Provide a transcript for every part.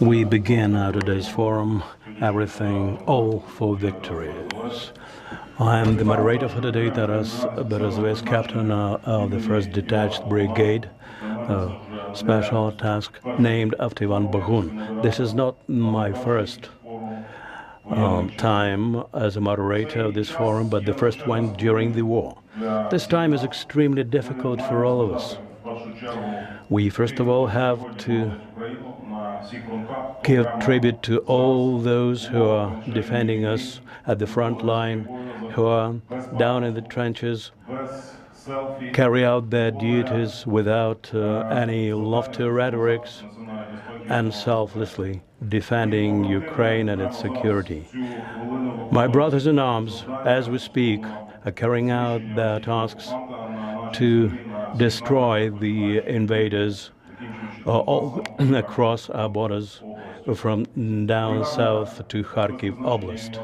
We begin today's forum, everything, all for victories. I am the moderator for today, TUSK, captain of the 1st Detached Brigade, special task named after Ivan Bagun. This is not my first time as a moderator of this forum, but the first one during the war. This time is extremely difficult for all of us. We first of all have to give tribute to all those who are defending us at the front line, who are down in the trenches, carry out their duties without any lofty rhetorics, and selflessly defending Ukraine and its security. My brothers in arms, as we speak, are carrying out their tasks to destroy the invaders all across our borders from down south to Kharkiv Oblast.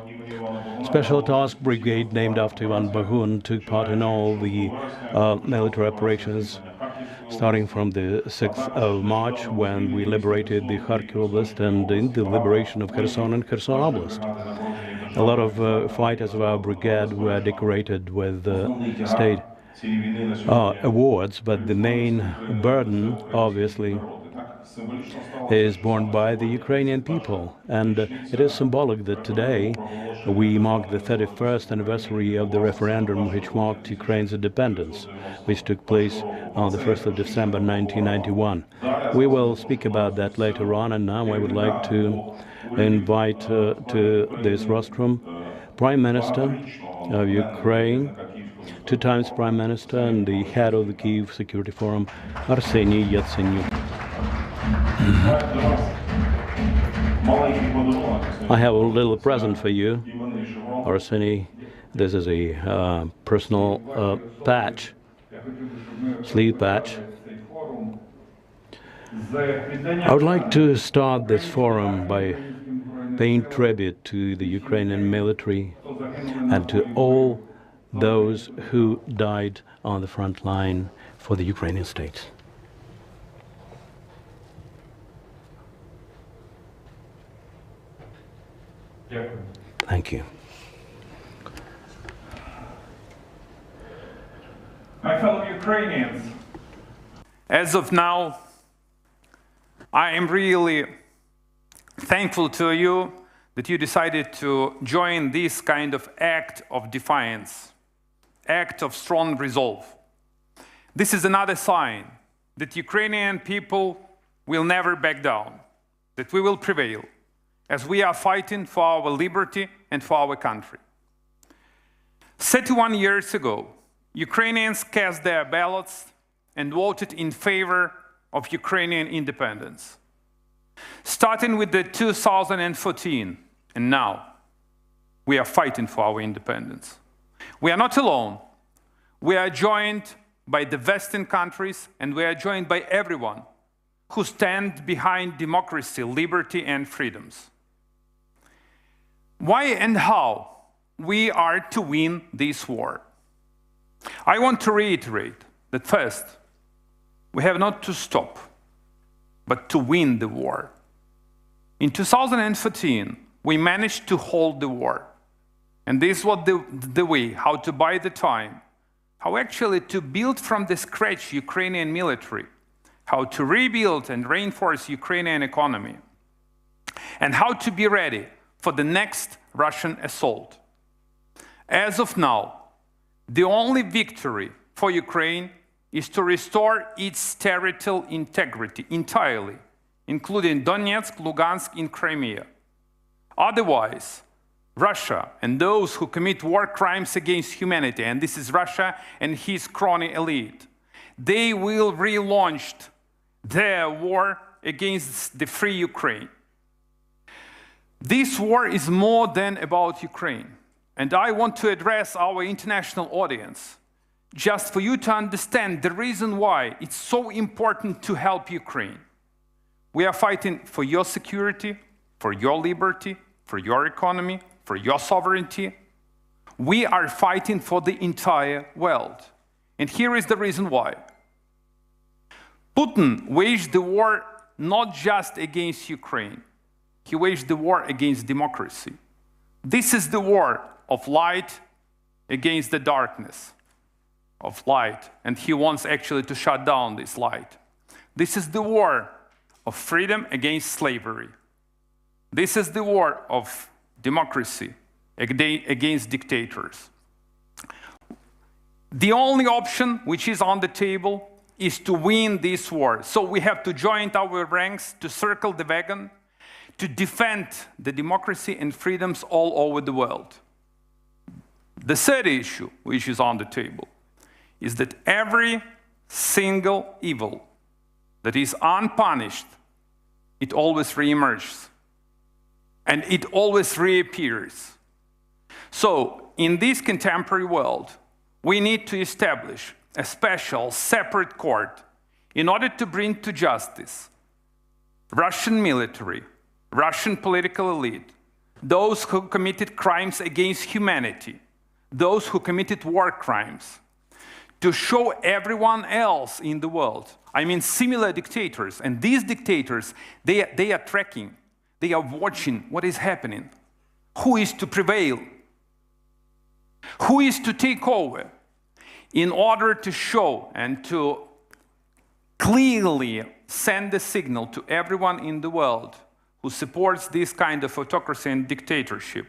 Special Task Brigade named after Ivan Bagun took part in all the military operations starting from the 6th of March when we liberated the Kharkiv Oblast and in the liberation of Kherson and Kherson Oblast. A lot of fighters of our brigade were decorated with state awards, but the main burden, obviously, is borne by the Ukrainian people. And it is symbolic that today we mark the 31st anniversary of the referendum which marked Ukraine's independence, which took place on the 1st of December 1991. We will speak about that later on, and now I would like to invite to this rostrum Prime Minister of Ukraine, 2 times Prime Minister and the head of the Kyiv Security Forum, Arseniy Yatsenyuk. I have a little present for you, Arseniy. This is a personal patch, sleeve patch. I would like to start this forum by paying tribute to the Ukrainian military and to all those who died on the front line for the Ukrainian state. Thank you. My fellow Ukrainians, as of now, I am really thankful to you that you decided to join this kind of act of defiance, act of strong resolve. This is another sign that Ukrainian people will never back down, that we will prevail, as we are fighting for our liberty and for our country. 31 years ago, Ukrainians cast their ballots and voted in favor of Ukrainian independence. Starting with the 2014, and now, we are fighting for our independence. We are not alone. We are joined by the Western countries, and we are joined by everyone who stand behind democracy, liberty, and freedoms. Why and how we are to win this war? I want to reiterate that first, we have not to stop, but to win the war. In 2014, we managed to hold the war. And this was the way how to buy the time, how actually to build from the scratch Ukrainian military, how to rebuild and reinforce Ukrainian economy, and how to be ready for the next Russian assault. As of now, the only victory for Ukraine is to restore its territorial integrity entirely, including Donetsk, Lugansk, and Crimea. Otherwise, Russia and those who commit war crimes against humanity, and this is Russia and his crony elite, they will relaunch their war against the free Ukraine. This war is more than about Ukraine, and I want to address our international audience just for you to understand the reason why it's so important to help Ukraine. We are fighting for your security, for your liberty, for your economy, for your sovereignty. We are fighting for the entire world. And here is the reason why. Putin waged the war not just against Ukraine. He waged the war against democracy. This is the war of light against the darkness of light, and he wants actually to shut down this light. This is the war of freedom against slavery. This is the war of democracy against dictators. The only option which is on the table is to win this war. So we have to join our ranks, to circle the wagon, to defend the democracy and freedoms all over the world. The third issue which is on the table is that every single evil that is unpunished, it always reemerges. And it always reappears. So, in this contemporary world, we need to establish a special, separate court in order to bring to justice Russian military, Russian political elite, those who committed crimes against humanity, those who committed war crimes, to show everyone else in the world, I mean similar dictators, and these dictators, they are tracking, they are watching what is happening. Who is to prevail? Who is to take over? In order to show and to clearly send a signal to everyone in the world who supports this kind of autocracy and dictatorship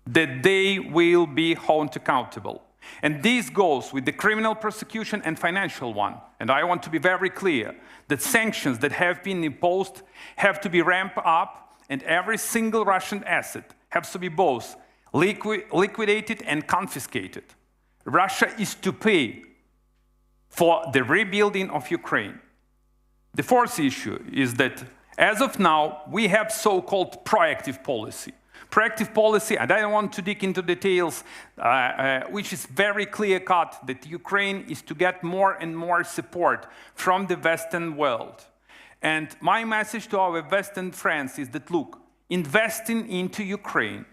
that they will be held accountable. And this goes with the criminal prosecution and financial one. And I want to be very clear that sanctions that have been imposed have to be ramped up, and every single Russian asset has to be both liquidated and confiscated. Russia is to pay for the rebuilding of Ukraine. The fourth issue is that, as of now, we have so-called proactive policy. Proactive policy, and I don't want to dig into details, which is very clear-cut, that Ukraine is to get more and more support from the Western world. And my message to our Western friends is that, look, investing into Ukraine,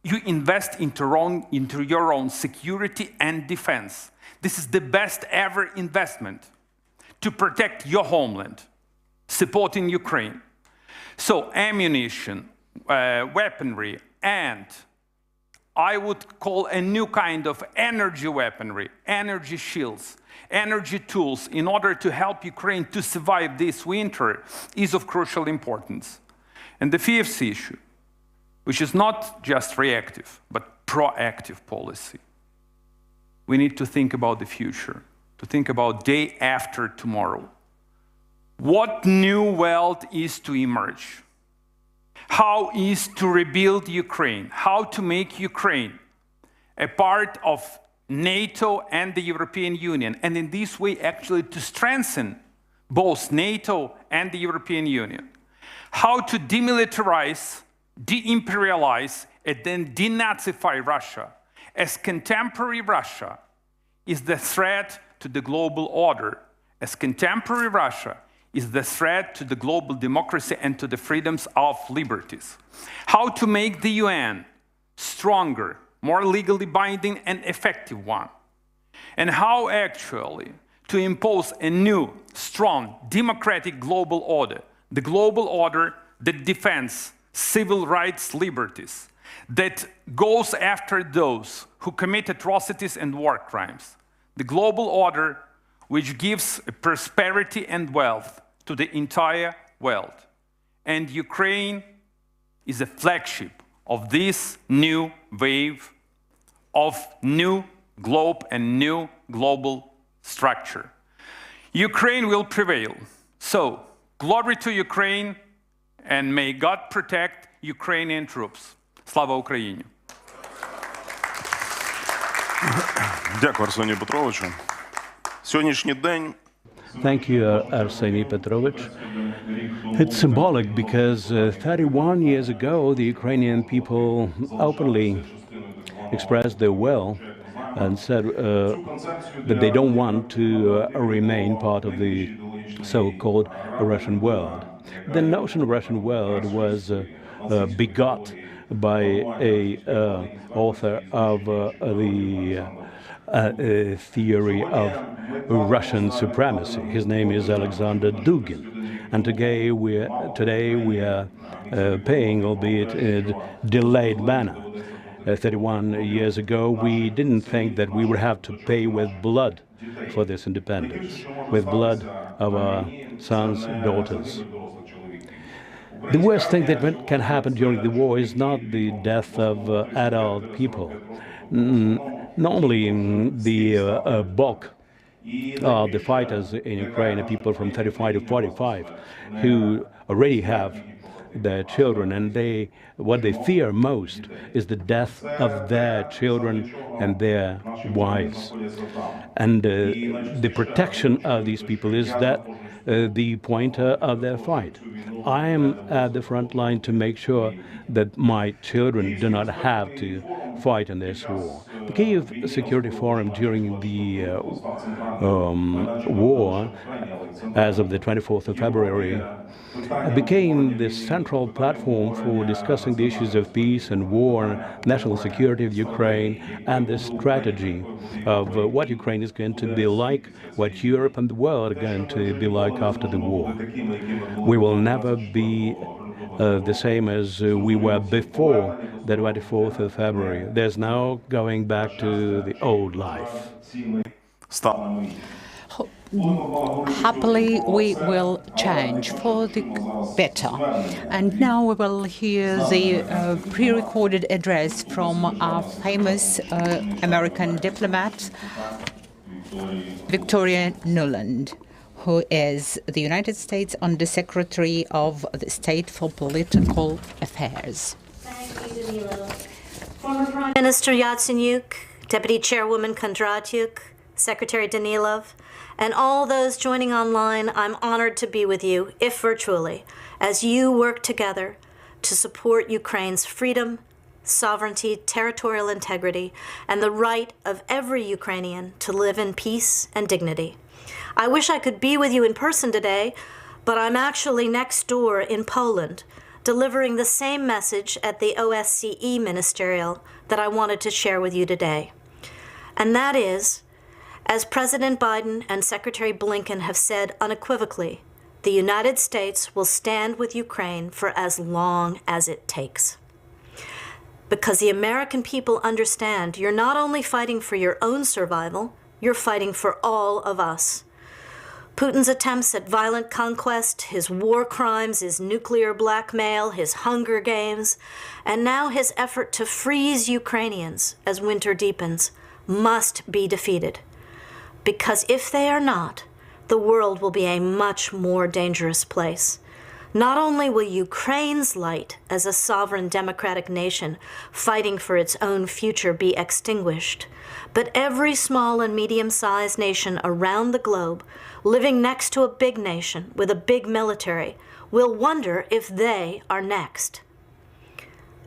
you invest into your own security and defense. This is the best ever investment to protect your homeland, supporting Ukraine. So ammunition, weaponry, and I would call a new kind of energy weaponry, energy shields, energy tools in order to help Ukraine to survive this winter is of crucial importance. And the fifth issue, which is not just reactive, but proactive policy. We need to think about the future, to think about day after tomorrow. What new world is to emerge? How is to rebuild Ukraine? How to make Ukraine a part of NATO and the European Union, and in this way actually to strengthen both NATO and the European Union. How to demilitarize, de-imperialize, and then denazify Russia, as contemporary Russia is the threat to the global order, as contemporary Russia is the threat to the global democracy and to the freedoms of liberties. How to make the UN stronger, more legally binding and effective one. And how actually to impose a new, strong, democratic global order, the global order that defends civil rights, liberties, that goes after those who commit atrocities and war crimes. The global order which gives prosperity and wealth to the entire world. And Ukraine is a flagship of this new wave of new globe and new global structure. Ukraine will prevail. So, glory to Ukraine, and may God protect Ukrainian troops. Слава Україні! Дякую, Арсенію Петровичу. Сьогоднішній день Thank you, Arseny Petrovich. It's symbolic because 31 years ago, the Ukrainian people openly expressed their will and said that they don't want to remain part of the so-called Russian world. The notion of Russian world was begot by a author of the theory of Russian supremacy. His name is Alexander Dugin. And today we are paying, albeit in a delayed manner. 31 years ago, we didn't think that we would have to pay with blood for this independence, with blood of our sons, daughters. The worst thing that can happen during the war is not the death of adult people. Normally, the bulk of the fighters in Ukraine are people from 35 to 45 who already have their children, and what they fear most is the death of their children and their wives. And the protection of these people is that the point of their fight. I am at the front line to make sure that my children do not have to fight in this war. The Kyiv Security Forum during the war, as of the 24th of February, became the central platform for discussing the issues of peace and war, national security of Ukraine, and the strategy of what Ukraine is going to be like, what Europe and the world are going to be like after the war. We will never be the same as we were before the 24th of February. There's no going back to the old life. Stop. Happily, we will change for the better. And now we will hear the pre-recorded address from our famous American diplomat, Victoria Nuland, who is the United States Undersecretary of the State for Political Affairs. Thank you, Danilo. Former Prime Minister Yatsenyuk, Deputy Chairwoman Kondratyuk, Secretary Danilov, and all those joining online, I'm honored to be with you, if virtually, as you work together to support Ukraine's freedom, sovereignty, territorial integrity, and the right of every Ukrainian to live in peace and dignity. I wish I could be with you in person today, but I'm actually next door in Poland, delivering the same message at the OSCE Ministerial that I wanted to share with you today. And that is, as President Biden and Secretary Blinken have said unequivocally, the United States will stand with Ukraine for as long as it takes. Because the American people understand you're not only fighting for your own survival, you're fighting for all of us. Putin's attempts at violent conquest, his war crimes, his nuclear blackmail, his Hunger Games, and now his effort to freeze Ukrainians as winter deepens, must be defeated. Because if they are not, the world will be a much more dangerous place. Not only will Ukraine's light as a sovereign democratic nation fighting for its own future be extinguished, but every small and medium-sized nation around the globe living next to a big nation with a big military will wonder if they are next.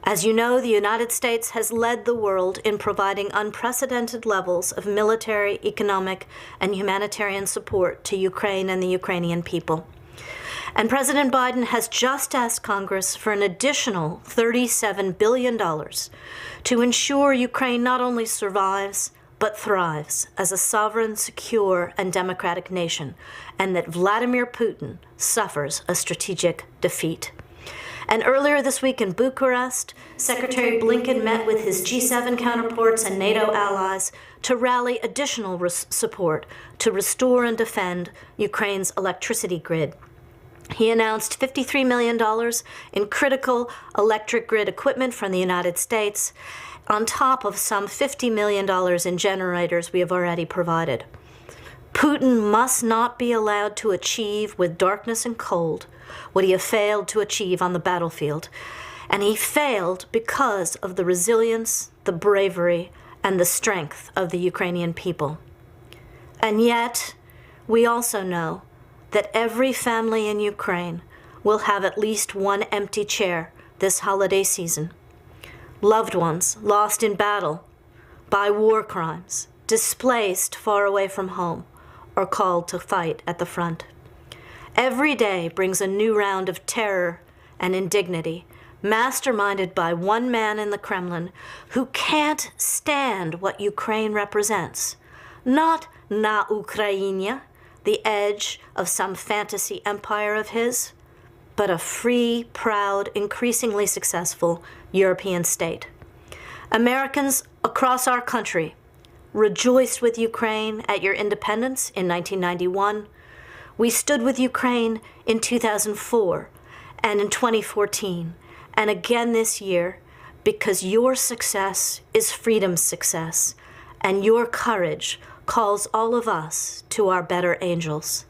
As you know, the United States has led the world in providing unprecedented levels of military, economic, and humanitarian support to Ukraine and the Ukrainian people. And President Biden has just asked Congress for an additional $37 billion to ensure Ukraine not only survives, but thrives as a sovereign, secure, and democratic nation, and that Vladimir Putin suffers a strategic defeat. And earlier this week in Bucharest, Secretary Blinken met with his G7 counterparts and NATO allies to rally additional support to restore and defend Ukraine's electricity grid. He announced $53 million in critical electric grid equipment from the United States, on top of some $50 million in generators we have already provided. Putin must not be allowed to achieve with darkness and cold what he had failed to achieve on the battlefield. And he failed because of the resilience, the bravery, and the strength of the Ukrainian people. And yet, we also know that every family in Ukraine will have at least one empty chair this holiday season. Loved ones lost in battle, by war crimes, displaced far away from home, or called to fight at the front. Every day brings a new round of terror and indignity, masterminded by one man in the Kremlin who can't stand what Ukraine represents. Not na Ukrainie, the edge of some fantasy empire of his, but a free, proud, increasingly successful European state. Americans across our country rejoiced with Ukraine at your independence in 1991. We stood with Ukraine in 2004 and in 2014, and again this year, because your success is freedom's success, and your courage calls all of us to our better angels.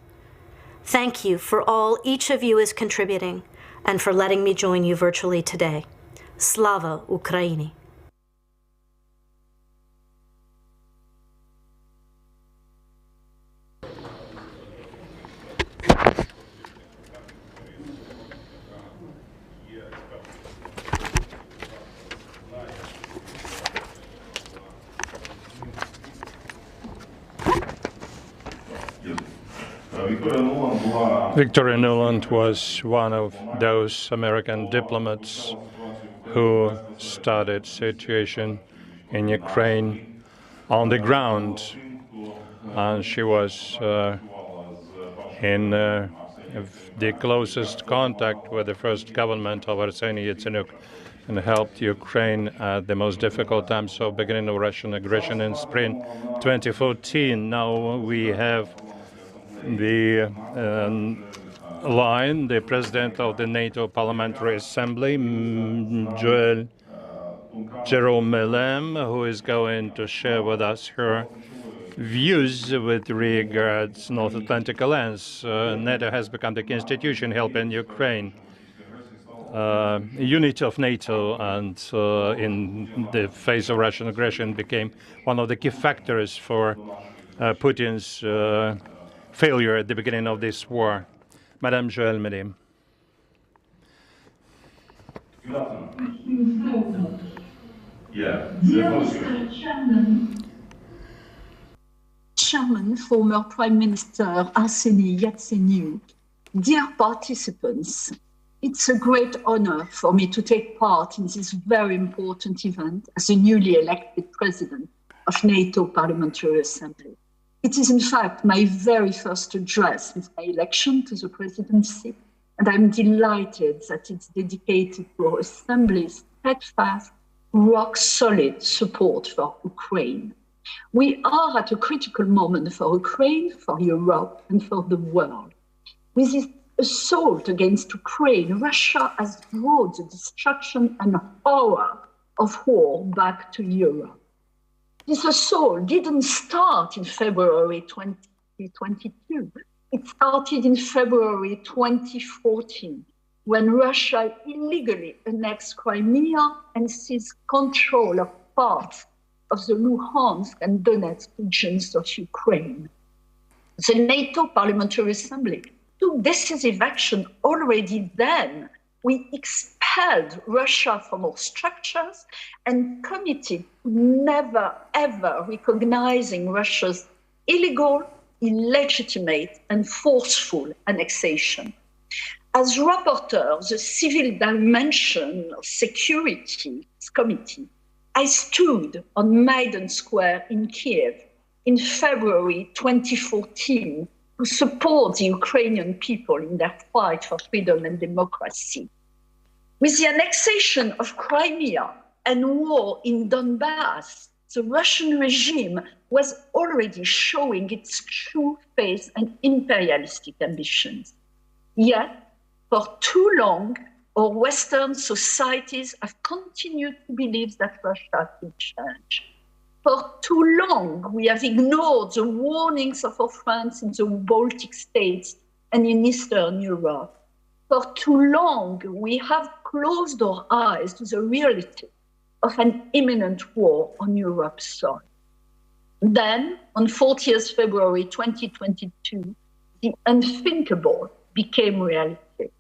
Thank you for all each of you is contributing, and for letting me join you virtually today. Slava Ukraini! Victoria Nuland was one of those American diplomats who studied situation in Ukraine on the ground, and she was in the closest contact with the first government of Arseniy Yatsenyuk and helped Ukraine at the most difficult time, so beginning of Russian aggression in spring 2014. Now we have the line, the president of the NATO Parliamentary Assembly, Joëlle, who is going to share with us her views with regards North Atlantic Alliance. NATO has become the key institution helping Ukraine. Unity of NATO and in the face of Russian aggression became one of the key factors for Putin's failure at the beginning of this war. Madame Joëlle, madame. Chairman, former Prime Minister Arseniy Yatsenyuk, dear participants, it's a great honor for me to take part in this very important event as a newly elected president of NATO Parliamentary Assembly. It is, in fact, my very first address since my election to the presidency, and I'm delighted that it's dedicated to our Assembly's steadfast, rock-solid support for Ukraine. We are at a critical moment for Ukraine, for Europe, and for the world. With this assault against Ukraine, Russia has brought the destruction and horror of war back to Europe. This assault didn't start in February 2022. It started in February 2014, when Russia illegally annexed Crimea and seized control of parts of the Luhansk and Donetsk regions of Ukraine. The NATO Parliamentary Assembly took decisive action already then. We expelled Russia from our structures and committed to never, ever recognizing Russia's illegal, illegitimate, and forceful annexation. As rapporteur of the Civil Dimension of Security Committee, I stood on Maidan Square in Kyiv in February 2014 to support the Ukrainian people in their fight for freedom and democracy. With the annexation of Crimea and war in Donbass, the Russian regime was already showing its true face and imperialistic ambitions. Yet, for too long, our Western societies have continued to believe that Russia could change. For too long, we have ignored the warnings of our friends in the Baltic states and in Eastern Europe. For too long, we have closed our eyes to the reality of an imminent war on Europe's soil. Then, on 40th February 2022, the unthinkable became reality.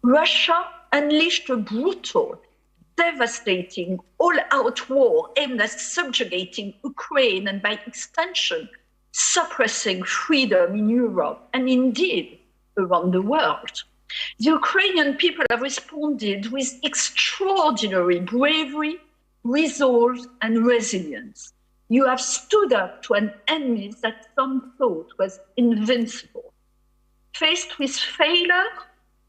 Russia unleashed a brutal, devastating, all-out war aimed at subjugating Ukraine and, by extension, suppressing freedom in Europe and indeed around the world. The Ukrainian people have responded with extraordinary bravery, resolve, and resilience. You have stood up to an enemy that some thought was invincible. Faced with failure,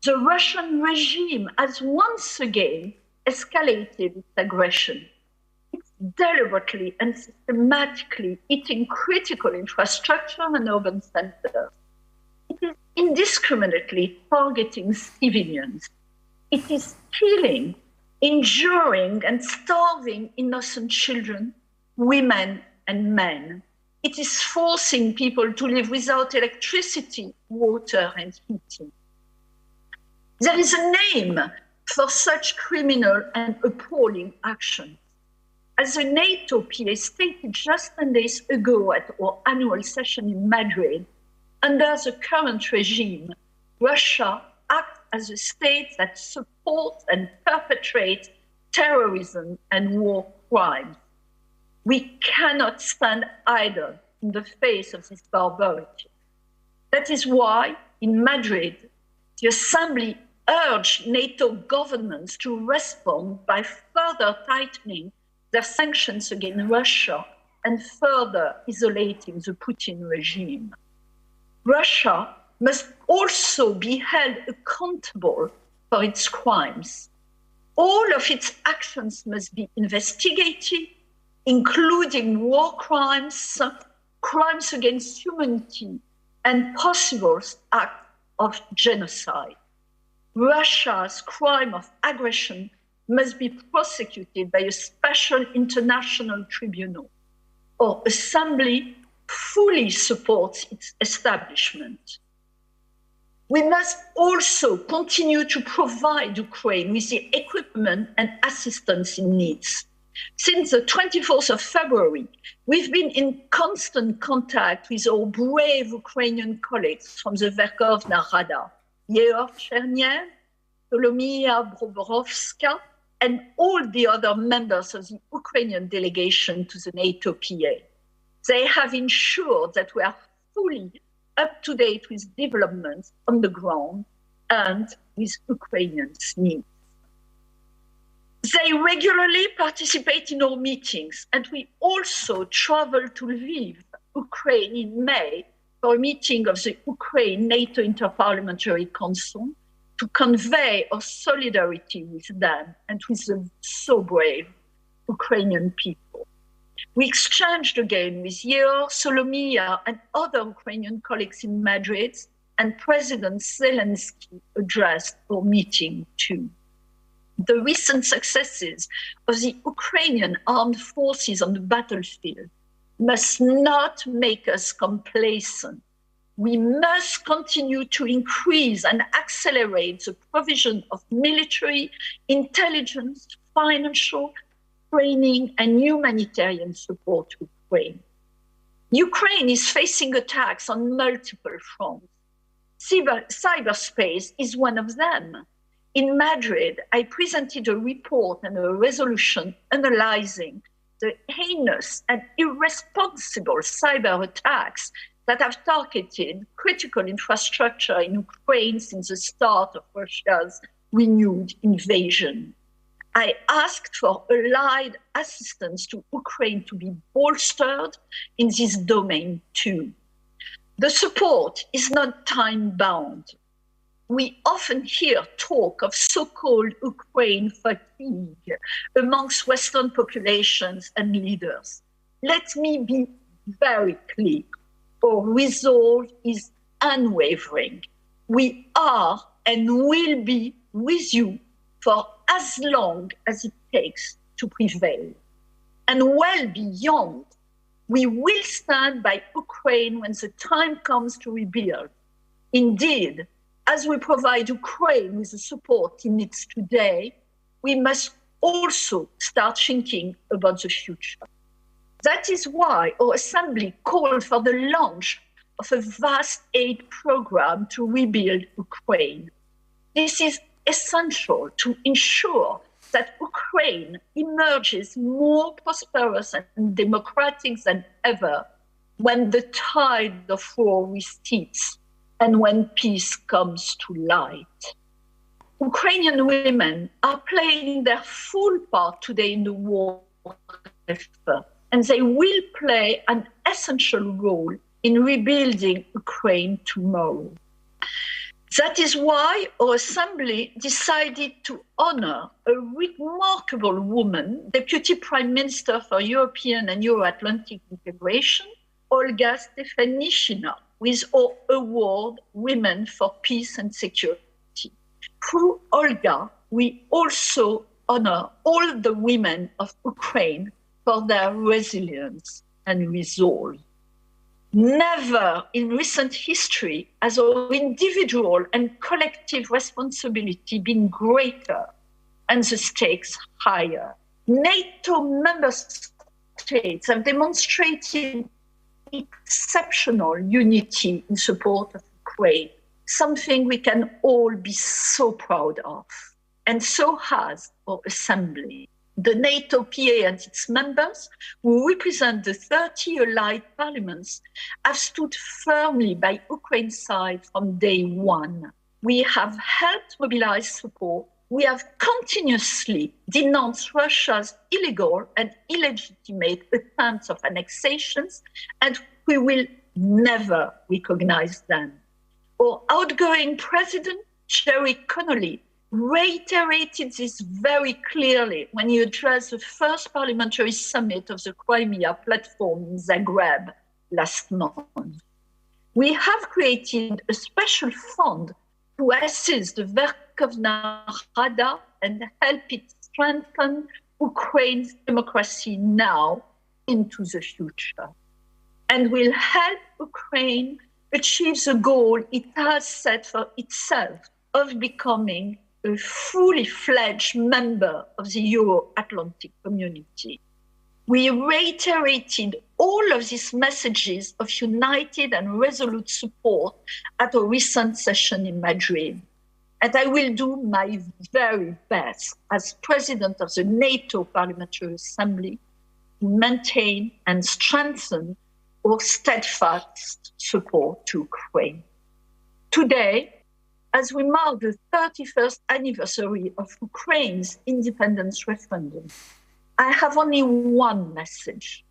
the Russian regime has once again escalated its aggression. It's deliberately and systematically eating critical infrastructure and urban centers. It is indiscriminately targeting civilians. It is killing, injuring, and starving innocent children, women, and men. It is forcing people to live without electricity, water, and heating. There is a name for such criminal and appalling actions. As the NATO PA stated just 10 days ago at our annual session in Madrid, under the current regime, Russia acts as a state that supports and perpetrates terrorism and war crimes. We cannot stand idle in the face of this barbarity. That is why, in Madrid, the Assembly urged NATO governments to respond by further tightening their sanctions against Russia and further isolating the Putin regime. Russia must also be held accountable for its crimes. All of its actions must be investigated, including war crimes, crimes against humanity, and possible acts of genocide. Russia's crime of aggression must be prosecuted by a special international tribunal. Our Assembly fully supports its establishment. We must also continue to provide Ukraine with the equipment and assistance it needs. Since the 24th of February, we've been in constant contact with our brave Ukrainian colleagues from the Verkhovna Rada, Yeor Cherniev, Solomia Bobrovska, and all the other members of the Ukrainian delegation to the NATO PA. They have ensured that we are fully up to date with developments on the ground and with Ukrainians' needs. They regularly participate in our meetings, and we also travel to Lviv, Ukraine in May for a meeting of the Ukraine NATO Interparliamentary Council to convey our solidarity with them and with the so brave Ukrainian people. We exchanged again with Yeor, Solomia, and other Ukrainian colleagues in Madrid, and President Zelensky addressed our meeting too. The recent successes of the Ukrainian armed forces on the battlefield must not make us complacent. We must continue to increase and accelerate the provision of military, intelligence, financial, training, and humanitarian support to Ukraine. Ukraine is facing attacks on multiple fronts. Cyberspace is one of them. In Madrid, I presented a report and a resolution analyzing the heinous and irresponsible cyber attacks that have targeted critical infrastructure in Ukraine since the start of Russia's renewed invasion. I asked for allied assistance to Ukraine to be bolstered in this domain too. The support is not time-bound. We often hear talk of so-called Ukraine fatigue amongst Western populations and leaders. Let me be very clear. Our resolve is unwavering. We are and will be with you for as long as it takes to prevail. And well beyond, we will stand by Ukraine when the time comes to rebuild. Indeed, as we provide Ukraine with the support it needs today, we must also start thinking about the future. That is why our Assembly called for the launch of a vast aid program to rebuild Ukraine. This is essential to ensure that Ukraine emerges more prosperous and democratic than ever when the tide of war recedes. and when peace comes to light. Ukrainian women are playing their full part today in the war effort, and they will play an essential role in rebuilding Ukraine tomorrow. That is why our Assembly decided to honor a remarkable woman, Deputy Prime Minister for European and Euro-Atlantic Integration, Olga Stefanishina, with our award Women for Peace and Security. Through Olga, we also honor all the women of Ukraine for their resilience and resolve. Never in recent history has our individual and collective responsibility been greater and the stakes higher. NATO member states have demonstrated exceptional unity in support of Ukraine, something we can all be so proud of. And so has our Assembly. The NATO PA and its members, who represent the 30 allied parliaments, have stood firmly by Ukraine's side from day one. We have helped mobilize support. We have continuously denounced Russia's illegal and illegitimate attempts of annexations, and we will never recognize them. Our outgoing president, Jerry Connolly, reiterated this very clearly when he addressed the first parliamentary summit of the Crimea platform in Zagreb last month. We have created a special fund to assist the Verkhovna Rada and help it strengthen Ukraine's democracy now into the future, and will help Ukraine achieve the goal it has set for itself of becoming a fully fledged member of the Euro-Atlantic community. We reiterated all of these messages of united and resolute support at a recent session in Madrid. And I will do my very best as President of the NATO Parliamentary Assembly to maintain and strengthen our steadfast support to Ukraine. Today, as we mark the 31st anniversary of Ukraine's independence referendum, I have only one message.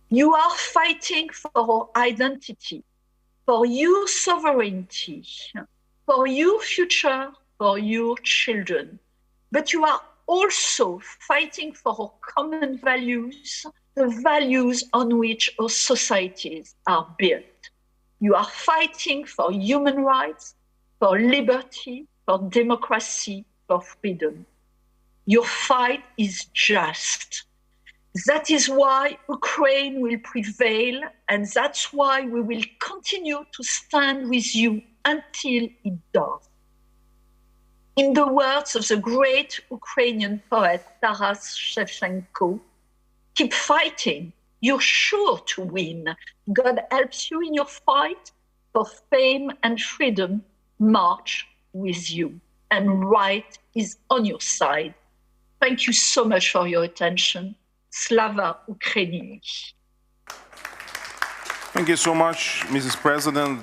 You are fighting for our identity, for your sovereignty, for your future, for your children. But you are also fighting for our common values, the values on which our societies are built. You are fighting for human rights, for liberty, for democracy, for freedom. Your fight is just. That is why Ukraine will prevail, and that's why we will continue to stand with you until it does. In the words of the great Ukrainian poet Taras Shevchenko, keep fighting, you're sure to win. God helps you in your fight for fame and freedom. March with you, and right is on your side. Thank you so much for your attention. Slava Ukraini. Thank you so much, Mrs. President.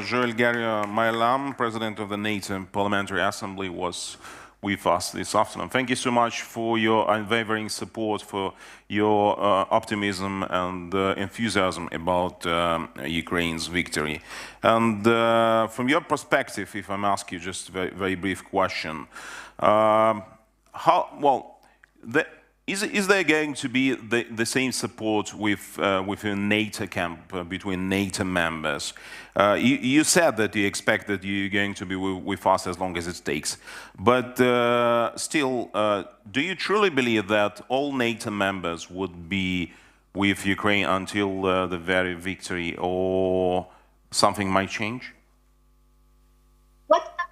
Joëlle GARRIAUD-MAYLAM, President of the NATO Parliamentary Assembly, was with us this afternoon. Thank you so much for your unwavering support, for your optimism and enthusiasm about Ukraine's victory. And from your perspective, if I'm asking you just a very brief question, is there going to be the same support within NATO camp, between NATO members? You said that you expect that you're going to be with us as long as it takes. But still, do you truly believe that all NATO members would be with Ukraine until the very victory, or something might change? What I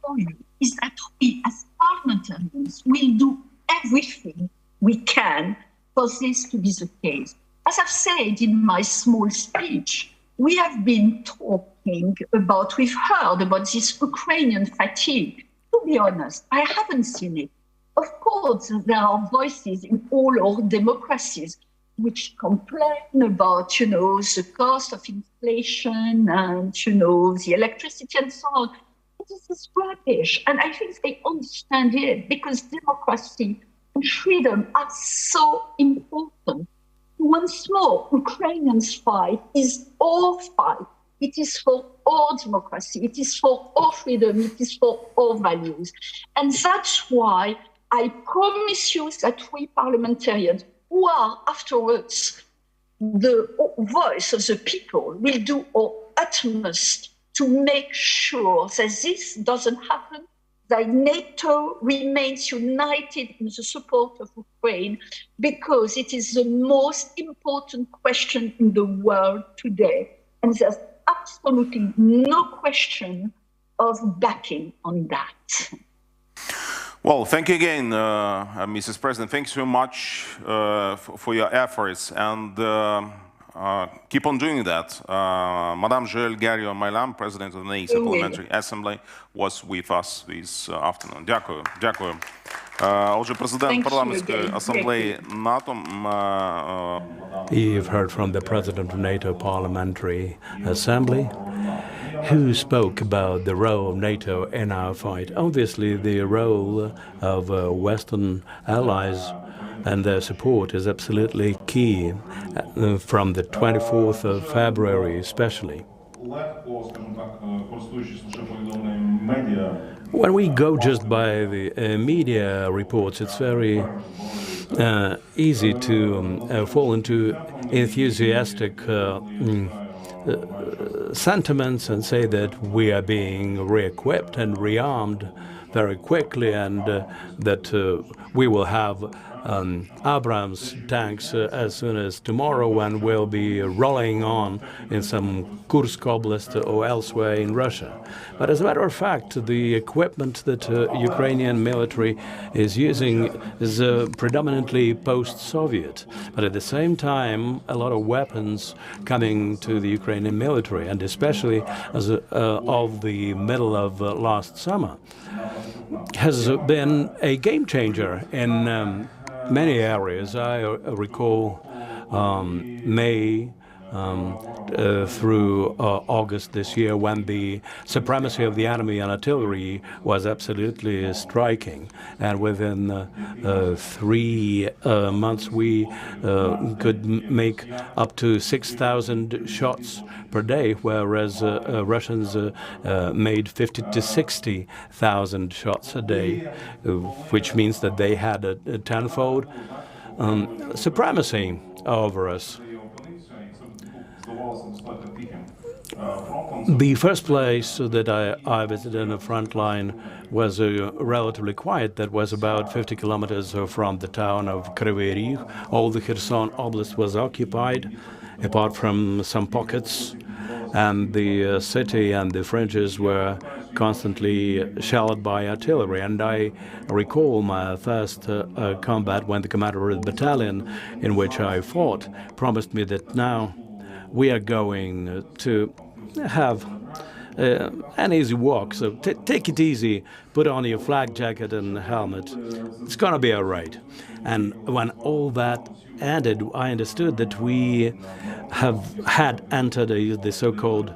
tell you is that we, as parliamentarians, will do everything we can for this to be the case. As I've said in my small speech, we have been talking about, we've heard about this Ukrainian fatigue. To be honest, I haven't seen it. Of course, there are voices in all our democracies which complain about, the cost of inflation and, the electricity and so on. This is rubbish. And I think they understand it because democracy and freedom are so important. Once more, Ukrainians' fight is our fight. It is for our democracy. It is for our freedom. It is for our values. And that's why I promise you that we parliamentarians who are afterwards the voice of the people will do our utmost to make sure that this doesn't happen, that NATO remains united in the support of Ukraine, because it is the most important question in the world today. And there's absolutely no question of backing on that. Well, thank you again, Mrs. President. Thanks so much for your efforts, and keep on doing that. Madame Joëlle GARRIAUD-MAYLAM, President of the NATO Parliamentary Assembly, was with us this afternoon. Дякую. Дякую. Отже, президент парламентської асамблеї НАТО. You've heard from the President of NATO Parliamentary Assembly, who spoke about the role of NATO in our fight. Obviously, the role of Western allies and their support is absolutely key from the 24th of February especially. When we go just by the media reports, it's very easy to fall into enthusiastic sentiments and say that we are being re-equipped and rearmed very quickly, and that we will have Abrams tanks as soon as tomorrow, and we'll be rolling on in some Kursk Oblast or elsewhere in Russia. But as a matter of fact, the equipment that Ukrainian military is using is predominantly post-Soviet, but at the same time a lot of weapons coming to the Ukrainian military, and especially as of the middle of last summer, has been a game changer in many areas. I recall May through August this year, when the supremacy of the enemy on artillery was absolutely striking, and within 3 months we could make up to 6,000 shots per day, whereas Russians made 50 to 60,000 shots a day, which means that they had a tenfold supremacy over us. The first place that I visited in the front line was relatively quiet. That was about 50 kilometers from the town of Kryvyi Rih. All the Kherson Oblast was occupied, apart from some pockets, and the city and the fringes were constantly shelled by artillery. And I recall my first combat, when the commander of the battalion in which I fought promised me that now we are going to have an easy walk, so take it easy, put on your flak jacket and helmet, it's gonna be all right. And when all that ended, I understood that we had entered the so-called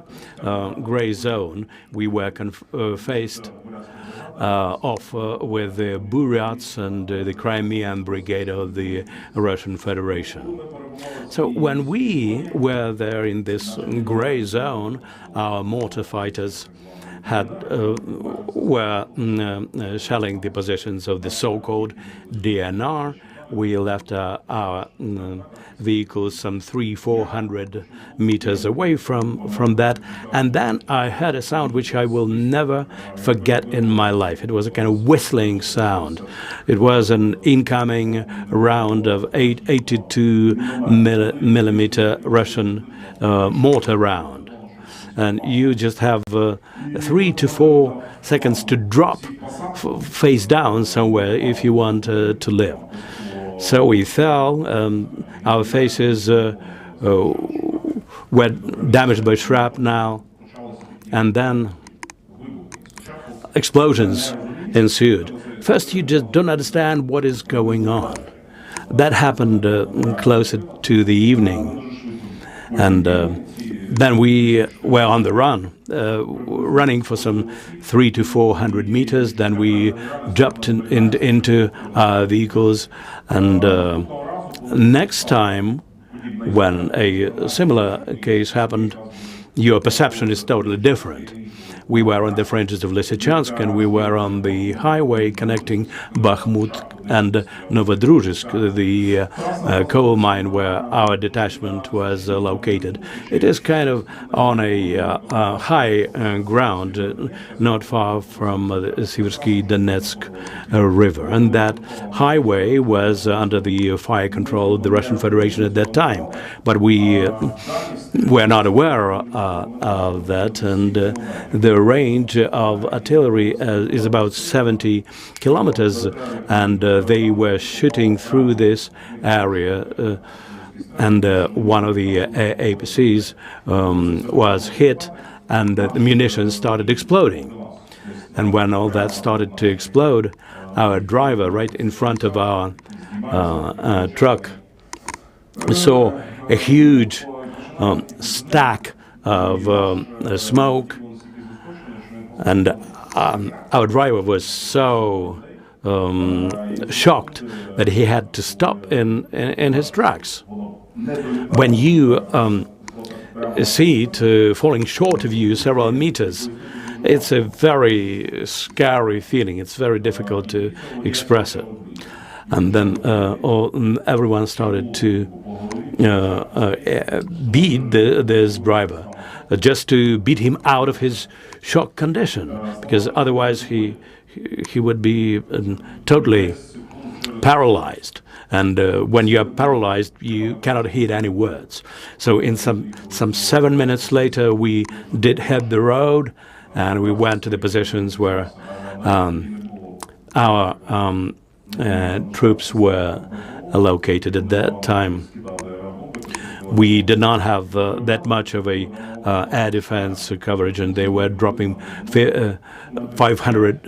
gray zone. We were faced off with the Buryats and the Crimean Brigade of the Russian Federation. So when we were there in this gray zone, our mortar fighters were shelling the positions of the so-called DNR. We left our vehicles some 300-400 meters away from that, and then I heard a sound which I will never forget in my life. It was a kind of whistling sound. It was an incoming round of 82 millimeter Russian mortar round, and you just have 3 to 4 seconds to drop face down somewhere if you want to live. So we fell, our faces were damaged by shrapnel, and then explosions ensued. First, you just don't understand what is going on. That happened closer to the evening. And then we were on the run, running for some 300 to 400 meters. Then we jumped into our vehicles. And next time, when a similar case happened, your perception is totally different. We were on the fringes of Lysychansk, and we were on the highway connecting Bakhmut and Novodruzhsk, the coal mine where our detachment was located. It is kind of on a high ground, not far from the Siversky Donetsk river. And that highway was under the fire control of the Russian Federation at that time. But we were not aware of that, and the range of artillery is about 70 kilometers, and they were shooting through this area, and one of the APCs was hit, and the munitions started exploding. And when all that started to explode, our driver, right in front of our truck, saw a huge stack of smoke, and our driver was so shocked that he had to stop in his tracks. When you see it falling short of you several meters, it's a very scary feeling. It's very difficult to express it. And then everyone started to beat this driver, just to beat him out of his shock condition, because otherwise he would be totally paralyzed. And when you are paralyzed, you cannot hear any words. So in some 7 minutes later, we did hit the road, and we went to the positions where our troops were located at that time. We did not have that much of a air defense coverage, and they were dropping 500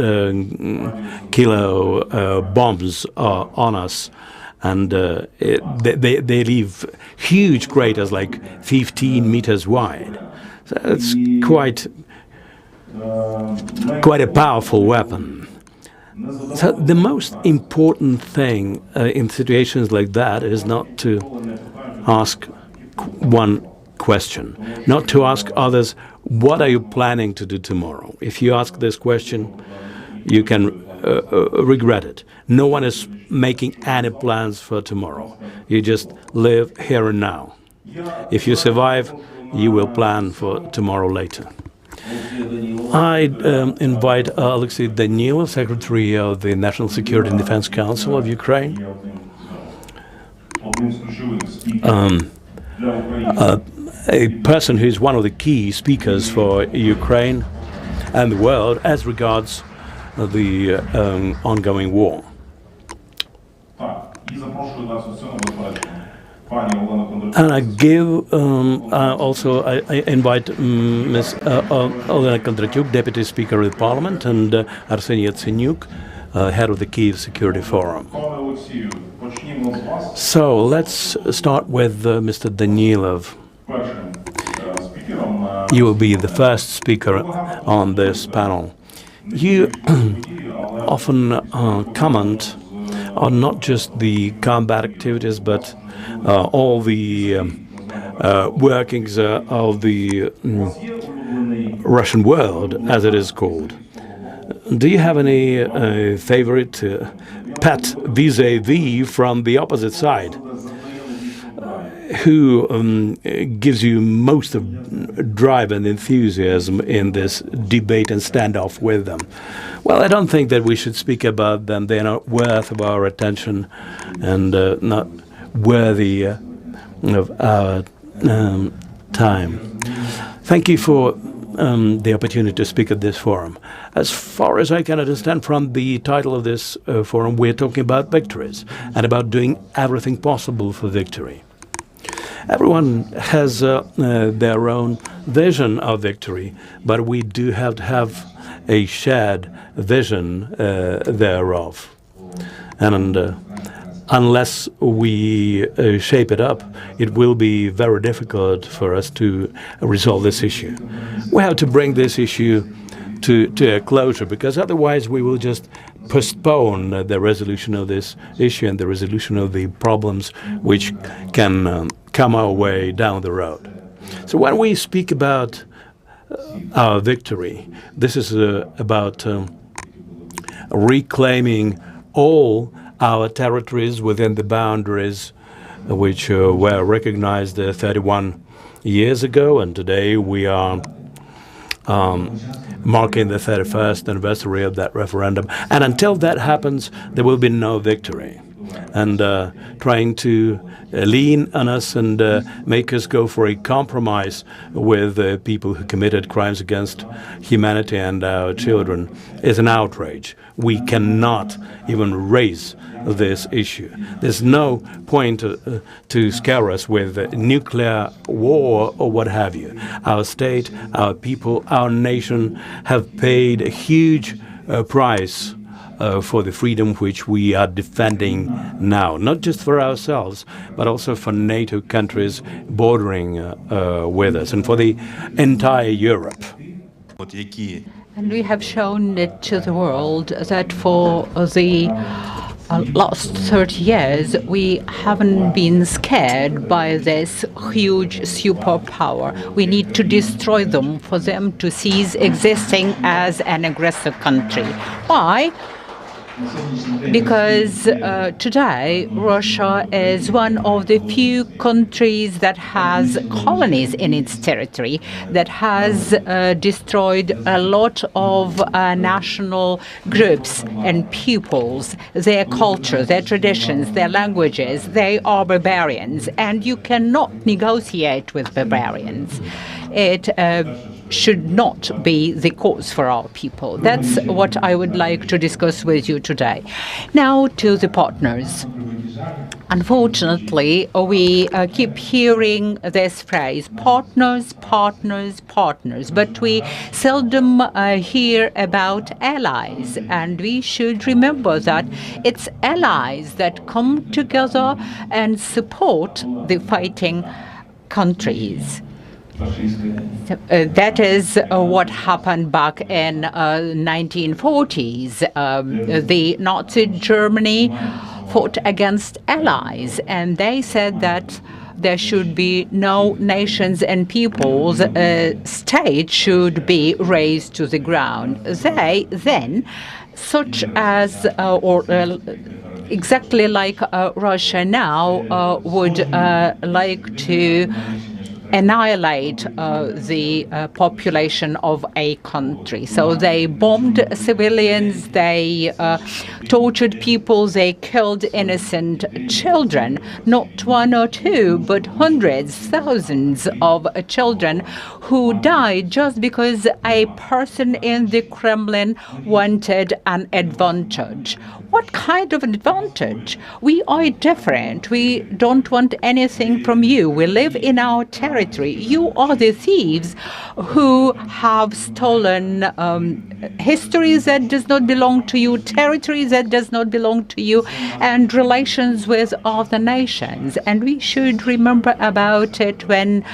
kilo bombs on us, and they leave huge craters like 15 meters wide. So it's quite a powerful weapon. So the most important thing in situations like that is not to ask one question, not to ask others, what are you planning to do tomorrow? If you ask this question, you can regret it. No one is making any plans for tomorrow. You just live here and now. If you survive, you will plan for tomorrow later. I invite Alexei Danilov, Secretary of the National Security and Defense Council of Ukraine, a person who is one of the key speakers for Ukraine and the world as regards the ongoing war. And I give I invite Ms. Olena Kondratyuk, Deputy Speaker of the Parliament, and Arseniy Yatsenyuk, head of the Kyiv Security Forum. So let's start with Mr. Danilov. You will be the first speaker on this panel. You often comment on not just the combat activities, but all the workings of the Russian world, as it is called. Do you have any favorite pet vis-a-vis from the opposite side? Who gives you most of drive and enthusiasm in this debate and standoff with them? Well, I don't think that we should speak about them. They're not worth of our attention and not worthy of our time. Thank you for the opportunity to speak at this forum. As far as I can understand from the title of this forum, we're talking about victories and about doing everything possible for victory. Everyone has their own vision of victory, but we do have to have a shared vision thereof. And unless we shape it up, it will be very difficult for us to resolve this issue. We have to bring this issue to a closure, because otherwise we will just postpone the resolution of this issue and the resolution of the problems which can come our way down the road. So when we speak about our victory, this is about reclaiming all our territories within the boundaries which were recognized 31 years ago, and today we are marking the 31st anniversary of that referendum. And until that happens, there will be no victory. And trying to lean on us and make us go for a compromise with people who committed crimes against humanity and our children is an outrage. We cannot even raise this issue. There's no point to scare us with nuclear war or what have you. Our state, our people, our nation have paid a huge price for the freedom which we are defending now, not just for ourselves, but also for NATO countries bordering with us and for the entire Europe. And we have shown it to the world that for the last 30 years, we haven't been scared by this huge superpower. We need to destroy them for them to cease existing as an aggressor country. Why? Because today Russia is one of the few countries that has colonies in its territory, that has destroyed a lot of national groups and peoples, their culture, their traditions, their languages. They are barbarians, and you cannot negotiate with barbarians. It should not be the cause for our people. That's what I would like to discuss with you today. Now to the partners. Unfortunately, we keep hearing this phrase, partners, partners, partners, but we seldom hear about allies. And we should remember that it's allies that come together and support the fighting countries. That is what happened back in 1940s. The Nazi Germany fought against allies, and they said that there should be no nations and peoples. State should be razed to the ground. They then, such as exactly like Russia now, would like to annihilate the population of a country. So they bombed civilians, they tortured people, they killed innocent children, not one or two, but hundreds, thousands of children who died just because a person in the Kremlin wanted an advantage. What kind of advantage? We are different. We don't want anything from you. We live in our territory. You are the thieves who have stolen histories that does not belong to you, territories that does not belong to you, and relations with other nations. And we should remember about it when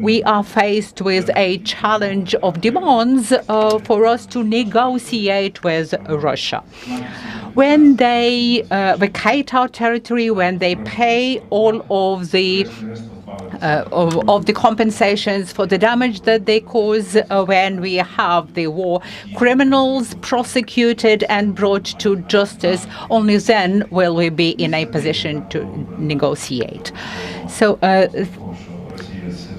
we are faced with a challenge of demands for us to negotiate with Russia. When they vacate our territory, when they pay all of the compensations for the damage that they cause, when we have the war criminals prosecuted and brought to justice, only then will we be in a position to negotiate. So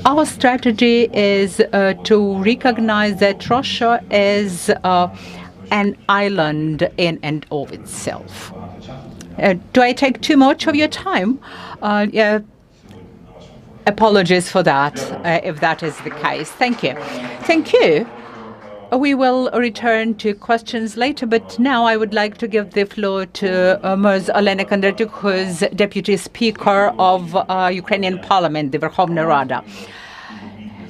our strategy is to recognize that Russia is an island in and of itself. Do I take too much of your time? Yeah. Apologies for that, if that is the case. Thank you. Thank you. We will return to questions later, but now I would like to give the floor to Ms. Olena Kondratyuk, who is Deputy Speaker of Ukrainian Parliament, the Verkhovna Rada.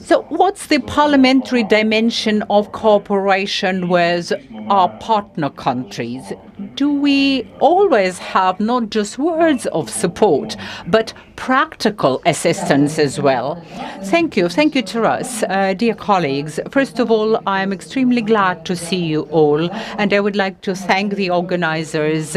So what's the parliamentary dimension of cooperation with our partner countries? Do we always have not just words of support, but practical assistance as well? Thank you. Thank you, Taras. Dear colleagues, first of all, I'm extremely glad to see you all, and I would like to thank the organizers.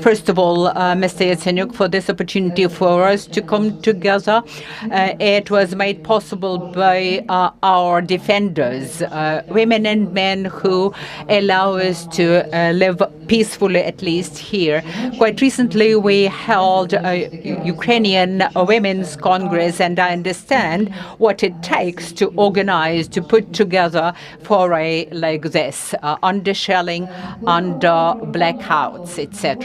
First of all, Mr. Yatsenyuk, for this opportunity for us to come together. It was made possible by our defenders, women and men who allow us to live peacefully, at least here. Quite recently, we held a Ukrainian Women's Congress, and I understand what it takes to organize, to put together foray like this, under shelling, under blackouts, etc.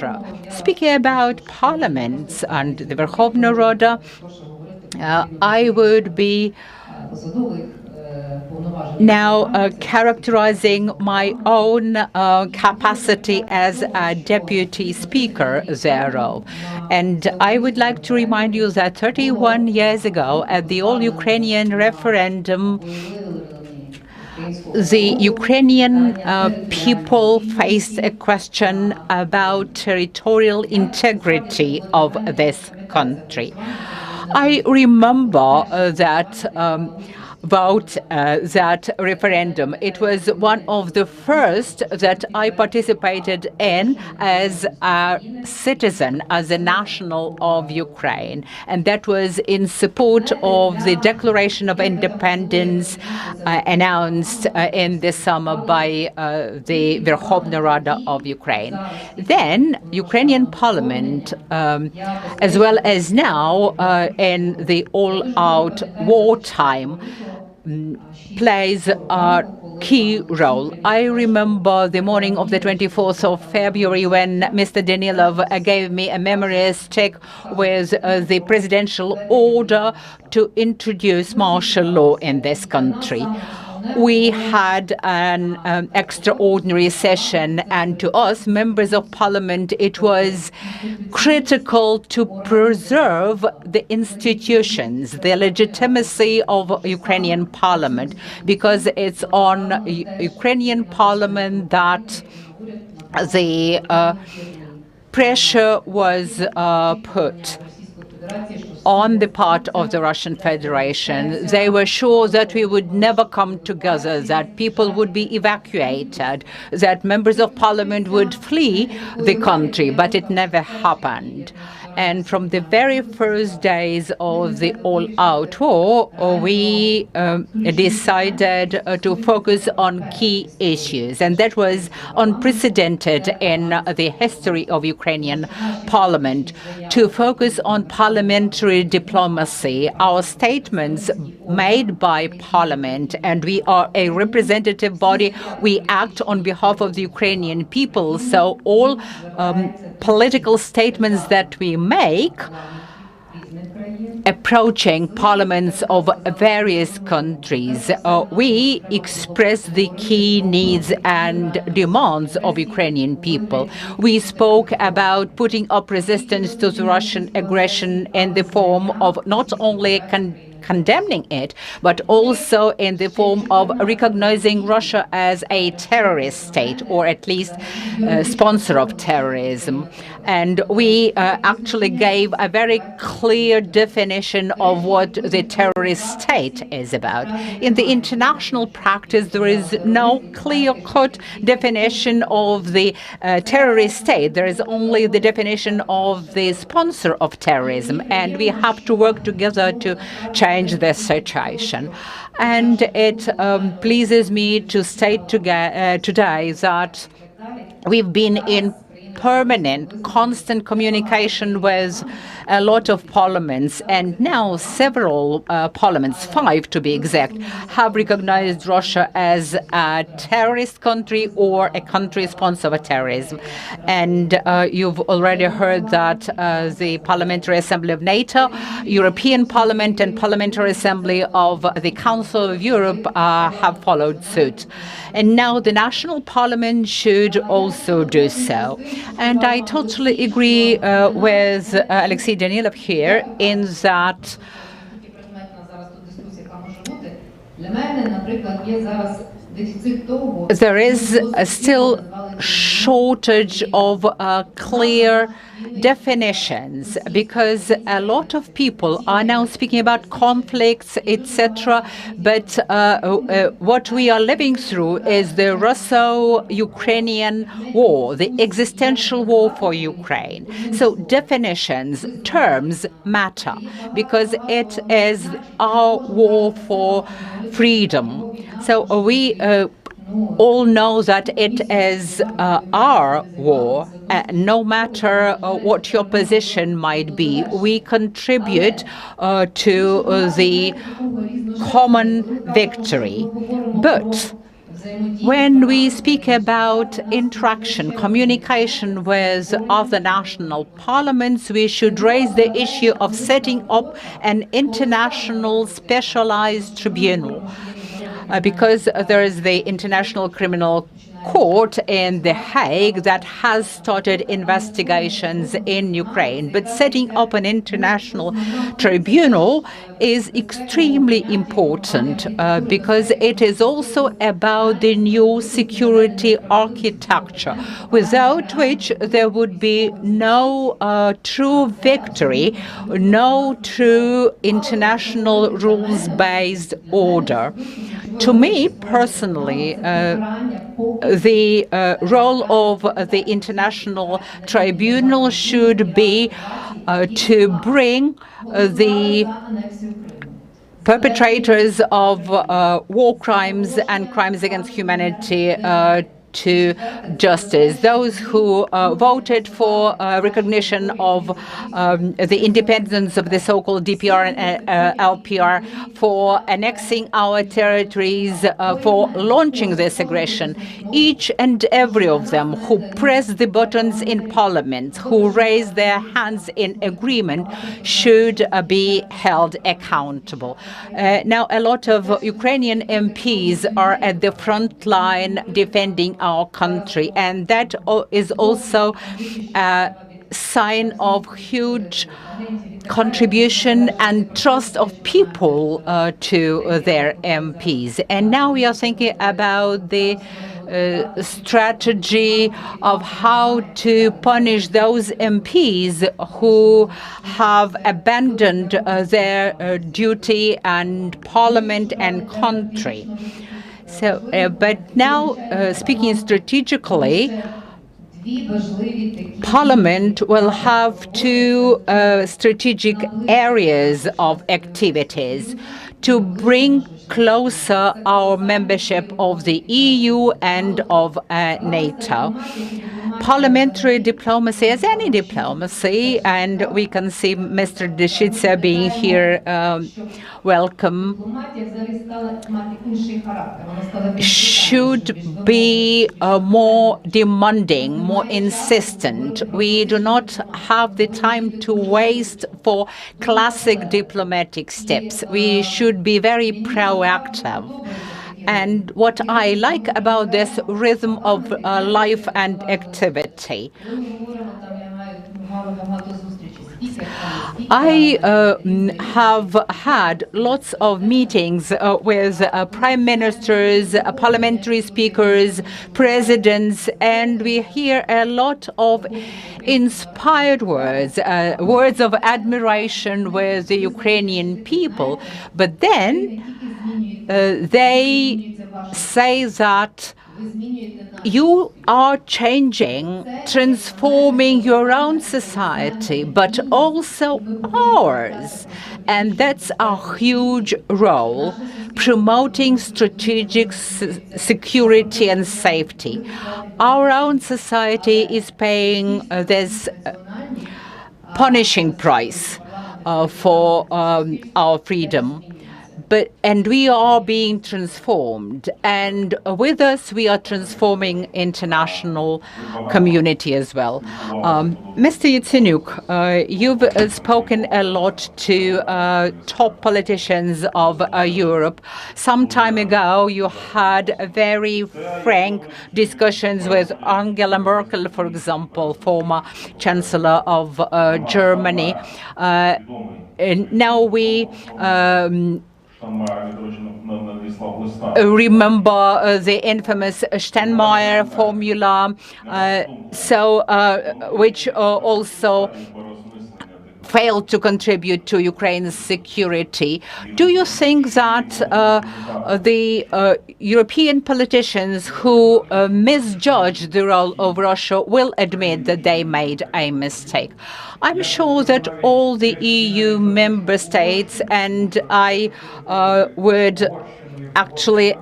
Speaking about parliaments and the Verkhovna Rada, I would be now characterizing my own capacity as a deputy speaker thereof. And I would like to remind you that 31 years ago, at the all-Ukrainian referendum, the Ukrainian people faced a question about territorial integrity of this country. I remember that vote, that referendum. It was one of the first that I participated in as a citizen, as a national of Ukraine. And that was in support of the Declaration of Independence announced in the summer by the Verkhovna Rada of Ukraine. Then, Ukrainian Parliament, as well as now in the all-out wartime, plays a key role. I remember the morning of the 24th of February when Mr. Danilov gave me a memory stick with the presidential order to introduce martial law in this country. We had an extraordinary session, and to us, members of parliament, it was critical to preserve the institutions, the legitimacy of Ukrainian parliament, because it's on Ukrainian parliament that the pressure was put on the part of the Russian Federation. They were sure that we would never come together, that people would be evacuated, that members of parliament would flee the country, but it never happened. And from the very first days of the all-out war, we decided to focus on key issues. And that was unprecedented in the history of Ukrainian parliament, to focus on parliamentary diplomacy. Our statements made by parliament, and we are a representative body, we act on behalf of the Ukrainian people. So all political statements that we make approaching parliaments of various countries, we express the key needs and demands of Ukrainian people. We spoke about putting up resistance to the Russian aggression in the form of not only condemning it, but also in the form of recognizing Russia as a terrorist state, or at least sponsor of terrorism. And we actually gave a very clear definition of what the terrorist state is about. In the international practice, there is no clear-cut definition of the terrorist state. There is only the definition of the sponsor of terrorism, and we have to work together to change this situation. And it pleases me to state today that we've been in permanent, constant communication with a lot of parliaments, and now several parliaments, 5 to be exact, have recognized Russia as a terrorist country or a country sponsor of terrorism. And you've already heard that the Parliamentary Assembly of NATO, European Parliament, and Parliamentary Assembly of the Council of Europe have followed suit. And now the national parliament should also do so. And I totally agree with Alexei Danilov here in that there is still shortage of clear definitions, because a lot of people are now speaking about conflicts, etc. But what we are living through is the Russo-Ukrainian war, the existential war for Ukraine. So definitions, terms matter, because it is our war for freedom. So we all know that it is our war, no matter what your position might be. We contribute to the common victory. But when we speak about interaction, communication with other national parliaments, we should raise the issue of setting up an international specialized tribunal. Because there is the International Criminal Court in The Hague that has started investigations in Ukraine. But setting up an international tribunal is extremely important because it is also about the new security architecture, without which there would be no true victory, no true international rules-based order. To me personally, the role of the International Tribunal should be to bring the perpetrators of war crimes and crimes against humanity to justice. Those who voted for recognition of the independence of the so-called DPR and LPR, for annexing our territories, for launching this aggression. Each and every of them who pressed the buttons in parliament, who raised their hands in agreement, should be held accountable. Now, a lot of Ukrainian MPs are at the front line defending our country, and that is also a sign of huge contribution and trust of people to their MPs. And now we are thinking about the strategy of how to punish those MPs who have abandoned their duty and parliament and country. So, but now, speaking strategically, Parliament will have two strategic areas of activities to bring closer our membership of the EU and of NATO. Parliamentary diplomacy, as any diplomacy, and we can see Mr. Deshitsa being here, welcome, should be more demanding, more insistent. We do not have the time to waste for classic diplomatic steps. We should be very proactive. And what I like about this rhythm of life and activity, I have had lots of meetings with prime ministers, parliamentary speakers, presidents, and we hear a lot of inspired words, words of admiration with the Ukrainian people. But then they say that you are changing, transforming your own society, but also ours. And that's our huge role, promoting strategic security and safety. Our own society is paying this punishing price for our freedom. And we are being transformed, and with us we are transforming international community as well. Mr. Yatsenyuk, you've spoken a lot to top politicians of Europe. Some time ago you had very frank discussions with Angela Merkel, for example, former Chancellor of Germany. And now we remember the infamous Steinmeier formula, which also failed to contribute to Ukraine's security. Do you think that the European politicians who misjudged the role of Russia will admit that they made a mistake? I'm sure that all the EU member states, and I would actually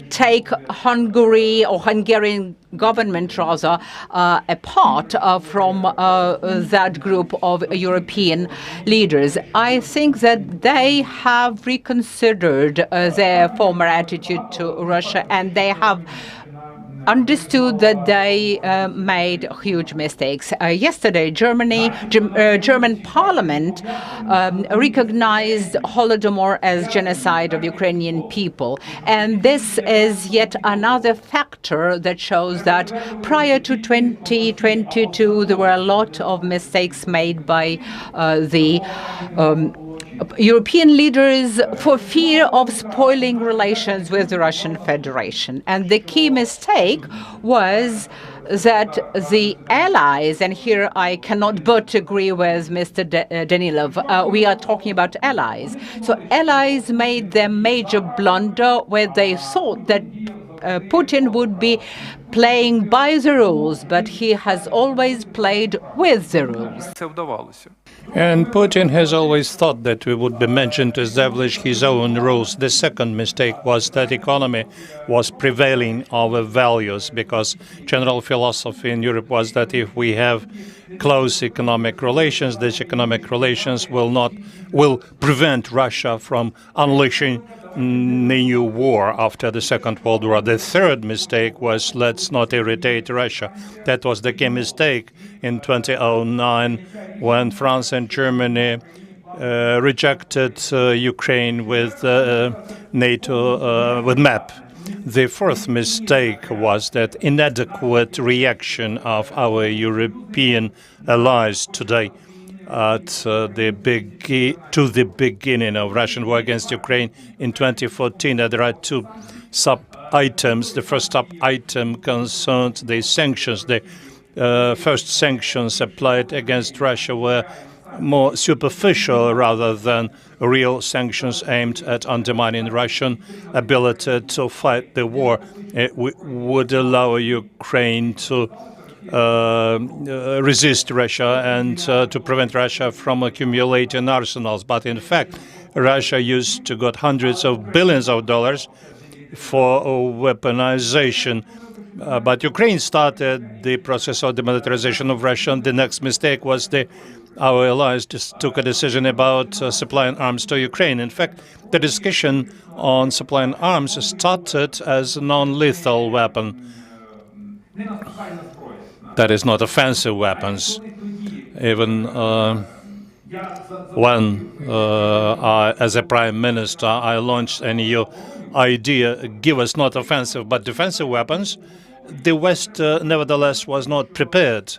take Hungary or Hungarian government rather apart from that group of European leaders. I think that they have reconsidered their former attitude to Russia, and they have understood that they made huge mistakes. Yesterday, German Parliament recognized Holodomor as genocide of Ukrainian people. And this is yet another factor that shows that prior to 2022, there were a lot of mistakes made by the European leaders for fear of spoiling relations with the Russian Federation. And the key mistake was that the allies, and here I cannot but agree with Mr. Danilov, we are talking about allies. So allies made their major blunder where they thought that Putin would be playing by the rules, but he has always played with the rules. And Putin has always thought that we would be mentioned to establish his own rules. The second mistake was that economy was prevailing over values, because general philosophy in Europe was that if we have close economic relations, these economic relations will prevent Russia from unleashing a new war after the Second World War. The third mistake was, let's not irritate Russia. That was the key mistake in 2009 when France and Germany rejected Ukraine with NATO, with MAP. The fourth mistake was that inadequate reaction of our European allies today to the beginning of Russian war against Ukraine in 2014. There are two sub-items. The first sub-item concerned the sanctions. The first sanctions applied against Russia were more superficial rather than real sanctions aimed at undermining Russian ability to fight the war. It would allow Ukraine to resist Russia and to prevent Russia from accumulating arsenals. But in fact, Russia used to got hundreds of billions of dollars for weaponization. But Ukraine started the process of demilitarization of Russia. And the next mistake was our allies just took a decision about supplying arms to Ukraine. In fact, the discussion on supplying arms started as a non-lethal weapon. That is not offensive weapons. Even when, as a prime minister, I launched a new idea, give us not offensive but defensive weapons, the West nevertheless was not prepared.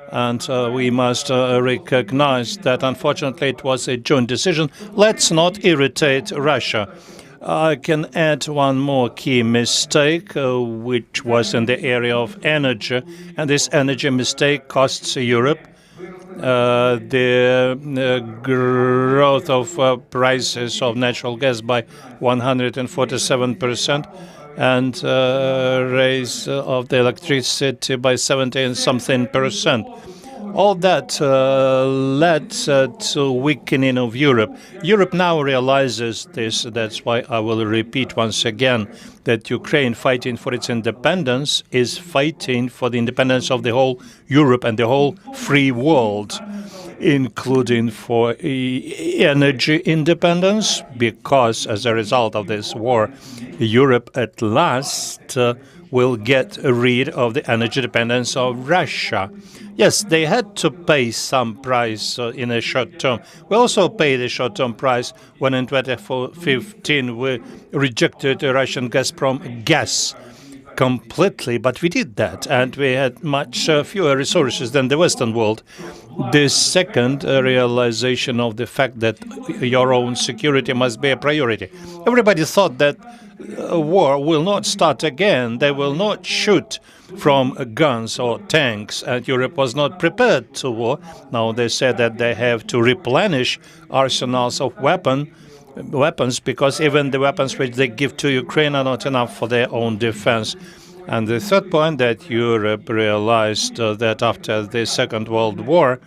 And we must recognize that, unfortunately, it was a joint decision. Let's not irritate Russia. I can add one more key mistake, which was in the area of energy, and this energy mistake costs Europe. The growth of prices of natural gas by 147%, and raise of the electricity by 70-something%. All that led to weakening of Europe. Europe now realizes this. That's why I will repeat once again that Ukraine fighting for its independence is fighting for the independence of the whole Europe and the whole free world, including for energy independence, because as a result of this war, Europe at last will get rid of the energy dependence of Russia. Yes, they had to pay some price in a short term. We also paid a short-term price when in 2015 we rejected Russian Gazprom gas. completely, but we did that, and we had much fewer resources than the Western world. The second realization of the fact that your own security must be a priority. Everybody thought that a war will not start again. They will not shoot from guns or tanks, and Europe was not prepared to war. Now they said that they have to replenish arsenals of weapons, because even the weapons which they give to Ukraine are not enough for their own defense. And the third point, that Europe realized that after the Second World War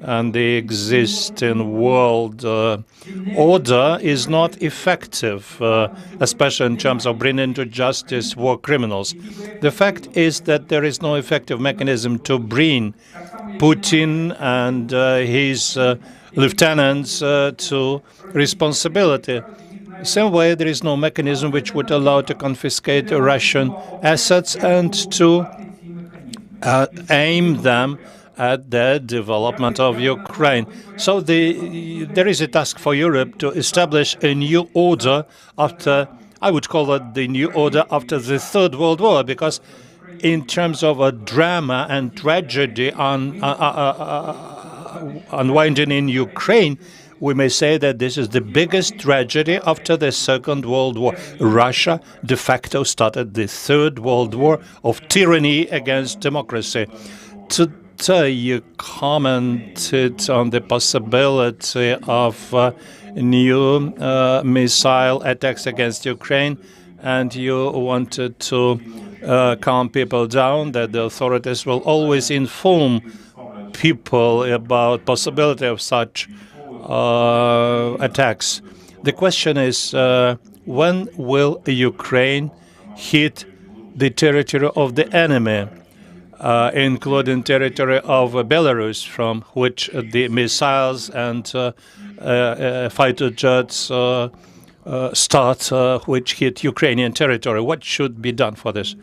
and the existing world order is not effective, especially in terms of bringing to justice war criminals. The fact is that there is no effective mechanism to bring Putin and his lieutenants to responsibility. Same way, there is no mechanism which would allow to confiscate Russian assets and to aim them at the development of Ukraine. So there is a task for Europe to establish a new order after, I would call it the new order after the Third World War, because in terms of a drama and tragedy unwinding in Ukraine, we may say that this is the biggest tragedy after the Second World War. Russia de facto started the Third World War of tyranny against democracy. Today you commented on the possibility of new missile attacks against Ukraine, and you wanted to calm people down, that the authorities will always inform people about possibility of such attacks. The question is, when will Ukraine hit the territory of the enemy, including territory of Belarus, from which the missiles and fighter jets start, which hit Ukrainian territory? What should be done for this?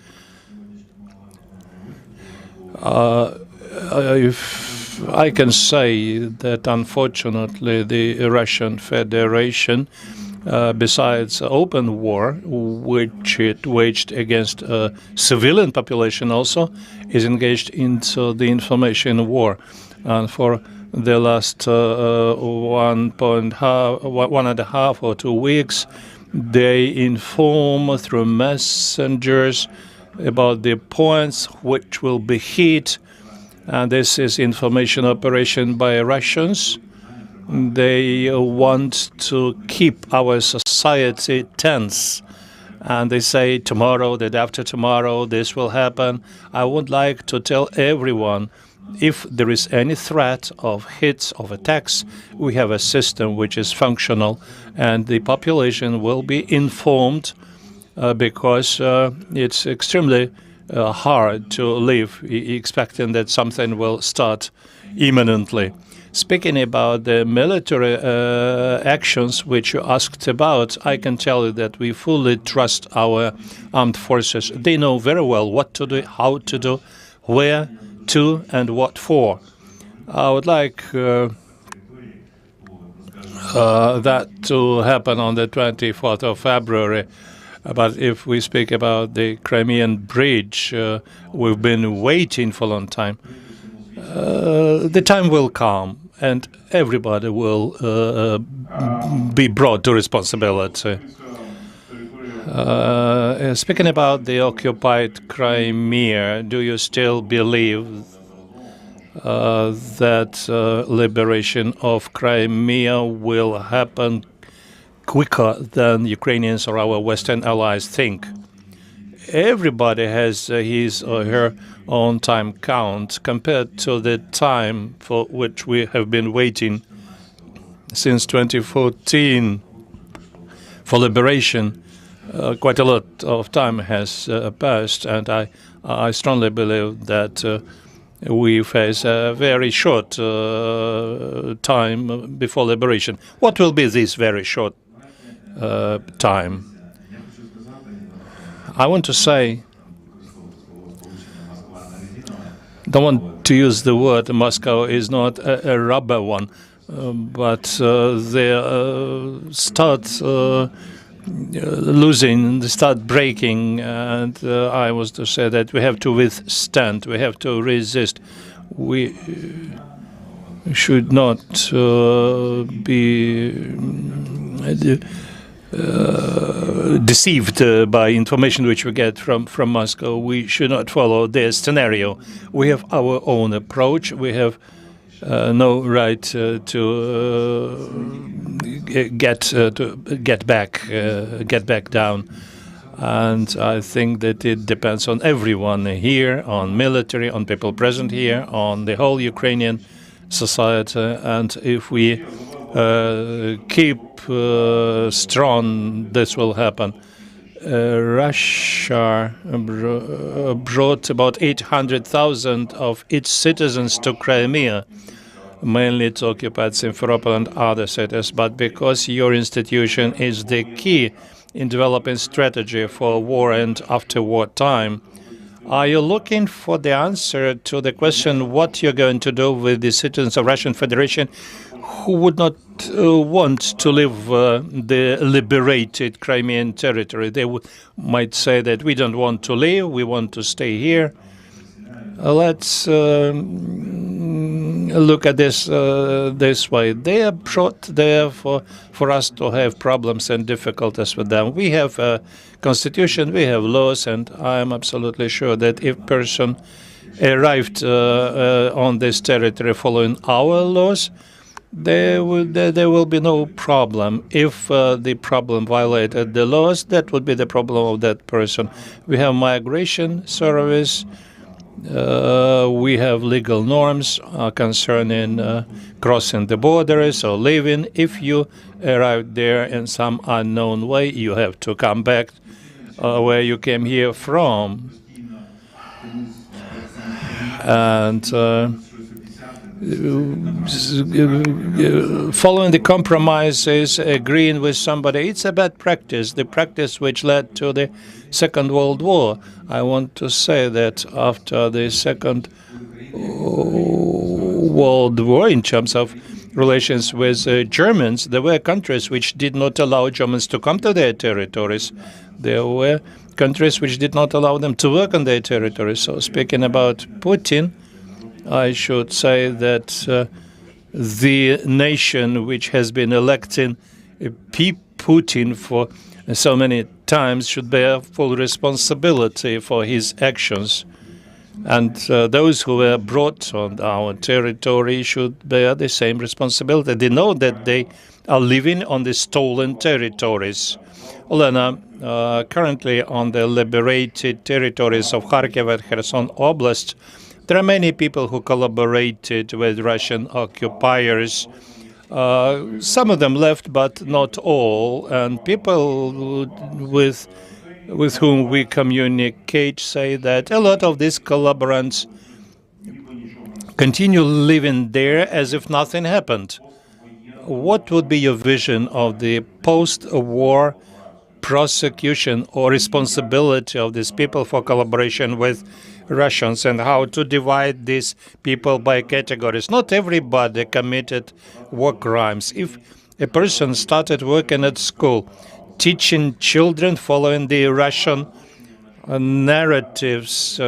If I can say that, unfortunately, the Russian Federation, besides open war, which it waged against a civilian population, also is engaged into the information war. And for the last 1.5 or 2 weeks, they inform through messengers about the points which will be hit. And this is information operation by Russians. They want to keep our society tense. And they say tomorrow, the day after tomorrow, this will happen. I would like to tell everyone, if there is any threat of hits, of attacks, we have a system which is functional, and the population will be informed, because it's extremely hard to live expecting that something will start imminently. Speaking about the military actions which you asked about, I can tell you that we fully trust our armed forces. They know very well what to do, how to do, where to, and what for. I would like that to happen on the 24th of February. But if we speak about the Crimean bridge, we've been waiting for a long time. The time will come, and everybody will be brought to responsibility. Speaking about the occupied Crimea, do you still believe that liberation of Crimea will happen quicker than Ukrainians or our Western allies think? Everybody has his or her own time count compared to the time for which we have been waiting since 2014 for liberation. Quite a lot of time has passed, and I strongly believe that we face a very short time before liberation. What will be this very short time? I want to say, don't want to use the word Moscow is not a rubber one, but they start losing, start breaking, and I was to say that we have to withstand, we have to resist. We should not be deceived by information which we get from Moscow. We should not follow their scenario. We have our own approach. We have no right to get back down. And I think that it depends on everyone here, on military, on people present here, on the whole Ukrainian society. And if we keep strong, this will happen. Russia brought about 800,000 of its citizens to Crimea, mainly to occupy Simferopol and other cities. But because your institution is the key in developing strategy for war and after-war time, are you looking for the answer to the question what you're going to do with the citizens of Russian Federation who would not want to leave the liberated Crimean territory? They might say that we don't want to leave, we want to stay here. Let's look at this this way. They are brought there for us to have problems and difficulties with them. We have a constitution, we have laws, and I am absolutely sure that if person arrived on this territory following our laws, there will be no problem. If the problem violated the laws, that would be the problem of that person. We have migration service. We have legal norms concerning crossing the borders or leaving. If you arrive there in some unknown way, you have to come back where you came here from. And following the compromises, agreeing with somebody, it's a bad practice, the practice which led to the Second World War. I want to say that after the Second World War, in terms of relations with Germans, there were countries which did not allow Germans to come to their territories. There were countries which did not allow them to work on their territories. So speaking about Putin, I should say that the nation which has been electing Putin for so many times should bear full responsibility for his actions. And those who were brought on our territory should bear the same responsibility. They know that they are living on the stolen territories. Olena, currently on the liberated territories of Kharkiv and Kherson Oblast, there are many people who collaborated with Russian occupiers. Some of them left, but not all. And people with whom we communicate say that a lot of these collaborators continue living there as if nothing happened. What would be your vision of the post-war prosecution or responsibility of these people for collaboration with Russians, and how to divide these people by categories? Not everybody committed war crimes. If a person started working at school, teaching children following the Russian narratives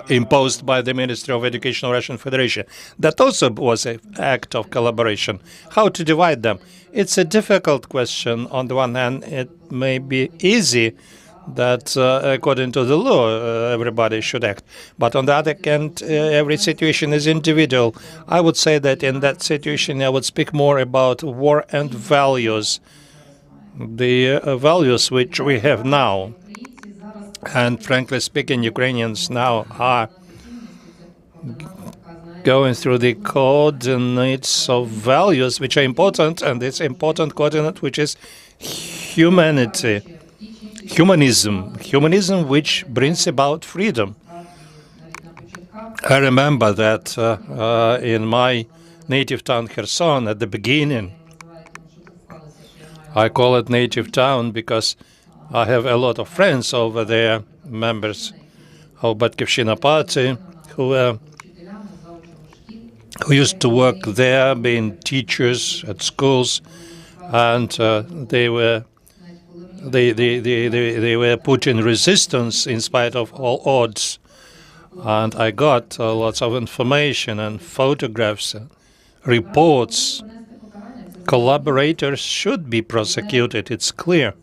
imposed by the Ministry of Education of Russian Federation, that also was an act of collaboration. How to divide them? It's a difficult question. On the one hand, it may be easy that according to the law, everybody should act. But on the other hand, every situation is individual. I would say that in that situation, I would speak more about war and values, the values which we have now. And frankly speaking, Ukrainians now are going through the coordinates of values which are important, and this important coordinate which is humanity. Humanism which brings about freedom. I remember that in my native town Kherson at the beginning, I call it native town because I have a lot of friends over there, members of Batkivshina Party, who used to work there, being teachers at schools, and they were put in resistance in spite of all odds. And I got lots of information and photographs, reports. Collaborators should be prosecuted, it's clear.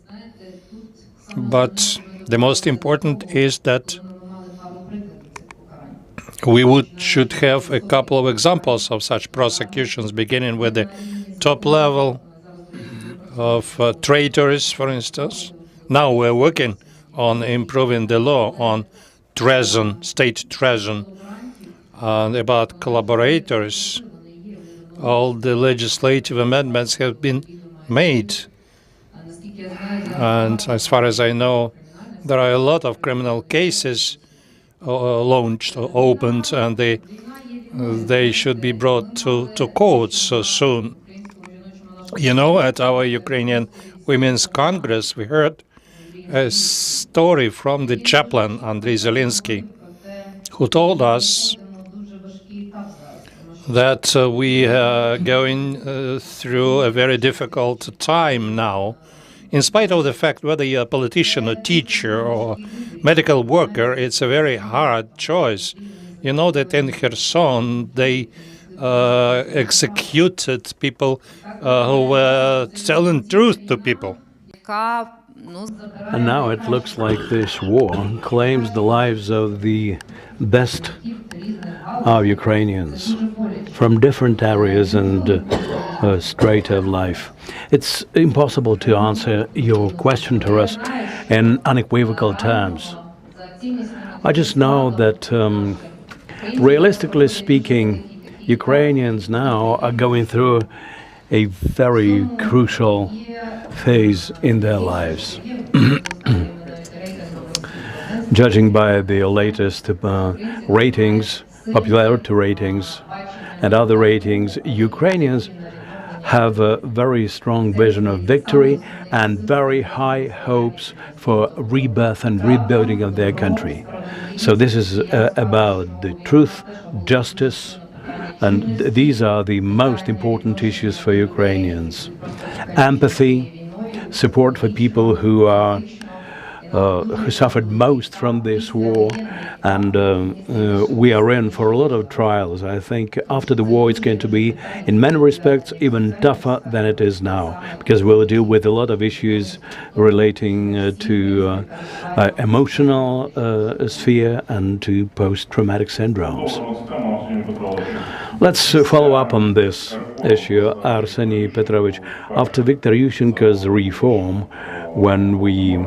But the most important is that we should have a couple of examples of such prosecutions, beginning with the top level of traitors, for instance. Now we're working on improving the law on treason, state treason, and about collaborators. All the legislative amendments have been made. And as far as I know, there are a lot of criminal cases launched, opened, and they should be brought to courts soon. You know, at our Ukrainian Women's Congress, we heard a story from the chaplain, Andriy Zelinsky, who told us that we are going through a very difficult time now, in spite of the fact whether you're a politician, a teacher, or medical worker, it's a very hard choice. You know that in Kherson, they executed people who were telling truth to people. And now it looks like this war claims the lives of the best of Ukrainians from different areas and straight of life. It's impossible to answer your question to us in unequivocal terms. I just know that, realistically speaking, Ukrainians now are going through a very crucial phase in their lives. Judging by the latest ratings, popularity ratings, and other ratings, Ukrainians have a very strong vision of victory and very high hopes for rebirth and rebuilding of their country. So this is about the truth, justice, and these are the most important issues for Ukrainians. Empathy, support for people who are who suffered most from this war, and we are in for a lot of trials. I think after the war it's going to be, in many respects, even tougher than it is now, because we'll deal with a lot of issues relating to emotional sphere and to post-traumatic syndromes. Let's follow up on this issue, Arseny Petrovich. After Viktor Yushchenko's reform, when we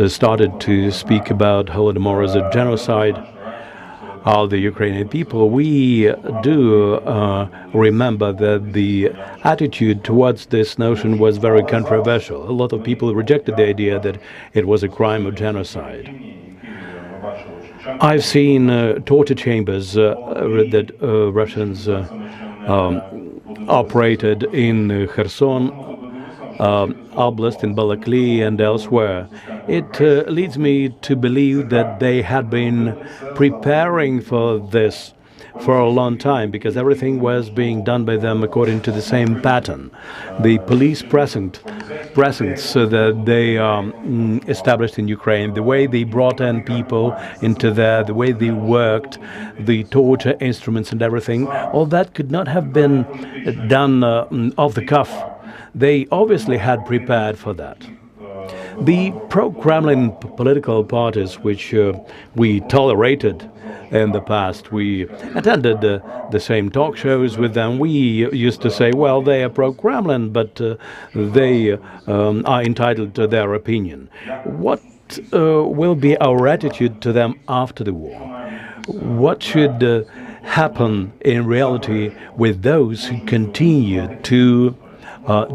started to speak about Holodomor as a genocide of the Ukrainian people, we do remember that the attitude towards this notion was very controversial. A lot of people rejected the idea that it was a crime of genocide. I've seen torture chambers that Russians operated in Kherson, Oblast, in Balakli, and elsewhere. It leads me to believe that they had been preparing for this for a long time, because everything was being done by them according to the same pattern. The police presence that they established in Ukraine, the way they brought in people into there, the way they worked, the torture instruments and everything, all that could not have been done off the cuff. They obviously had prepared for that. The pro-Kremlin political parties, which we tolerated in the past, we attended the same talk shows with them. We used to say, well, they are pro-Kremlin, but they are entitled to their opinion. What will be our attitude to them after the war? What should happen in reality with those who continue to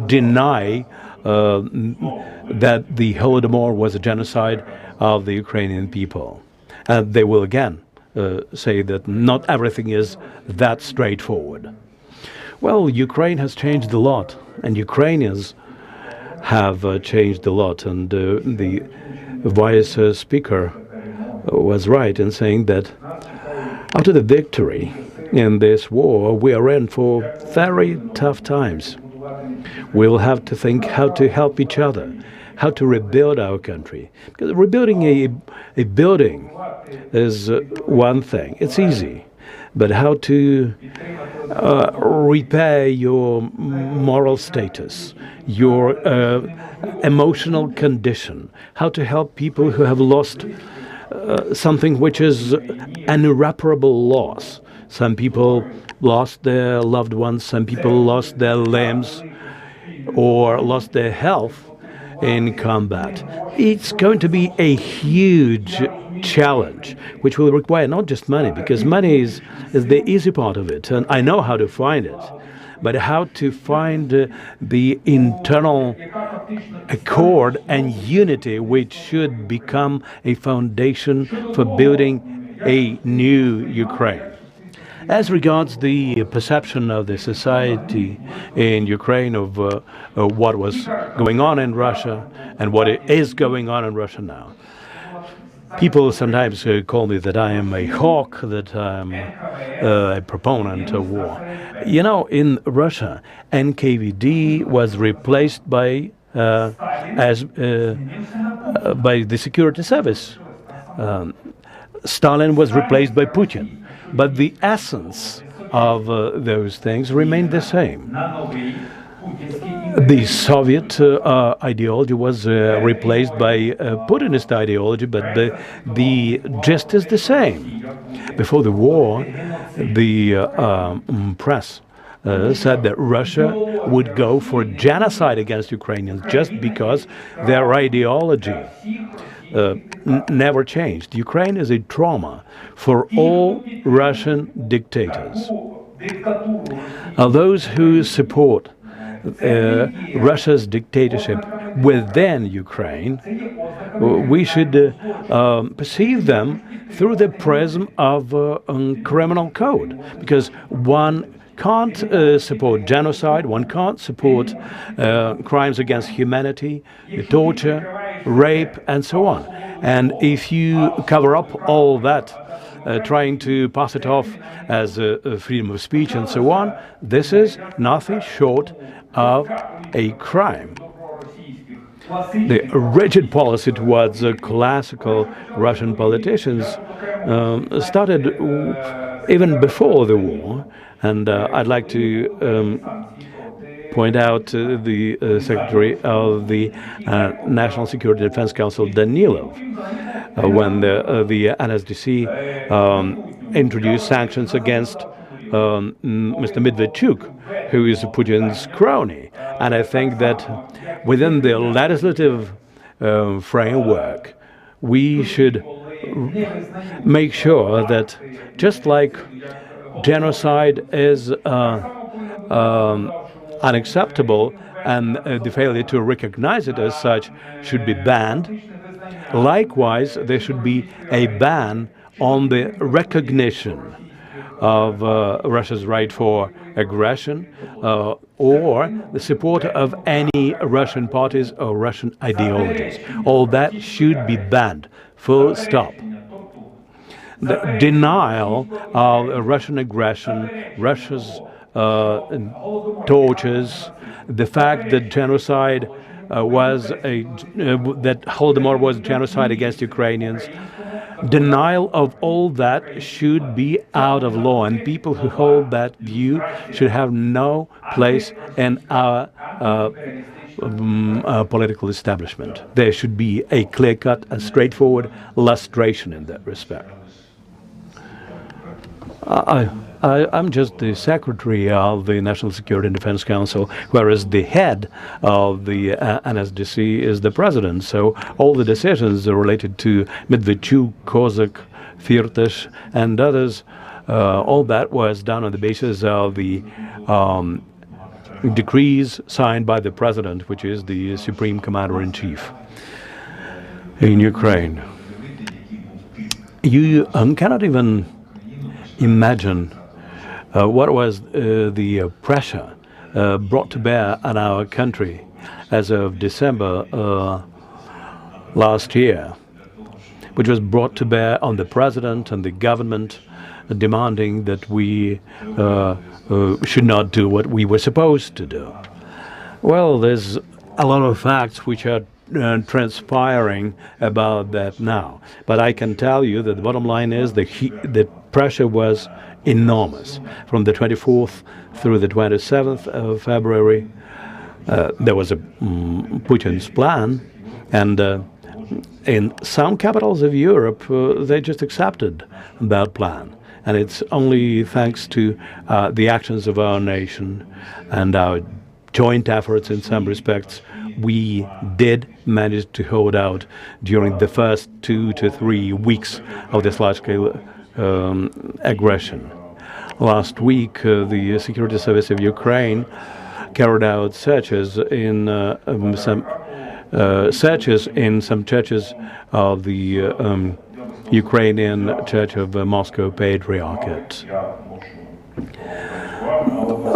deny that the Holodomor was a genocide of the Ukrainian people? They will again say that not everything is that straightforward. Well, Ukraine has changed a lot, and Ukrainians have changed a lot, and the vice speaker was right in saying that after the victory in this war, we are in for very tough times. We'll have to think how to help each other, how to rebuild our country. Because rebuilding a building is one thing. It's easy. But how to repair your moral status, your emotional condition, how to help people who have lost something which is an irreparable loss. Some people lost their loved ones, some people lost their limbs or lost their health in combat. It's going to be a huge challenge, which will require not just money, because money is the easy part of it, and I know how to find it, but how to find the internal accord and unity which should become a foundation for building a new Ukraine. As regards the perception of the society in Ukraine of what was going on in Russia and what is going on in Russia now, people sometimes call me that I am a hawk, that I'm a proponent of war. You know, in Russia, NKVD was replaced by the security service. Stalin was replaced by Putin. But the essence of those things remained the same. The Soviet ideology was replaced by Putinist ideology, but the gist is the same. Before the war, the press said that Russia would go for genocide against Ukrainians just because their ideology never changed. Ukraine is a trauma for all Russian dictators. Those who support Russia's dictatorship within Ukraine, we should perceive them through the prism of criminal code, because one can't support genocide, one can't support crimes against humanity, torture, rape, and so on. And if you cover up all that, trying to pass it off as freedom of speech and so on, this is nothing short of a crime. The rigid policy towards classical Russian politicians started even before the war, and I'd like to point out the Secretary of the National Security Defense Council, Danilov, when the NSDC introduced sanctions against Mr. Medvedchuk, who is Putin's crony. And I think that within the legislative framework, we should make sure that just like genocide is unacceptable and the failure to recognize it as such should be banned, likewise there should be a ban on the recognition of Russia's right for aggression or the support of any Russian parties or Russian ideologies. All that should be banned, full stop. The denial of Russian aggression, Russia's tortures, the fact that genocide that Holodomor was genocide against Ukrainians, denial of all that should be out of law, and people who hold that view should have no place in our political establishment. There should be a clear-cut and straightforward lustration in that respect. I'm just the secretary of the National Security and Defense Council, whereas the head of the NSDC is the president. So all the decisions related to Medvedchuk, Kozak, Firtash, and others, all that was done on the basis of the decrees signed by the president, which is the Supreme Commander-in-Chief in Ukraine. You cannot even imagine what was the pressure brought to bear on our country as of December last year, which was brought to bear on the president and the government, demanding that we should not do what we were supposed to do. Well, there's a lot of facts which are transpiring about that now. But I can tell you that the bottom line is the pressure was enormous. From the 24th through the 27th of February, there was a Putin's plan, and in some capitals of Europe, they just accepted that plan. And it's only thanks to the actions of our nation and our joint efforts in some respects, we did manage to hold out during the first 2 to 3 weeks of this large-scale aggression. Last week, the Security Service of Ukraine carried out searches in some churches of the Ukrainian Church of Moscow Patriarchate.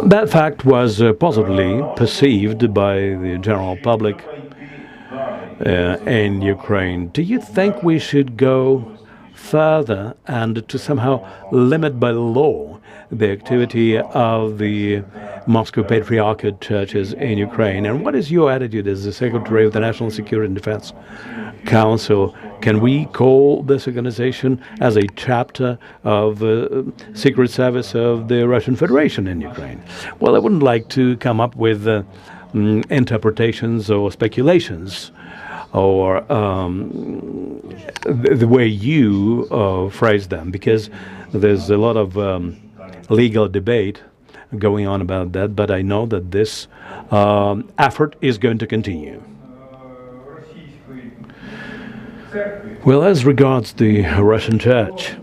That fact was positively perceived by the general public in Ukraine. Do you think we should go further and to somehow limit by law the activity of the Moscow Patriarchate churches in Ukraine? And what is your attitude as the Secretary of the National Security and Defense Council? Can we call this organization as a chapter of Secret Service of the Russian Federation in Ukraine? Well, I wouldn't like to come up with interpretations or speculations or the way you phrase them, because there's a lot of legal debate going on about that, but I know that this effort is going to continue. Well, as regards the Russian Church,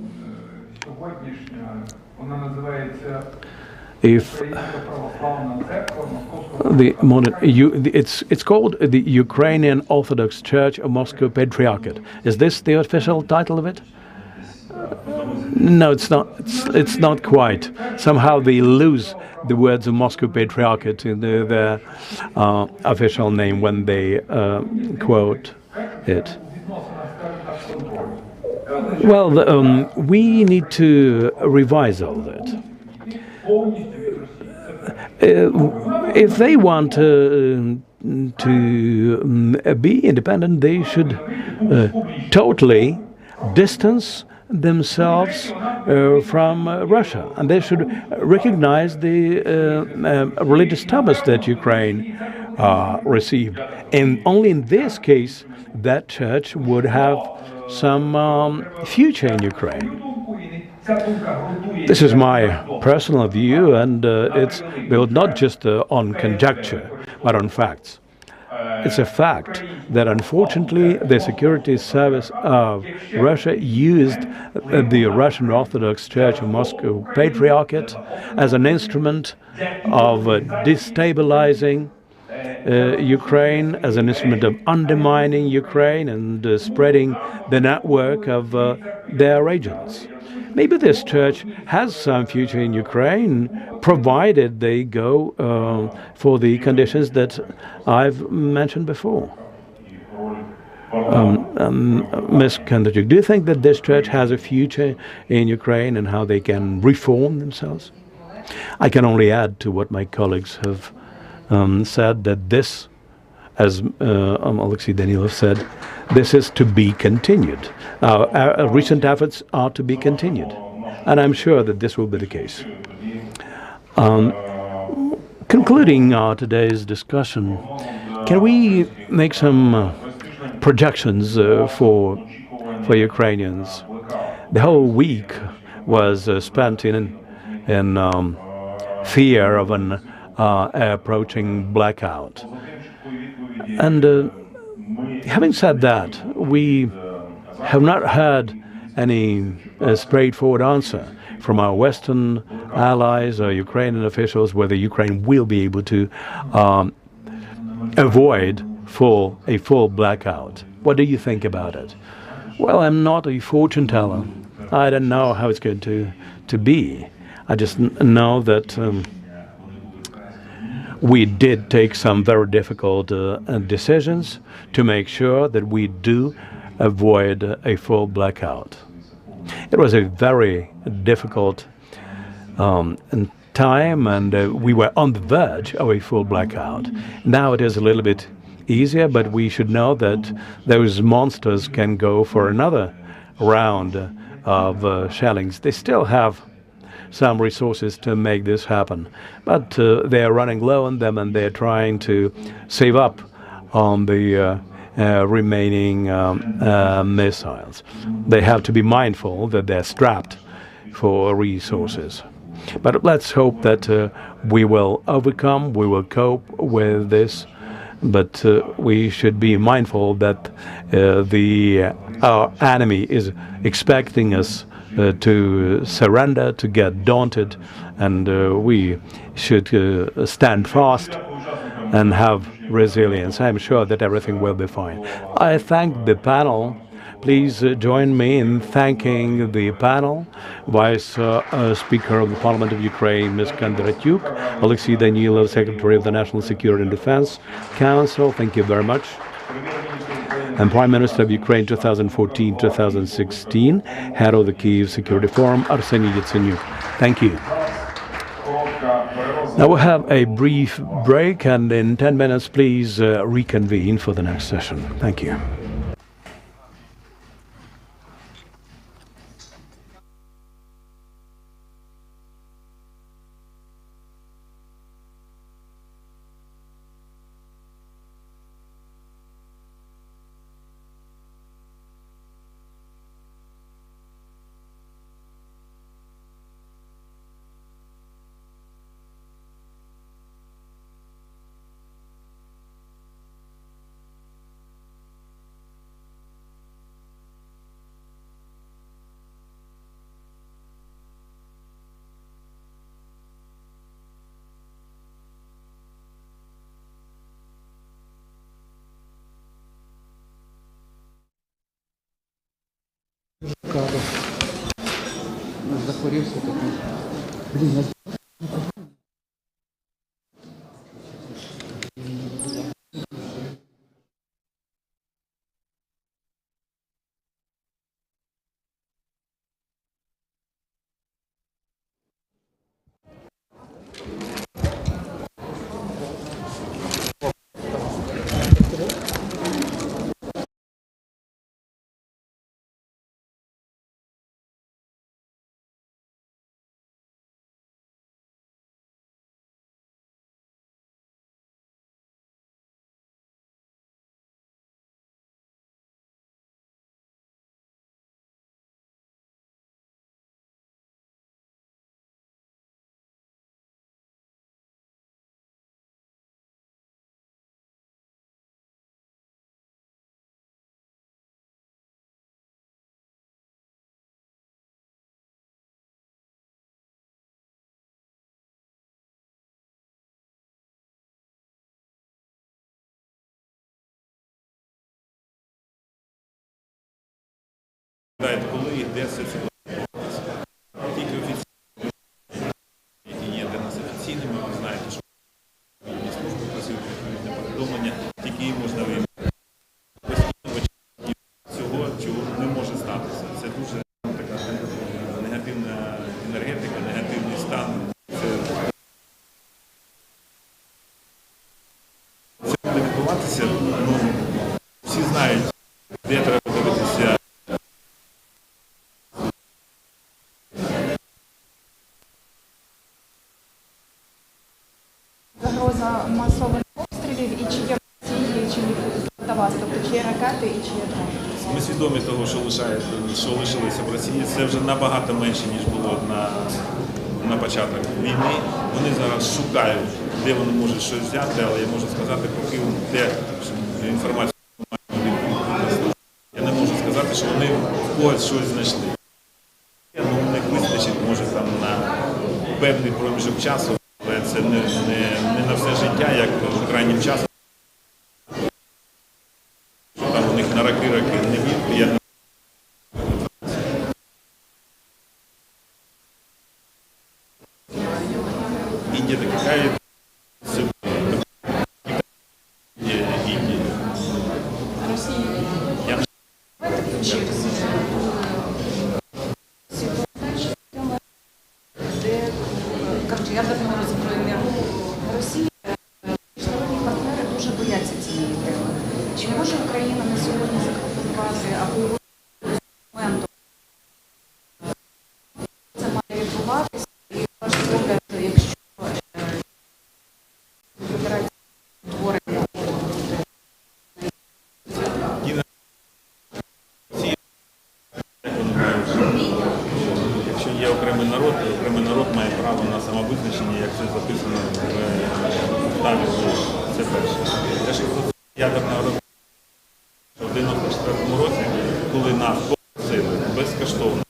if it's called the Ukrainian Orthodox Church of Moscow Patriarchate. Is this the official title of it? No, it's not. It's not quite. Somehow they lose the words of Moscow Patriarchate in their official name when they quote it. Well, we need to revise all that. If they want to be independent, they should totally distance themselves from Russia, and they should recognize the religious status that Ukraine received. And only in this case, that church would have some future in Ukraine. This is my personal view, and it's built not just on conjecture, but on facts. It's a fact that unfortunately the security service of Russia used the Russian Orthodox Church of Moscow Patriarchate as an instrument of destabilizing Ukraine, as an instrument of undermining Ukraine and spreading the network of their agents. Maybe this church has some future in Ukraine, provided they go for the conditions that I've mentioned before. Ms. Kondratyuk, do you think that this church has a future in Ukraine and how they can reform themselves? I can only add to what my colleagues have said, that this, as Alexei Danilov said, this is to be continued. Our recent efforts are to be continued, and I'm sure that this will be the case. Concluding today's discussion, can we make some projections for Ukrainians? The whole week was spent in fear of an approaching blackout. And having said that, we have not heard any straightforward answer from our Western allies or Ukrainian officials whether Ukraine will be able to avoid a full blackout. What do you think about it? Well, I'm not a fortune teller. I don't know how it's going to be. I just know that we did take some very difficult decisions to make sure that we do avoid a full blackout. It was a very difficult and time, and we were on the verge of a full blackout. Now it is a little bit easier, but we should know that those monsters can go for another round of shellings. They still have some resources to make this happen, but they are running low on them, and they're trying to save up on the remaining missiles. They have to be mindful that they're strapped for resources. But let's hope that we will overcome, we will cope with this, but we should be mindful that our enemy is expecting us to surrender, to get daunted, and we should stand fast and have resilience. I'm sure that everything will be fine. I thank the panel. Please join me in thanking the panel. Vice Speaker of the Parliament of Ukraine, Ms. Kondratyuk, Alexei Danilov, Secretary of the National Security and Defense Council, thank you very much. And Prime Minister of Ukraine 2014-2016, Head of the Kyiv Security Forum, Arseniy Yatsenyuk. Thank you. Now we'll have a brief break, and in 10 minutes, please reconvene for the next session. Thank you. Коли йдеться тільки офіційні, які є для нас офіційними, ви знаєте, що служби працюють відповідне повідомлення, тільки їм можна вийти. Постійно цього, чого не може статися. Це дуже така негативна енергетика, негативний стан. Це буде відбуватися, всі знають, де треба дивитися. Загроза масових обстрілів, і чи є Росії, чи до вас, тобто чи є ракети, і чи є дрони? Ми свідомі того, що лишилося в Росії. Це вже набагато менше, ніж було на початок війни. Вони зараз шукають, де вони можуть щось взяти, але я можу сказати, поки те інформацію мають. Я не можу сказати, що вони в когось щось знайшли. У них вистачить, може, там на певний проміжок часу. Але це не на все життя, як крайнім часом. Що там у них на роки не вірю. Індія та Китай – це Індія. Я Чи не може Україна на сьогодні запропонувати або моменту це має відбуватися? І ваш погляд, якщо вибирається створення якщо є окремий народ має право на самовизначення, як це записано в уставі. Це перше. Те, що ядерна розмова в 94-му році, коли нас попросили безкоштовно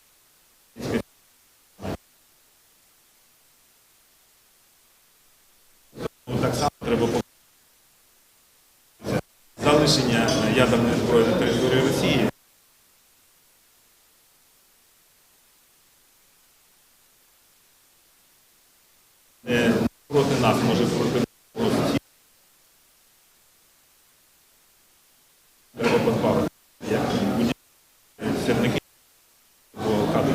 так само треба залишення ядерної зброї на території Росії. Проти нас може проти Росії. Треба позбавити. Як сірники в хаду.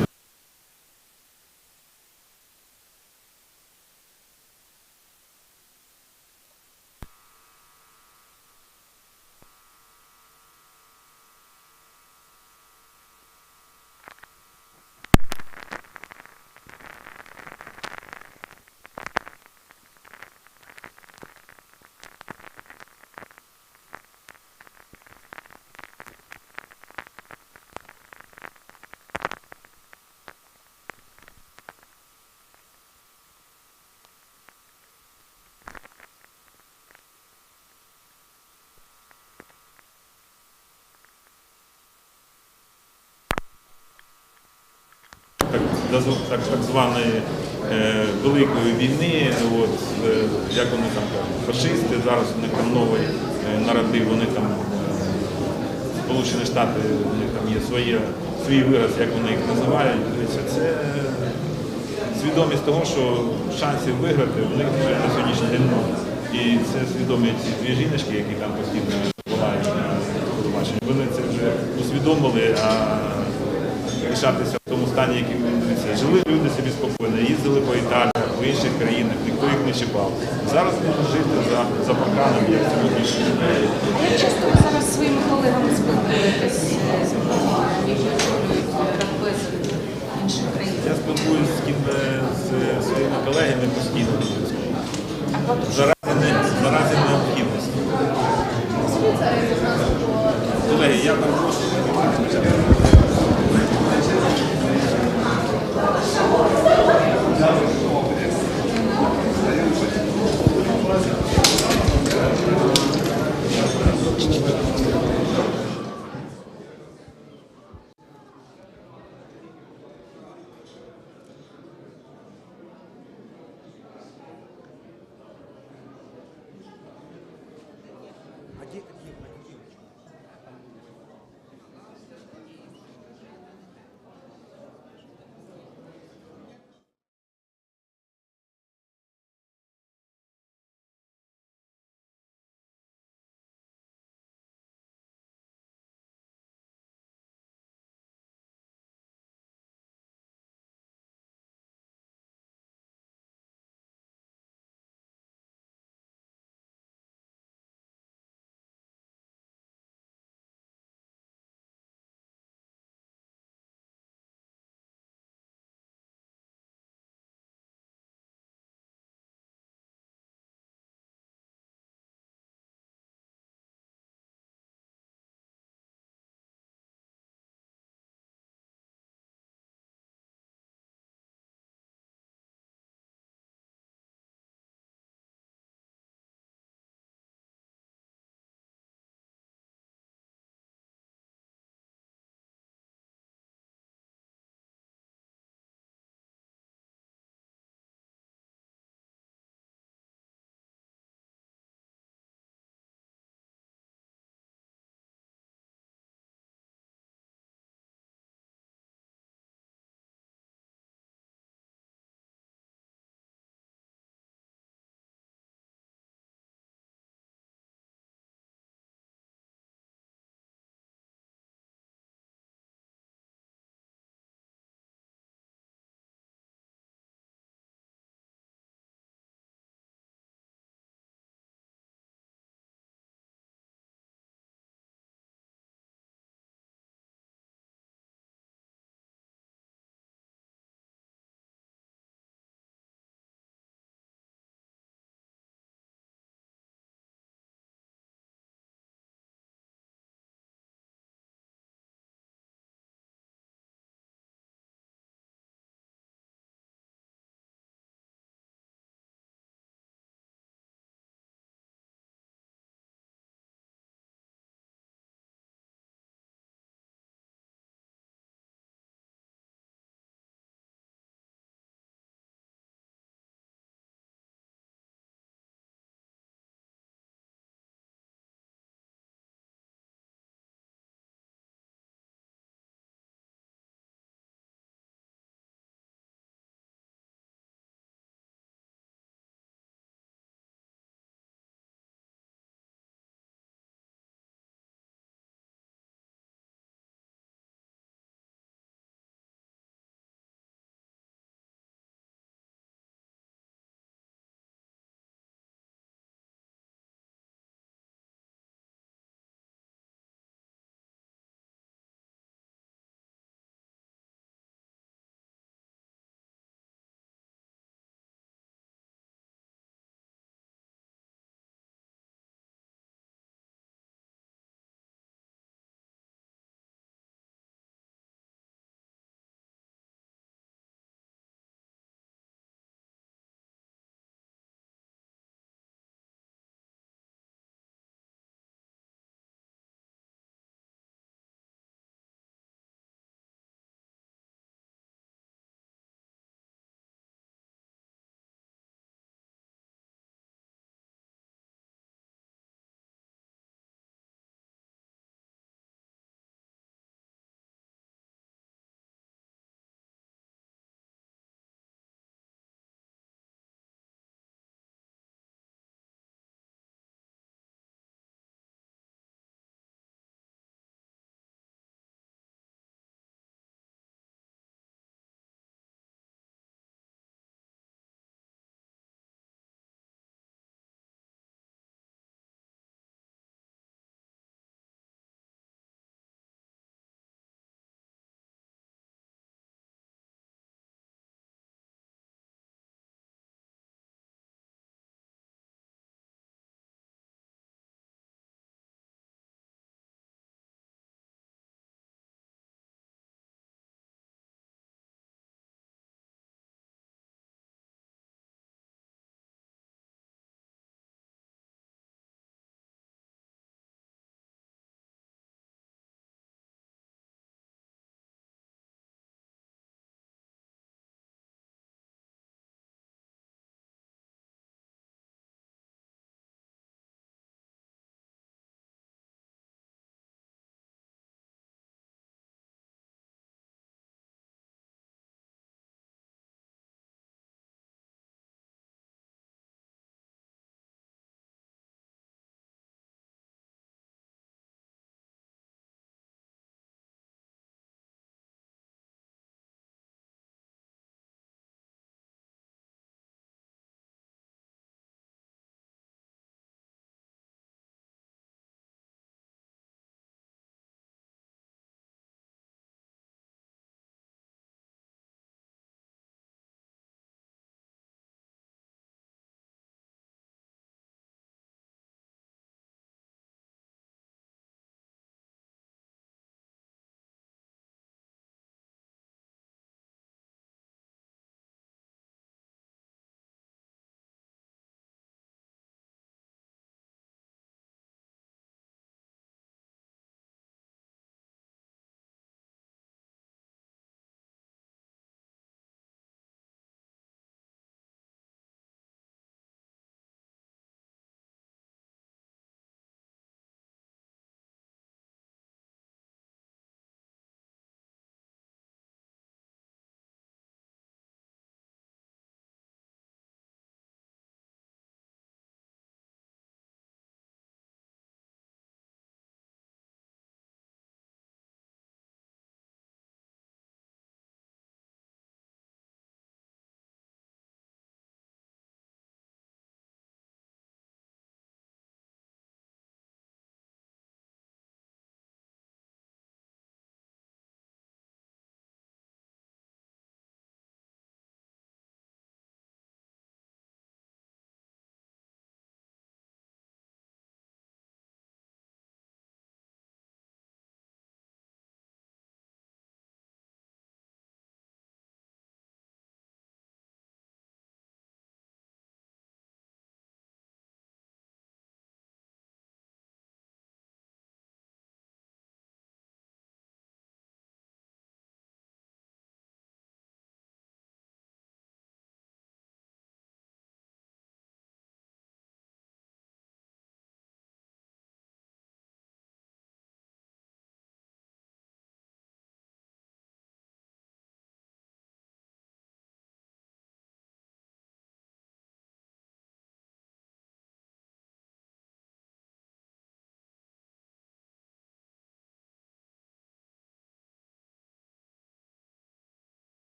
Так званої Великої війни, як вони там кажуть, фашисти, зараз у них там новий наратив, вони там, Сполучені Штати, у них там є свій вираз, як вони їх називають. Це свідомість того, що шансів виграти в них вже на сьогоднішній день немає. І це свідомі ці дві жіночки, які там постійно волають на телебаченні. Вони це вже усвідомили, а лишатися в тому стані, який вони жили люди собі спокійно, їздили по Італіях, по інших країнах, ніхто їх не чіпав. Зараз можна жити за парканом, як сьогоднішній. А як часто ви зараз зі своїми колегами спілкуєтесь, які очолюють радбези інших країн? Я спілкуюся з своїми колегами постійно. Заради необхідності. Колеги, я перепрошую.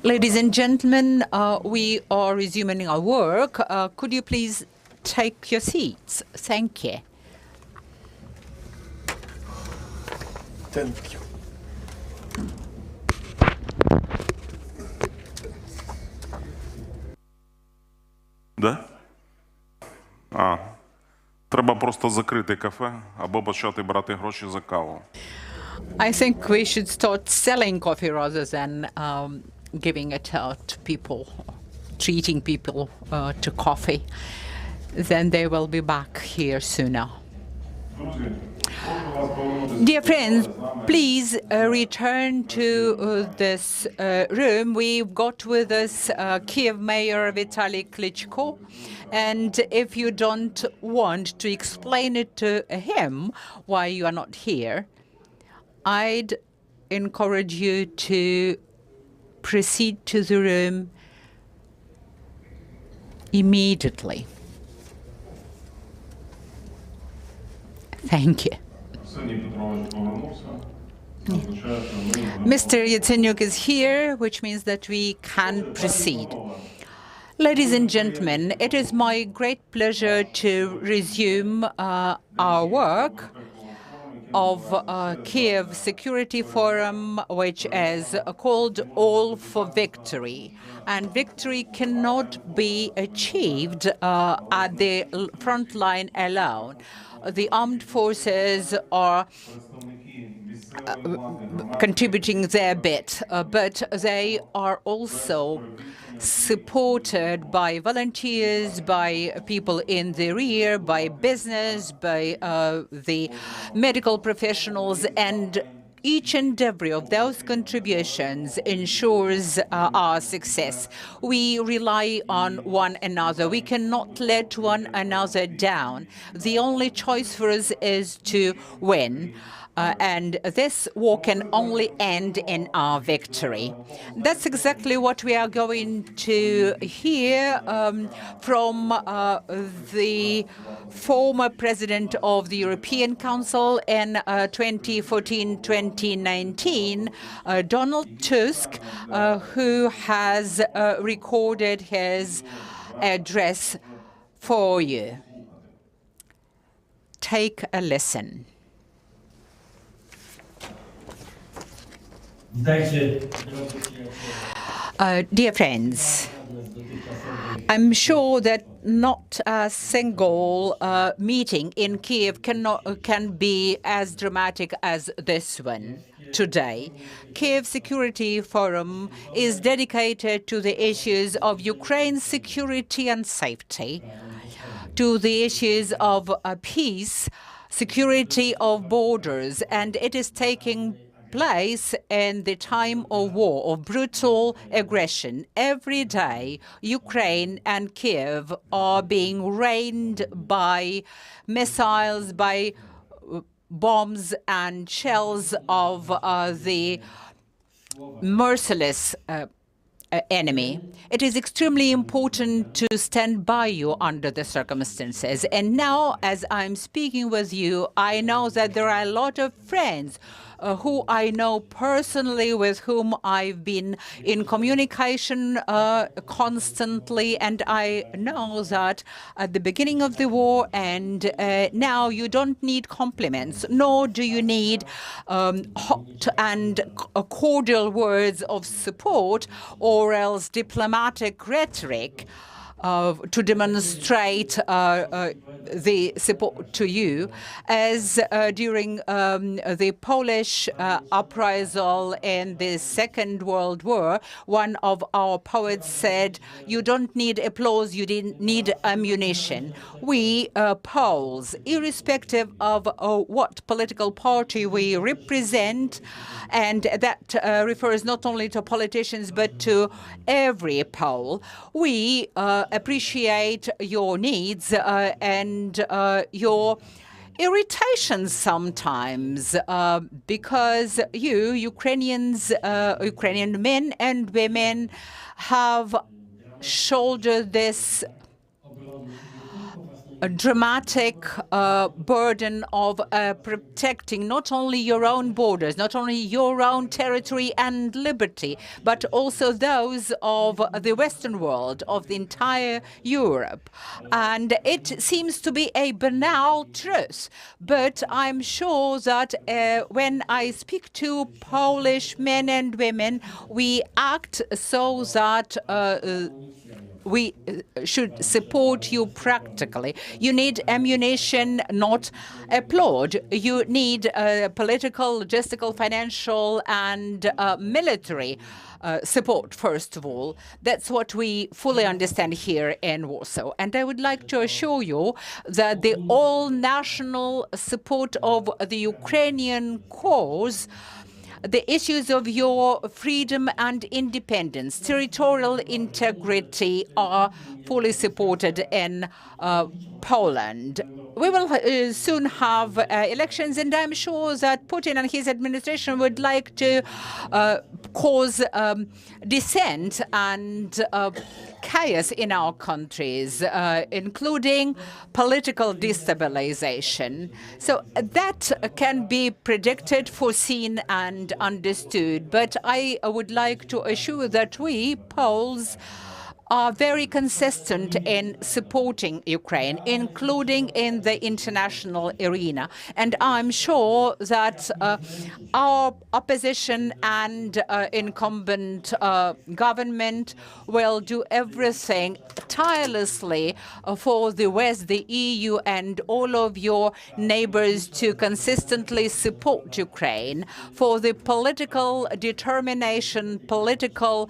Ladies and gentlemen, we are resuming our work. Could you please take your seats? Thank you. Thank you. Да? Треба просто закрити кафе або почати брати гроші за каву. I think we should start selling coffee rather than giving it out to people, treating people to coffee. Then they will be back here sooner. Dear friends, please return to this room. We've got with us Kyiv Mayor Vitaly Klitschko. And if you don't want to explain it to him why you are not here, I'd encourage you to proceed to the room immediately. Thank you. Mr. Yatsenyuk is here, which means that we can proceed. Ladies and gentlemen, it is my great pleasure to resume our work of Kyiv Security Forum, which is called All for Victory. And victory cannot be achieved at the front line alone. The armed forces are contributing their bit, but they are also supported by volunteers, by people in the rear, by business, by the medical professionals, and each and every of those contributions ensures our success. We rely on one another. We cannot let one another down. The only choice for us is to win. And this war can only end in our victory. That's exactly what we are going to hear from the former president of the European Council in 2014-2019, Donald Tusk, who has recorded his address for you. Take a listen. Dear friends, I'm sure that not a single meeting in Kyiv can be as dramatic as this one today. Kyiv Security Forum is dedicated to the issues of Ukraine's security and safety, to the issues of peace, security of borders, and it is taking place in the time of war, of brutal aggression. Every day, Ukraine and Kyiv are being rained by missiles, by bombs and shells of the merciless enemy. It is extremely important to stand by you under the circumstances. And now, as I'm speaking with you, I know that there are a lot of friends who I know personally, with whom I've been in communication constantly, and I know that at the beginning of the war and now you don't need compliments, nor do you need hot and cordial words of support or else diplomatic rhetoric to demonstrate the support to you, as during the Polish uprisal in the Second World War, one of our poets said, "You don't need applause, you didn't need ammunition." We Poles, irrespective of what political party we represent, and that refers not only to politicians but to every Pole, we appreciate your needs and your irritations sometimes, because you, Ukrainian men and women, have shouldered this a dramatic burden of protecting not only your own borders, not only your own territory and liberty, but also those of the Western world, of the entire Europe. And it seems to be a banal truth, but I'm sure that when I speak to Polish men and women, we act so that we should support you practically. You need ammunition, not applaud. You need political, logistical, financial, and military support, first of all. That's what we fully understand here in Warsaw. And I would like to assure you that the all-national support of the Ukrainian cause, the issues of your freedom and independence, territorial integrity are fully supported in Poland. We will soon have elections, and I'm sure that Putin and his administration would like to cause dissent and chaos in our countries, including political destabilization. So that can be predicted, foreseen, and understood. But I would like to assure that we, Poles, are very consistent in supporting Ukraine, including in the international arena. And I'm sure that our opposition and incumbent government will do everything tirelessly for the West, the EU, and all of your neighbors to consistently support Ukraine, for the political determination, political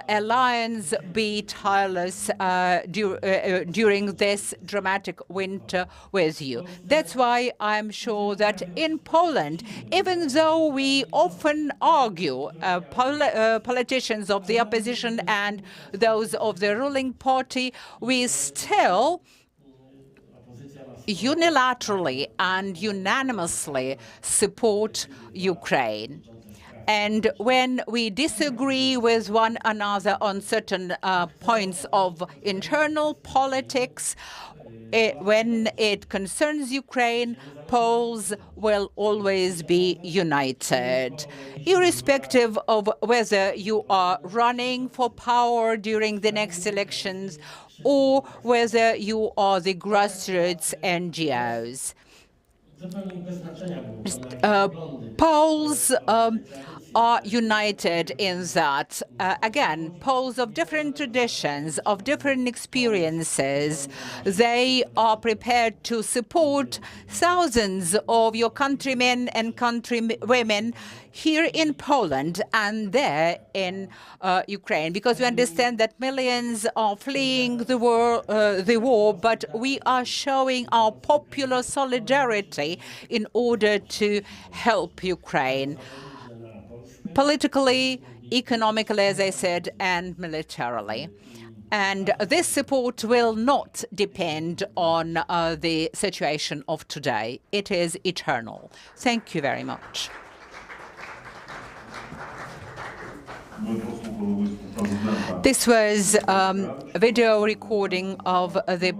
alliance be tireless during this dramatic winter with you. That's why I'm sure that in Poland, even though we often argue, politicians of the opposition and those of the ruling party, we still unilaterally and unanimously support Ukraine. And when we disagree with one another on certain points of internal politics, when it concerns Ukraine, Poles will always be united, irrespective of whether you are running for power during the next elections or whether you are the grassroots NGOs. Poles are united in that, again, Poles of different traditions, of different experiences, they are prepared to support thousands of your countrymen and countrywomen here in Poland and there in Ukraine, because we understand that millions are fleeing the war, but we are showing our popular solidarity in order to help Ukraine, politically, economically, as I said, and militarily. And this support will not depend on the situation of today. It is eternal. Thank you very much. This was a video recording of the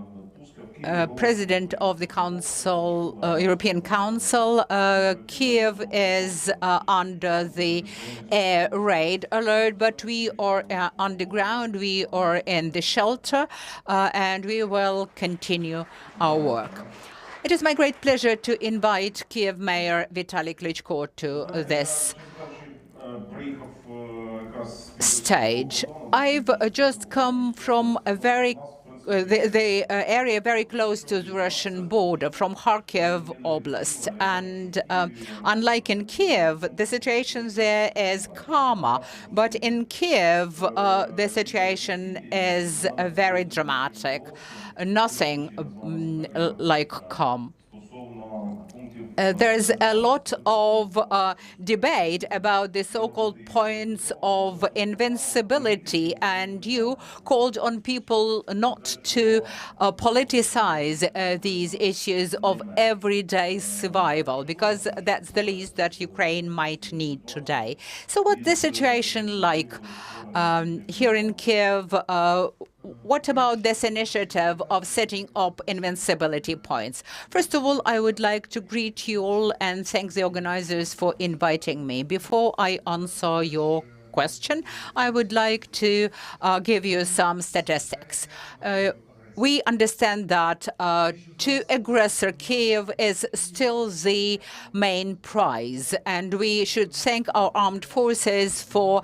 President of the Council, European Council. Kyiv is under the air raid alert, but we are on the ground, we are in the shelter, and we will continue our work. It is my great pleasure to invite Kyiv Mayor Vitaly Klitschko to this stage. I've just come from a very the area very close to the Russian border, from Kharkiv Oblast. And unlike in Kyiv, the situation there is calmer. But in Kyiv, the situation is very dramatic. Nothing like calm. There's a lot of debate about the so-called points of invincibility, and you called on people not to politicize these issues of everyday survival, because that's the least that Ukraine might need today. So what's the situation like here in Kyiv? what about this initiative of setting up invincibility points? First of all, I would like to greet you all and thank the organizers for inviting me. Before I answer your question, I would like to give you some statistics. We understand that to aggressor Kyiv is still the main prize, and we should thank our armed forces for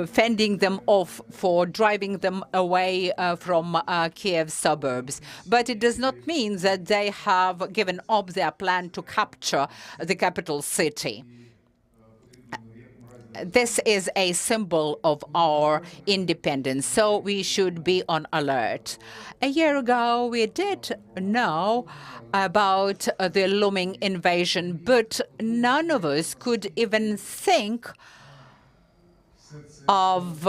fending them off, for driving them away from Kyiv suburbs. But it does not mean that they have given up their plan to capture the capital city. This is a symbol of our independence, so we should be on alert. A year ago, we did know about the looming invasion, but none of us could even think of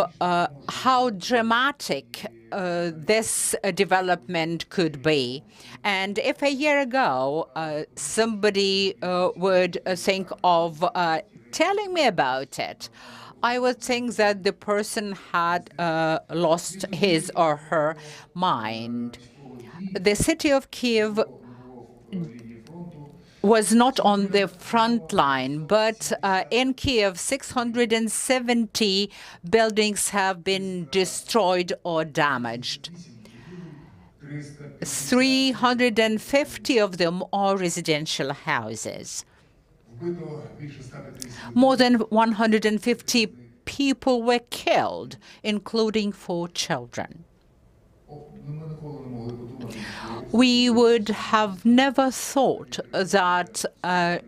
how dramatic this development could be. And if a year ago somebody would think of telling me about it, I would think that the person had lost his or her mind. The city of Kyiv was not on the front line, but in Kyiv, 670 buildings have been destroyed or damaged. 350 of them are residential houses. More than 150 people were killed, including 4 children. We would have never thought that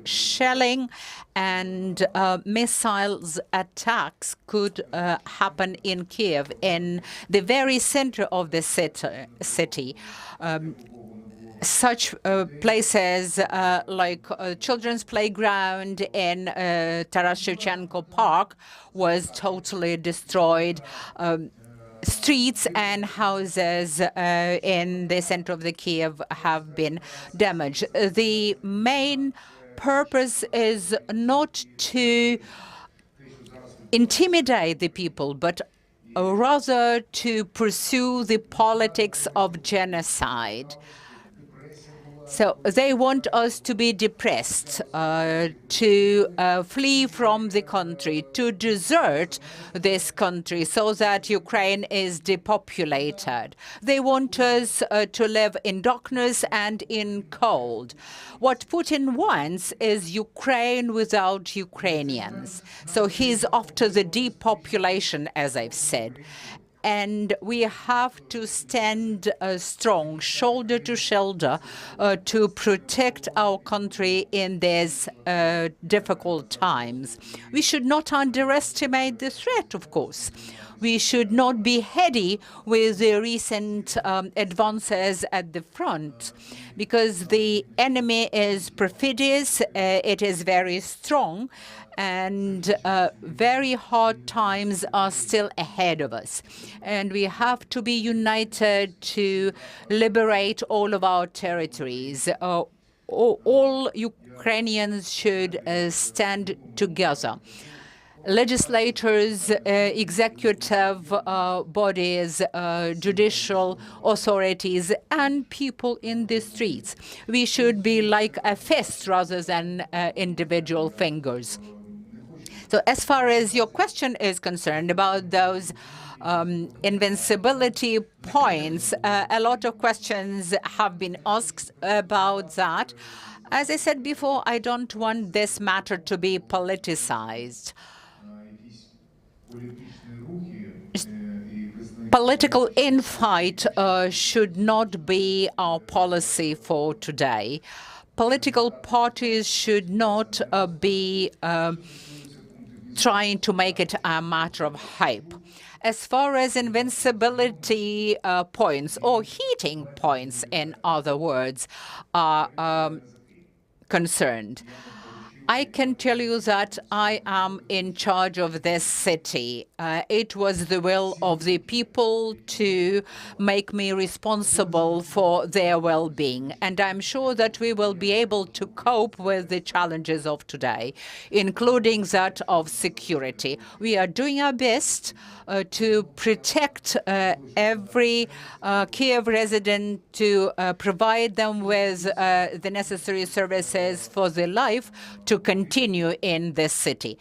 shelling and missiles attacks could happen in Kyiv, in the very center of the city. Such places like children's playground in Taras Shevchenko Park was totally destroyed. Streets and houses in the center of the Kyiv have been damaged. The main purpose is not to intimidate the people, but rather to pursue the politics of genocide. So they want us to be depressed, to flee from the country, to desert this country so that Ukraine is depopulated. They want us to live in darkness and in cold. What Putin wants is Ukraine without Ukrainians. So he's after the depopulation, as I've said. And we have to stand strong, shoulder to shoulder, to protect our country in these difficult times. We should not underestimate the threat, of course. We should not be heady with the recent advances at the front, because the enemy is perfidious, it is very strong, and very hard times are still ahead of us. And we have to be united to liberate all of our territories. All Ukrainians should stand together. Legislators, executive bodies, judicial authorities, and people in the streets. We should be like a fist rather than individual fingers. So as far as your question is concerned about those invincibility points, a lot of questions have been asked about that. As I said before, I don't want this matter to be politicized. Political infight should not be our policy for today. Political parties should not be trying to make it a matter of hype. As far as invincibility points, or heating points, in other words, are concerned, I can tell you that I am in charge of this city. It was the will of the people to make me responsible for their well-being, and I'm sure that we will be able to cope with the challenges of today, including that of security. We are doing our best to protect every Kyiv resident, to provide them with the necessary services for their life to continue in this city.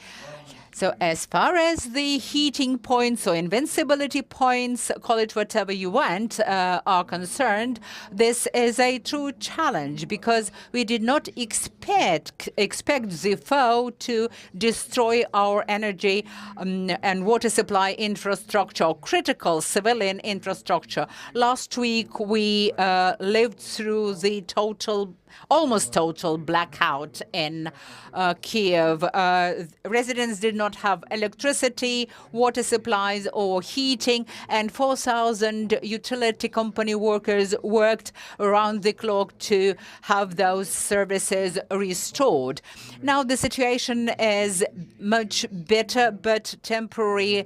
So as far as the heating points or invincibility points, call it whatever you want, are concerned, this is a true challenge because we did not expect the foe to destroy our energy and water supply infrastructure or critical civilian infrastructure. Last week, we lived through the almost total blackout in Kyiv. Residents did not have electricity, water supplies, or heating, and 4,000 utility company workers worked around the clock to have those services restored. Now the situation is much better, but temporary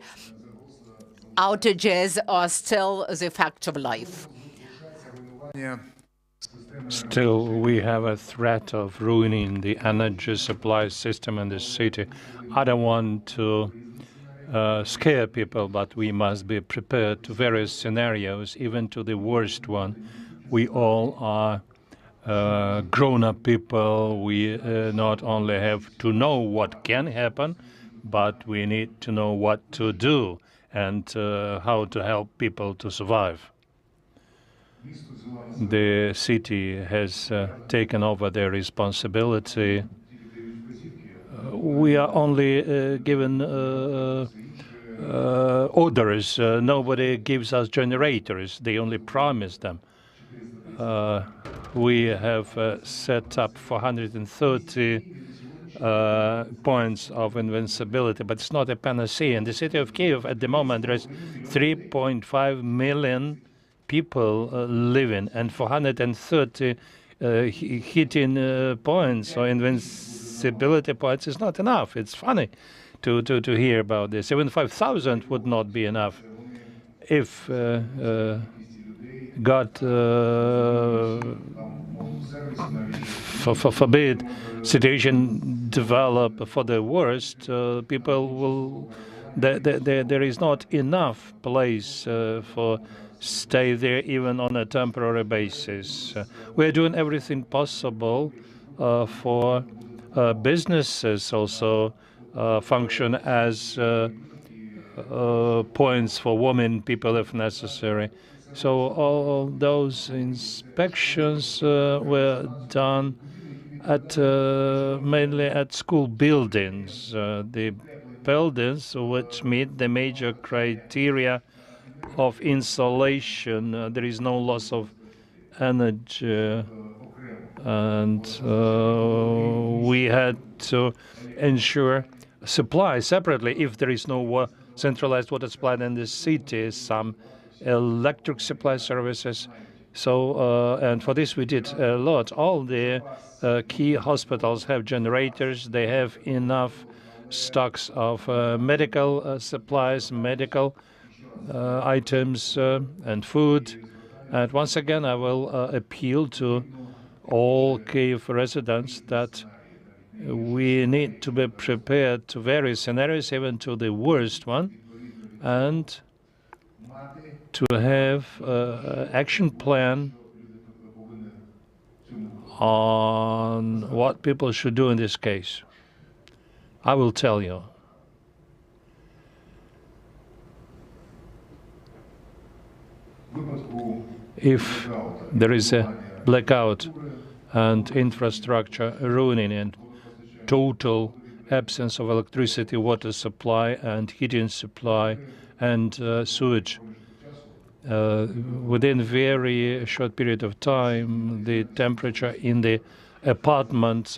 outages are still the fact of life. Yeah. Still, we have a threat of ruining the energy supply system in the city. I don't want to scare people, but we must be prepared to various scenarios, even to the worst one. We all are grown-up people. We not only have to know what can happen, but we need to know what to do and how to help people to survive. The city has taken over their responsibility. We are only given orders. Nobody gives us generators. They only promise them. We have set up 430 points of invincibility, but it's not a panacea. In the city of Kyiv, at the moment, there is 3.5 million people living, and 430 heating points or invincibility points is not enough. It's funny to hear about this. Even 5,000 would not be enough if God forbid situation develop for the worst. People will. There is not enough place for stay there even on a temporary basis. We're doing everything possible for businesses also function as points for women, people if necessary. So all those inspections were done at mainly at school buildings. The buildings which meet the major criteria of insulation, there is no loss of energy, and we had to ensure supply separately if there is no centralized water supply in the city, some electric supply services. So, and for this we did a lot. All the key hospitals have generators. They have enough stocks of medical supplies, medical items and food. And once again, I will appeal to all Kyiv residents that we need to be prepared to various scenarios, even to the worst one, and to have an action plan on what people should do in this case. I will tell you. If there is a blackout and infrastructure ruining and total absence of electricity, water supply, and heating supply, and sewage, within a very short period of time, the temperature in the apartments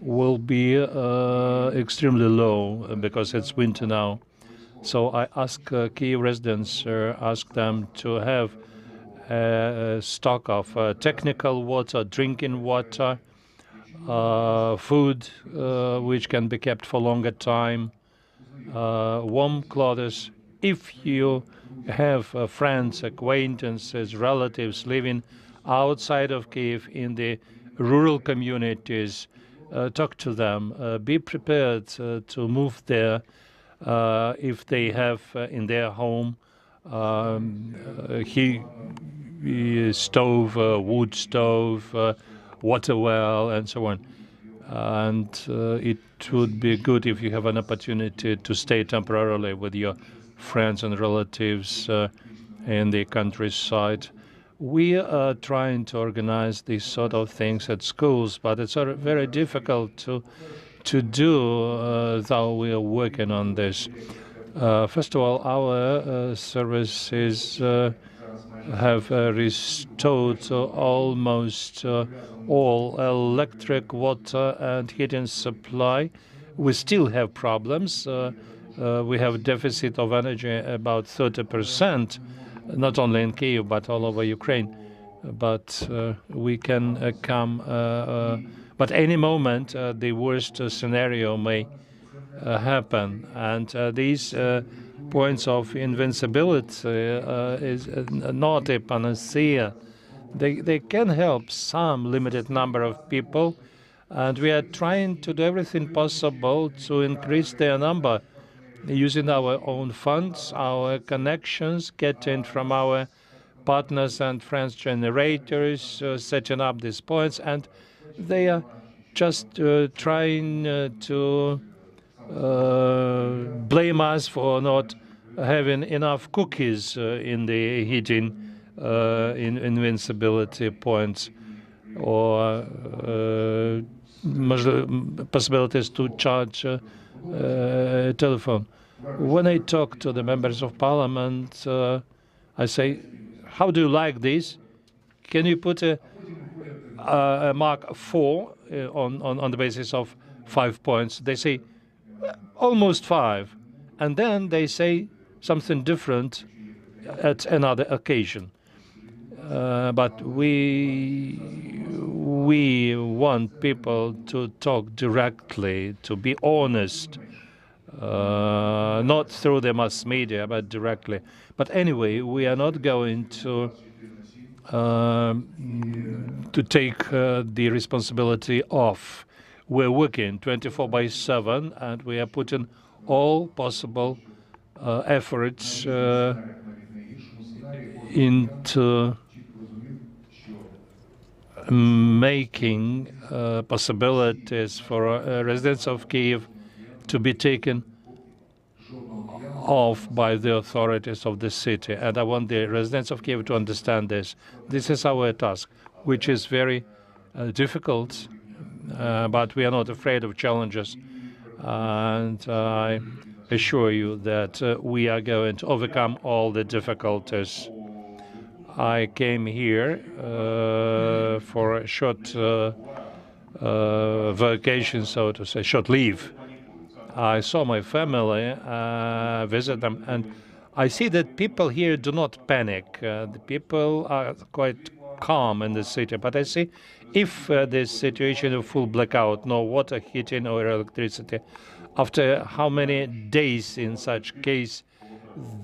will be extremely low because it's winter now. So I ask Kyiv residents, ask them to have a stock of technical water, drinking water, food which can be kept for longer time, warm clothes. If you have friends, acquaintances, relatives living outside of Kyiv in the rural communities, talk to them. Be prepared to move there if they have in their home stove, wood stove, water well, and so on. And it would be good if you have an opportunity to stay temporarily with your friends and relatives in the countryside. We are trying to organize these sort of things at schools, but it's very difficult to do, though we are working on this. First of all, our services have restored almost all electric, water, and heating supply. We still have problems. We have a deficit of energy about 30%, not only in Kyiv, but all over Ukraine. But we can come, but any moment the worst scenario may happen. And these points of invincibility is not a panacea. They can help some limited number of people, and we are trying to do everything possible to increase their number using our own funds, our connections, getting from our partners and friends generators, setting up these points, and they are just trying to blame us for not having enough cookies in the heating invincibility points, or possibilities to charge telephone. When I talk to the members of parliament, I say, how do you like this? Can you put a mark 4 on the basis of 5 points? They say, almost 5. And then they say something different at another occasion. But we want people to talk directly, to be honest, not through the mass media, but directly. But anyway, we are not going to take the responsibility off. We're working 24/7, and we are putting all possible efforts into making possibilities for residents of Kyiv to be taken off by the authorities of the city. And I want the residents of Kyiv to understand this. This is our task, which is very difficult, but we are not afraid of challenges. And I assure you that we are going to overcome all the difficulties. I came here for a short vacation, so to say, short leave. I saw my family, visit them, and I see that people here do not panic. The people are quite calm in the city, but I see if this situation of full blackout, no water, heating, or electricity, after how many days in such case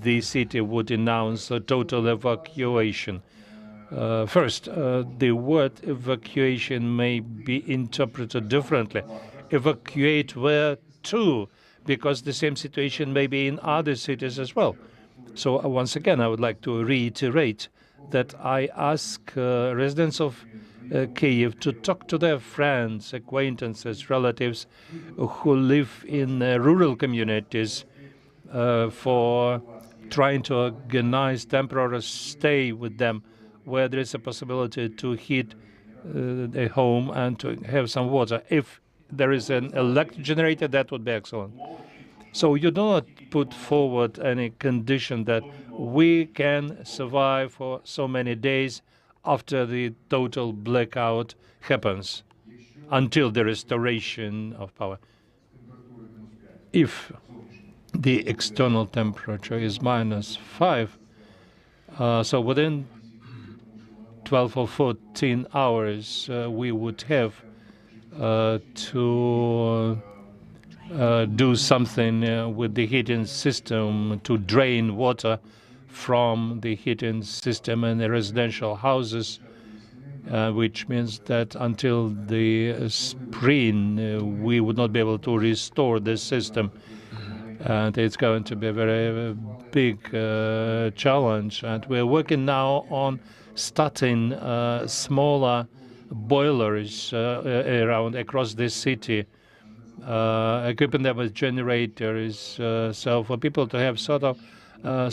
the city would announce a total evacuation. First, the word evacuation may be interpreted differently. Evacuate where to? Because the same situation may be in other cities as well. So once again, I would like to reiterate that I ask residents of Kyiv to talk to their friends, acquaintances, relatives who live in rural communities for trying to organize temporary stay with them where there is a possibility to heat a home and to have some water. If there is an electric generator, that would be excellent. So you do not put forward any condition that we can survive for so many days after the total blackout happens, until the restoration of power. If the external temperature is -5, so within 12 or 14 hours we would have to do something with the heating system to drain water from the heating system in the residential houses, which means that until the spring we would not be able to restore the system. And it's going to be a very big challenge. And we're working now on starting smaller boilers around across the city, equipping them with generators, so for people to have sort of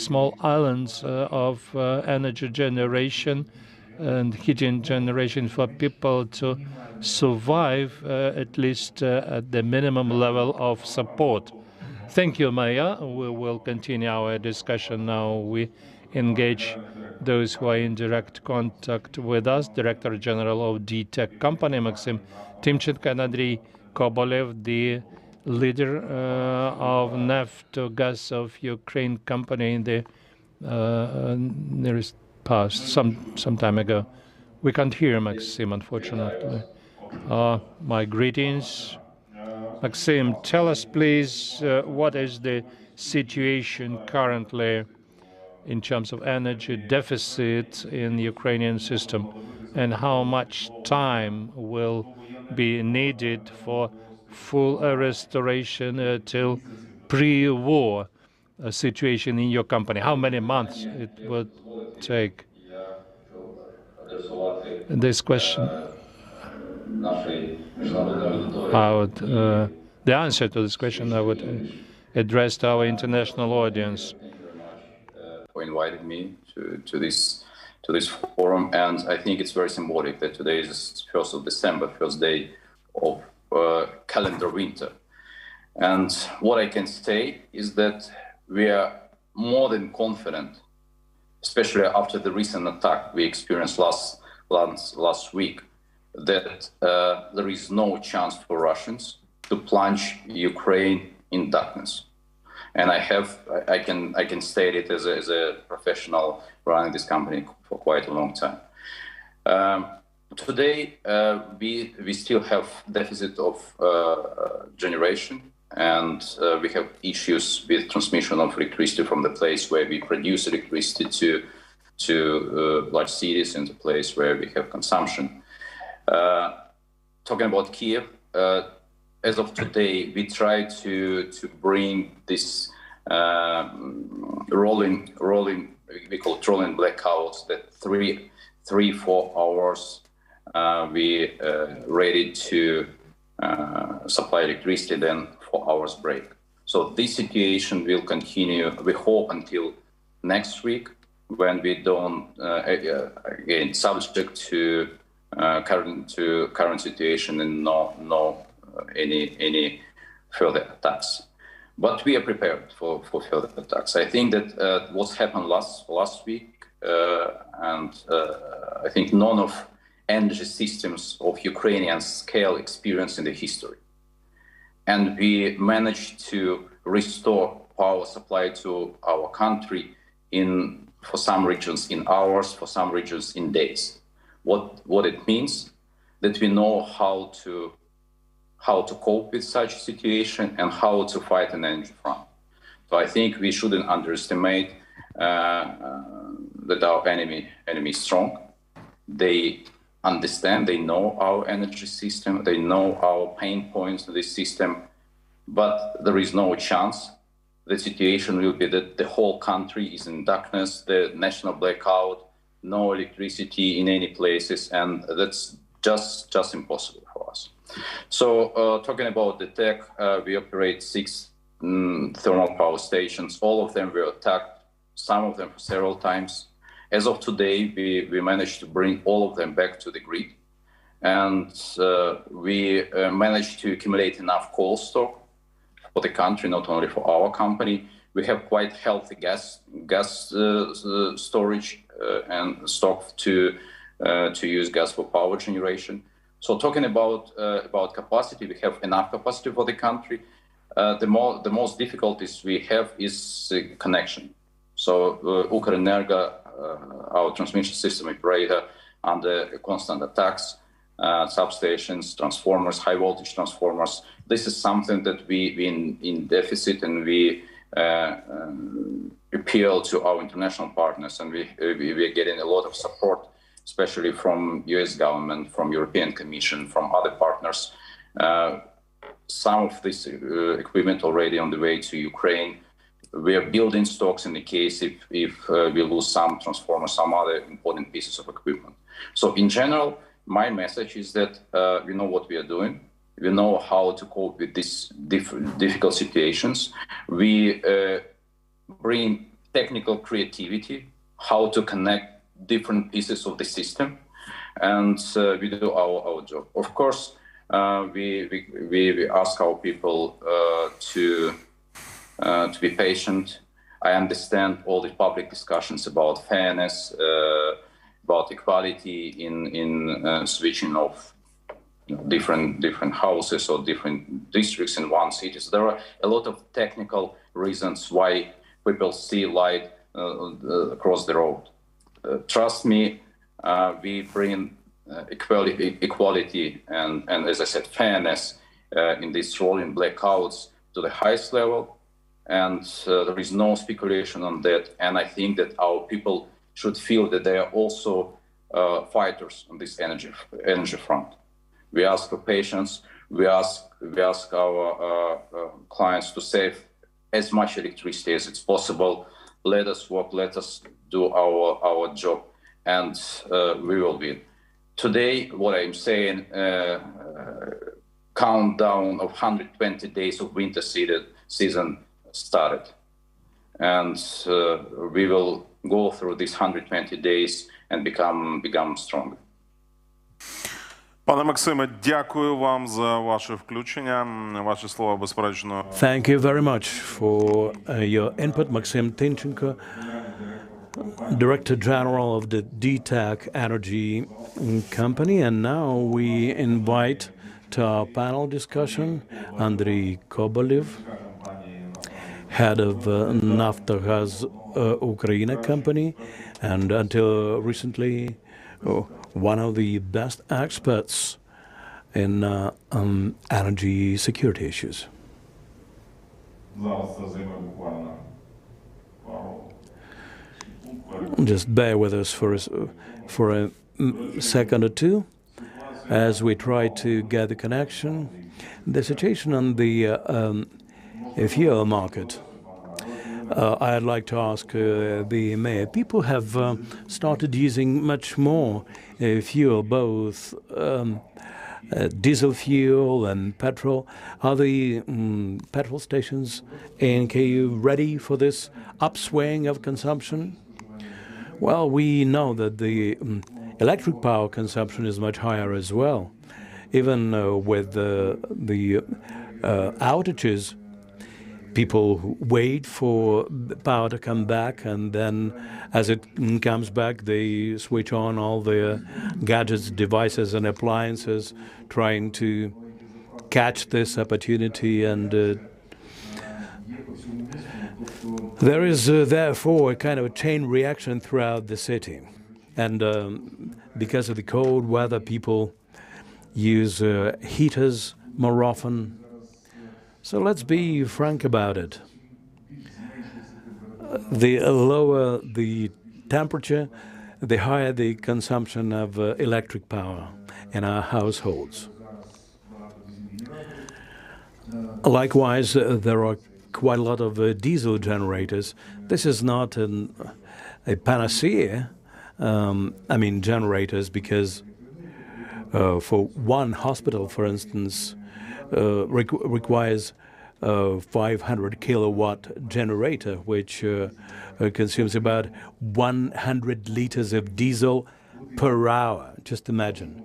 small islands of energy generation and heating generation for people to survive at least at the minimum level of support. Thank you, Maya. We will continue our discussion now. We engage those who are in direct contact with us. Director General of the tech company, Maxim Timchenko, and Andrei Kobolev, the leader of Naftogaz of Ukraine company in the nearest past, some time ago. We can't hear Maxim, unfortunately. My greetings. Maxim, tell us, please, what is the situation currently in terms of energy deficit in the Ukrainian system, and how much time will be needed for full restoration till pre-war situation in your company? How many months it would take? This question, the answer to this question I would address to our international audience. Thank you very much for inviting me to this forum, and I think it's very symbolic that today is 1st of December, first day of calendar winter. And what I can say is that we are more than confident, especially after the recent attack we experienced last week, that there is no chance for Russians to plunge Ukraine in darkness. And I can state it as a professional running this company for quite a long time. Today we still have deficit of generation, and we have issues with transmission of electricity from the place where we produce electricity to large cities, and the place where we have consumption. Talking about Kyiv, as of today, we try to bring this rolling, we call it rolling blackouts, that 3-4 hours we ready to supply electricity, then 4 hours break. So this situation will continue, we hope, until next week, when we don't, again, subject to current situation and no any further attacks. But we are prepared for further attacks. I think that what's happened last week, and I think none of energy systems of Ukrainian scale experience in the history. And we managed to restore power supply to our country for some regions in hours, for some regions in days. What it means, that we know how to cope with such a situation and how to fight an energy front. So I think we shouldn't underestimate that our enemy is strong. They understand, they know our energy system, they know our pain points in this system, but there is no chance. The situation will be that the whole country is in darkness, the national blackout, no electricity in any places, and that's just impossible for us. So talking about the tech, we operate 6 thermal power stations. All of them were attacked, some of them several times. As of today, we managed to bring all of them back to the grid, and we managed to accumulate enough coal stock for the country, not only for our company. We have quite healthy gas storage and stock to use gas for power generation. So talking about capacity, we have enough capacity for the country. The most difficulties we have is connection. So Ukrenergo, our transmission system operator, under constant attacks. substations, transformers, high voltage transformers. This is something that we in deficit, and we appeal to our international partners, and we are getting a lot of support, especially from US government, from European Commission, from other partners. Some of this equipment already on the way to Ukraine. We are building stocks in the case if we lose some transformers, some other important pieces of equipment. So in general, my message is that we know what we are doing. We know how to cope with these difficult situations. We bring technical creativity, how to connect different pieces of the system, and we do our job. Of course, we ask our people to be patient. I understand all the public discussions about fairness, about equality in switching of different houses or different districts in one city. So there are a lot of technical reasons why people see light across the road. Trust me, we bring equality and, as I said, fairness in these rolling blackouts to the highest level. And there is no speculation on that. And I think that our people should feel that they are also fighters on this energy front. We ask for patience. We ask our clients to save as much electricity as it's possible. Let us work. Let us do our job, and we will win. Today, what I'm saying, countdown of 120 days of winter season started, and we will go through these 120 days and become stronger. Пане Максиме, дякую вам за ваше включення. Ваші слова, безперечно. Thank you very much for your input, Maxim Tinchenko, Director General of the DTAC Energy Company. And now we invite to our panel discussion Andrei Kobolev, head of Naftogaz Ukraine company, and until recently one of the best experts in energy security issues. Just bear with us for a second or two as we try to get the connection. The situation on the fuel market. I'd like to ask the mayor. People have started using much more fuel, both diesel fuel and petrol. Are the petrol stations in Kyiv ready for this upswing of consumption? Well, we know that the electric power consumption is much higher as well. Even with the outages, people wait for the power to come back, and then as it comes back, they switch on all their gadgets, devices, and appliances, trying to catch this opportunity. And there is therefore a kind of a chain reaction throughout the city. And because of the cold weather, people use heaters more often. So let's be frank about it. The lower the temperature, the higher the consumption of electric power in our households. Likewise, there are quite a lot of diesel generators. This is not a panacea, generators, because for one hospital, for instance, requires a 500 kilowatt generator, which consumes about 100 liters of diesel per hour. Just imagine.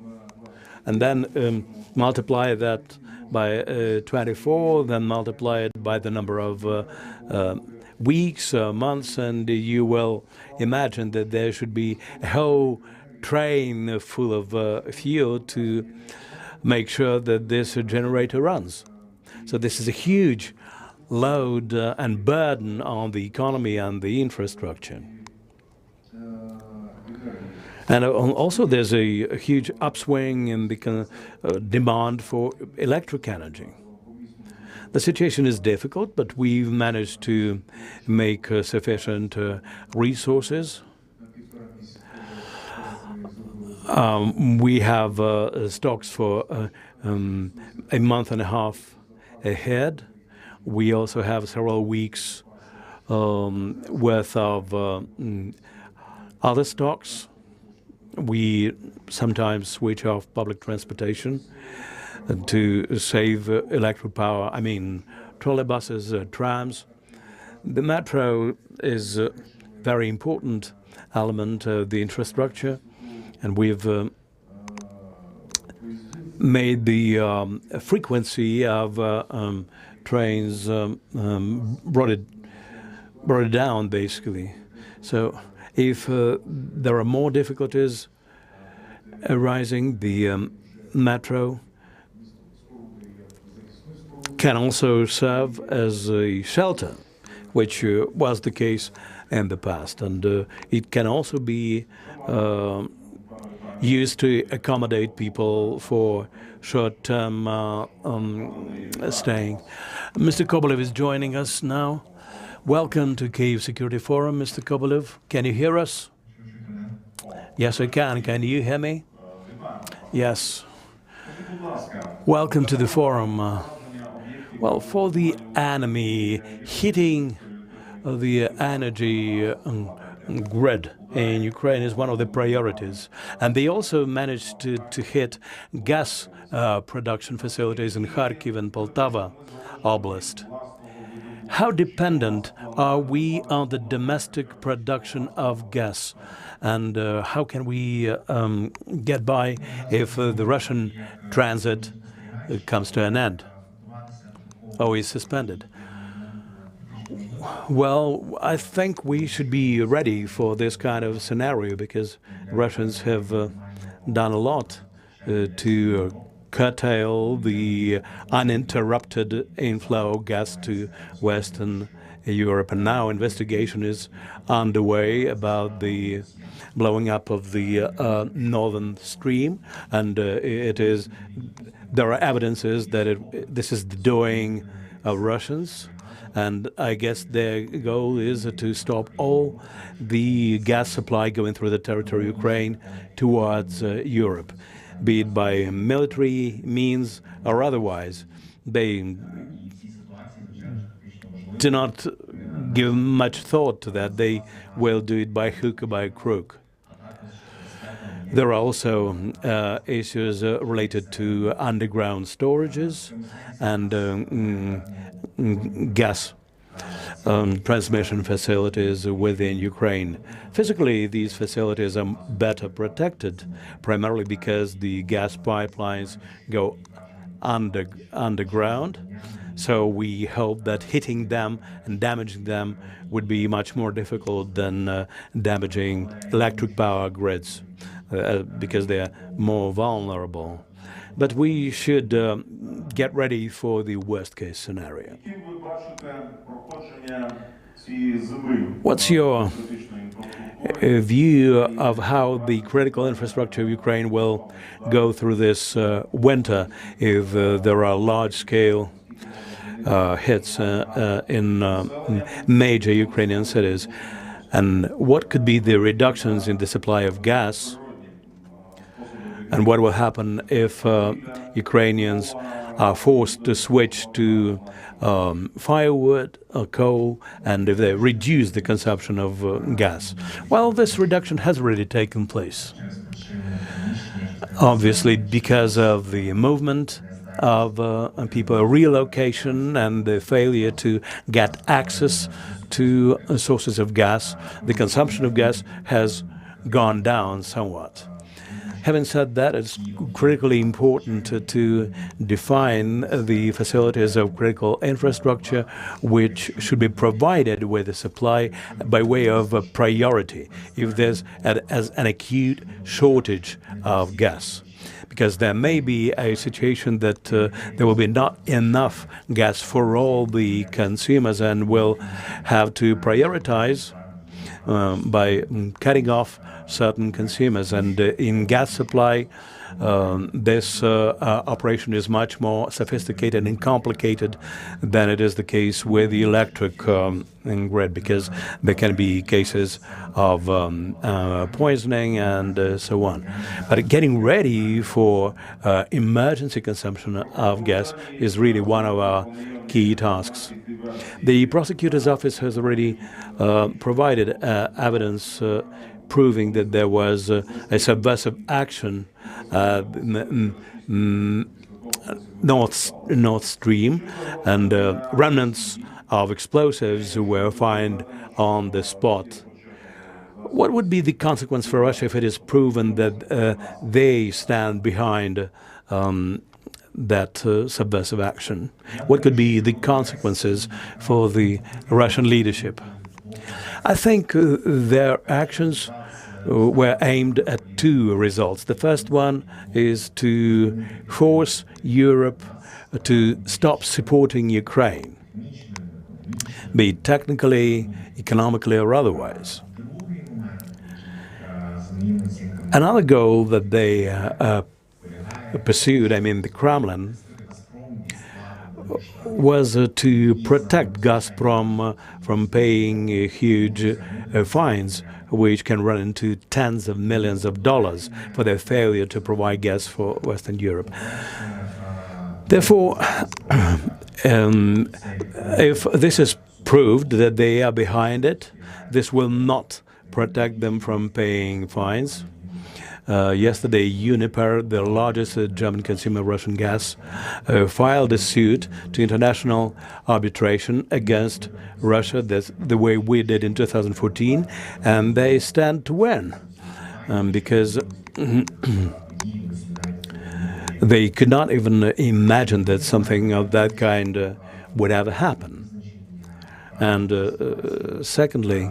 And then multiply that by 24, then multiply it by the number of weeks, months, and you will imagine that there should be a whole train full of fuel to make sure that this generator runs. So this is a huge load and burden on the economy and the infrastructure. And also there's a huge upswing in the demand for electric energy. The situation is difficult, but we've managed to make sufficient resources. We have stocks for a month and a half ahead. We also have several weeks worth of other stocks. We sometimes switch off public transportation to save electric power. I mean, trolleybuses, trams. The metro is a very important element of the infrastructure, and we've made the frequency of trains brought it down, basically. So if there are more difficulties arising, the metro can also serve as a shelter, which was the case in the past. And it can also be used to accommodate people for short-term staying. Mr. Kobolev is joining us now. Welcome to Kyiv Security Forum, Mr. Kobolev. Can you hear us? Yes, I can. Can you hear me? Yes. Welcome to the forum. Well, for the enemy, hitting the energy grid in Ukraine is one of the priorities. And they also managed to hit gas production facilities in Kharkiv and Poltava Oblast. How dependent are we on the domestic production of gas? And how can we get by if the Russian transit comes to an end or is suspended? Well, I think we should be ready for this kind of scenario because Russians have done a lot to curtail the uninterrupted inflow of gas to Western Europe. And now investigation is underway about the blowing up of the Northern Stream. And there are evidences that this is the doing of Russians. And I guess their goal is to stop all the gas supply going through the territory of Ukraine towards Europe, be it by military means or otherwise. They do not give much thought to that. They will do it by hook or by crook. There are also issues related to underground storages and gas transmission facilities within Ukraine. Physically, these facilities are better protected, primarily because the gas pipelines go underground. So we hope that hitting them and damaging them would be much more difficult than damaging electric power grids because they are more vulnerable. But we should get ready for the worst-case scenario. What's your view of how the critical infrastructure of Ukraine will go through this winter if there are large-scale hits in major Ukrainian cities? And what could be the reductions in the supply of gas? And what will happen if Ukrainians are forced to switch to firewood or coal, and if they reduce the consumption of gas? Well, this reduction has already taken place. Obviously, because of the movement of people, relocation, and the failure to get access to sources of gas, the consumption of gas has gone down somewhat. Having said that, it's critically important to define the facilities of critical infrastructure which should be provided with a supply by way of a priority if there's an acute shortage of gas. Because there may be a situation that there will be not enough gas for all the consumers, and we'll have to prioritize by cutting off certain consumers. And in gas supply, this operation is much more sophisticated and complicated than it is the case with the electric grid, because there can be cases of poisoning and so on. But getting ready for emergency consumption of gas is really one of our key tasks. The prosecutor's office has already provided evidence proving that there was a subversive action North Stream, and remnants of explosives were found on the spot. What would be the consequence for Russia if it is proven that they stand behind that subversive action? What could be the consequences for the Russian leadership? I think their actions were aimed at two results. The first one is to force Europe to stop supporting Ukraine, be it technically, economically, or otherwise. Another goal that they pursued, I mean the Kremlin, was to protect Gazprom from paying huge fines, which can run into tens of millions of dollars for their failure to provide gas for Western Europe. Therefore, if this is proved that they are behind it, this will not protect them from paying fines. Yesterday, Uniper, the largest German consumer of Russian gas, filed a suit to international arbitration against Russia, the way we did in 2014, and they stand to win because they could not even imagine that something of that kind would ever happen. And secondly,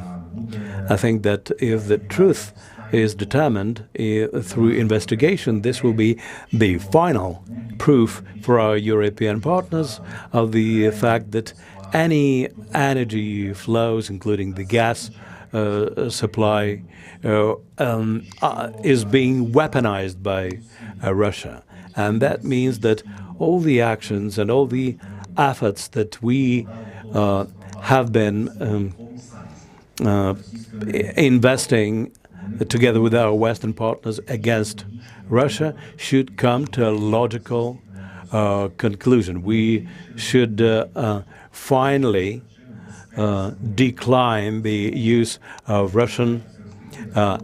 I think that if the truth is determined through investigation, this will be the final proof for our European partners of the fact that any energy flows, including the gas supply, is being weaponized by Russia. And that means that all the actions and all the efforts that we have been investing together with our Western partners against Russia should come to a logical conclusion. We should finally decline the use of Russian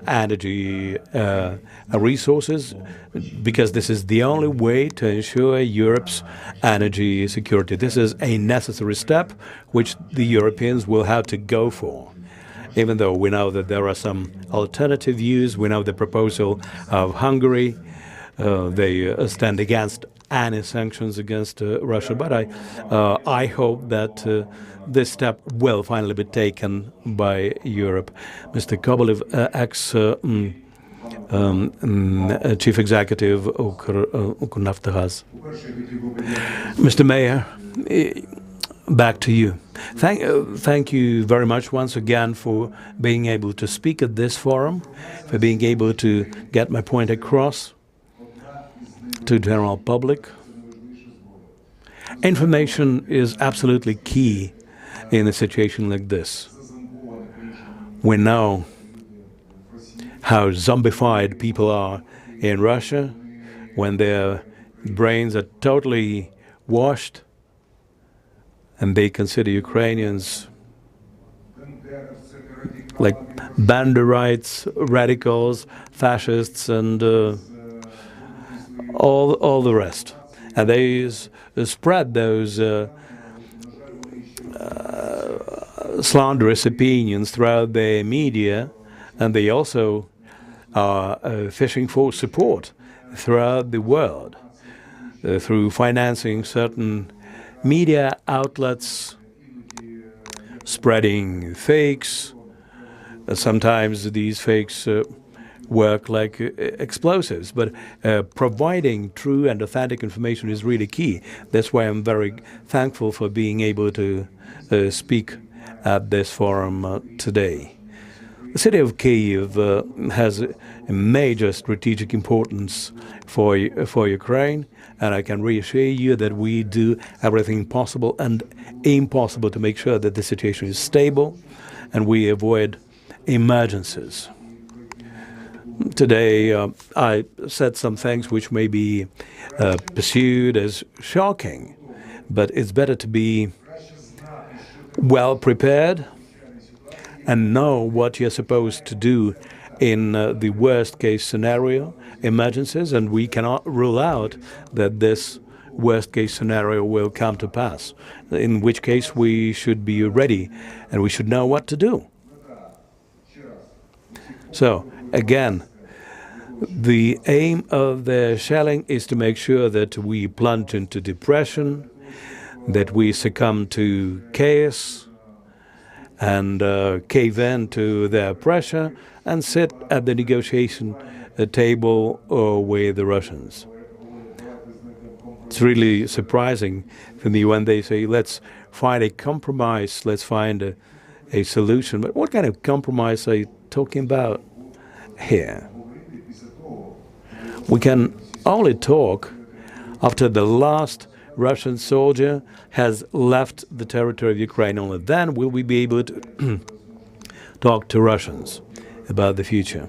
energy resources, because this is the only way to ensure Europe's energy security. This is a necessary step which the Europeans will have to go for. Even though we know that there are some alternative views, we know the proposal of Hungary, they stand against any sanctions against Russia. But I hope that this step will finally be taken by Europe. Mr. Kobolev, Chief Executive Ukrnaftogaz. Mr. Mayor, back to you. Thank you very much once again for being able to speak at this forum, for being able to get my point across to the general public. Information is absolutely key in a situation like this. We know how zombified people are in Russia when their brains are totally washed and they consider Ukrainians like Banderites, radicals, fascists, and all the rest. And they spread those slanderous opinions throughout the media, and they also are fishing for support throughout the world through financing certain media outlets, spreading fakes. Sometimes these fakes work like explosives, but providing true and authentic information is really key. That's why I'm very thankful for being able to speak at this forum today. The city of Kyiv has a major strategic importance for Ukraine, and I can reassure you that we do everything possible and impossible to make sure that the situation is stable and we avoid emergencies. Today, I said some things which may be pursued as shocking, but it's better to be well prepared and know what you're supposed to do in the worst-case scenario, emergencies, and we cannot rule out that this worst-case scenario will come to pass, in which case we should be ready and we should know what to do. So, again, the aim of the shelling is to make sure that we plunge into depression, that we succumb to chaos, and cave in to their pressure and sit at the negotiation table with the Russians. It's really surprising for me when they say, let's find a compromise, let's find a solution. But what kind of compromise are you talking about here? We can only talk after the last Russian soldier has left the territory of Ukraine. Only then will we be able to talk to Russians about the future.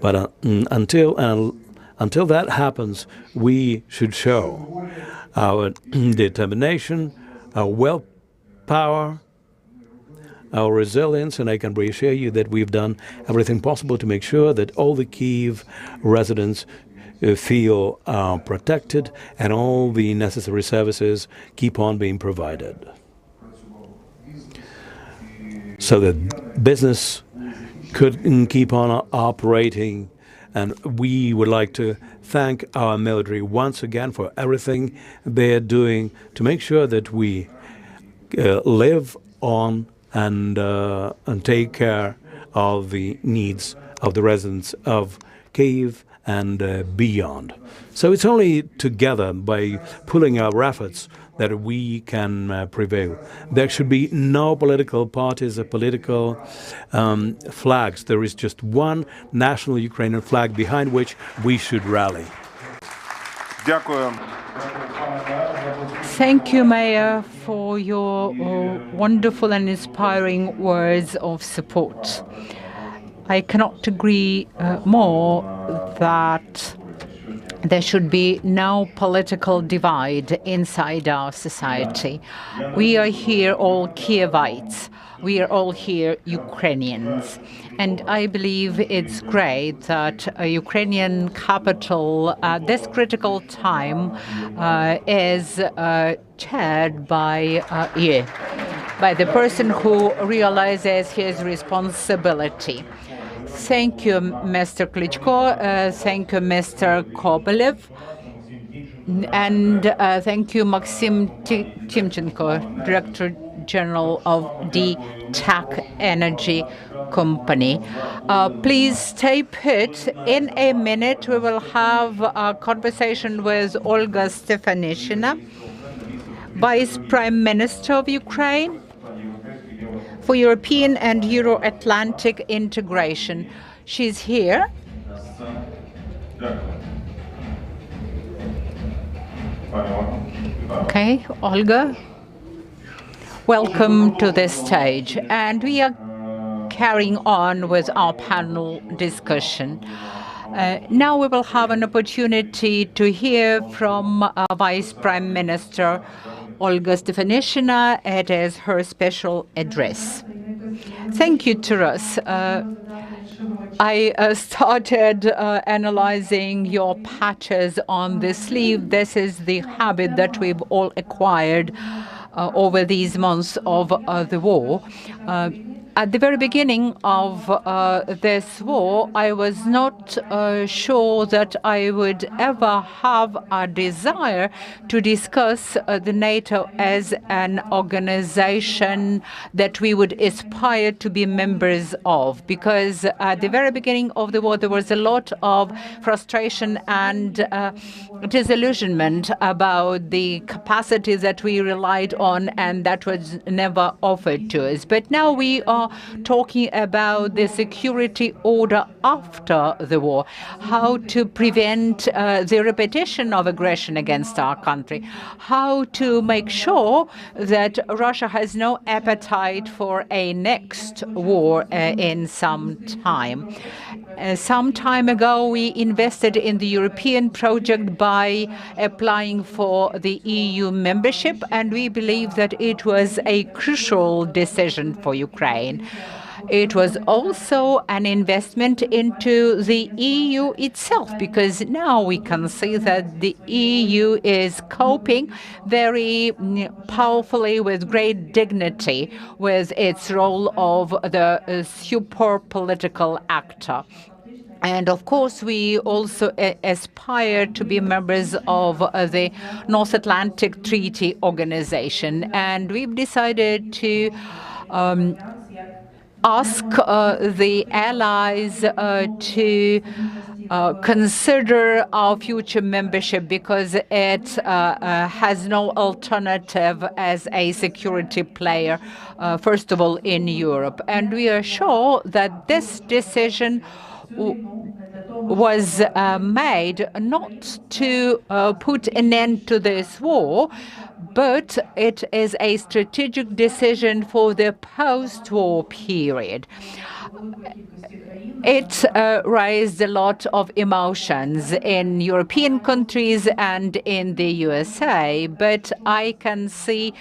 But until that happens, we should show our determination, our willpower, our resilience, and I can reassure you that we've done everything possible to make sure that all the Kyiv residents feel protected and all the necessary services keep on being provided, so that business could keep on operating. And we would like to thank our military once again for everything they're doing to make sure that we live on and take care of the needs of the residents of Kyiv and beyond. So it's only together, by pulling our efforts, that we can prevail. There should be no political parties or political flags. There is just one national Ukrainian flag behind which we should rally. Thank you, Mayor, for your wonderful and inspiring words of support. I cannot agree more that there should be no political divide inside our society. We are here all Kyivites. We are all here Ukrainians. And I believe it's great that a Ukrainian capital at this critical time is chaired by you, by the person who realizes his responsibility. Thank you, Mr. Klitschko. Thank you, Mr. Kobylev. And thank you, Maxim Timchenko, Director General of the TAC Energy Company. Please stay put. In a minute, we will have a conversation with Olga Stefanishina, Vice Prime Minister of Ukraine for European and Euro-Atlantic integration. She's here. Okay, Olga, welcome to this stage. And we are carrying on with our panel discussion. Now we will have an opportunity to hear from Vice Prime Minister Olga Stefanishina. It is her special address. Thank you, Taras. I started analyzing your patches on the sleeve. This is the habit that we've all acquired over these months of the war. At the very beginning of this war, I was not sure that I would ever have a desire to discuss the NATO as an organization that we would aspire to be members of, because at the very beginning of the war, there was a lot of frustration and disillusionment about the capacity that we relied on and that was never offered to us. But now we are are talking about the security order after the war, how to prevent the repetition of aggression against our country, how to make sure that Russia has no appetite for a next war in some time. Some time ago, we invested in the European project by applying for the EU membership, and we believe that it was a crucial decision for Ukraine. It was also an investment into the EU itself, because now we can see that the EU is coping very powerfully with great dignity with its role of the super political actor. And of course, we also aspire to be members of the North Atlantic Treaty Organization. And we've decided to ask the allies to consider our future membership, because it has no alternative as a security player, first of all, in Europe. And we are sure that this decision was made not to put an end to this war, but it is a strategic decision for the post-war period. It raised a lot of emotions in European countries and in the USA, but I can see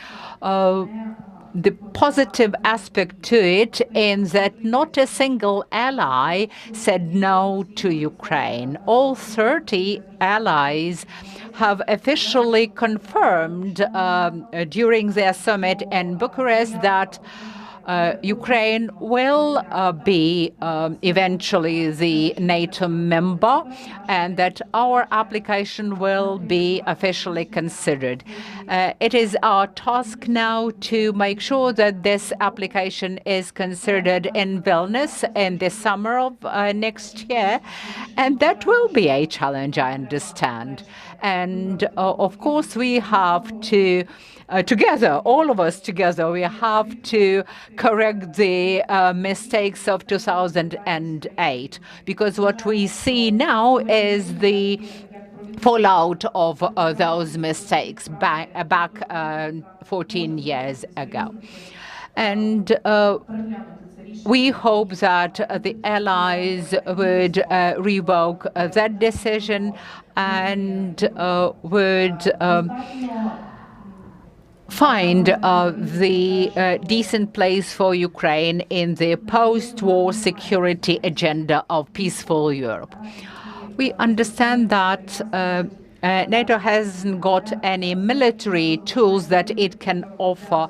the positive aspect to it in that not a single ally said no to Ukraine. All 30 allies have officially confirmed during their summit in Bucharest that Ukraine will be eventually the NATO member, and that our application will be officially considered. It is our task now to make sure that this application is considered in Vilnius in the summer of next year, and that will be a challenge, I understand. And of course, we have to together, all of us together, we have to correct the mistakes of 2008, because what we see now is the fallout of those mistakes back 14 years ago. And we hope that the allies would revoke that decision and would find the decent place for Ukraine in the post-war security agenda of peaceful Europe. We understand that NATO hasn't got any military tools that it can offer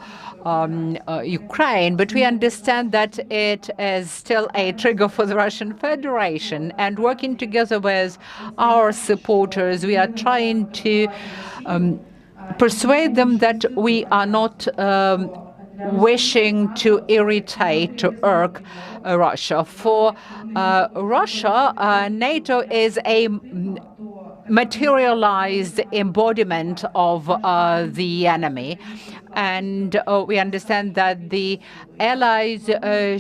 Ukraine, but we understand that it is still a trigger for the Russian Federation. And working together with our supporters, we are trying to persuade them that we are not wishing to irritate, to irk Russia. For Russia, NATO is a materialized embodiment of the enemy. And we understand that the allies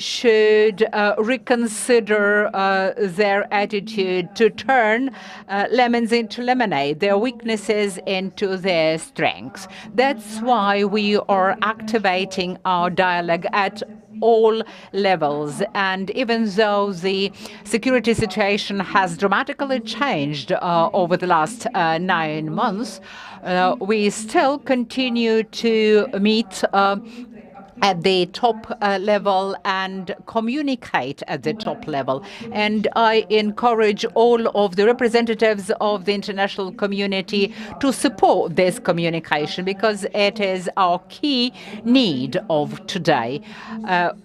should reconsider their attitude to turn lemons into lemonade, their weaknesses into their strengths. That's why we are activating our dialogue at all levels. And even though the security situation has dramatically changed over the last 9 months, we still continue to meet at the top level and communicate at the top level. And I encourage all of the representatives of the international community to support this communication, because it is our key need of today.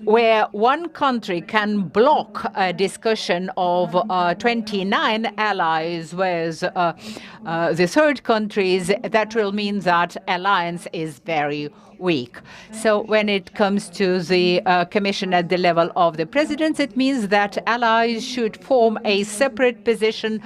Where one country can block a discussion of 29 allies with the third countries, that will mean that alliance is very week. So when it comes to the Commission at the level of the presidents, it means that allies should form a separate position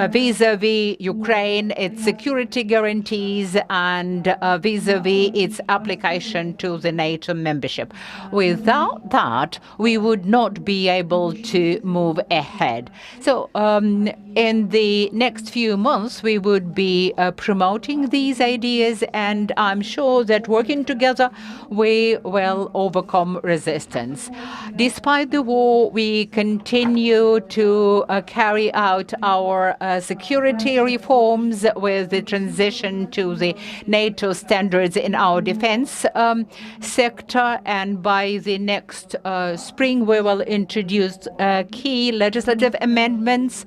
vis-à-vis Ukraine, its security guarantees, and vis-à-vis its application to the NATO membership. Without that, we would not be able to move ahead. So in the next few months, we would be promoting these ideas, and I'm sure that working together, we will overcome resistance. Despite the war, we continue to carry out our security reforms with the transition to the NATO standards in our defense sector, and by the next spring, we will introduce key legislative amendments,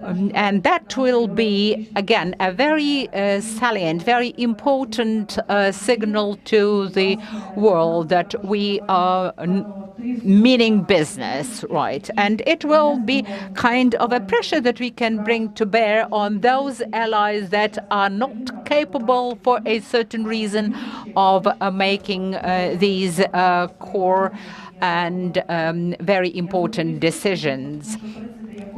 and that will be, again, a very salient, very important signal to the world that we are meaning business, right? And it will be kind of a pressure that we can bring to bear on those allies that are not capable, for a certain reason, of making these core and very important decisions.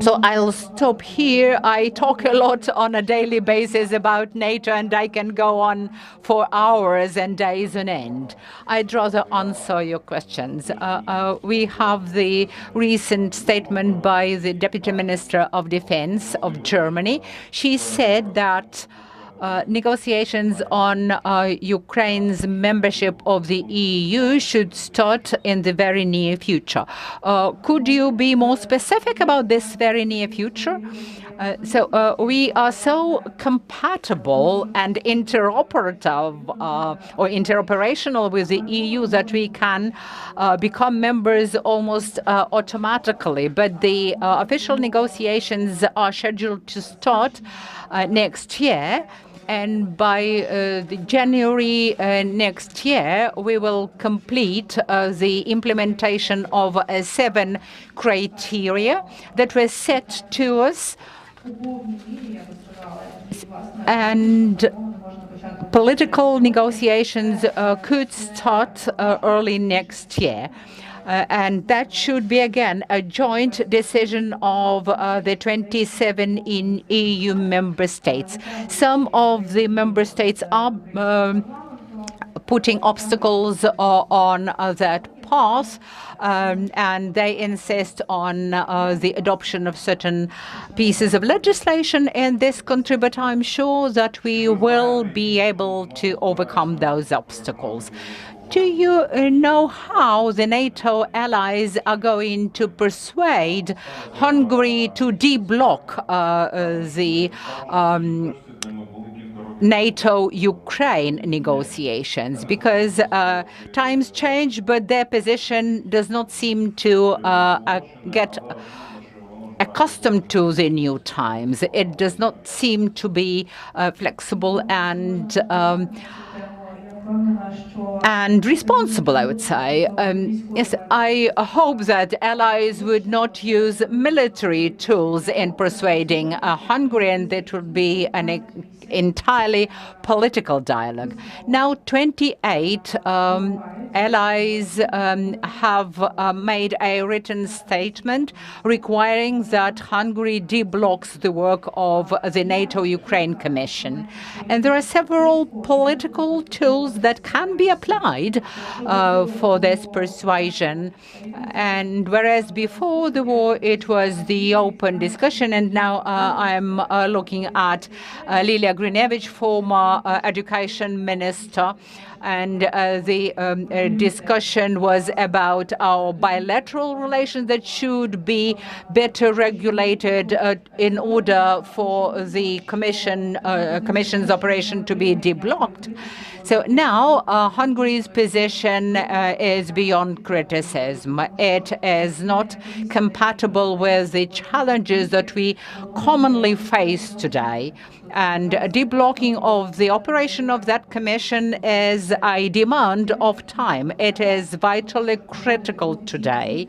So I'll stop here. I talk a lot on a daily basis about NATO, and I can go on for hours and days on end. I'd rather answer your questions. We have the recent statement by the Deputy Minister of Defense of Germany. She said that negotiations on Ukraine's membership of the EU should start in the very near future. Could you be more specific about this very near future? So we are so compatible and interoperative or interoperational with the EU that we can become members almost automatically. But the official negotiations are scheduled to start next year. And by January next year, we will complete the implementation of 7 criteria that were set to us. And political negotiations could start early next year. And that should be, again, a joint decision of the 27 in EU member states. Some of the member states are putting obstacles on that path, and they insist on the adoption of certain pieces of legislation in this country, but I'm sure that we will be able to overcome those obstacles. Do you know how the NATO allies are going to persuade Hungary to deblock the NATO-Ukraine negotiations? Because times change, but their position does not seem to get accustomed to the new times. It does not seem to be flexible and responsible, I would say. Yes, I hope that allies would not use military tools in persuading Hungary, and that would be an entirely political dialogue. Now, 28 allies have made a written statement requiring that Hungary deblocks the work of the NATO-Ukraine Commission. And there are several political tools that can be applied for this persuasion. And whereas before the war it was the open discussion, and now I'm looking at Lilia Grinevich, former education minister, and the discussion was about our bilateral relations that should be better regulated in order for the Commission's operation to be deblocked. So now Hungary's position is beyond criticism. It is not compatible with the challenges that we commonly face today. And deblocking of the operation of that commission is a demand of time. It is vitally critical today.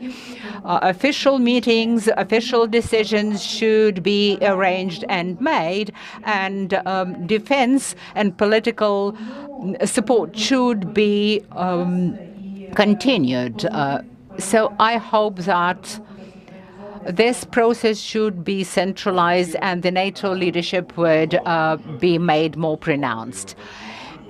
Official meetings, official decisions should be arranged and made, and defense and political support should be continued. So I hope that this process should be centralized and the NATO leadership would be made more pronounced.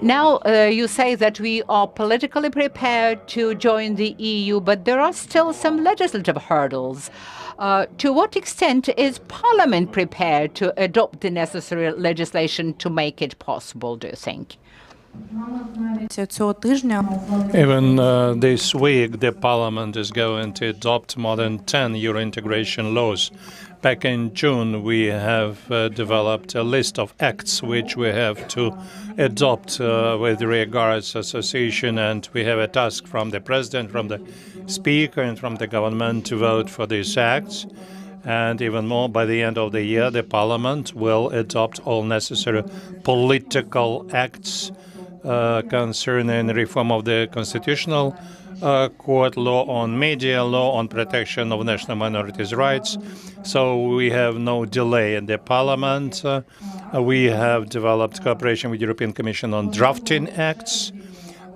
Now, you say that we are politically prepared to join the EU, but there are still some legislative hurdles. To what extent is Parliament prepared to adopt the necessary legislation to make it possible, do you think? Even this week, the Parliament is going to adopt more than 10 Euro integration laws. Back in June, we have developed a list of acts which we have to adopt with regards association, and we have a task from the President, from the Speaker, and from the government to vote for these acts. And even more, by the end of the year, the Parliament will adopt all necessary political acts concerning reform of the Constitutional Court, law on media, law on protection of national minorities' rights. So we have no delay in the Parliament. We have developed cooperation with the European Commission on drafting acts,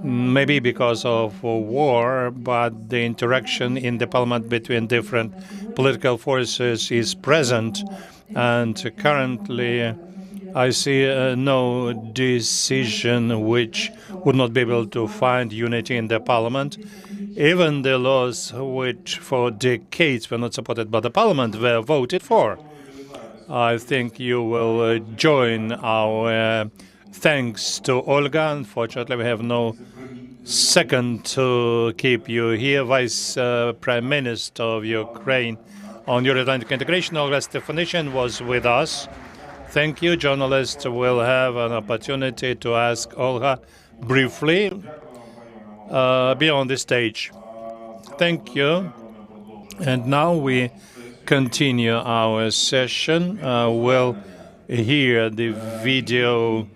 maybe because of war, but the interaction in the Parliament between different political forces is present. And currently, I see no decision which would not be able to find unity in the Parliament. Even the laws which for decades were not supported by the Parliament were voted for. I think you will join our thanks to Olga. Unfortunately, we have no second to keep you here. Vice Prime Minister of Ukraine on Euro-Atlantic integration, Olga Stefanishyna, was with us. Thank you. Journalists will have an opportunity to ask Olga briefly beyond the stage. Thank you. And now we continue our session. We'll hear the video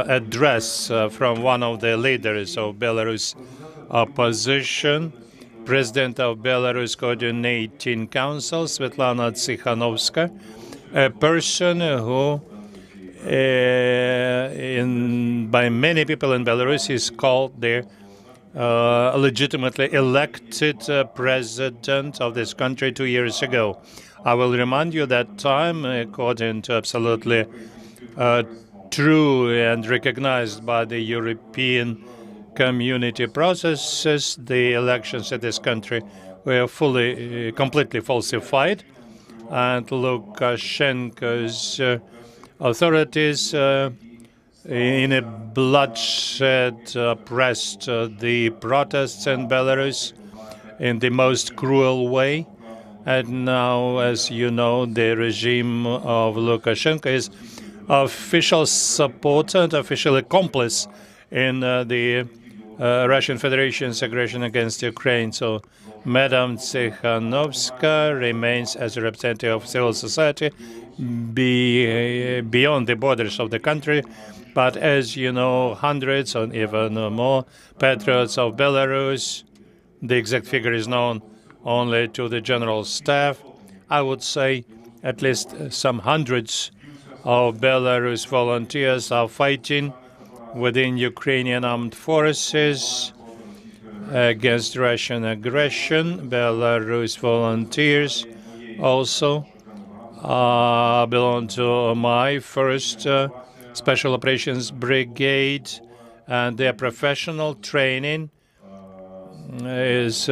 address from one of the leaders of Belarus opposition, President of Belarus Coordinating Council, Svetlana Tsikhanovska, a person who, by many people in Belarus, is called the legitimately elected president of this country 2 years ago. I will remind you that time, according to absolutely true and recognized by the European community processes, the elections in this country were completely falsified. And Lukashenko's authorities, in a bloodshed, oppressed the protests in Belarus in the most cruel way. And now, as you know, the regime of Lukashenko is official supporter and official accomplice in the Russian Federation's aggression against Ukraine. So Madam Tsikhanovska remains as a representative of civil society beyond the borders of the country. But as you know, hundreds or even more patriots of Belarus, the exact figure is known only to the general staff. I would say at least some hundreds of Belarus volunteers are fighting within Ukrainian armed forces against Russian aggression. Belarus volunteers also belong to my first Special Operations Brigade, and their professional training is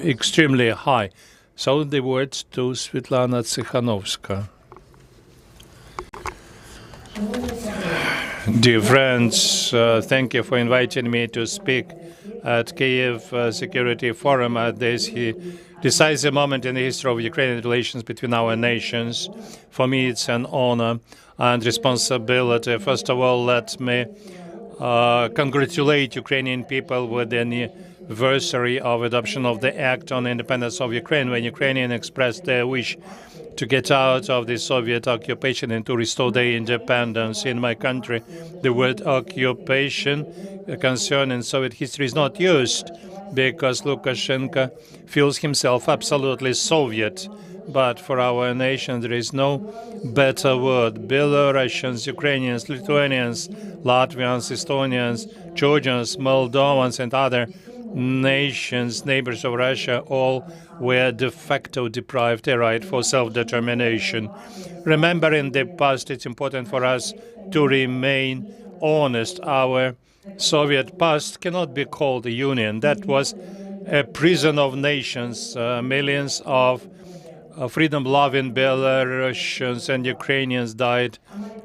extremely high. So the words to Svetlana Tsikhanovska. Dear friends, thank you for inviting me to speak at Kyiv Security Forum at this decisive moment in the history of Ukrainian relations between our nations. For me, it's an honor and responsibility. First of all, let me congratulate Ukrainian people with the anniversary of adoption of the Act on Independence of Ukraine, when Ukrainians expressed their wish to get out of the Soviet occupation and to restore their independence. In my country, the word occupation concerning Soviet history is not used because Lukashenko feels himself absolutely Soviet. But for our nation, there is no better word. Belarusians, Ukrainians, Lithuanians, Latvians, Estonians, Georgians, Moldovans, and other nations, neighbors of Russia, all were de facto deprived their right for self-determination. Remembering the past, it's important for us to remain honest. Our Soviet past cannot be called a union. That was a prison of nations. Millions of freedom-loving Belarusians and Ukrainians died,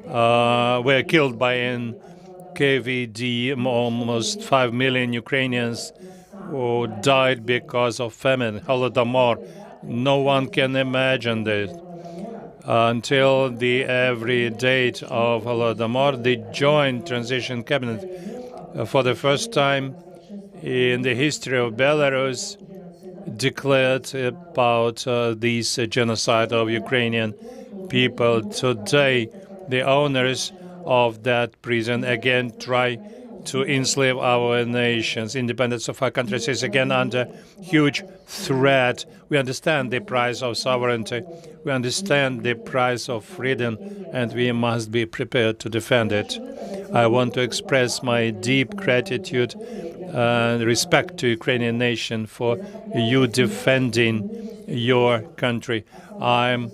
were killed by NKVD. Almost 5 million Ukrainians who died because of famine, Holodomor. No one can imagine this. Until the every date of Holodomor, the Joint Transition Cabinet, for the first time in the history of Belarus, declared about this genocide of Ukrainian people. Today, the owners of that prison again try to enslave our nations. Independence of our countries is again under huge threat. We understand the price of sovereignty. We understand the price of freedom, and we must be prepared to defend it. I want to express my deep gratitude and respect to Ukrainian nation for you defending your country. I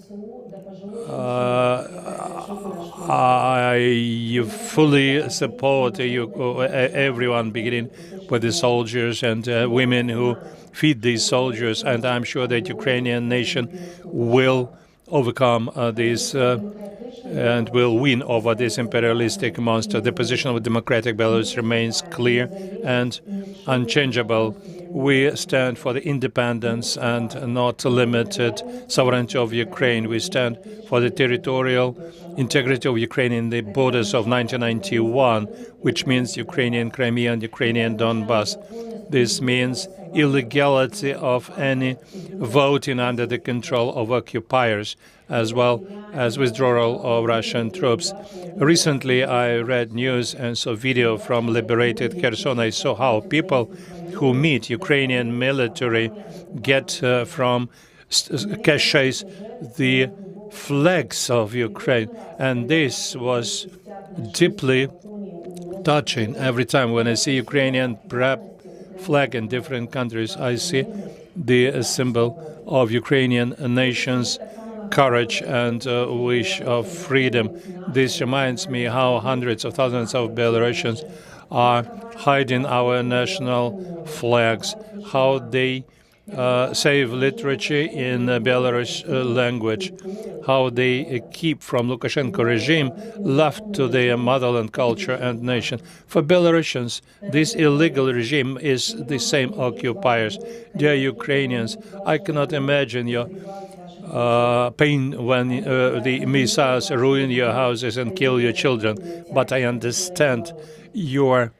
fully support you, everyone, beginning with the soldiers and women who feed these soldiers, and I'm sure that Ukrainian nation will overcome this and will win over this imperialistic monster. The position of democratic Belarus remains clear and unchangeable. We stand for the independence and not limited sovereignty of Ukraine. We stand for the territorial integrity of Ukraine in the borders of 1991, which means Ukrainian Crimea and Ukrainian Donbass. This means illegality of any voting under the control of occupiers, as well as withdrawal of Russian troops. Recently, I read news and saw video from liberated Kherson. I saw how people who meet Ukrainian military get from caches the flags of Ukraine. And this was deeply touching. Every time when I see Ukrainian flag in different countries, I see the symbol of Ukrainian nation's courage and wish of freedom. This reminds me how hundreds of thousands of Belarusians are hiding our national flags, how they save literature in Belarus language, how they keep from Lukashenko regime left to their motherland culture and nation. For Belarusians, this illegal regime is the same occupiers. Dear Ukrainians, I cannot imagine your pain when the missiles ruin your houses and kill your children, but I understand your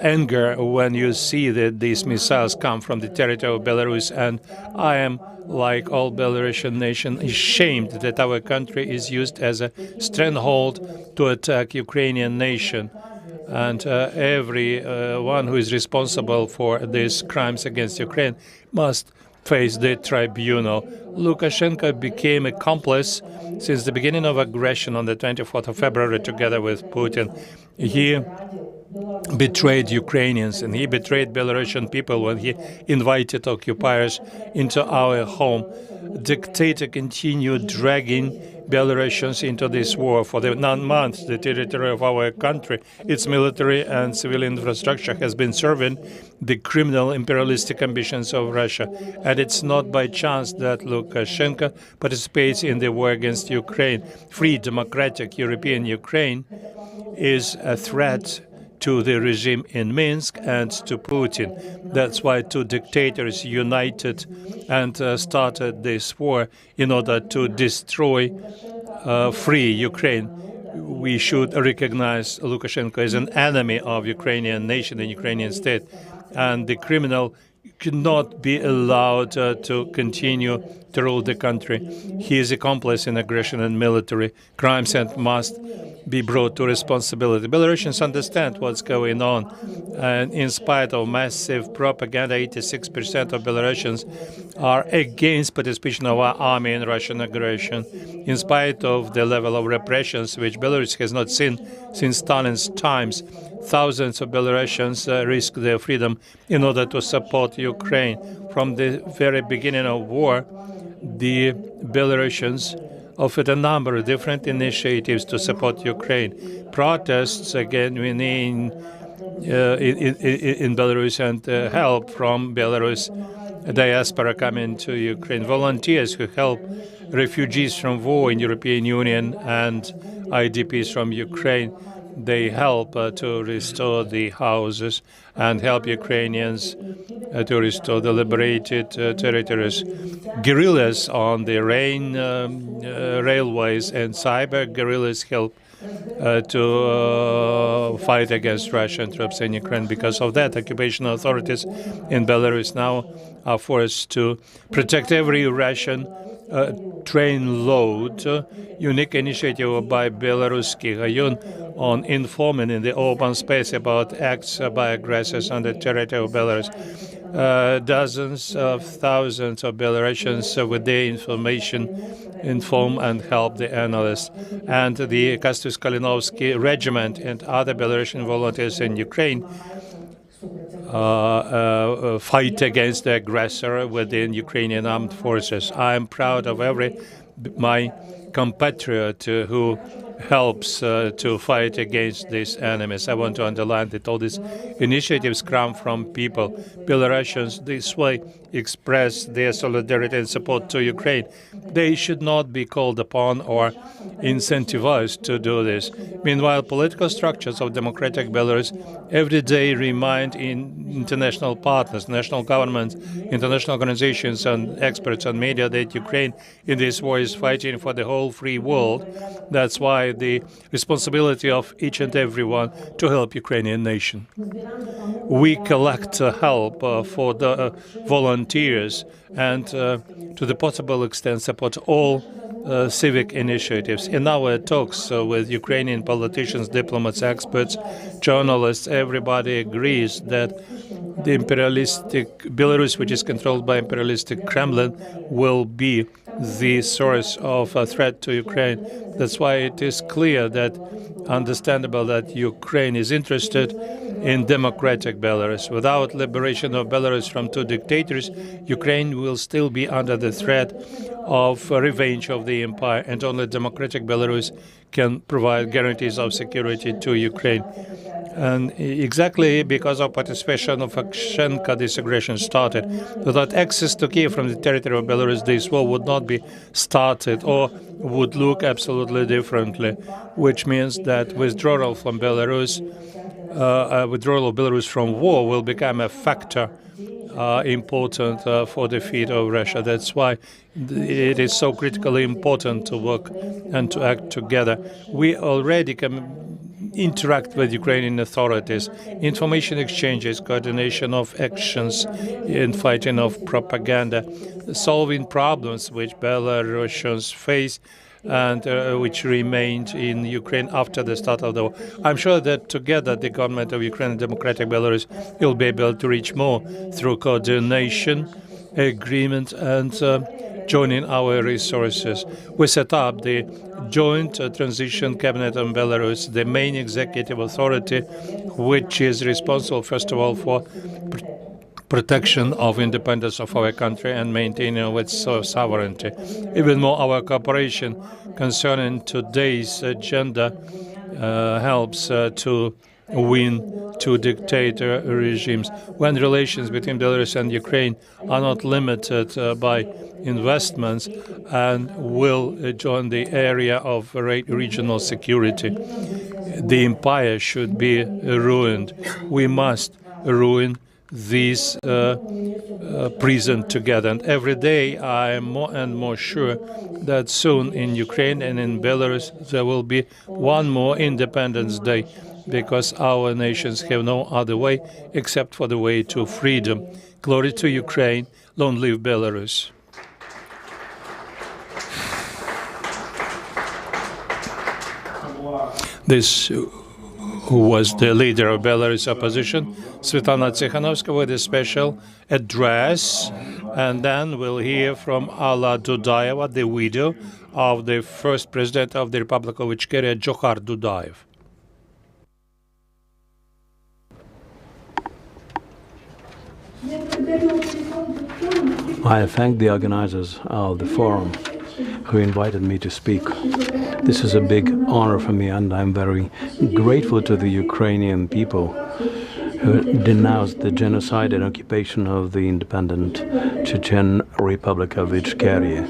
anger when you see that these missiles come from the territory of Belarus, and I am, like all Belarusian nation, ashamed that our country is used as a stronghold to attack Ukrainian nation. And everyone who is responsible for these crimes against Ukraine must face the tribunal. Lukashenko became accomplice since the beginning of aggression on the 24th of February together with Putin. He betrayed Ukrainians and he betrayed Belarusian people when he invited occupiers into our home. Dictator continued dragging Belarusians into this war. For the 9 months, the territory of our country, its military and civil infrastructure has been serving the criminal imperialistic ambitions of Russia. And it's not by chance that Lukashenko participates in the war against Ukraine. Free, democratic European Ukraine is a threat to the regime in Minsk and to Putin. That's why two dictators united and started this war in order to destroy free Ukraine. We should recognize Lukashenko as an enemy of Ukrainian nation and Ukrainian state. and the criminal cannot be allowed to continue to rule the country. He is accomplice in aggression and military crimes and must be brought to responsibility. Belarusians understand what's going on, and in spite of massive propaganda, 86% of Belarusians are against participation of our army in Russian aggression, in spite of the level of repressions which Belarus has not seen since Stalin's times. Thousands of Belarusians risk their freedom in order to support Ukraine. From the very beginning of war, the Belarusians offered a number of different initiatives to support Ukraine. Protests again in Belarus and help from Belarus diaspora coming to Ukraine. Volunteers who help refugees from war in European Union and IDPs from Ukraine. They help to restore the houses and help Ukrainians to restore the liberated territories. Guerrillas on the railways and cyber guerrillas help to fight against Russian troops in Ukraine. Because of that, occupation authorities in Belarus now are forced to protect every Russian train load. Unique initiative by Belaruski Rayun on informing in the open space about acts by aggressors on the territory of Belarus. Dozens of thousands of Belarusians with their information inform and help the analysts. And the Kostus-Kalinovsky Regiment and other Belarusian volunteers in Ukraine fight against the aggressor within Ukrainian armed forces. I am proud of my compatriot who helps to fight against these enemies. I want to underline that all these initiatives come from people. Belarusians this way express their solidarity and support to Ukraine. They should not be called upon or incentivized to do this. Meanwhile, political structures of democratic Belarus every day remind international partners, national governments, international organizations, and experts and media that Ukraine in this war is fighting for the whole free world. That's why the responsibility of each and every one to help Ukrainian nation. We collect help for the volunteers and to the possible extent support all civic initiatives. In our talks with Ukrainian politicians, diplomats, experts, journalists, everybody agrees that the imperialistic Belarus, which is controlled by imperialistic Kremlin, will be the source of a threat to Ukraine. That's why it is clear that, understandable that Ukraine is interested in democratic Belarus. Without liberation of Belarus from two dictators, Ukraine will still be under the threat of revenge of the empire, and only democratic Belarus can provide guarantees of security to Ukraine. And exactly because of participation of Akshenka, this aggression started. Without access to Kyiv from the territory of Belarus, this war would not be started or would look absolutely differently, which means that withdrawal from Belarus, withdrawal of Belarus from war will become a factor important for defeat of Russia. That's why it is so critically important to work and to act together. We already can interact with Ukrainian authorities, information exchanges, coordination of actions in fighting of propaganda, solving problems which Belarusians face and which remained in Ukraine after the start of the war. I'm sure that together the government of Ukraine and Democratic Belarus will be able to reach more through coordination, agreement, and joining our resources. We set up the Joint Transition Cabinet in Belarus, the main executive authority, which is responsible, first of all, for protection of independence of our country and maintaining of its sovereignty. Even more, our cooperation concerning today's agenda helps to win two dictator regimes. When relations between Belarus and Ukraine are not limited by investments and will join the area of regional security, the empire should be ruined. We must ruin these prison together. And every day I am more and more sure that soon in Ukraine and in Belarus there will be one more Independence Day, because our nations have no other way except for the way to freedom. Glory to Ukraine. Long live Belarus. This who was the leader of Belarus opposition, Svetlana Tsikhanovskaya, with a special address. And then we'll hear from Alla Dudayeva, the widow of the first president of the Republic of Ichkeria, Johar Dudayev. I thank the organizers of the forum who invited me to speak. This is a big honor for me, and I'm very grateful to the Ukrainian people who denounced the genocide and occupation of the independent Chechen Republic of Ichkeria.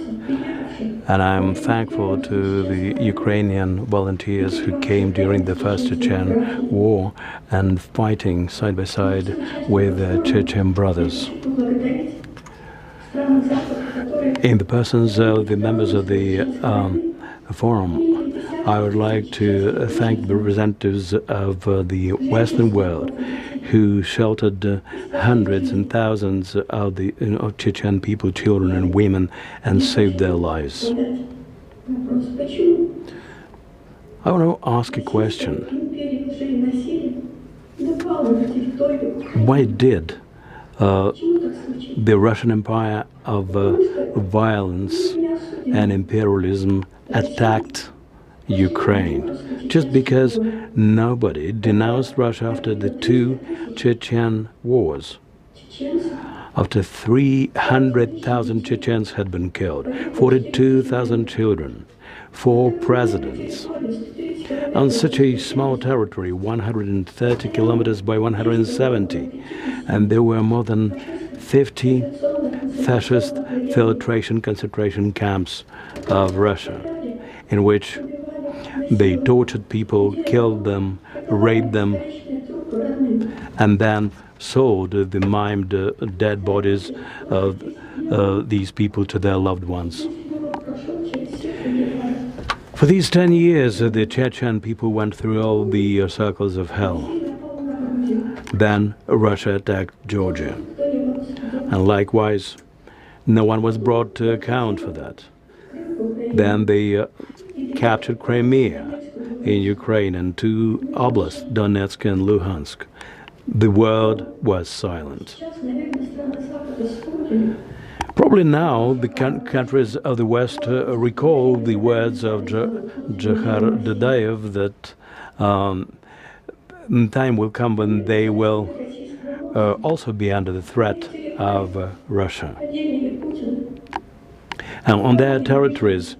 And I'm thankful to the Ukrainian volunteers who came during the First Chechen War and fighting side by side with their Chechen brothers. In the persons of the members of the forum, I would like to thank the representatives of the Western world who sheltered hundreds and thousands of the Chechen people, children and women, and saved their lives. I want to ask a question. Why did the Russian Empire of violence and imperialism attacked Ukraine? Just because nobody denounced Russia after the two Chechen wars. After 300,000 Chechens had been killed, 42,000 children, 4 presidents, on such a small territory, 130 kilometers by 170, and there were more than 50 fascist filtration concentration camps of Russia, in which they tortured people, killed them, raped them, and then sold the maimed dead bodies of these people to their loved ones. For these 10 years, the Chechen people went through all the circles of hell. Then Russia attacked Georgia. And likewise, no one was brought to account for that. Then they captured Crimea in Ukraine and 2 oblasts, Donetsk and Luhansk. The world was silent. Probably now the countries of the West recall the words of Johar Dudayev that time will come when they will also be under the threat of Russia. And on their territories,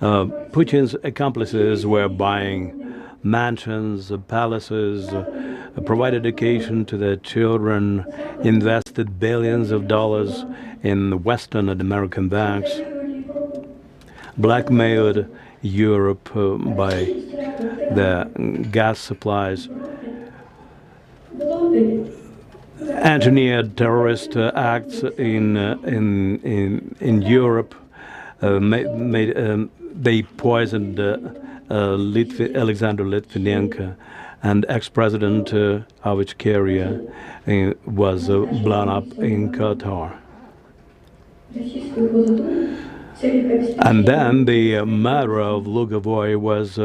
Putin's accomplices were buying mansions, palaces, provided education to their children, invested billions of dollars in Western and American banks, blackmailed Europe by the gas supplies, engineered terrorist acts in Europe. They poisoned Alexander Litvinenko, and ex-president of Ichkeria was blown up in Qatar. And then the murderer of Lugovoy was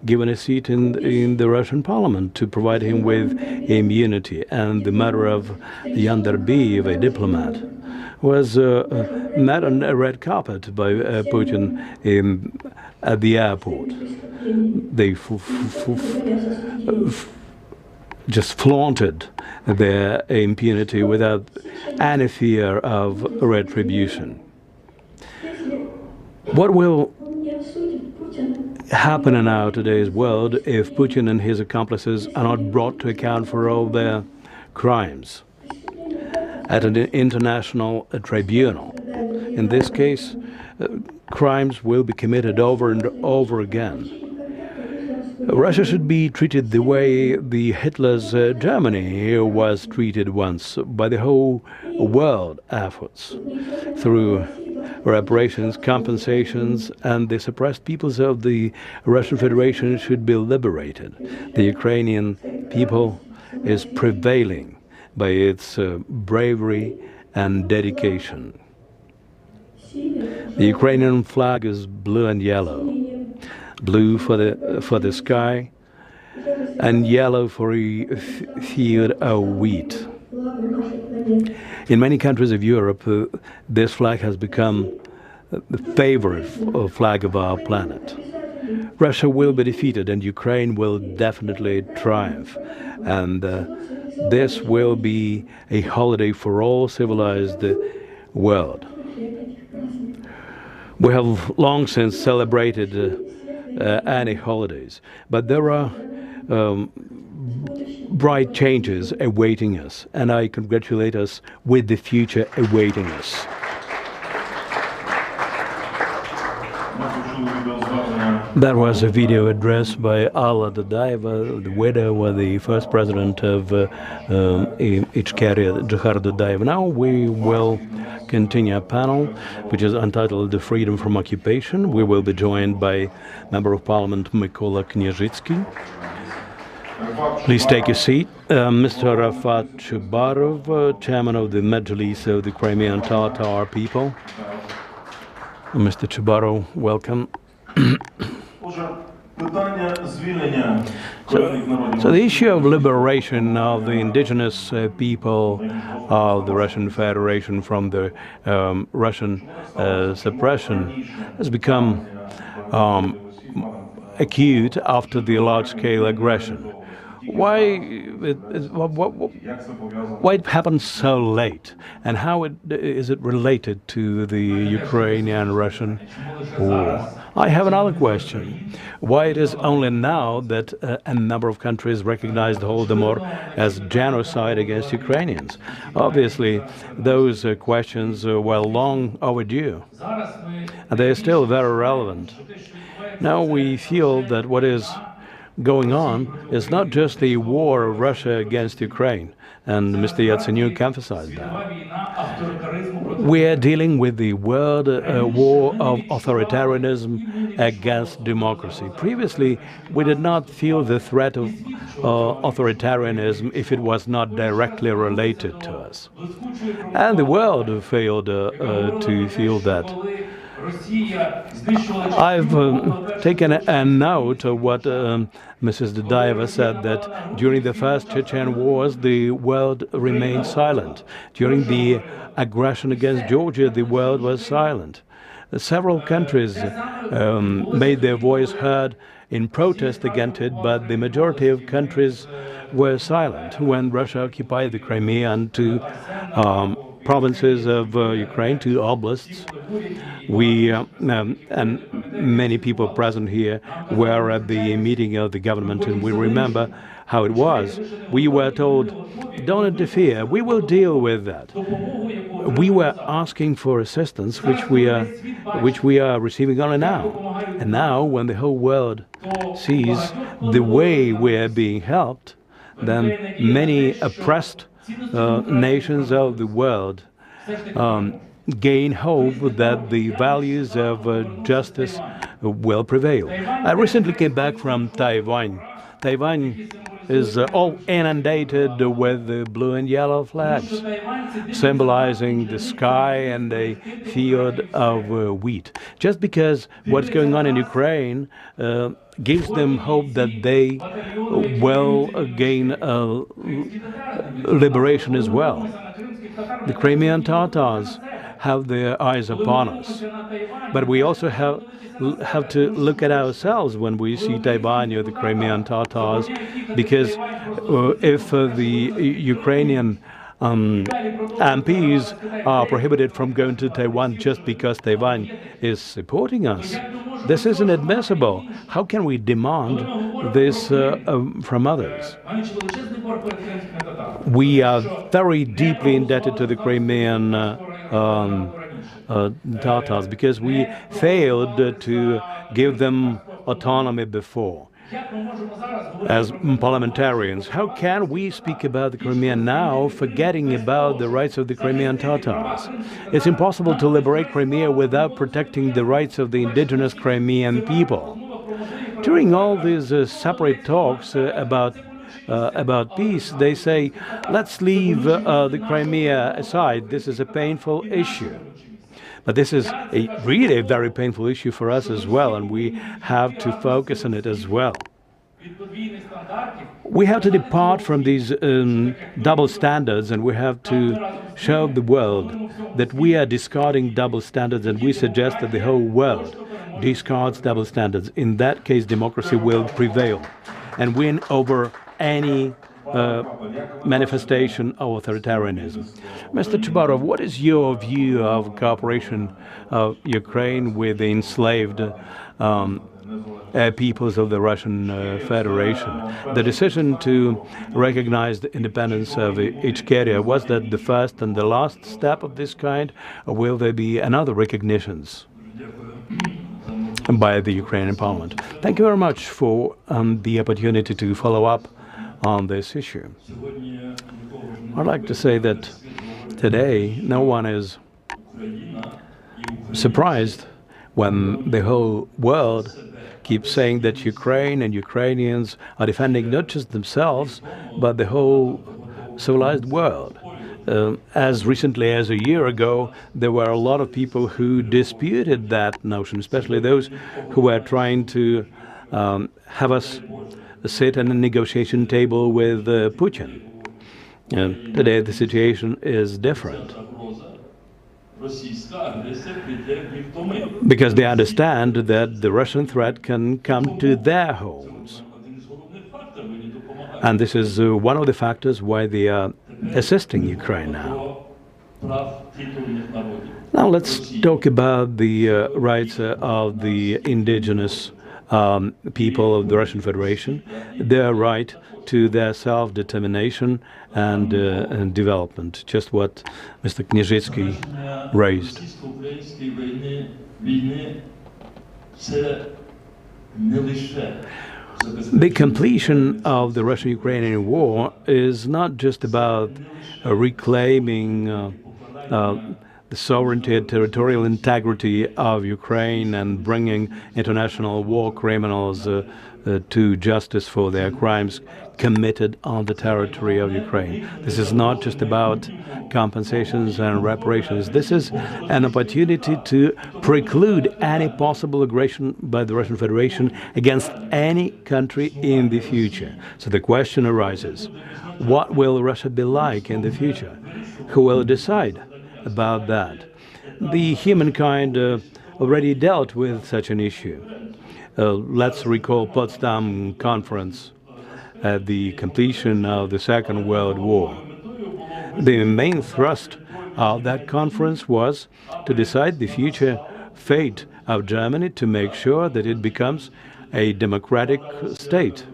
given a seat in the Russian parliament to provide him with immunity. And the murderer of Yanderbiev, a diplomat, was met on a red carpet by Putin at the airport. They just flaunted their impunity without any fear of retribution. What will happen in our today's world if Putin and his accomplices are not brought to account for all their crimes at an international tribunal? In this case, crimes will be committed over and over again. Russia should be treated the way the Hitler's Germany was treated once by the whole world efforts, through reparations, compensations, and the suppressed peoples of the Russian Federation should be liberated. The Ukrainian people is prevailing by its bravery and dedication. The Ukrainian flag is blue and yellow. Blue for the sky, and yellow for a field of wheat. In many countries of Europe, this flag has become the favorite flag of our planet. Russia will be defeated, and Ukraine will definitely triumph. And this will be a holiday for all civilized world. We have long since celebrated any holidays, but there are bright changes awaiting us, and I congratulate us with the future awaiting us. That was a video address by Alla Dadaeva, the widow of the first president of Ichkeria, Joëlle Dadaeva. Now we will continue a panel which is entitled "The Freedom from Occupation." We will be joined by Member of Parliament Mykola Knyazhitsky. Please take a seat. Mr. Rafat Chubarov, Chairman of the Medjlis of the Crimean Tatar people. Mr. Chubarov, welcome. So the issue of liberation of the indigenous people of the Russian Federation from the Russian suppression has become acute after the large-scale aggression. Why it happened so late, and how is it related to the Ukrainian-Russian war? I have another question. Why it is only now that a number of countries recognize the Holodomor as genocide against Ukrainians? Obviously, those questions were long overdue, and they are still very relevant. Now we feel that what is going on is not just the war of Russia against Ukraine, and Mr. Yatsenyuk emphasized that. We are dealing with the world war of authoritarianism against democracy. Previously, we did not feel the threat of authoritarianism if it was not directly related to us. And the world failed to feel that. I've taken a note of what Mrs. Dadaeva said, that during the first Chechen wars, the world remained silent. During the aggression against Georgia, the world was silent. Several countries made their voice heard in protest against it, but the majority of countries were silent when Russia occupied the Crimea and two provinces of Ukraine, two oblasts. We and many people present here were at the meeting of the government, and we remember how it was. We were told, don't interfere, we will deal with that. We were asking for assistance, which we are receiving only now. And now, when the whole world sees the way we are being helped, then many oppressed nations of the world gain hope that the values of justice will prevail. I recently came back from Taiwan. Taiwan is all inundated with the blue and yellow flags, symbolizing the sky and a field of wheat. Just because what's going on in Ukraine gives them hope that they will gain liberation as well. The Crimean Tatars have their eyes upon us, but we also have to look at ourselves when we see Taiwan or the Crimean Tatars, because if the Ukrainian MPs are prohibited from going to Taiwan just because Taiwan is supporting us, this is inadmissible. How can we demand this from others? We are very deeply indebted to the Crimean Tatars because we failed to give them autonomy before. as parliamentarians, how can we speak about the Crimea now, forgetting about the rights of the Crimean Tatars? It's impossible to liberate Crimea without protecting the rights of the indigenous Crimean people. During all these separate talks about peace, they say, let's leave the Crimea aside. This is a painful issue. But this is really a very painful issue for us as well, and we have to focus on it as well. We have to depart from these double standards, and we have to show the world that we are discarding double standards, and we suggest that the whole world discards double standards. In that case, democracy will prevail and win over any manifestation of authoritarianism. Mr. Chubarov, what is your view of cooperation of Ukraine with the enslaved peoples of the Russian Federation? The decision to recognize the independence of Ichkeria, was that the first and the last step of this kind, or will there be another recognitions by the Ukrainian Parliament? Thank you very much for the opportunity to follow up on this issue. I'd like to say that today no one is surprised when the whole world keeps saying that Ukraine and Ukrainians are defending not just themselves, but the whole civilized world. As recently as a year ago, there were a lot of people who disputed that notion, especially those who were trying to have us sit at a negotiation table with Putin. Today the situation is different, because they understand that the Russian threat can come to their homes. And this is one of the factors why they are assisting Ukraine now. Now let's talk about the rights of the indigenous people of the Russian Federation, their right to their self-determination and development, just what Mr. Knyzhitsky raised. The completion of the Russian-Ukrainian war is not just about reclaiming the sovereignty and territorial integrity of Ukraine and bringing international war criminals to justice for their crimes committed on the territory of Ukraine. This is not just about compensations and reparations. This is an opportunity to preclude any possible aggression by the Russian Federation against any country in the future. So the question arises, what will Russia be like in the future? Who will decide about that? The humankind already dealt with such an issue. Let's recall Potsdam Conference at the completion of the Second World War. The main thrust of that conference was to decide the future fate of Germany, to make sure that it becomes a democratic state,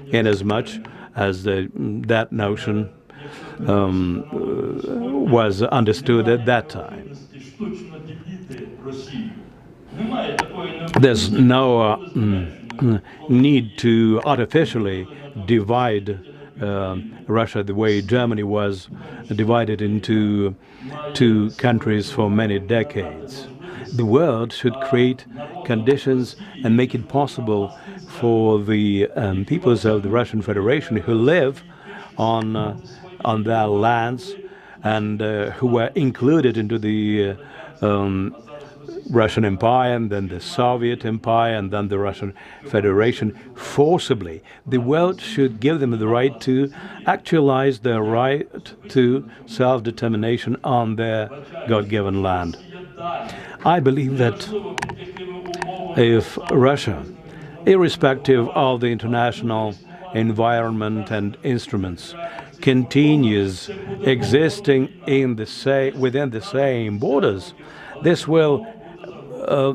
inasmuch as that notion was understood at that time. There's no need to artificially divide Russia the way Germany was divided into two countries for many decades. The world should create conditions and make it possible for the peoples of the Russian Federation who live on their lands and who were included into the Russian Empire, and then the Soviet Empire, and then the Russian Federation forcibly. The world should give them the right to actualize their right to self-determination on their God-given land. I believe that if Russia, irrespective of the international environment and instruments, continues existing within the same borders, this will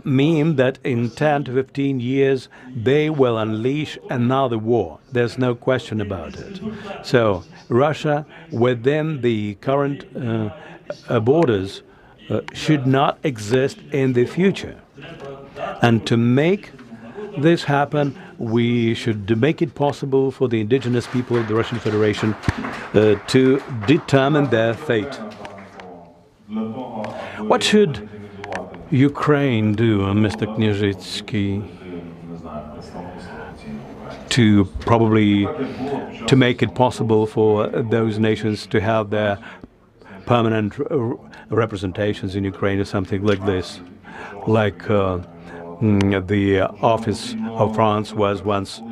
mean that in 10 to 15 years they will unleash another war. There's no question about it. So Russia, within the current borders, should not exist in the future. And to make this happen, we should make it possible for the indigenous people of the Russian Federation to determine their fate. What should Ukraine do, Mr. Knyazhitsky, to make it possible for those nations to have their permanent representations in Ukraine or something like this, like the office of France was once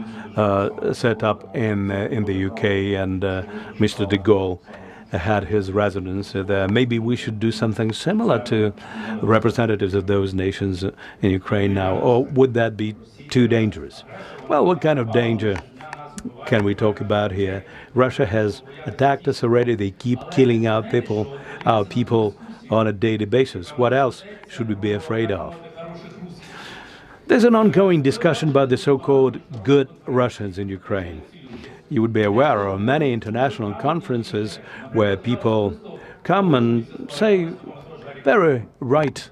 set up in the UK, and Mr. de Gaulle had his residence there. Maybe we should do something similar to representatives of those nations in Ukraine now, or would that be too dangerous? Well, what kind of danger can we talk about here? Russia has attacked us already. They keep killing our people on a daily basis. What else should we be afraid of? There's an ongoing discussion about the so-called good Russians in Ukraine. You would be aware of many international conferences where people come and say very right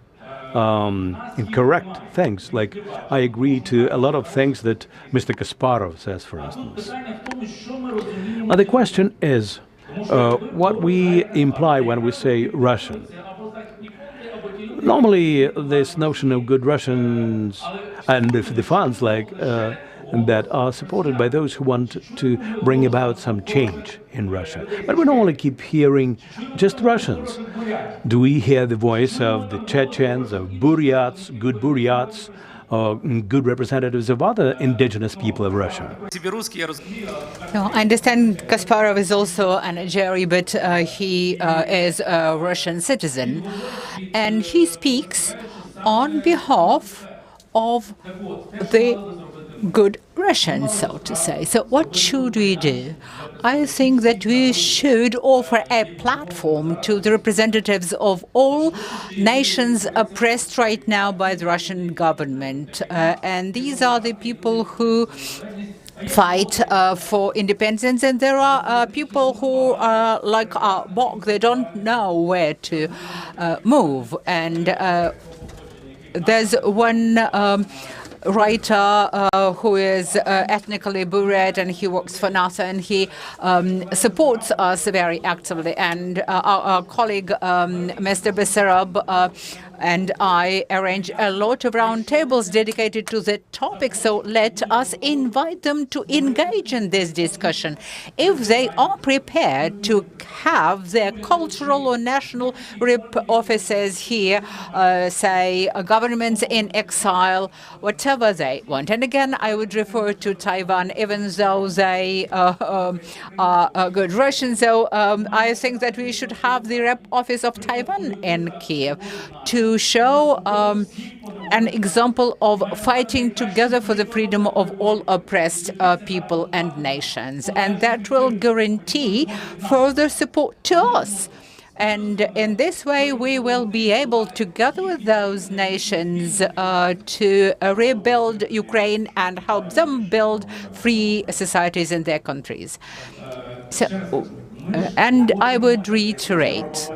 and correct things, like I agree to a lot of things that Mr. Kasparov says, for instance. Now the question is what we imply when we say Russian. Normally this notion of good Russians and the funds like that are supported by those who want to bring about some change in Russia. But we don't only keep hearing just Russians. Do we hear the voice of the Chechens, of Buryats, good Buryats, or good representatives of other indigenous people of Russia? No, I understand Kasparov is also a Nigerian, but he is a Russian citizen. And he speaks on behalf of the good Russians, so to say. So what should we do? I think that we should offer a platform to the representatives of all nations oppressed right now by the Russian government. And these are the people who fight for independence, and there are people who are like our Bog. They don't know where to move. And there's one writer who is ethnically Buryat, and he works for NATO, and he supports us very actively. And our colleague, Mr. Bessarab, and I arrange a lot of roundtables dedicated to the topic, so let us invite them to engage in this discussion. If they are prepared to have their cultural or national rep offices here, say governments in exile, whatever they want. And again, I would refer to Taiwan, even though they are good Russians. So I think that we should have the rep office of Taiwan in Kyiv to show an example of fighting together for the freedom of all oppressed people and nations. And that will guarantee further support to us. And in this way, we will be able, together with those nations, to rebuild Ukraine and help them build free societies in their countries. So, and I would reiterate.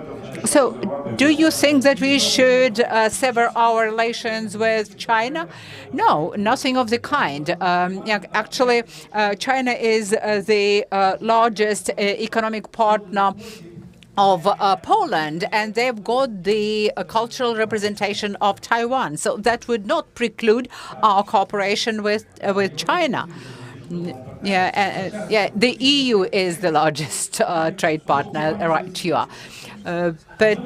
So, do you think that we should sever our relations with China? No, nothing of the kind. Actually, China is the largest economic partner of Poland, and they've got the cultural representation of Taiwan. So that would not preclude our cooperation with China. The EU is the largest trade partner, right? You are. But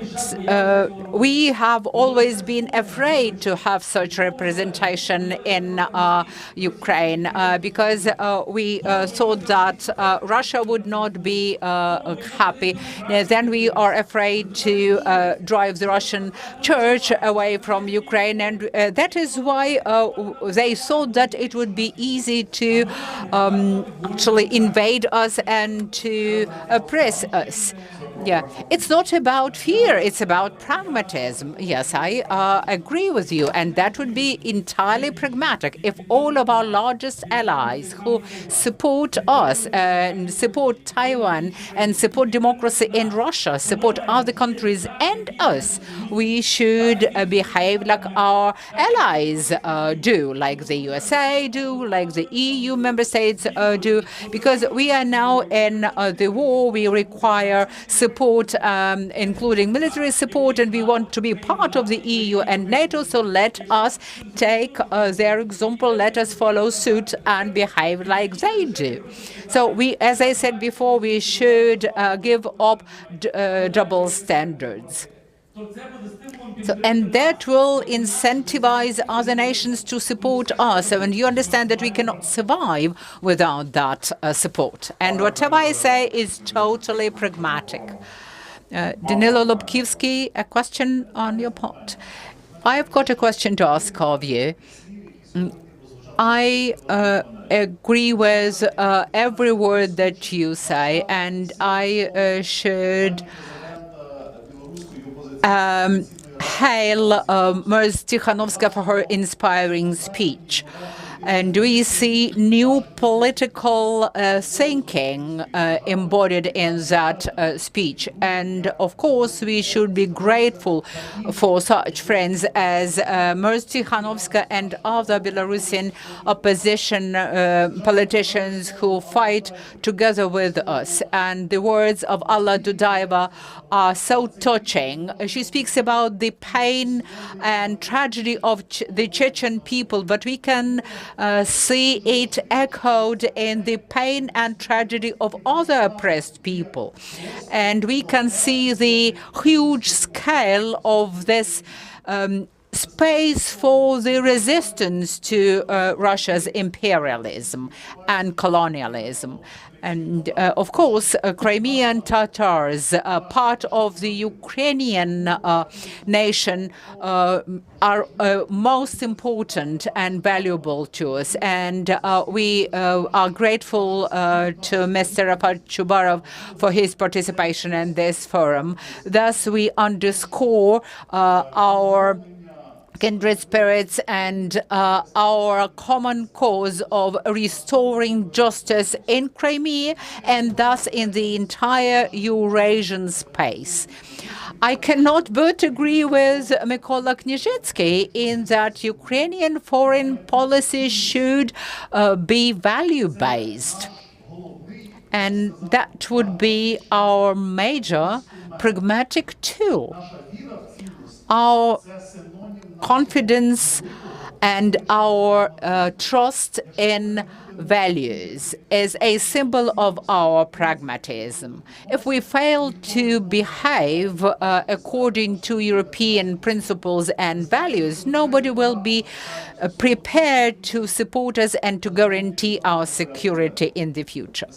we have always been afraid to have such representation in Ukraine because we thought that Russia would not be happy. Then we are afraid to drive the Russian church away from Ukraine, and that is why they thought that it would be easy to actually invade us and to oppress us. Yeah, it's not about fear, it's about pragmatism. Yes, I agree with you, and that would be entirely pragmatic if all of our largest allies who support us and support Taiwan and support democracy in Russia, support other countries and us, we should behave like our allies do, like the USA do, like the EU member states do, because we are now in the war. We require support, including military support, and we want to be part of the EU and NATO, so let us take their example, let us follow suit and behave like they do. So we, as I said before, we should give up double standards. And that will incentivize other nations to support us. And you understand that we cannot survive without that support. And whatever I say is totally pragmatic. Danilo Lubkivsky, a question on your part. I've got a question to ask of you. I agree with every word that you say, and I should hail Ms. Tikhanovskaya for her inspiring speech. And we see new political thinking embodied in that speech. And of course, we should be grateful for such friends as Ms. Tikhanovskaya and other Belarusian opposition politicians who fight together with us. And the words of Alla Dudaeva are so touching. She speaks about the pain and tragedy of the Chechen people, but we can see it echoed in the pain and tragedy of other oppressed people. And we can see the huge scale of this space for the resistance to Russia's imperialism and colonialism. And of course, Crimean Tatars, part of the Ukrainian nation, are most important and valuable to us. And we are grateful to Mr. Rafat Chubarov for his participation in this forum. Thus, we underscore our kindred spirits and our common cause of restoring justice in Crimea and thus in the entire Eurasian space. I cannot but agree with Mykola Knyzhetsky in that Ukrainian foreign policy should be value-based. And that would be our major pragmatic tool. Our confidence and our trust in values is a symbol of our pragmatism. If we fail to behave according to European principles and values, nobody will be prepared to support us and to guarantee our security in the future.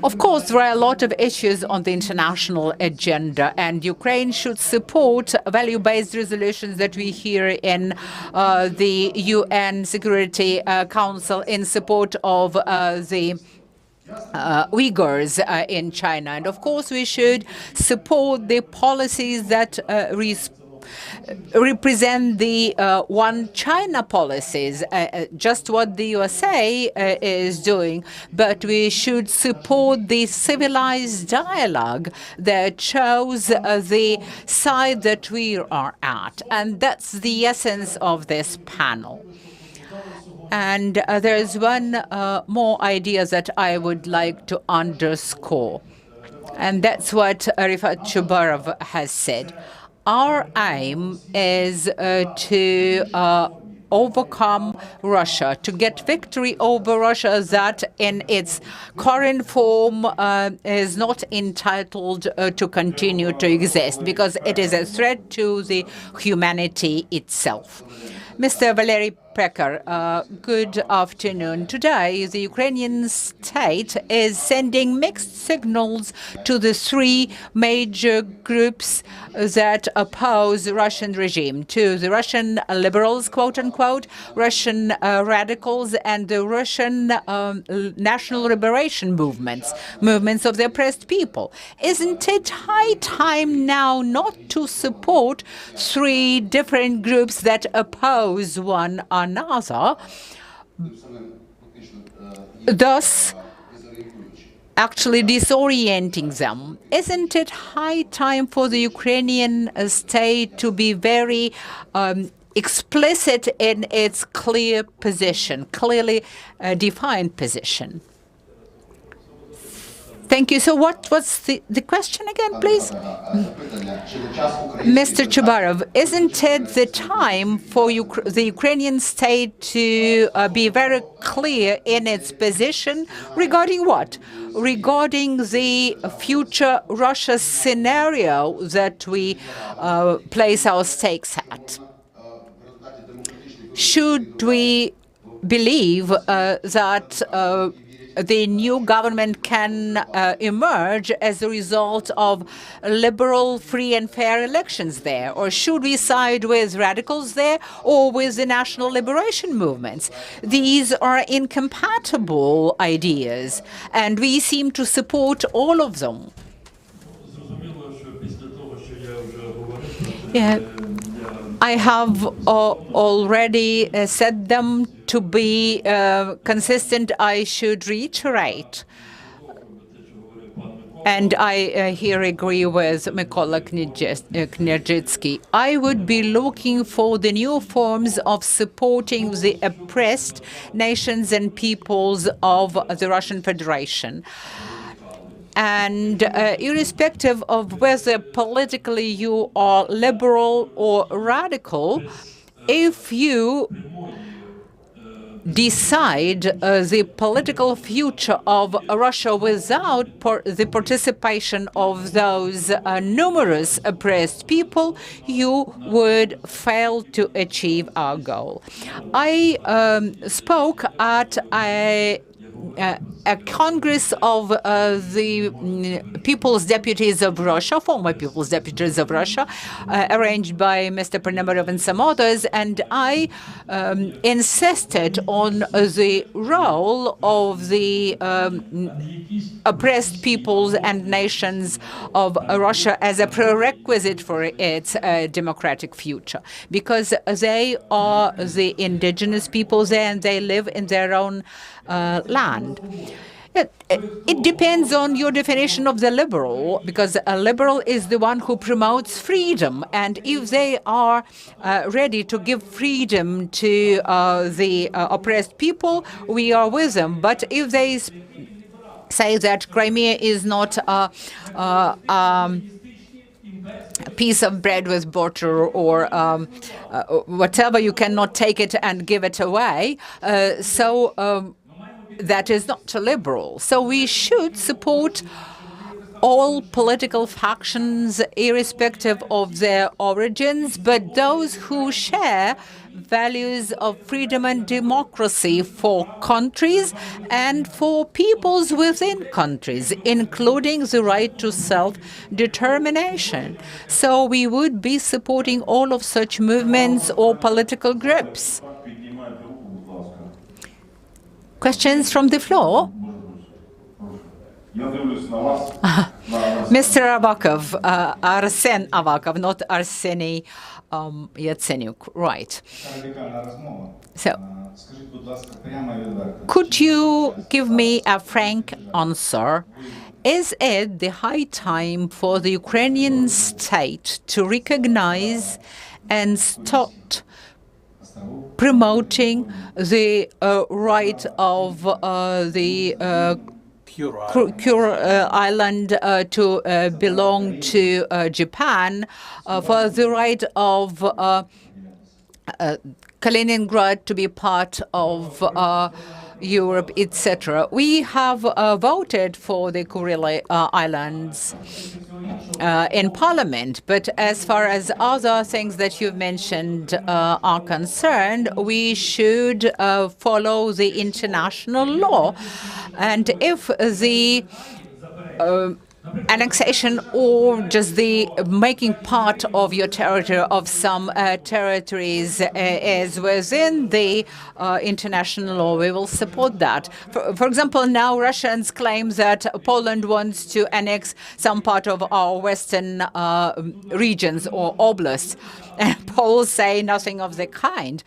Of course, there are a lot of issues on the international agenda, and Ukraine should support value-based resolutions that we hear in the UN Security Council in support of the Uyghurs in China. And of course, we should support the policies that represent the one China policies, just what the USA is doing, but we should support the civilized dialogue that shows the side that we are at. And that's the essence of this panel. And there's one more idea that I would like to underscore, and that's what Rafat Chubarov has said. Our aim is to overcome Russia, to get victory over Russia that in its current form is not entitled to continue to exist because it is a threat to the humanity itself. Mr. Valery Prekar. Good afternoon. Today, the Ukrainian state is sending mixed signals to the three major groups that oppose the Russian regime, to the Russian liberals, quote-unquote, Russian radicals, and the Russian national liberation movements of the oppressed people. Isn't it high time now not to support three different groups that oppose one another, thus actually disorienting them? Isn't it high time for the Ukrainian state to be very explicit in its clear position, clearly defined position? Thank you. So what was the question again, please? Mr. Chubarov, isn't it the time for the Ukrainian state to be very clear in its position regarding what? Regarding the future Russia scenario that we place our stakes at? Should we believe that the new government can emerge as a result of liberal, free and fair elections there? Or should we side with radicals there or with the national liberation movements? These are incompatible ideas, and we seem to support all of them. Yeah. I have already said them. To be consistent, I should reiterate. And I here agree with Mykola Knergytsky. I would be looking for the new forms of supporting the oppressed nations and peoples of the Russian Federation. And irrespective of whether politically you are liberal or radical, if you decide the political future of Russia without the participation of those numerous oppressed people, you would fail to achieve our goal. I spoke at a Congress of the People's Deputies of Russia, former People's Deputies of Russia, arranged by Mr. Ponomarev and some others, and I insisted on the role of the oppressed peoples and nations of Russia as a prerequisite for its democratic future, because they are the indigenous peoples there and they live in their own land. It depends on your definition of the liberal, because a liberal is the one who promotes freedom, and if they are ready to give freedom to the oppressed people, we are with them. But if they say that Crimea is not a piece of bread with butter or whatever, you cannot take it and give it away, that is not liberal. So we should support all political factions, irrespective of their origins, but those who share values of freedom and democracy for countries and for peoples within countries, including the right to self-determination. So we would be supporting all of such movements or political groups. Questions from the floor? Mr. Avakov, Arsen Avakov, not Arseny Yatsenyuk, right. So, could you give me a frank answer? Is it the high time for the Ukrainian state to recognize and start promoting the right of the Island to belong to Japan, for the right of Kaliningrad to be part of Europe, etc. We have voted for the Kuril Islands in Parliament. But as far as other things that you've mentioned are concerned, we should follow the international law. And if the annexation or just the making part of your territory of some territories is within the international law, we will support that. For example, now Russians claim that Poland wants to annex some part of our western regions or oblasts, and Poles say nothing of the kind.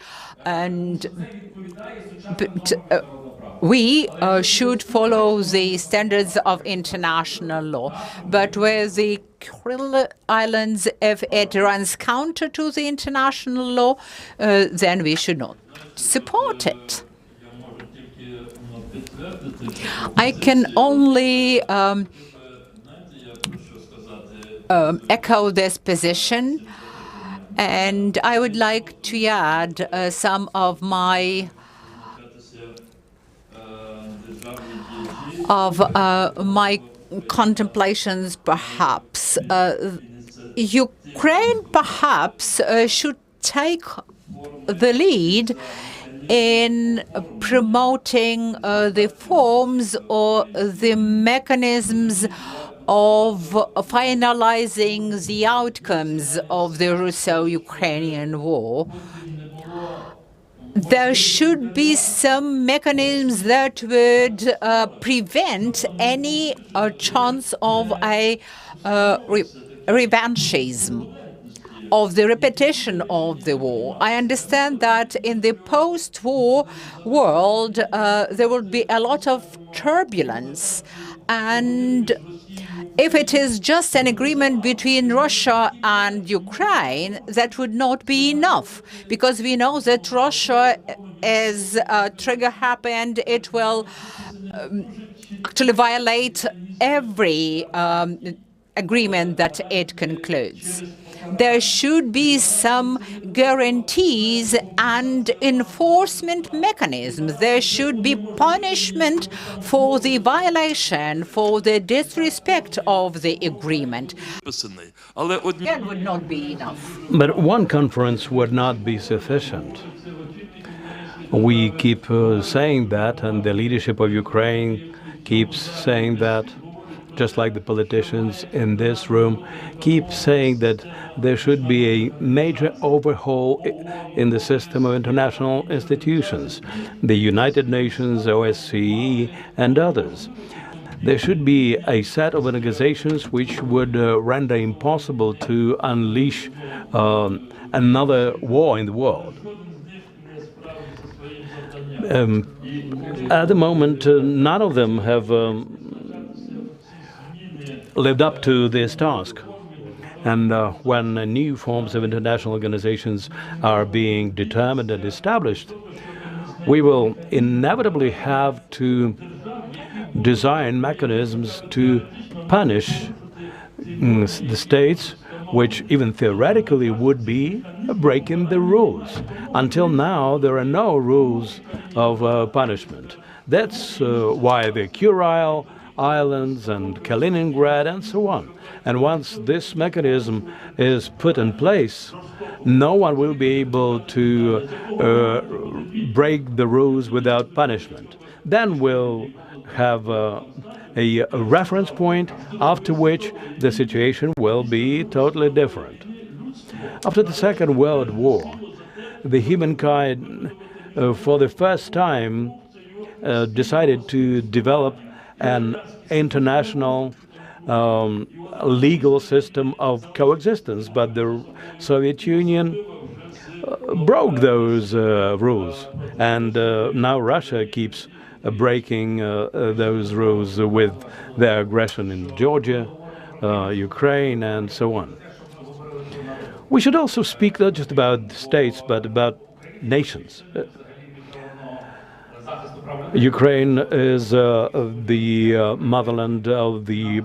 We should follow the standards of international law. But with the Kuril Islands, if it runs counter to the international law, then we should not support it. I can only echo this position, and I would like to add some of my contemplations, perhaps. Ukraine perhaps should take the lead in promoting the forms or the mechanisms of finalizing the outcomes of the Russo-Ukrainian war. There should be some mechanisms that would prevent any chance of a revanchism, of the repetition of the war. I understand that in the post-war world, there will be a lot of turbulence, and if it is just an agreement between Russia and Ukraine, that would not be enough, because we know that Russia is trigger-happy and it will actually violate every agreement that it concludes. There should be some guarantees and enforcement mechanisms. There should be punishment for the violation, for the disrespect of the agreement. That would not be enough. But one conference would not be sufficient. We keep saying that, and the leadership of Ukraine keeps saying that, just like the politicians in this room keep saying that there should be a major overhaul in the system of international institutions, the United Nations, OSCE, and others. There should be a set of organizations which would render impossible to unleash another war in the world. At the moment, none of them have lived up to this task. And when new forms of international organizations are being determined and established, we will inevitably have to design mechanisms to punish the states which even theoretically would be breaking the rules. Until now, there are no rules of punishment. That's why the Kuril Islands and Kaliningrad and so on. And once this mechanism is put in place, no one will be able to break the rules without punishment. Then we'll have a reference point after which the situation will be totally different. After the Second World War, the humankind for the first time decided to develop an international legal system of coexistence, but the Soviet Union broke those rules, and now Russia keeps breaking those rules with their aggression in Georgia, Ukraine, and so on. We should also speak not just about states, but about nations. Ukraine is the motherland of the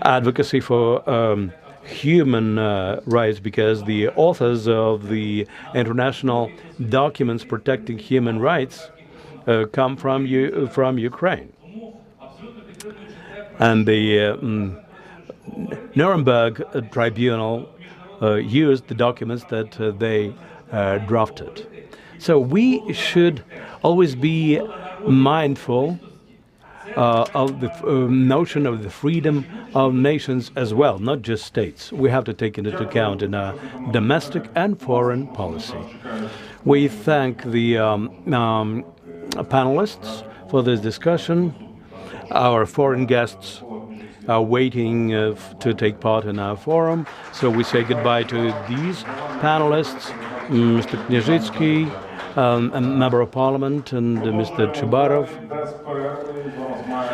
advocacy for human rights, because the authors of the international documents protecting human rights come from Ukraine. And the Nuremberg tribunal used the documents that they drafted. So we should always be mindful of the notion of the freedom of nations as well, not just states. We have to take it into account in our domestic and foreign policy. We thank the panelists for this discussion. Our foreign guests are waiting to take part in our forum, so we say goodbye to these panelists, Mr. Knyazhitsky, a member of parliament, and Mr. Chubarov.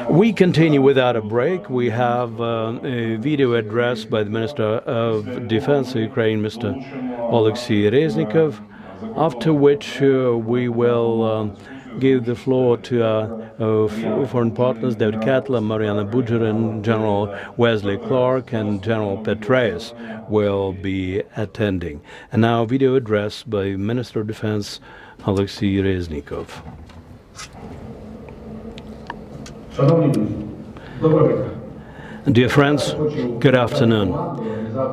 We continue without a break. We have a video address by the Minister of Defense of Ukraine, Mr. Oleksiy Reznikov, after which we will give the floor to our foreign partners, David Katla, Mariana Budger, and General Wesley Clark, and General PETRAEUS will be attending. And now, video address by Minister of Defense Oleksiy Reznikov. Dear friends, good afternoon.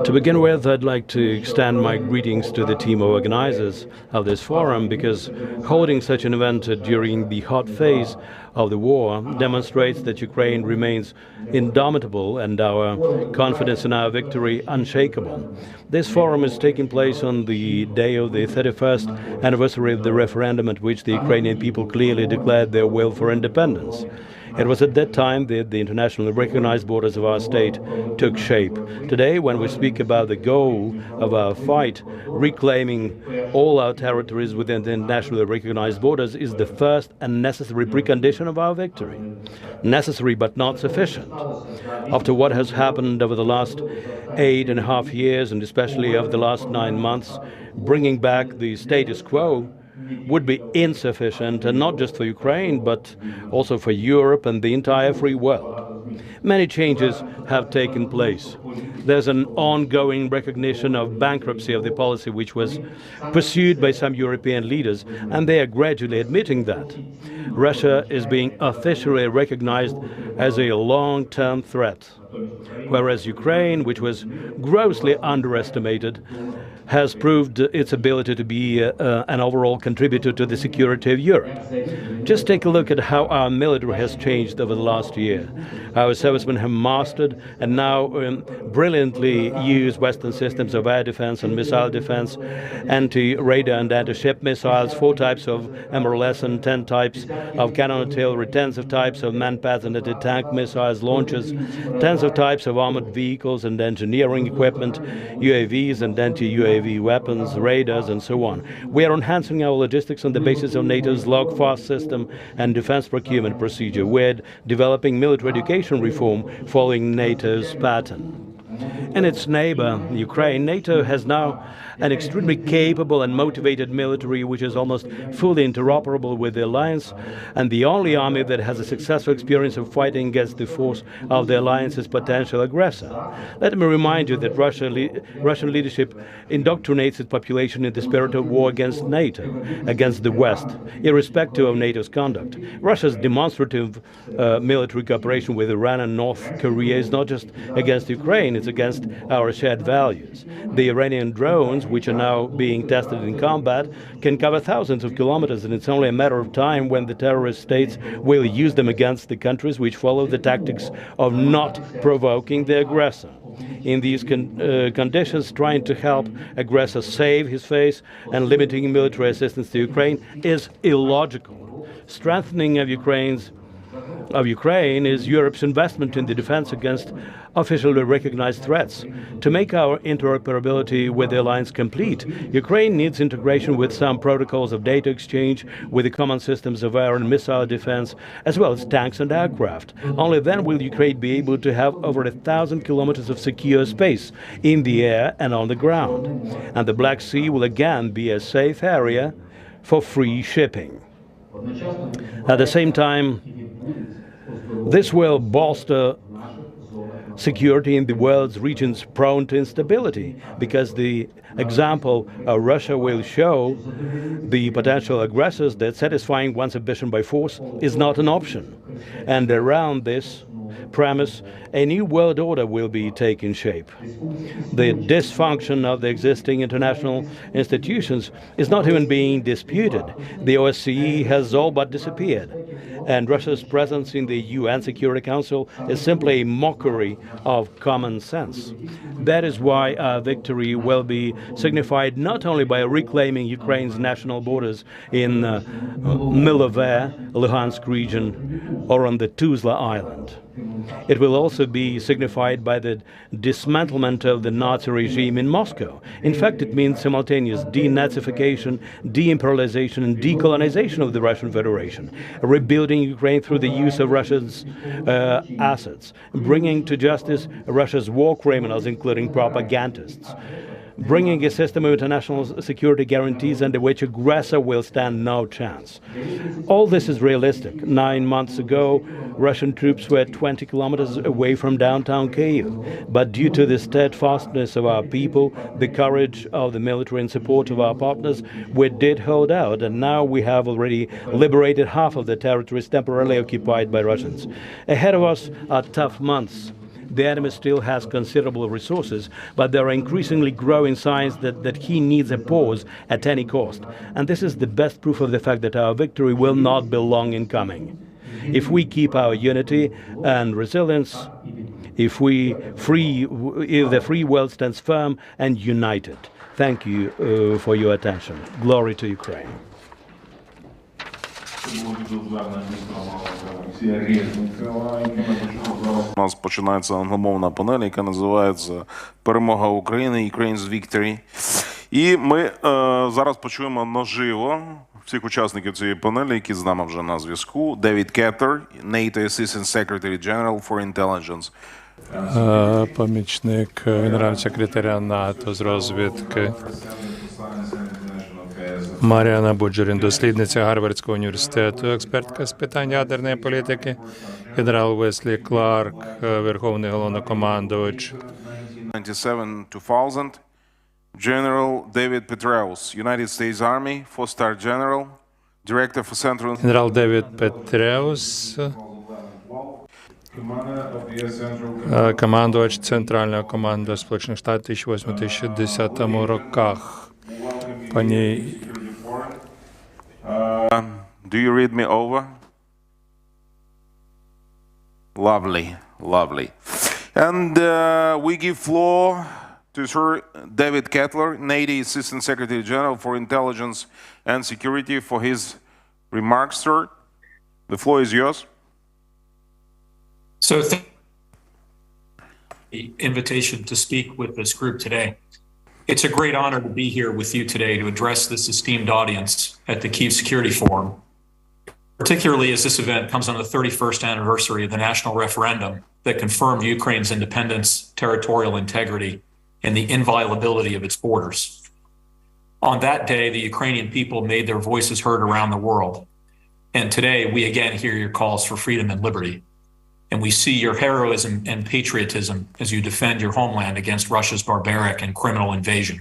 To begin with, I'd like to extend my greetings to the team of organizers of this forum, because holding such an event during the hot phase of the war demonstrates that Ukraine remains indomitable and our confidence in our victory unshakable. This forum is taking place on the day of the 31st anniversary of the referendum at which the Ukrainian people clearly declared their will for independence. It was at that time that the internationally recognized borders of our state took shape. Today, when we speak about the goal of our fight, reclaiming all our territories within the internationally recognized borders is the first and necessary precondition of our victory. Necessary but not sufficient. After what has happened over the last 8.5 years, and especially over the last 9 months, bringing back the status quo would be insufficient, and not just for Ukraine, but also for Europe and the entire free world. Many changes have taken place. There's an ongoing recognition of bankruptcy of the policy which was pursued by some European leaders, and they are gradually admitting that. Russia is being officially recognized as a long-term threat, whereas Ukraine, which was grossly underestimated, has proved its ability to be an overall contributor to the security of Europe. Just take a look at how our military has changed over the last year. Our servicemen have mastered and now brilliantly use Western systems of air defense and missile defense, anti-radar and anti-ship missiles, 4 types of MRLS and 10 types of cannon artillery, tens of types of man-pads and anti-tank missiles, launchers, tens of types of armored vehicles and engineering equipment, UAVs and anti-UAV weapons, radars, and so on. We are enhancing our logistics on the basis of NATO's log-fast system and defense procurement procedure. We're developing military education reform following NATO's pattern. In its neighbor, Ukraine, NATO has now an extremely capable and motivated military which is almost fully interoperable with the alliance, and the only army that has a successful experience of fighting against the force of the alliance's potential aggressor. Let me remind you that Russian leadership indoctrinates its population in the spirit of war against NATO, against the West, irrespective of NATO's conduct. Russia's demonstrative military cooperation with Iran and North Korea is not just against Ukraine, it's against our shared values. The Iranian drones, which are now being tested in combat, can cover thousands of kilometers, and it's only a matter of time when the terrorist states will use them against the countries which follow the tactics of not provoking the aggressor. In these conditions, trying to help aggressor save his face and limiting military assistance to Ukraine is illogical. Strengthening of Ukraine is Europe's investment in the defense against officially recognized threats. To make our interoperability with the alliance complete, Ukraine needs integration with some protocols of data exchange, with the common systems of air and missile defense, as well as tanks and aircraft. Only then will Ukraine be able to have over 1,000 kilometers of secure space in the air and on the ground. And the Black Sea will again be a safe area for free shipping. At the same time, this will bolster security in the world's regions prone to instability, because the example of Russia will show the potential aggressors that satisfying one's ambition by force is not an option. And around this, premise, a new world order will be taking shape. The dysfunction of the existing international institutions is not even being disputed. The OSCE has all but disappeared, and Russia's presence in the UN Security Council is simply a mockery of common sense. That is why our victory will be signified not only by reclaiming Ukraine's national borders in Milove, Luhansk region, or on the Tuzla island. It will also be signified by the dismantlement of the Nazi regime in Moscow. In fact, it means simultaneous denazification, de-imperialization, and decolonization of the Russian Federation, rebuilding Ukraine through the use of Russia's assets, bringing to justice Russia's war criminals, including propagandists, bringing a system of international security guarantees under which aggressor will stand no chance. All this is realistic. 9 months ago, Russian troops were 20 kilometers away from downtown Kyiv. But due to the steadfastness of our people, the courage of the military and support of our partners, we did hold out, and now we have already liberated half of the territories temporarily occupied by Russians. Ahead of us are tough months. The enemy still has considerable resources, but there are increasingly growing signs that he needs a pause at any cost. And this is the best proof of the fact that our victory will not be long in coming. If we keep our unity and resilience, if the free world stands firm and united. Thank you for your attention. Glory to Ukraine. У нас починається англомовна панель, яка називається «Перемога України», Ukraine's Victory. І ми зараз почуємо наживо всіх учасників цієї панелі, які з нами вже на зв'язку. Девід Кеттер, NATO Assistant Secretary General for Intelligence. Помічник генерального секретаря НАТО з розвідки. Маріана Буджерін, дослідниця Гарвардського університету, експертка з питань ядерної політики. Генерал Wesley Clark, верховний головнокомандувач. 1997-2000. General David PETRAEUS, United States Army, 4-star General, Director for Central... Генерал Девід Петреус, командувач Центрального команду Сполучених Штатів 2008-2010 роках. Пані... Do you read me over? Lovely, lovely. And we give floor to Sir David Kettler, NATO Assistant Secretary General for Intelligence and Security, for his remarks, sir. The floor is yours. So the invitation to speak with this group today. It's a great honor to be here with you today to address this esteemed audience at the Kyiv Security Forum, particularly as this event comes on the 31st anniversary of the national referendum that confirmed Ukraine's independence, territorial integrity, and the inviolability of its borders. On that day, the Ukrainian people made their voices heard around the world. And today, we again hear your calls for freedom and liberty. And we see your heroism and patriotism as you defend your homeland against Russia's barbaric and criminal invasion.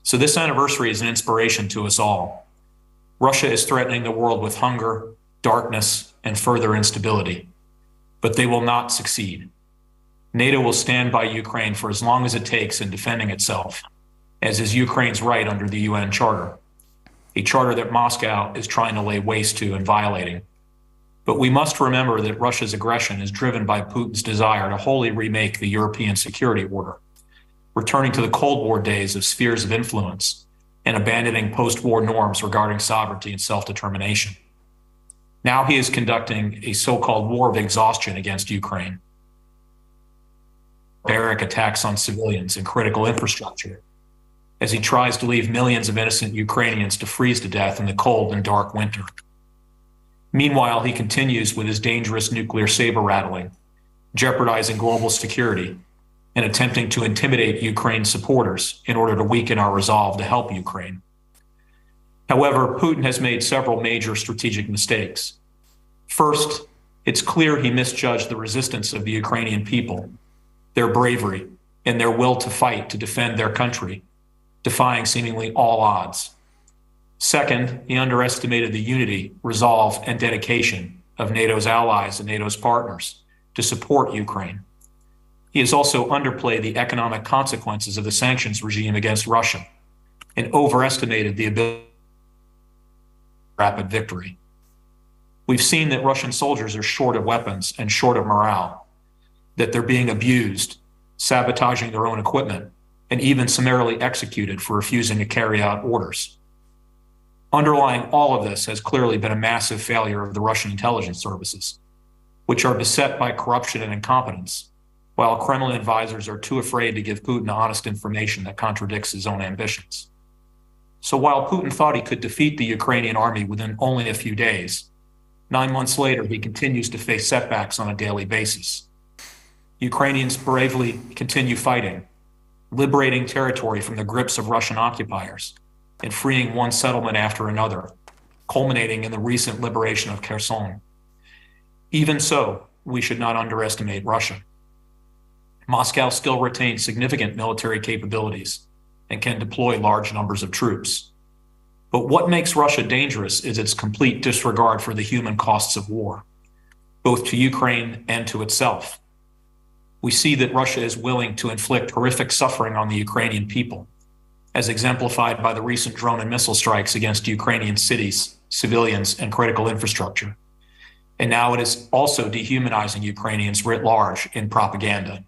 So this anniversary is an inspiration to us all. Russia is threatening the world with hunger, darkness, and further instability. But they will not succeed. NATO will stand by Ukraine for as long as it takes in defending itself, as is Ukraine's right under the UN Charter, a charter that Moscow is trying to lay waste to and violating. But we must remember that Russia's aggression is driven by Putin's desire to wholly remake the European security order, returning to the Cold War days of spheres of influence and abandoning post-war norms regarding sovereignty and self-determination. Now he is conducting a so-called war of exhaustion against Ukraine. Barbaric attacks on civilians and critical infrastructure as he tries to leave millions of innocent Ukrainians to freeze to death in the cold and dark winter. Meanwhile, he continues with his dangerous nuclear saber rattling, jeopardizing global security and attempting to intimidate Ukraine's supporters in order to weaken our resolve to help Ukraine. However, Putin has made several major strategic mistakes. First, it's clear he misjudged the resistance of the Ukrainian people, their bravery, and their will to fight to defend their country, defying seemingly all odds. Second, he underestimated the unity, resolve, and dedication of NATO's allies and NATO's partners to support Ukraine. He has also underplayed the economic consequences of the sanctions regime against Russia and overestimated the ability of rapid victory. We've seen that Russian soldiers are short of weapons and short of morale, that they're being abused, sabotaging their own equipment, and even summarily executed for refusing to carry out orders. Underlying all of this has clearly been a massive failure of the Russian intelligence services, which are beset by corruption and incompetence, while Kremlin advisors are too afraid to give Putin honest information that contradicts his own ambitions. So while Putin thought he could defeat the Ukrainian army within only a few days, 9 months later, he continues to face setbacks on a daily basis. Ukrainians bravely continue fighting, liberating territory from the grips of Russian occupiers, and freeing one settlement after another, culminating in the recent liberation of Kherson. Even so, we should not underestimate Russia. Moscow still retains significant military capabilities and can deploy large numbers of troops. But what makes Russia dangerous is its complete disregard for the human costs of war, both to Ukraine and to itself. We see that Russia is willing to inflict horrific suffering on the Ukrainian people, as exemplified by the recent drone and missile strikes against Ukrainian cities, civilians, and critical infrastructure. And now it is also dehumanizing Ukrainians writ large in propaganda.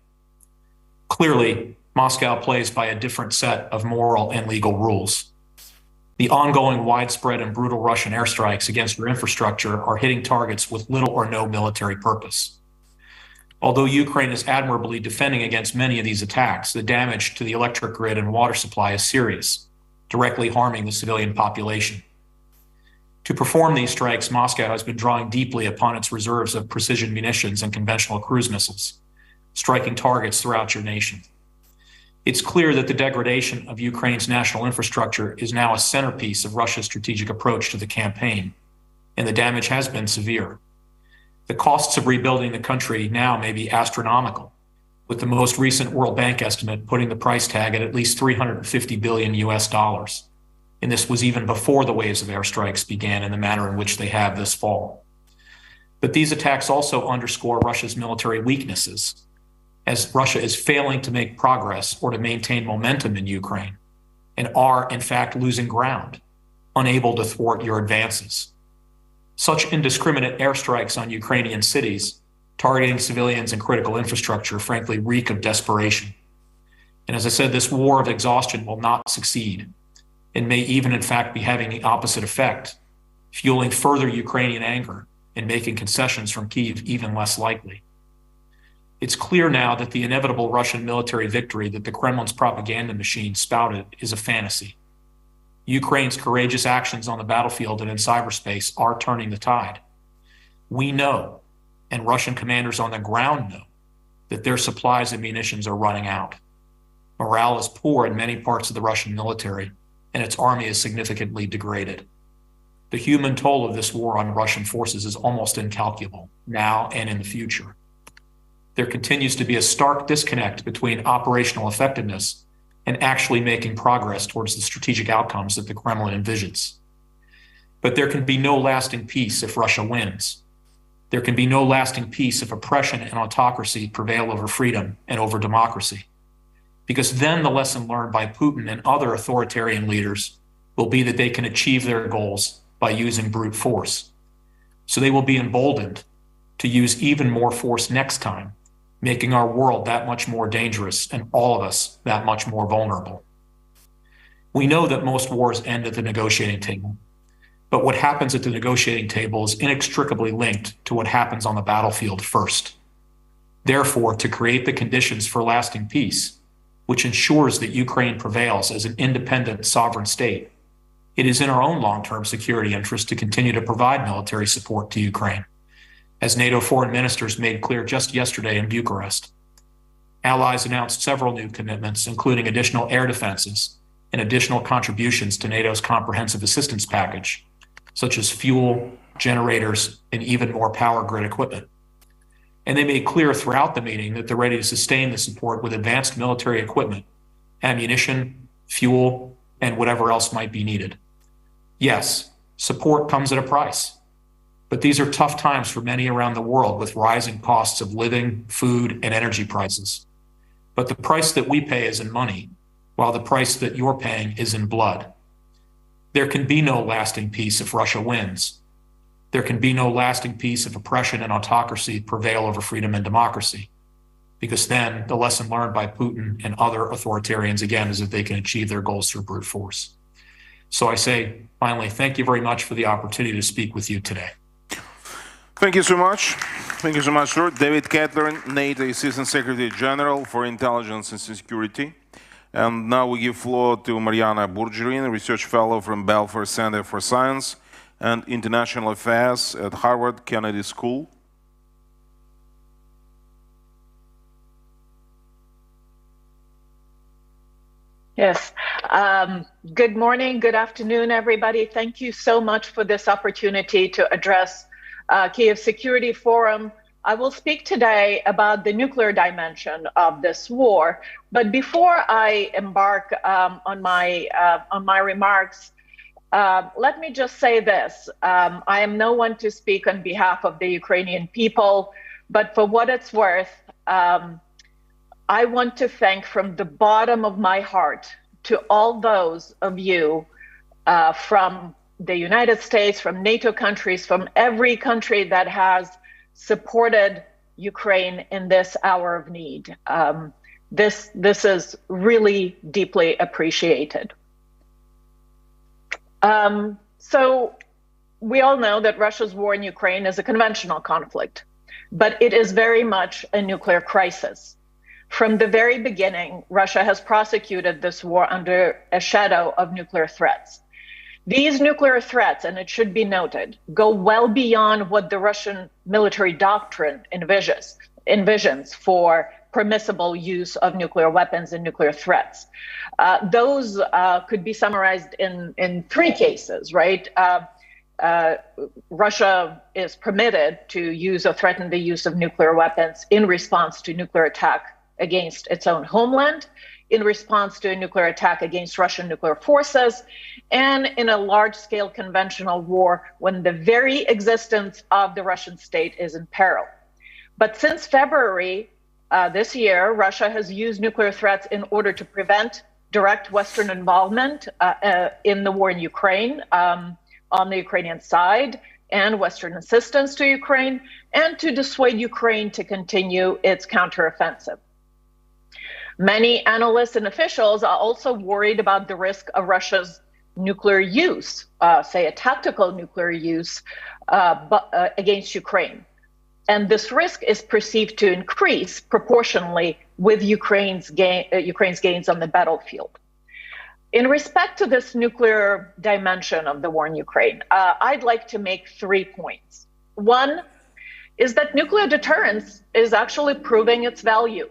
Clearly, Moscow plays by a different set of moral and legal rules. The ongoing widespread and brutal Russian airstrikes against their infrastructure are hitting targets with little or no military purpose. Although Ukraine is admirably defending against many of these attacks, the damage to the electric grid and water supply is serious, directly harming the civilian population. To perform these strikes, Moscow has been drawing deeply upon its reserves of precision munitions and conventional cruise missiles, striking targets throughout your nation. It's clear that the degradation of Ukraine's national infrastructure is now a centerpiece of Russia's strategic approach to the campaign, and the damage has been severe. The costs of rebuilding the country now may be astronomical, with the most recent World Bank estimate putting the price tag at least $350 billion US. And this was even before the waves of airstrikes began in the manner in which they have this fall. But these attacks also underscore Russia's military weaknesses, as Russia is failing to make progress or to maintain momentum in Ukraine, and are, in fact, losing ground, unable to thwart your advances. Such indiscriminate airstrikes on Ukrainian cities, targeting civilians and critical infrastructure, frankly reek of desperation. And as I said, this war of exhaustion will not succeed, and may even in fact be having the opposite effect, fueling further Ukrainian anger and making concessions from Kyiv even less likely. It's clear now that the inevitable Russian military victory that the Kremlin's propaganda machine spouted is a fantasy. Ukraine's courageous actions on the battlefield and in cyberspace are turning the tide. We know, and Russian commanders on the ground know, that their supplies and munitions are running out. Morale is poor in many parts of the Russian military, and its army is significantly degraded. The human toll of this war on Russian forces is almost incalculable, now and in the future. There continues to be a stark disconnect between operational effectiveness and actually making progress towards the strategic outcomes that the Kremlin envisions. But there can be no lasting peace if Russia wins. There can be no lasting peace if oppression and autocracy prevail over freedom and over democracy. Because then the lesson learned by Putin and other authoritarian leaders will be that they can achieve their goals by using brute force. So they will be emboldened to use even more force next time, making our world that much more dangerous and all of us that much more vulnerable. We know that most wars end at the negotiating table, but what happens at the negotiating table is inextricably linked to what happens on the battlefield first. Therefore, to create the conditions for lasting peace, which ensures that Ukraine prevails as an independent sovereign state, it is in our own long-term security interest to continue to provide military support to Ukraine, as NATO foreign ministers made clear just yesterday in Bucharest. Allies announced several new commitments, including additional air defenses and additional contributions to NATO's comprehensive assistance package, such as fuel, generators, and even more power grid equipment. And they made clear throughout the meeting that they're ready to sustain the support with advanced military equipment, ammunition, fuel, and whatever else might be needed. Yes, support comes at a price. But these are tough times for many around the world with rising costs of living, food, and energy prices. But the price that we pay is in money, while the price that you're paying is in blood. There can be no lasting peace if Russia wins. There can be no lasting peace if oppression and autocracy prevail over freedom and democracy. Because then the lesson learned by Putin and other authoritarians, again, is that they can achieve their goals through brute force. So I say, finally, thank you very much for the opportunity to speak with you today. Thank you so much. Thank you so much, sir. David Kettler, NATO Assistant Secretary General for Intelligence and Security. And now we give floor to Mariana Burgerin, Research Fellow from Belfer Center for Science and International Affairs at Harvard Kennedy School. Yes. Good morning, good afternoon, everybody. Thank you so much for this opportunity to address Kyiv Security Forum. I will speak today about the nuclear dimension of this war. But before I embark on my remarks, let me just say this. I am no one to speak on behalf of the Ukrainian people, but for what it's worth, I want to thank from the bottom of my heart to all those of you from the United States, from NATO countries, from every country that has supported Ukraine in this hour of need. This is really deeply appreciated. So we all know that Russia's war in Ukraine is a conventional conflict, but it is very much a nuclear crisis. From the very beginning, Russia has prosecuted this war under a shadow of nuclear threats. These nuclear threats, and it should be noted, go well beyond what the Russian military doctrine envisions for permissible use of nuclear weapons and nuclear threats. Those could be summarized in three cases, right? Russia is permitted to use or threaten the use of nuclear weapons in response to nuclear attack against its own homeland, in response to a nuclear attack against Russian nuclear forces, and in a large-scale conventional war when the very existence of the Russian state is in peril. But since February this year, Russia has used nuclear threats in order to prevent direct Western involvement in the war in Ukraine on the Ukrainian side, and Western assistance to Ukraine, and to dissuade Ukraine to continue its counteroffensive. Many analysts and officials are also worried about the risk of Russia's nuclear use, say a tactical nuclear use against Ukraine. And this risk is perceived to increase proportionally with Ukraine's gains on the battlefield. In respect to this nuclear dimension of the war in Ukraine, I'd like to make 3 points. One is that nuclear deterrence is actually proving its value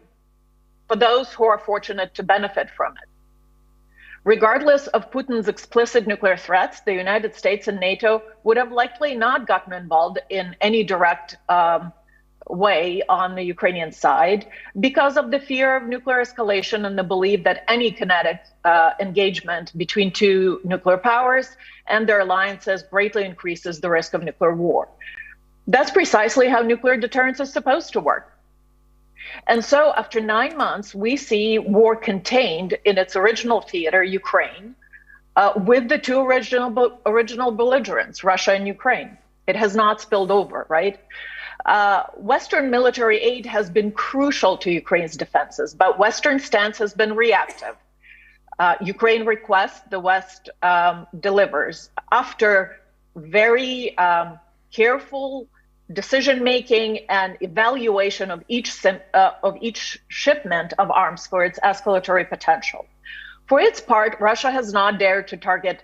for those who are fortunate to benefit from it. Regardless of Putin's explicit nuclear threats, the United States and NATO would have likely not gotten involved in any direct way on the Ukrainian side because of the fear of nuclear escalation and the belief that any kinetic engagement between two nuclear powers and their alliances greatly increases the risk of nuclear war. That's precisely how nuclear deterrence is supposed to work. And so after 9 months, we see war contained in its original theater, Ukraine, with the two original belligerents, Russia and Ukraine. It has not spilled over, right? Western military aid has been crucial to Ukraine's defenses, but Western stance has been reactive. Ukraine requests, the West delivers. After very careful decision-making and evaluation of each shipment of arms for its escalatory potential. For its part, Russia has not dared to target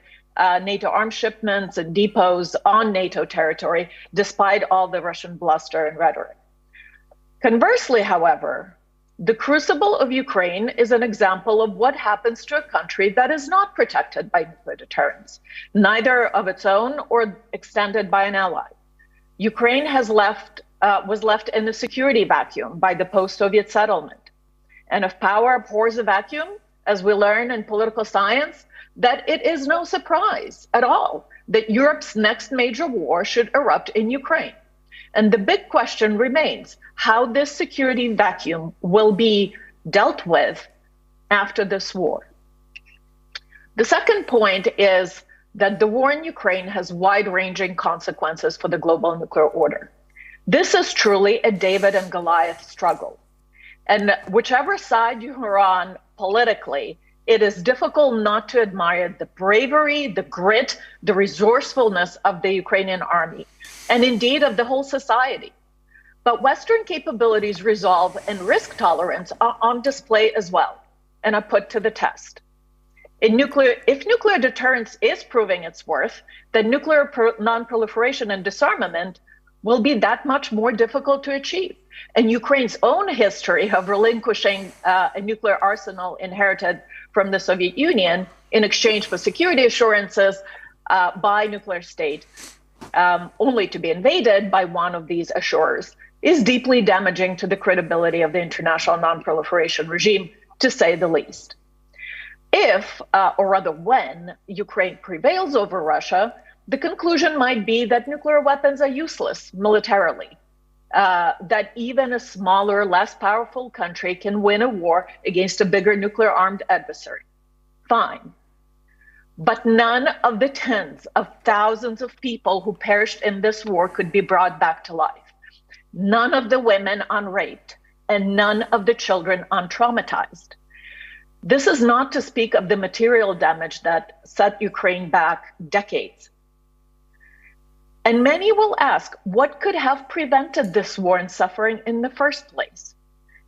NATO arms shipments and depots on NATO territory, despite all the Russian bluster and rhetoric. Conversely, however, the crucible of Ukraine is an example of what happens to a country that is not protected by nuclear deterrence, neither of its own or extended by an ally. Ukraine was left in a security vacuum by the post-Soviet settlement. And if power abhors a vacuum, as we learn in political science, that it is no surprise at all that Europe's next major war should erupt in Ukraine. And the big question remains how this security vacuum will be dealt with after this war. The second point is that the war in Ukraine has wide-ranging consequences for the global nuclear order. This is truly a David and Goliath struggle. And whichever side you are on politically, it is difficult not to admire the bravery, the grit, the resourcefulness of the Ukrainian army, and indeed of the whole society. But Western capabilities, resolve, and risk tolerance are on display as well, and are put to the test. If nuclear deterrence is proving its worth, then nuclear non-proliferation and disarmament will be that much more difficult to achieve. And Ukraine's own history of relinquishing a nuclear arsenal inherited from the Soviet Union in exchange for security assurances by nuclear state, only to be invaded by one of these assurers, is deeply damaging to the credibility of the international non-proliferation regime, to say the least. If, or rather when, Ukraine prevails over Russia, the conclusion might be that nuclear weapons are useless militarily, that even a smaller, less powerful country can win a war against a bigger nuclear-armed adversary. Fine. But none of the tens of thousands of people who perished in this war could be brought back to life. None of the women unraped, and none of the children untraumatized. This is not to speak of the material damage that set Ukraine back decades. And many will ask, what could have prevented this war and suffering in the first place?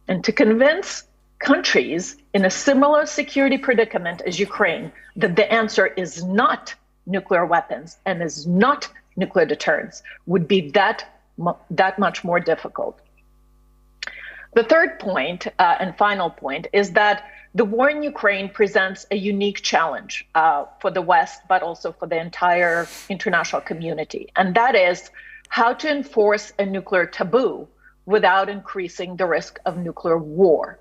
And to convince countries in a similar security predicament as Ukraine that the answer is not nuclear weapons and is not nuclear deterrence would be that much more difficult. The third point and final point is that the war in Ukraine presents a unique challenge for the West, but also for the entire international community. And that is how to enforce a nuclear taboo without increasing the risk of nuclear war.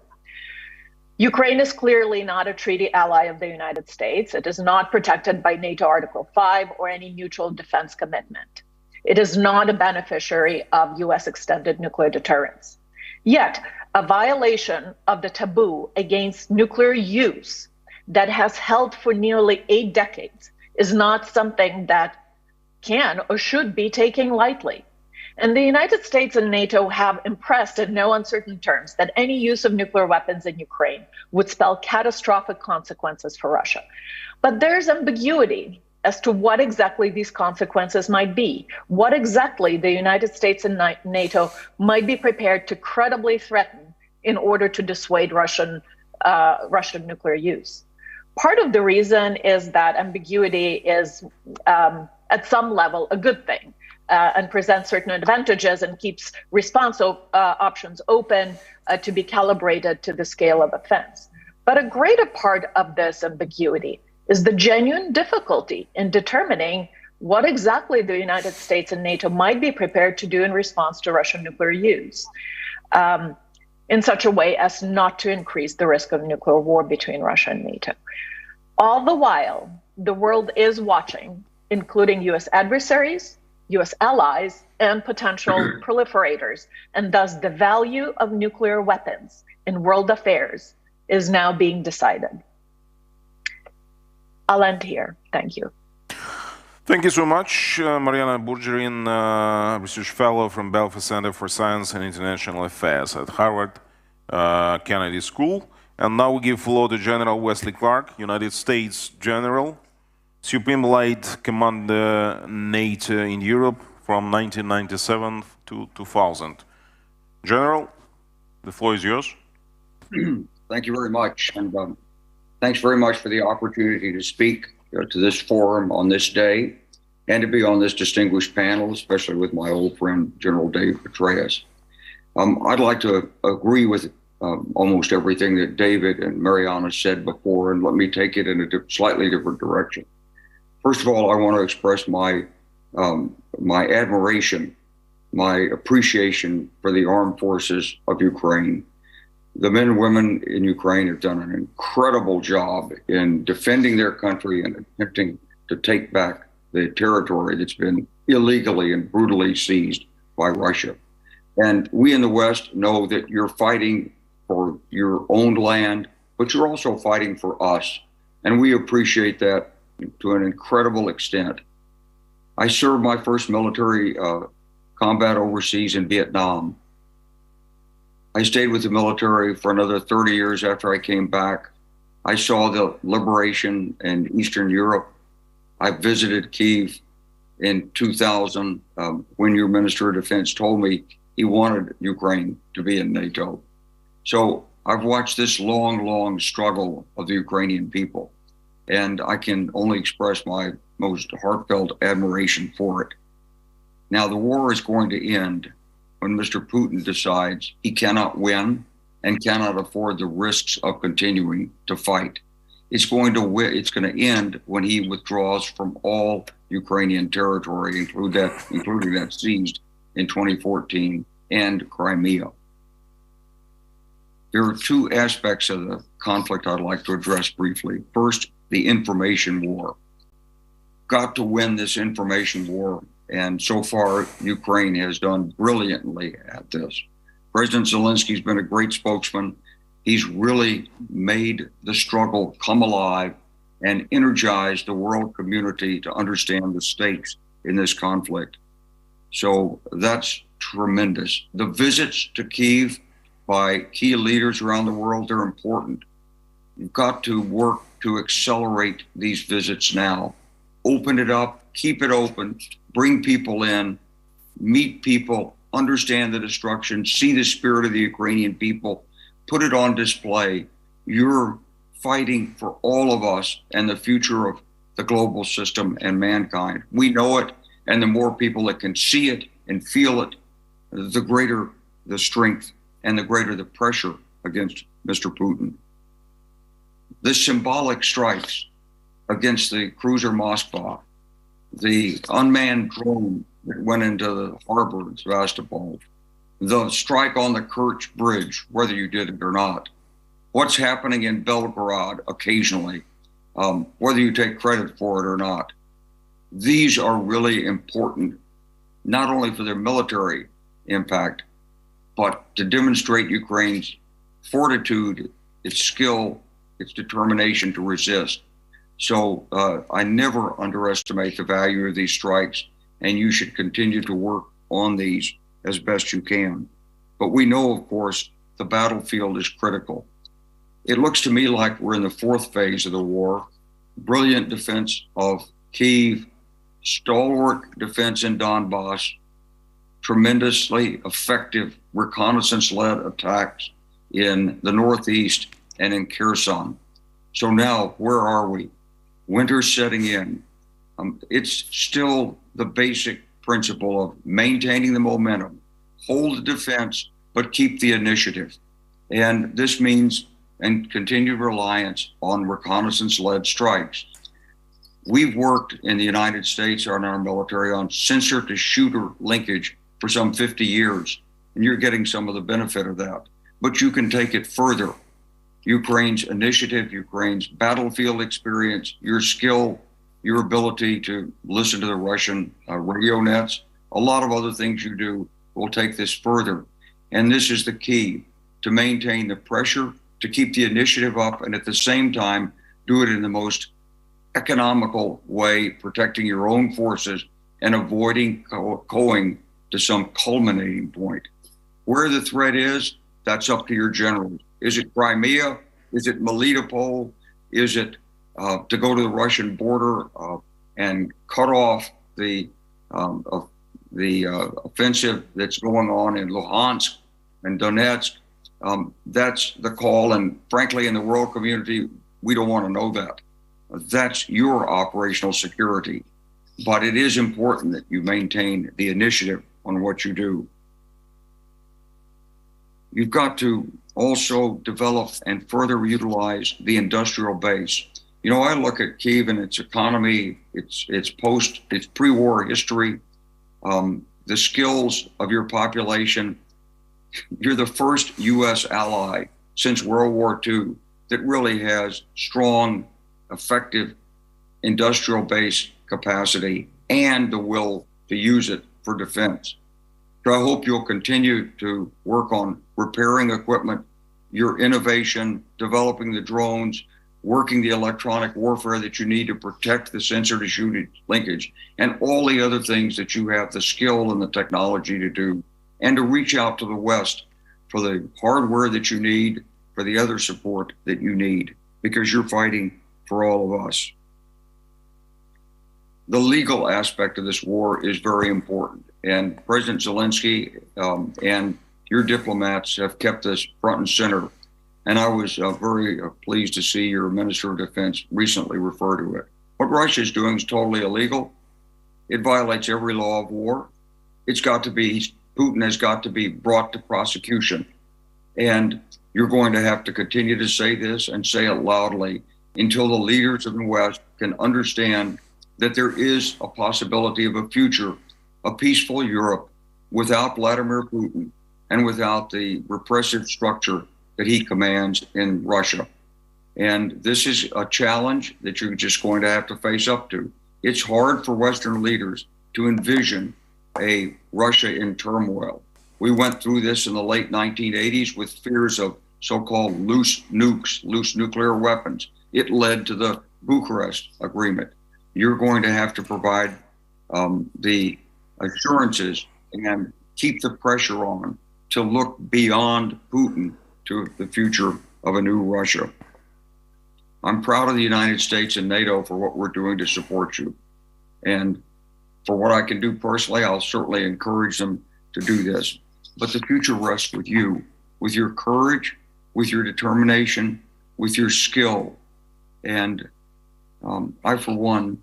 Ukraine is clearly not a treaty ally of the United States. It is not protected by NATO Article 5 or any mutual defense commitment. It is not a beneficiary of US extended nuclear deterrence. Yet, a violation of the taboo against nuclear use that has held for nearly 8 decades is not something that can or should be taken lightly. And the United States and NATO have impressed in no uncertain terms that any use of nuclear weapons in Ukraine would spell catastrophic consequences for Russia. But there's ambiguity as to what exactly these consequences might be, what exactly the United States and NATO might be prepared to credibly threaten in order to dissuade Russian nuclear use. Part of the reason is that ambiguity is, at some level, a good thing and presents certain advantages and keeps response options open to be calibrated to the scale of offense. But a greater part of this ambiguity is the genuine difficulty in determining what exactly the United States and NATO might be prepared to do in response to Russian nuclear use, in such a way as not to increase the risk of nuclear war between Russia and NATO. All the while, the world is watching, including US adversaries, US allies, and potential proliferators, and thus the value of nuclear weapons in world affairs is now being decided. I'll end here. Thank you. Thank you so much, Mariana Burgerin, Research Fellow from Belfer Center for Science and International Affairs at Harvard Kennedy School. And now we give floor to General Wesley Clark, United States General, Supreme Light Commander NATO in Europe from 1997 to 2000. General, the floor is yours. Thank you very much. And thanks very much for the opportunity to speak to this forum on this day and to be on this distinguished panel, especially with my old friend, General Dave Petraeus. I'd like to agree with almost everything that David and Mariana said before, and let me take it in a slightly different direction. First of all, I want to express my admiration, my appreciation for the armed forces of Ukraine. The men and women in Ukraine have done an incredible job in defending their country and attempting to take back the territory that's been illegally and brutally seized by Russia. And we in the West know that you're fighting for your own land, but you're also fighting for us. And we appreciate that to an incredible extent. I served my first military combat overseas in Vietnam. I stayed with the military for another 30 years after I came back. I saw the liberation in Eastern Europe. I visited Kyiv in 2000 when your Minister of Defense told me he wanted Ukraine to be in NATO. So I've watched this long, long struggle of the Ukrainian people, and I can only express my most heartfelt admiration for it. Now, the war is going to end when Mr. Putin decides he cannot win and cannot afford the risks of continuing to fight. It's going to end when he withdraws from all Ukrainian territory, including that seized in 2014 and Crimea. There are two aspects of the conflict I'd like to address briefly. First, the information war. Got to win this information war, and so far, Ukraine has done brilliantly at this. President Zelensky's been a great spokesman. He's really made the struggle come alive and energized the world community to understand the stakes in this conflict. So that's tremendous. The visits to Kyiv by key leaders around the world, they're important. You've got to work to accelerate these visits now. Open it up, keep it open, bring people in, meet people, understand the destruction, see the spirit of the Ukrainian people, put it on display. You're fighting for all of us and the future of the global system and mankind. We know it, and the more people that can see it and feel it, the greater the strength and the greater the pressure against Mr. Putin. The symbolic strikes against the cruiser Moskva, the unmanned drone that went into the harbor in Sevastopol, the strike on the Kerch Bridge, whether you did it or not, what's happening in Belgorod occasionally, whether you take credit for it or not. These are really important, not only for their military impact, but to demonstrate Ukraine's fortitude, its skill, its determination to resist. So I never underestimate the value of these strikes, and you should continue to work on these as best you can. But we know, of course, the battlefield is critical. It looks to me like we're in the fourth phase of the war. Brilliant defense of Kyiv, stalwart defense in Donbass, tremendously effective reconnaissance-led attacks in the Northeast and in Kherson. So now, where are we? Winter's setting in. It's still the basic principle of maintaining the momentum, hold the defense, but keep the initiative. And this means and continued reliance on reconnaissance-led strikes. We've worked in the United States on our military on sensor-to-shooter linkage for some 50 years, and you're getting some of the benefit of that. But you can take it further. Ukraine's initiative, Ukraine's battlefield experience, your skill, your ability to listen to the Russian radio nets, a lot of other things you do will take this further. And this is the key, to maintain the pressure, to keep the initiative up, and at the same time, do it in the most economical way, protecting your own forces and avoiding going to some culminating point. Where the threat is, that's up to your generals. Is it Crimea? Is it Melitopol? Is it to go to the Russian border and cut off the offensive that's going on in Luhansk and Donetsk? That's the call, and frankly, in the world community, we don't want to know that. That's your operational security. But it is important that you maintain the initiative on what you do. You've got to also develop and further utilize the industrial base. You know, I look at Kyiv and its economy, its pre-war history, the skills of your population. You're the first U.S. ally since World War II that really has strong, effective industrial base capacity and the will to use it for defense. So I hope you'll continue to work on repairing equipment, your innovation, developing the drones, working the electronic warfare that you need to protect the sensor-to-shooting linkage, and all the other things that you have the skill and the technology to do, and to reach out to the West for the hardware that you need, for the other support that you need, because you're fighting for all of us. The legal aspect of this war is very important, and President Zelensky and your diplomats have kept this front and center. And I was very pleased to see your Minister of Defense recently refer to it. What Russia is doing is totally illegal. It violates every law of war. It's got to be, Putin has got to be brought to prosecution. And you're going to have to continue to say this and say it loudly until the leaders of the West can understand that there is a possibility of a future, a peaceful Europe without Vladimir Putin and without the repressive structure that he commands in Russia. And this is a challenge that you're just going to have to face up to. It's hard for Western leaders to envision a Russia in turmoil. We went through this in the late 1980s with fears of so-called loose nukes, loose nuclear weapons. It led to the Bucharest Agreement. You're going to have to provide the assurances and keep the pressure on to look beyond Putin to the future of a new Russia. I'm proud of the United States and NATO for what we're doing to support you. And for what I can do personally, I'll certainly encourage them to do this. But the future rests with you, with your courage, with your determination, with your skill. And I, for one,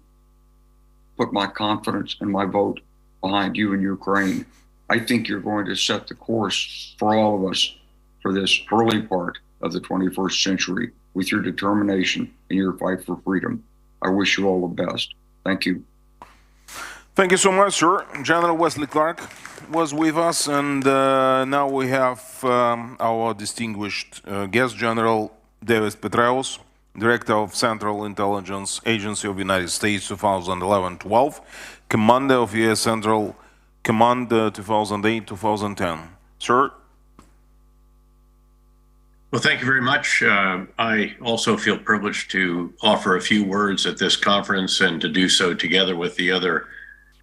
put my confidence and my vote behind you in Ukraine. I think you're going to set the course for all of us for this early part of the 21st century with your determination and your fight for freedom. I wish you all the best. Thank you. Thank you so much, sir. General Wesley Clark was with us, and now we have our distinguished guest, General David PETRAEUS, Director of Central Intelligence Agency of the United States 2011-12, Commander of U.S. Central Command 2008-2010. Sir? Well, thank you very much. I also feel privileged to offer a few words at this conference and to do so together with the other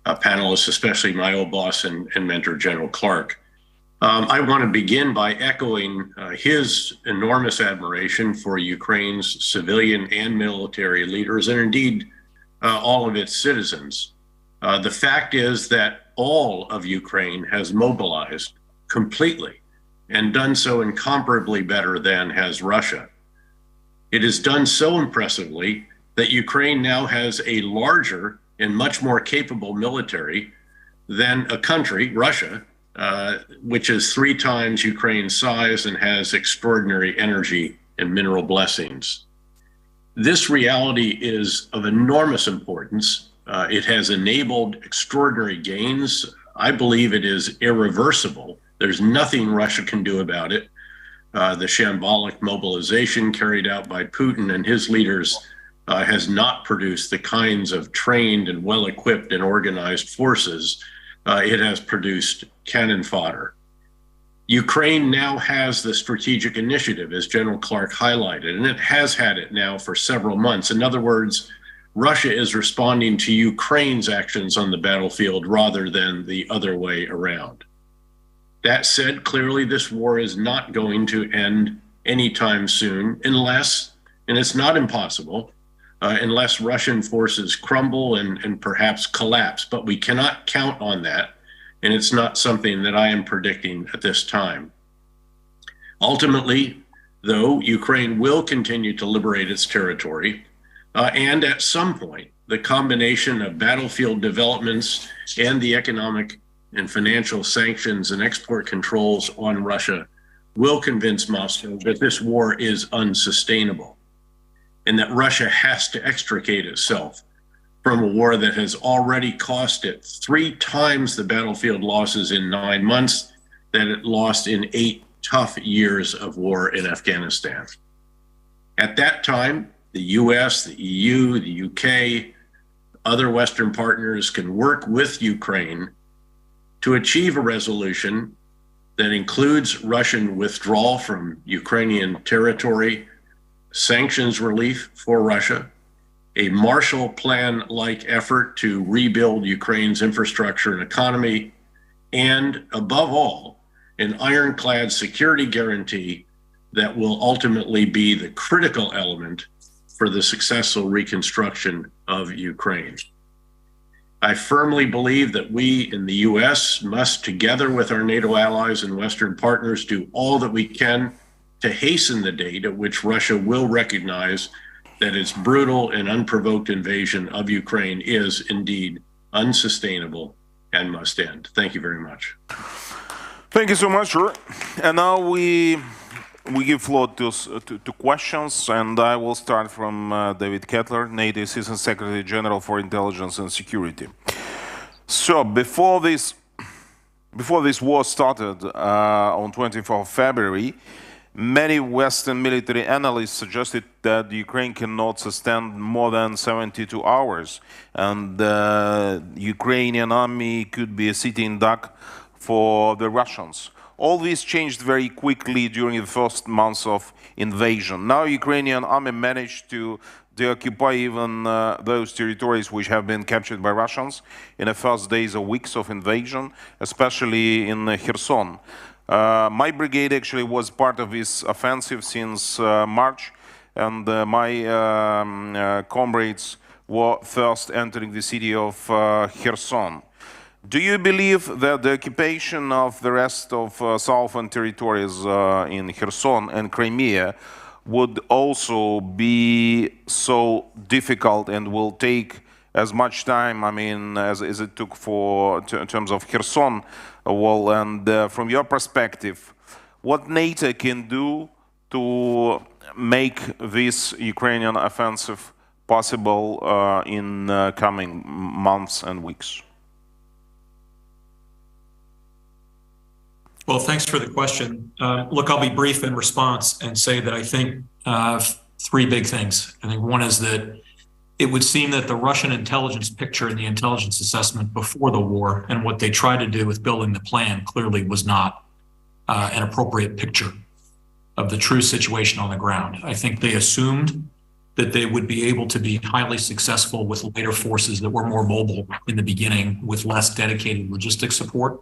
panelists, especially my old boss and mentor, General Clark. I want to begin by echoing his enormous admiration for Ukraine's civilian and military leaders, and indeed all of its citizens. The fact is that all of Ukraine has mobilized completely and done so incomparably better than has Russia. It is done so impressively that Ukraine now has a larger and much more capable military than a country, Russia, which is 3 times Ukraine's size and has extraordinary energy and mineral blessings. This reality is of enormous importance. It has enabled extraordinary gains. I believe it is irreversible. There's nothing Russia can do about it. The shambolic mobilization carried out by Putin and his leaders has not produced the kinds of trained and well-equipped and organized forces. It has produced cannon fodder. Ukraine now has the strategic initiative, as General Clark highlighted, and it has had it now for several months. In other words, Russia is responding to Ukraine's actions on the battlefield rather than the other way around. That said, clearly this war is not going to end anytime soon unless, and it's not impossible, unless Russian forces crumble and perhaps collapse, but we cannot count on that, and it's not something that I am predicting at this time. Ultimately, though, Ukraine will continue to liberate its territory, and at some point, the combination of battlefield developments and the economic and financial sanctions and export controls on Russia will convince Moscow that this war is unsustainable and that Russia has to extricate itself from a war that has already cost it 3 times the battlefield losses in 9 months that it lost in 8 tough years of war in Afghanistan. At that time, the US, the EU, the UK, other Western partners can work with Ukraine to achieve a resolution that includes Russian withdrawal from Ukrainian territory, sanctions relief for Russia, a Marshall Plan-like effort to rebuild Ukraine's infrastructure and economy, and above all, an ironclad security guarantee that will ultimately be the critical element for the successful reconstruction of Ukraine. I firmly believe that we in the US must, together with our NATO allies and Western partners, do all that we can to hasten the date at which Russia will recognize that its brutal and unprovoked invasion of Ukraine is indeed unsustainable and must end. Thank you very much. Thank you so much, sir. And now we give floor to questions, and I will start from David Kettler, NATO Assistant Secretary General for Intelligence and Security. So before this war started on 24th of February, many Western military analysts suggested that Ukraine cannot sustain more than 72 hours, and the Ukrainian army could be a sitting duck for the Russians. All this changed very quickly during the first months of invasion. Now Ukrainian army managed to occupy even those territories which have been captured by Russians in the first days or weeks of invasion, especially in Kherson. My brigade actually was part of this offensive since March, and my comrades were first entering the city of Kherson. Do you believe that the occupation of the rest of southern territories in Kherson and Crimea would also be so difficult and will take as much time, I mean, as it took in terms of Kherson? Well, and from your perspective, what NATO can do to make this Ukrainian offensive possible in coming months and weeks? Well, thanks for the question. Look, I'll be brief in response and say that I think three big things. I think one is that it would seem that the Russian intelligence picture and the intelligence assessment before the war and what they tried to do with building the plan clearly was not an appropriate picture of the true situation on the ground. I think they assumed that they would be able to be highly successful with later forces that were more mobile in the beginning with less dedicated logistics support.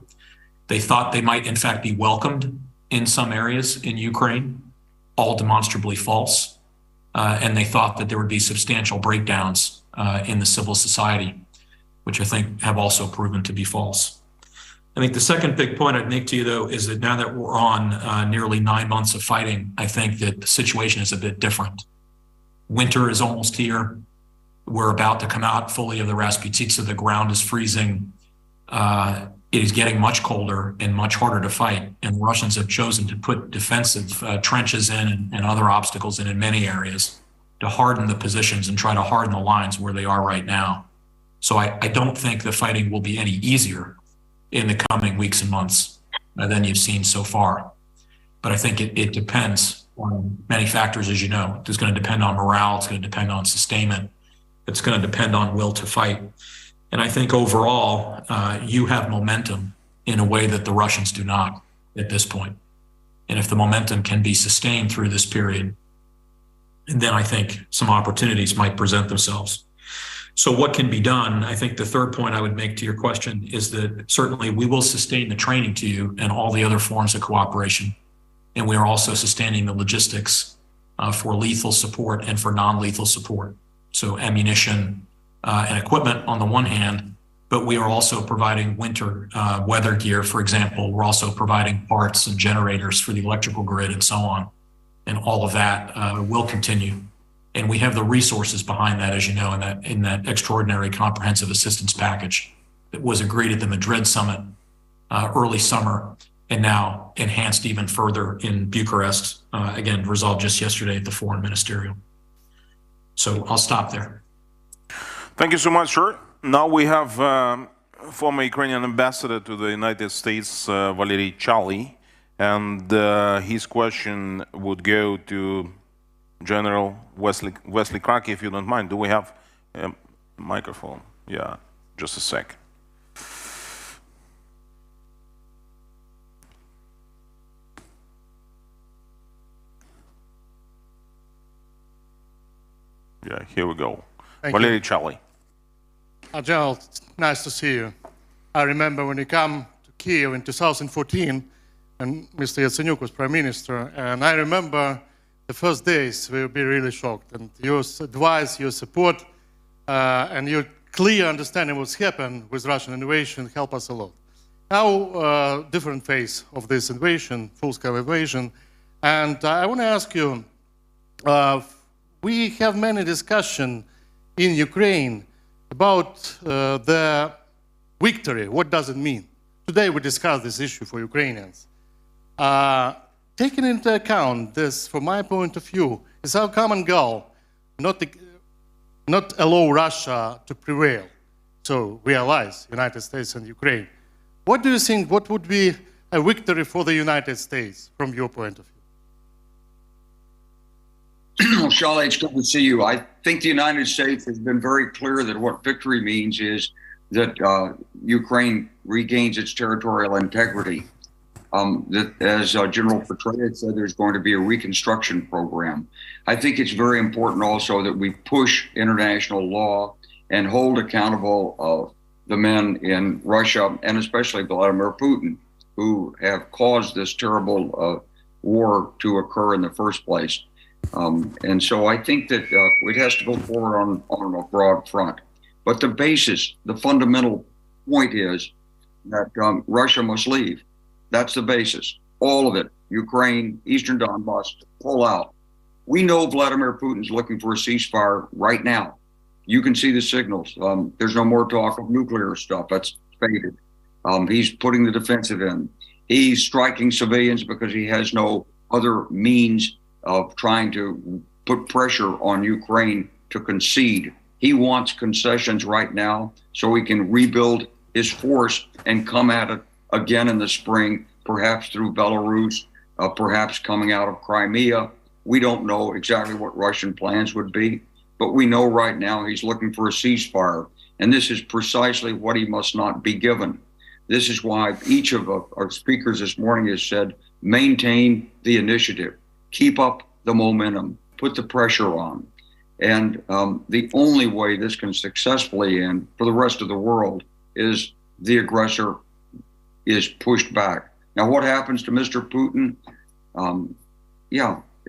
They thought they might, in fact, be welcomed in some areas in Ukraine, all demonstrably false. And they thought that there would be substantial breakdowns in the civil society, which I think have also proven to be false. I think the second big point I'd make to you, though, is that now that we're on nearly 9 months of fighting, I think that the situation is a bit different. Winter is almost here. We're about to come out fully of the Rasputitsa. The ground is freezing. It is getting much colder and much harder to fight. And the Russians have chosen to put defensive trenches in and other obstacles in many areas to harden the positions and try to harden the lines where they are right now. So I don't think the fighting will be any easier in the coming weeks and months than you've seen so far. But I think it depends on many factors, as you know. It's going to depend on morale. It's going to depend on sustainment. It's going to depend on will to fight. And I think overall, you have momentum in a way that the Russians do not at this point. And if the momentum can be sustained through this period, then I think some opportunities might present themselves. So what can be done? I think the third point I would make to your question is that certainly we will sustain the training to you and all the other forms of cooperation. And we are also sustaining the logistics for lethal support and for non-lethal support. So ammunition, and equipment on the one hand, but we are also providing winter weather gear, for example. We're also providing parts and generators for the electrical grid and so on. And all of that will continue. And we have the resources behind that, as you know, in that extraordinary comprehensive assistance package that was agreed at the Madrid summit early summer and now enhanced even further in Bucharest, again, resolved just yesterday at the Foreign Ministerial. So I'll stop there. Thank you so much, sir. Now we have former Ukrainian ambassador to the United States, Valery Chaly, and his question would go to General Wesley Clark, if you don't mind. Do we have a microphone? Yeah, just a sec. Yeah, here we go. Valery Charlie. Joëlle, it's nice to see you. I remember when you come to Kyiv in 2014, and Mr. Yatsenyuk was Prime Minister, and I remember the first days we would be really shocked, and your advice, your support, and your clear understanding of what's happened with Russian invasion helped us a lot. Now, different phase of this invasion, full-scale invasion, and I want to ask you, we have many discussion in Ukraine about the victory. What does it mean? Today we discussed this issue for Ukrainians. Taking into account this, from my point of view, is our common goal, not allow Russia to prevail. So we allies, United States and Ukraine. What do you think, what would be a victory for the United States from your point of view? Joëlle, it's good to see you. I think the United States has been very clear that what victory means is that Ukraine regains its territorial integrity. That, as General PETRAEUS said, there's going to be a reconstruction program. I think it's very important also that we push international law and hold accountable the men in Russia, and especially Vladimir Putin, who have caused this terrible war to occur in the first place. And so I think that it has to go forward on a broad front. But the basis, the fundamental point is that Russia must leave. That's the basis. All of it. Ukraine, Eastern Donbass, pull out. We know Vladimir Putin's looking for a ceasefire right now. You can see the signals. There's no more talk of nuclear stuff. That's faded. He's putting the defensive in. He's striking civilians because he has no other means of trying to put pressure on Ukraine to concede. He wants concessions right now so he can rebuild his force and come at it again in the spring, perhaps through Belarus, perhaps coming out of Crimea. We don't know exactly what Russian plans would be, but we know right now he's looking for a ceasefire. And this is precisely what he must not be given. This is why each of our speakers this morning has said, maintain the initiative. Keep up the momentum, put the pressure on. And the only way this can successfully end for the rest of the world is the aggressor is pushed back. Now, what happens to Mr. Putin?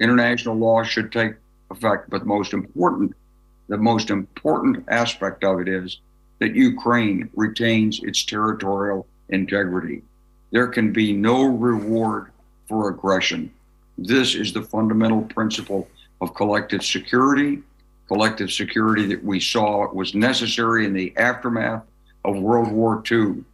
International law should take effect, but the most important aspect of it is that Ukraine retains its territorial integrity. There can be no reward for aggression. This is the fundamental principle of collective security that we saw was necessary in the aftermath of World War II.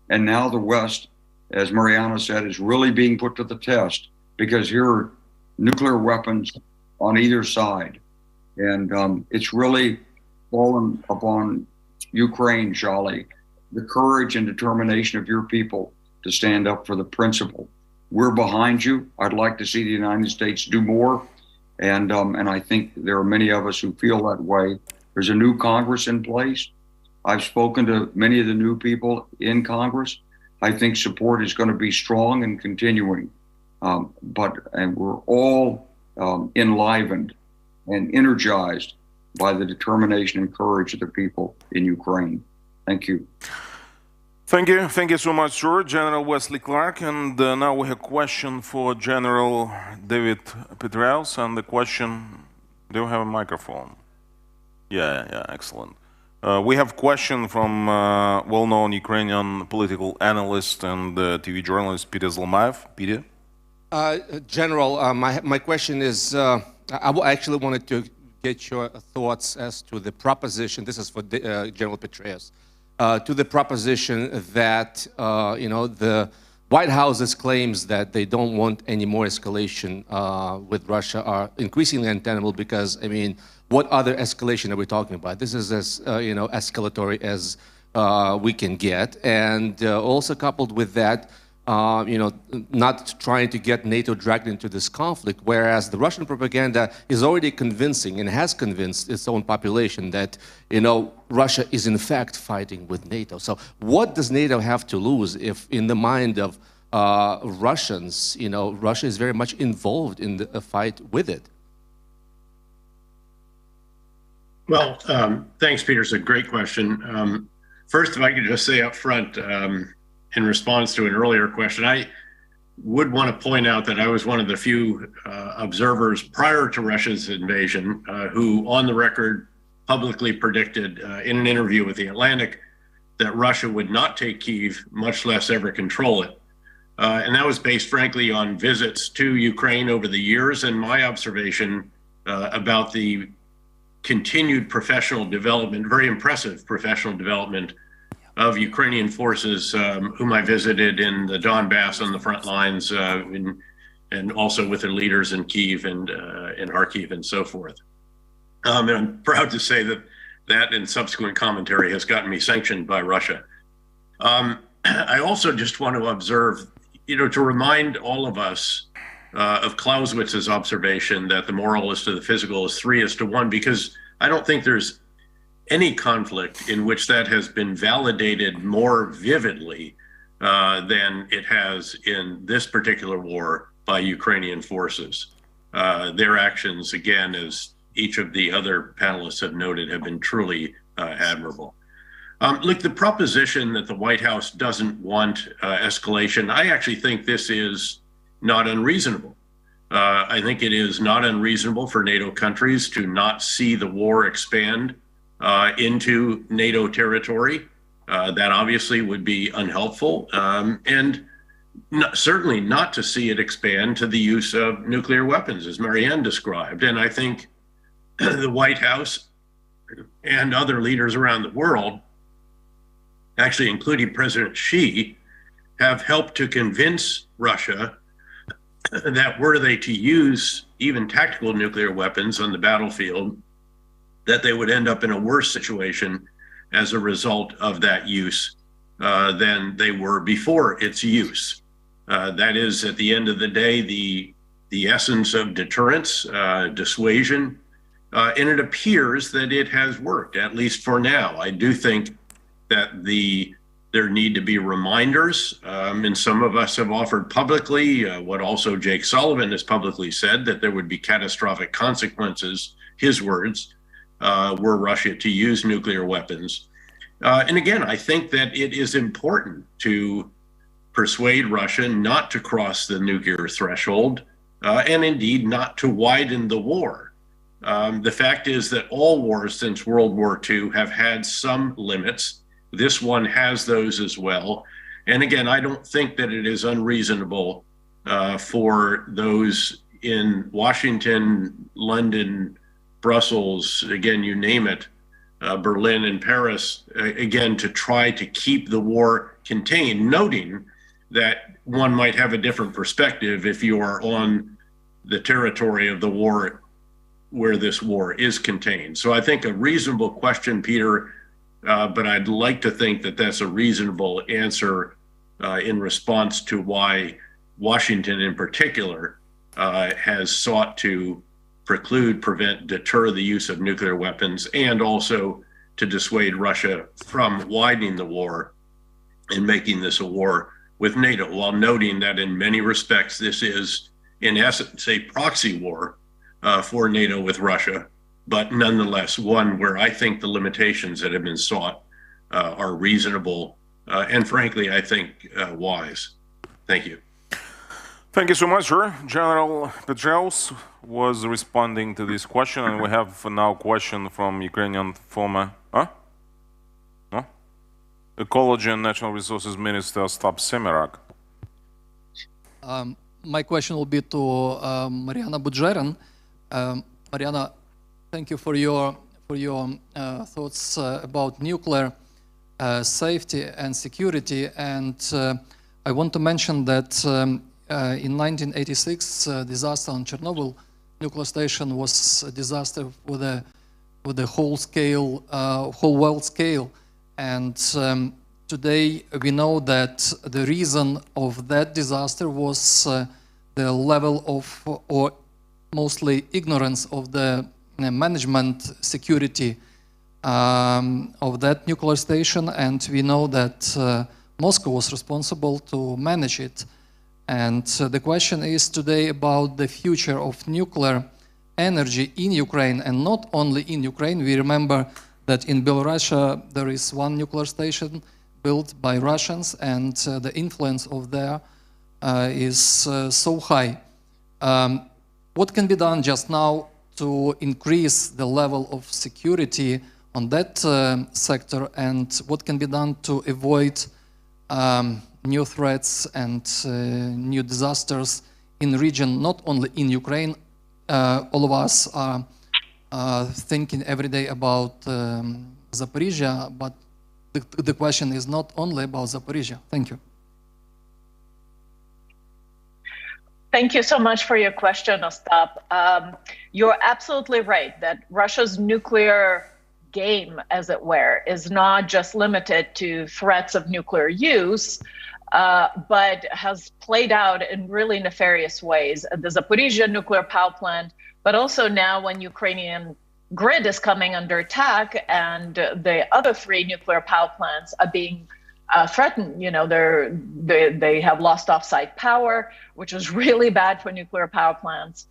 And now the West, as Mariana said, is really being put to the test because here are nuclear weapons on either side. And it's really fallen upon Ukraine, Joëlle, the courage and determination of your people to stand up for the principle. We're behind you. I'd like to see the United States do more. And I think there are many of us who feel that way. There's a new Congress in place. I've spoken to many of the new people in Congress. I think support is going to be strong and continuing. And we're all enlivened and energized by the determination and courage of the people in Ukraine. Thank you. Thank you so much, sir, General Wesley Clark. And now we have a question for General David PETRAEUS. And the question, do you have a microphone? Yeah, excellent. We have a question from well-known Ukrainian political analyst and TV journalist Peter Zlomaev. Peter? General, my question is, I actually wanted to get your thoughts as to the proposition, this is for General PETRAEUS, to the proposition that, the White House's claims that they don't want any more escalation with Russia are increasingly untenable because, what other escalation are we talking about? This is as, escalatory as we can get. And also coupled with that, not trying to get NATO dragged into this conflict, whereas the Russian propaganda is already convincing and has convinced its own population that, Russia is in fact fighting with NATO. So what does NATO have to lose if, in the mind of Russians, Russia is very much involved in the fight with it? Well, thanks, Peter. It's a great question. First, if I could just say up front, in response to an earlier question, I would want to point out that I was one of the few observers prior to Russia's invasion who, on the record, publicly predicted in an interview with The Atlantic that Russia would not take Kyiv, much less ever control it. And that was based, frankly, on visits to Ukraine over the years and my observation about the continued professional development, very impressive professional development of Ukrainian forces whom I visited in the Donbass on the front lines and also with their leaders in Kyiv and in Kharkiv and so forth. And I'm proud to say that and subsequent commentary has gotten me sanctioned by Russia. I also just want to observe, to remind all of us of Clausewitz's observation that the moral is to the physical is 3:1, because I don't think there's any conflict in which that has been validated more vividly than it has in this particular war by Ukrainian forces. Their actions, again, as each of the other panelists have noted, have been truly admirable. Look, the proposition that the White House doesn't want escalation, I actually think this is not unreasonable. I think it is not unreasonable for NATO countries to not see the war expand into NATO territory. That obviously would be unhelpful, and certainly not to see it expand to the use of nuclear weapons, as Marianne described. And I think the White House and other leaders around the world, actually including President Xi, have helped to convince Russia that were they to use even tactical nuclear weapons on the battlefield, that they would end up in a worse situation as a result of that use than they were before its use. That is, at the end of the day, the essence of deterrence, dissuasion, and it appears that it has worked, at least for now. I do think that there need to be reminders, and some of us have offered publicly what also Jake Sullivan has publicly said, that there would be catastrophic consequences, his words, were Russia to use nuclear weapons. And again, I think that it is important to persuade Russia not to cross the nuclear threshold, and indeed not to widen the war. The fact is that all wars since World War II have had some limits. This one has those as well. And again, I don't think that it is unreasonable for those in Washington, London, Brussels, again, you name it, Berlin and Paris, again, to try to keep the war contained, noting that one might have a different perspective if you are on the territory of the war where this war is contained. So I think a reasonable question, Peter, but I'd like to think that that's a reasonable answer in response to why Washington in particular has sought to preclude, prevent, deter the use of nuclear weapons, and also to dissuade Russia from widening the war and making this a war with NATO, while noting that in many respects this is, in essence, a proxy war for NATO with Russia, but nonetheless one where I think the limitations that have been sought are reasonable and frankly, I think wise. Thank you. Thank you so much, sir. General PETRAEUS was responding to this question, and we have now a question from Ukrainian former Ecology and Natural Resources Minister Stap Semerak. My question will be to Mariana Budgerin. Mariana, thank you for your thoughts about nuclear safety and security. And I want to mention that in 1986, disaster on Chernobyl nuclear station was a disaster with a whole world scale. And today we know that the reason of that disaster was the level of, or mostly ignorance of the management security of that nuclear station, and we know that Moscow was responsible to manage it. And the question is today about the future of nuclear energy in Ukraine, and not only in Ukraine. We remember that in Belarus there is one nuclear station built by Russians, and the influence of there is so high. What can be done just now to increase the level of security on that sector, and what can be done to avoid new threats and new disasters in the region, not only in Ukraine? All of us are thinking every day about Zaporizhia, but the question is not only about Zaporizhia. Thank you. Thank you so much for your question, Ostap. You're absolutely right that Russia's nuclear game, as it were, is not just limited to threats of nuclear use, but has played out in really nefarious ways. The Zaporizhia nuclear power plant, but also now when Ukrainian grid is coming under attack and the other 3 nuclear power plants are being threatened. You know, they have lost offsite power, which is really bad for nuclear power plants.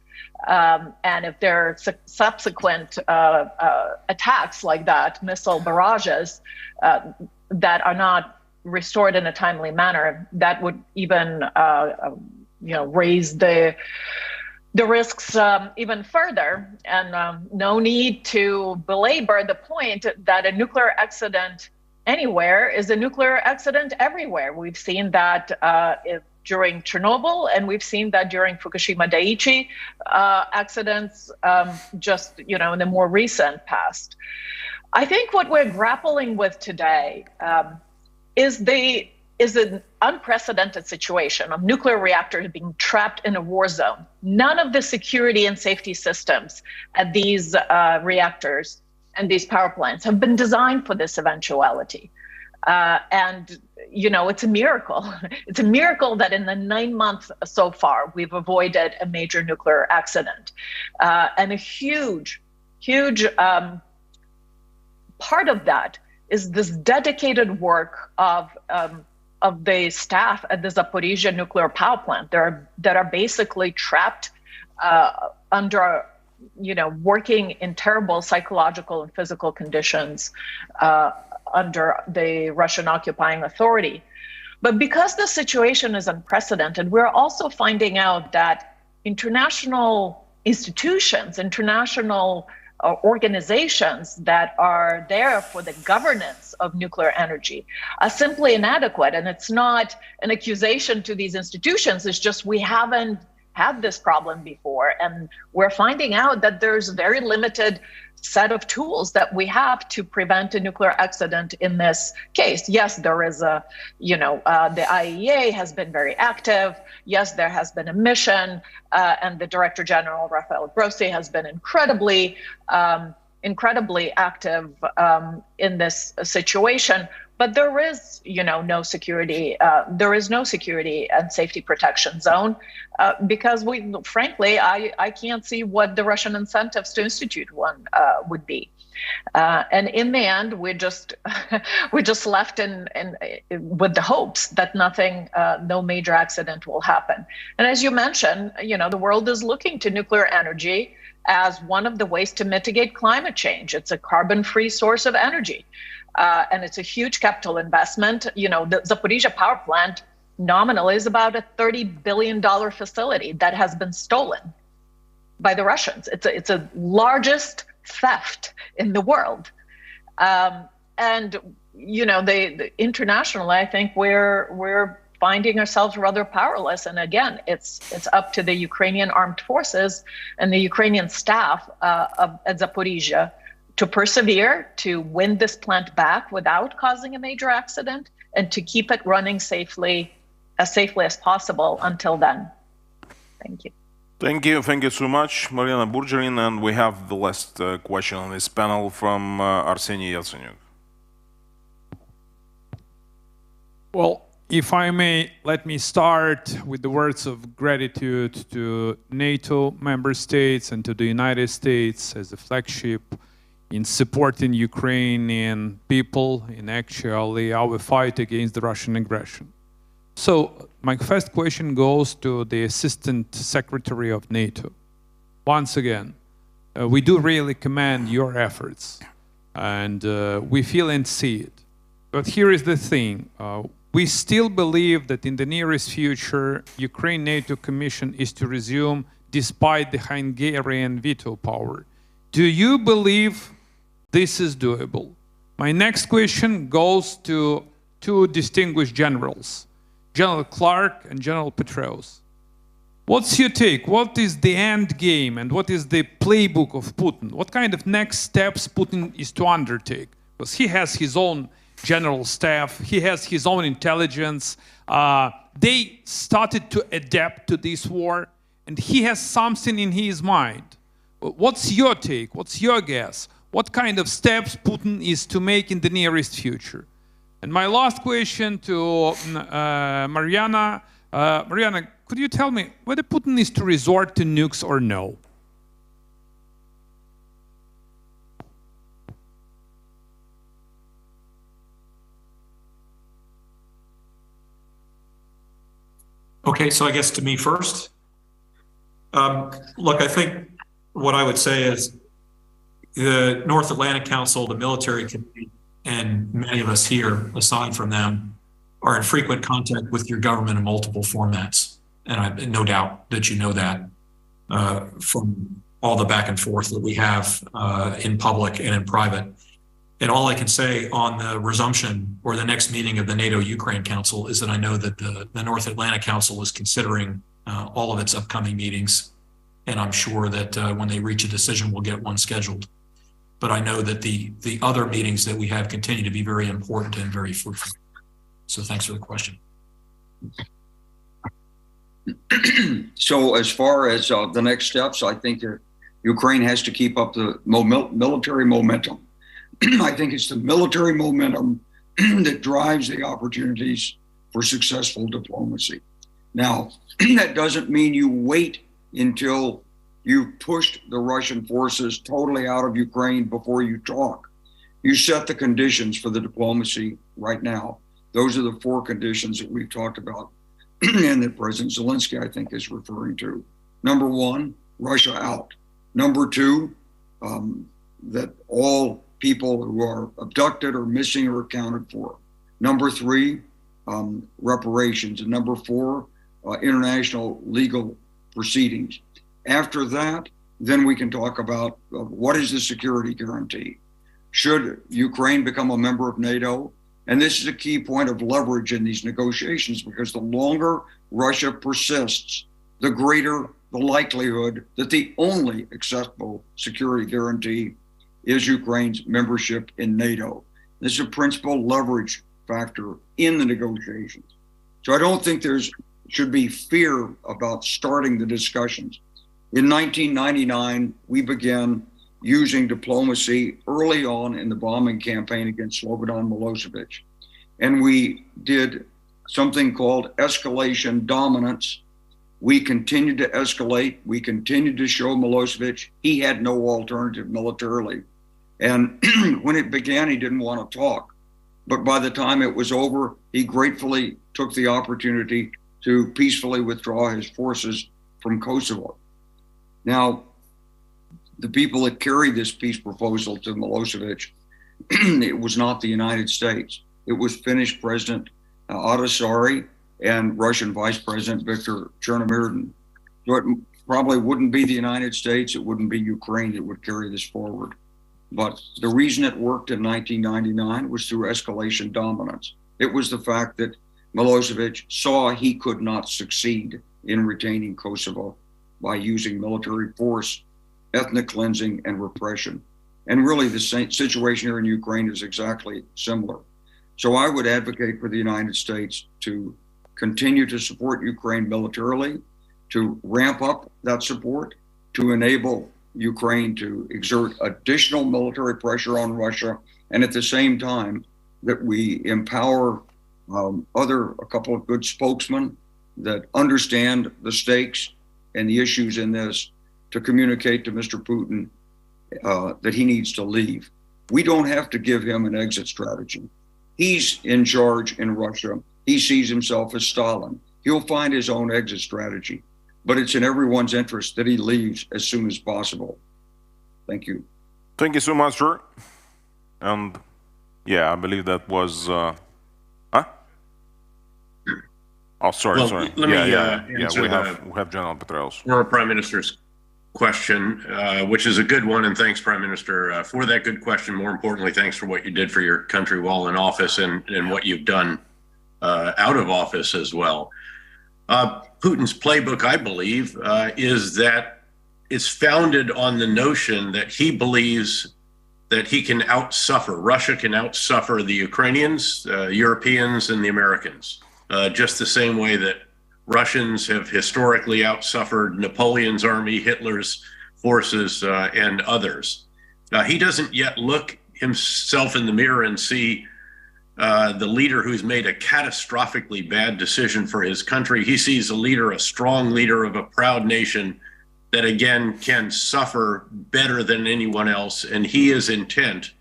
And if there are subsequent attacks like that, missile barrages that are not restored in a timely manner, that would even raise the risks even further. And no need to belabor the point that a nuclear accident anywhere is a nuclear accident everywhere. We've seen that during Chernobyl, and we've seen that during Fukushima Daiichi accidents just in the more recent past. I think what we're grappling with today is an unprecedented situation of nuclear reactors being trapped in a war zone. None of the security and safety systems at these reactors and these power plants have been designed for this eventuality. And, it's a miracle. It's a miracle that in the 9 months so far, we've avoided a major nuclear accident. And a huge part of that is this dedicated work of the staff at the Zaporizhia nuclear power plant that are basically trapped under, working in terrible psychological and physical conditions under the Russian occupying authority. But because the situation is unprecedented, we're also finding out that international institutions, international organizations that are there for the governance of nuclear energy are simply inadequate. And it's not an accusation to these institutions, it's just we haven't had this problem before. And we're finding out that there's a very limited set of tools that we have to prevent a nuclear accident in this case. Yes, there is the IAEA has been very active. Yes, there has been a mission, and the Director General, Rafael Grossi, has been incredibly active in this situation. But there is, no security. There is no security and safety protection zone because frankly, I can't see what the Russian incentives to institute one would be. And in the end, we're just left with the hopes that no major accident will happen. And as you mentioned, the world is looking to nuclear energy as one of the ways to mitigate climate change. It's a carbon-free source of energy. And it's a huge capital investment. The Zaporizhia power plant nominally is about a $30 billion facility that has been stolen by the Russians. It's a largest theft in the world. And internationally, I think we're finding ourselves rather powerless. And again, it's up to the Ukrainian armed forces and the Ukrainian staff at Zaporizhia to persevere, to win this plant back without causing a major accident, and to keep it running as safely as possible until then. Thank you. Thank you so much, Mariana Burgerin. And we have the last question on this panel from Arseniy Yatsenyuk. Well, if I may, let me start with the words of gratitude to NATO member states and to the United States as a flagship in supporting Ukrainian people in actually our fight against the Russian aggression. So my first question goes to the Assistant Secretary of NATO. Once again, we do really commend your efforts, and we feel and see it. But here is the thing. We still believe that in the nearest future, Ukraine NATO Commission is to resume despite the Hungarian veto power. Do you believe this is doable? My next question goes to two distinguished generals, General Clark and General PETRAEUS. What's your take? What is the end game and what is the playbook of Putin? What kind of next steps Putin is to undertake? Because he has his own general staff, he has his own intelligence. They started to adapt to this war, and he has something in his mind. What's your take? What's your guess? What kind of steps Putin is to make in the nearest future? And my last question to Mariana. Mariana, could you tell me whether Putin is to resort to nukes or no? Okay, so I guess to me first. Look, I think what I would say is the North Atlantic Council, the military committee, and many of us here, aside from them, are in frequent contact with your government in multiple formats. And I no doubt that you know that from all the back and forth that we have in public and in private. And all I can say on the resumption or the next meeting of the NATO-Ukraine Council is that I know that the North Atlantic Council is considering all of its upcoming meetings. And I'm sure that when they reach a decision, we'll get one scheduled. But I know that the other meetings that we have continue to be very important and very fruitful. So thanks for the question. So as far as the next steps, I think that Ukraine has to keep up the military momentum. I think it's the military momentum that drives the opportunities for successful diplomacy. Now, that doesn't mean you wait until you've pushed the Russian forces totally out of Ukraine before you talk. You set the conditions for the diplomacy right now. Those are the four conditions that we've talked about and that President Zelensky, I think, is referring to. Number one, Russia out. Number two, that all people who are abducted or missing are accounted for. Number three, reparations. And number four, international legal proceedings. After that, then we can talk about what is the security guarantee. Should Ukraine become a member of NATO? And this is a key point of leverage in these negotiations, because the longer Russia persists, the greater the likelihood that the only acceptable security guarantee is Ukraine's membership in NATO. This is a principal leverage factor in the negotiations. So I don't think should be fear about starting the discussions. In 1999, we began using diplomacy early on in the bombing campaign against Slobodan Milosevic. And we did something called escalation dominance. We continued to escalate. We continued to show Milosevic he had no alternative militarily. And when it began, he didn't want to talk. But by the time it was over, he gratefully took the opportunity to peacefully withdraw his forces from Kosovo. Now, the people that carried this peace proposal to Milosevic, it was not the United States. It was Finnish President Ahtisaari and Russian Vice President Viktor Chernomyrdin. So it probably wouldn't be the United States, it wouldn't be Ukraine that would carry this forward. But the reason it worked in 1999 was through escalation dominance. It was the fact that Milosevic saw he could not succeed in retaining Kosovo by using military force, ethnic cleansing, and repression. And really the same situation here in Ukraine is exactly similar. So I would advocate for the United States to continue to support Ukraine militarily, to ramp up that support, to enable Ukraine to exert additional military pressure on Russia, and at the same time that we empower a couple of good spokesmen that understand the stakes and the issues in this to communicate to Mr. Putin that he needs to leave. We don't have to give him an exit strategy. He's in charge in Russia. He sees himself as Stalin. He'll find his own exit strategy, but it's in everyone's interest that he leaves as soon as possible. Thank you. Thank you so much, sir. And yeah, I believe that was, Oh, sorry, Well, sorry. let me, Yeah, answer we have General PETRAEUS. Former Prime Minister's question, which is a good one, and thanks, Prime Minister, for that good question. More importantly, thanks for what you did for your country while in office and what you've done out of office as well. Putin's playbook, I believe, is that it's founded on the notion that he believes that he can outsuffer, Russia can outsuffer the Ukrainians, Europeans, and the Americans, just the same way that Russians have historically outsuffered Napoleon's army, Hitler's forces, and others. He doesn't yet look himself in the mirror and see the leader who's made a catastrophically bad decision for his country. He sees a leader, a strong leader of a proud nation that, again, can suffer better than anyone else. And he is intent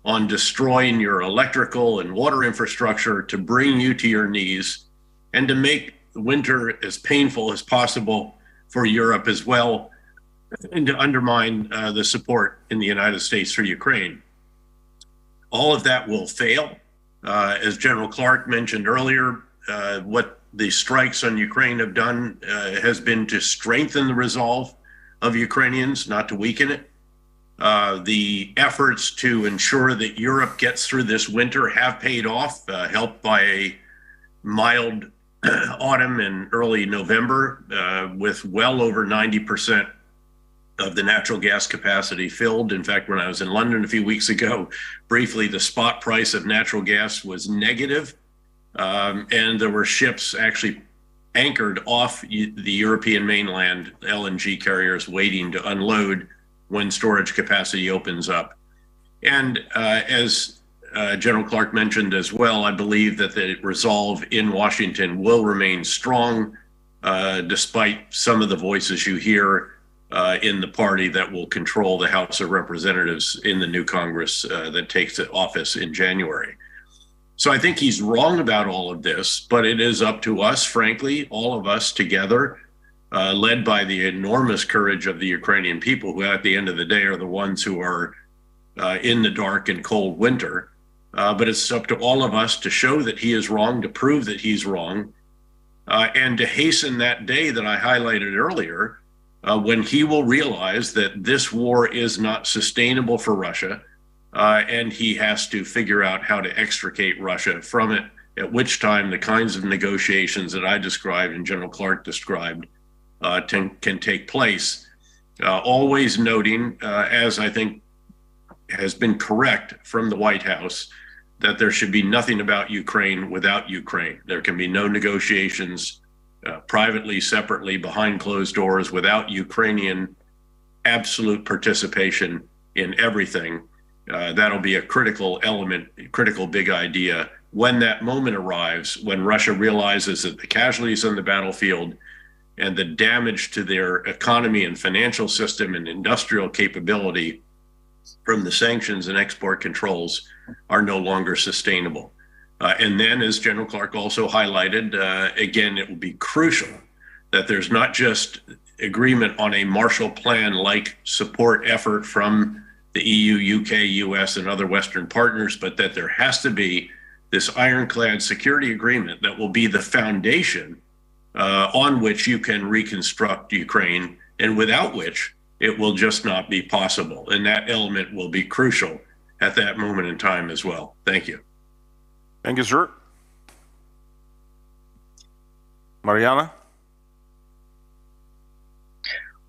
on destroying your electrical and water infrastructure to bring you to your knees and to make winter as painful as possible for Europe as well, and to undermine the support in the United States for Ukraine. All of that will fail. As General Clark mentioned earlier, what the strikes on Ukraine have done has been to strengthen the resolve of Ukrainians, not to weaken it. The efforts to ensure that Europe gets through this winter have paid off, helped by a mild autumn and early November, with well over 90% of the natural gas capacity filled. In fact, when I was in London a few weeks ago, briefly, the spot price of natural gas was negative, and there were ships actually anchored off the European mainland, LNG carriers waiting to unload when storage capacity opens up. And as General Clark mentioned as well, I believe that the resolve in Washington will remain strong, despite some of the voices you hear in the party that will control the House of Representatives in the new Congress that takes office in January. So I think he's wrong about all of this, but it is up to us, frankly, all of us together, led by the enormous courage of the Ukrainian people, who at the end of the day are the ones who are in the dark and cold winter. But it's up to all of us to show that he is wrong, to prove that he's wrong, and to hasten that day that I highlighted earlier, when he will realize that this war is not sustainable for Russia, and he has to figure out how to extricate Russia from it, at which time the kinds of negotiations that I described and General Clark described can take place, always noting, as I think has been correct from the White House, that there should be nothing about Ukraine without Ukraine. There can be no negotiations privately, separately, behind closed doors, without Ukrainian absolute participation in everything. That'll be a critical element, critical big idea when that moment arrives, when Russia realizes that the casualties on the battlefield and the damage to their economy and financial system and industrial capability from the sanctions and export controls are no longer sustainable. And then, as General Clark also highlighted, again, it will be crucial that there's not just agreement on a Marshall Plan-like support effort from the EU, UK, US, and other Western partners, but that there has to be this ironclad security agreement that will be the foundation on which you can reconstruct Ukraine, and without which it will just not be possible. And that element will be crucial at that moment in time as well. Thank you. Thank you, sir. Mariana?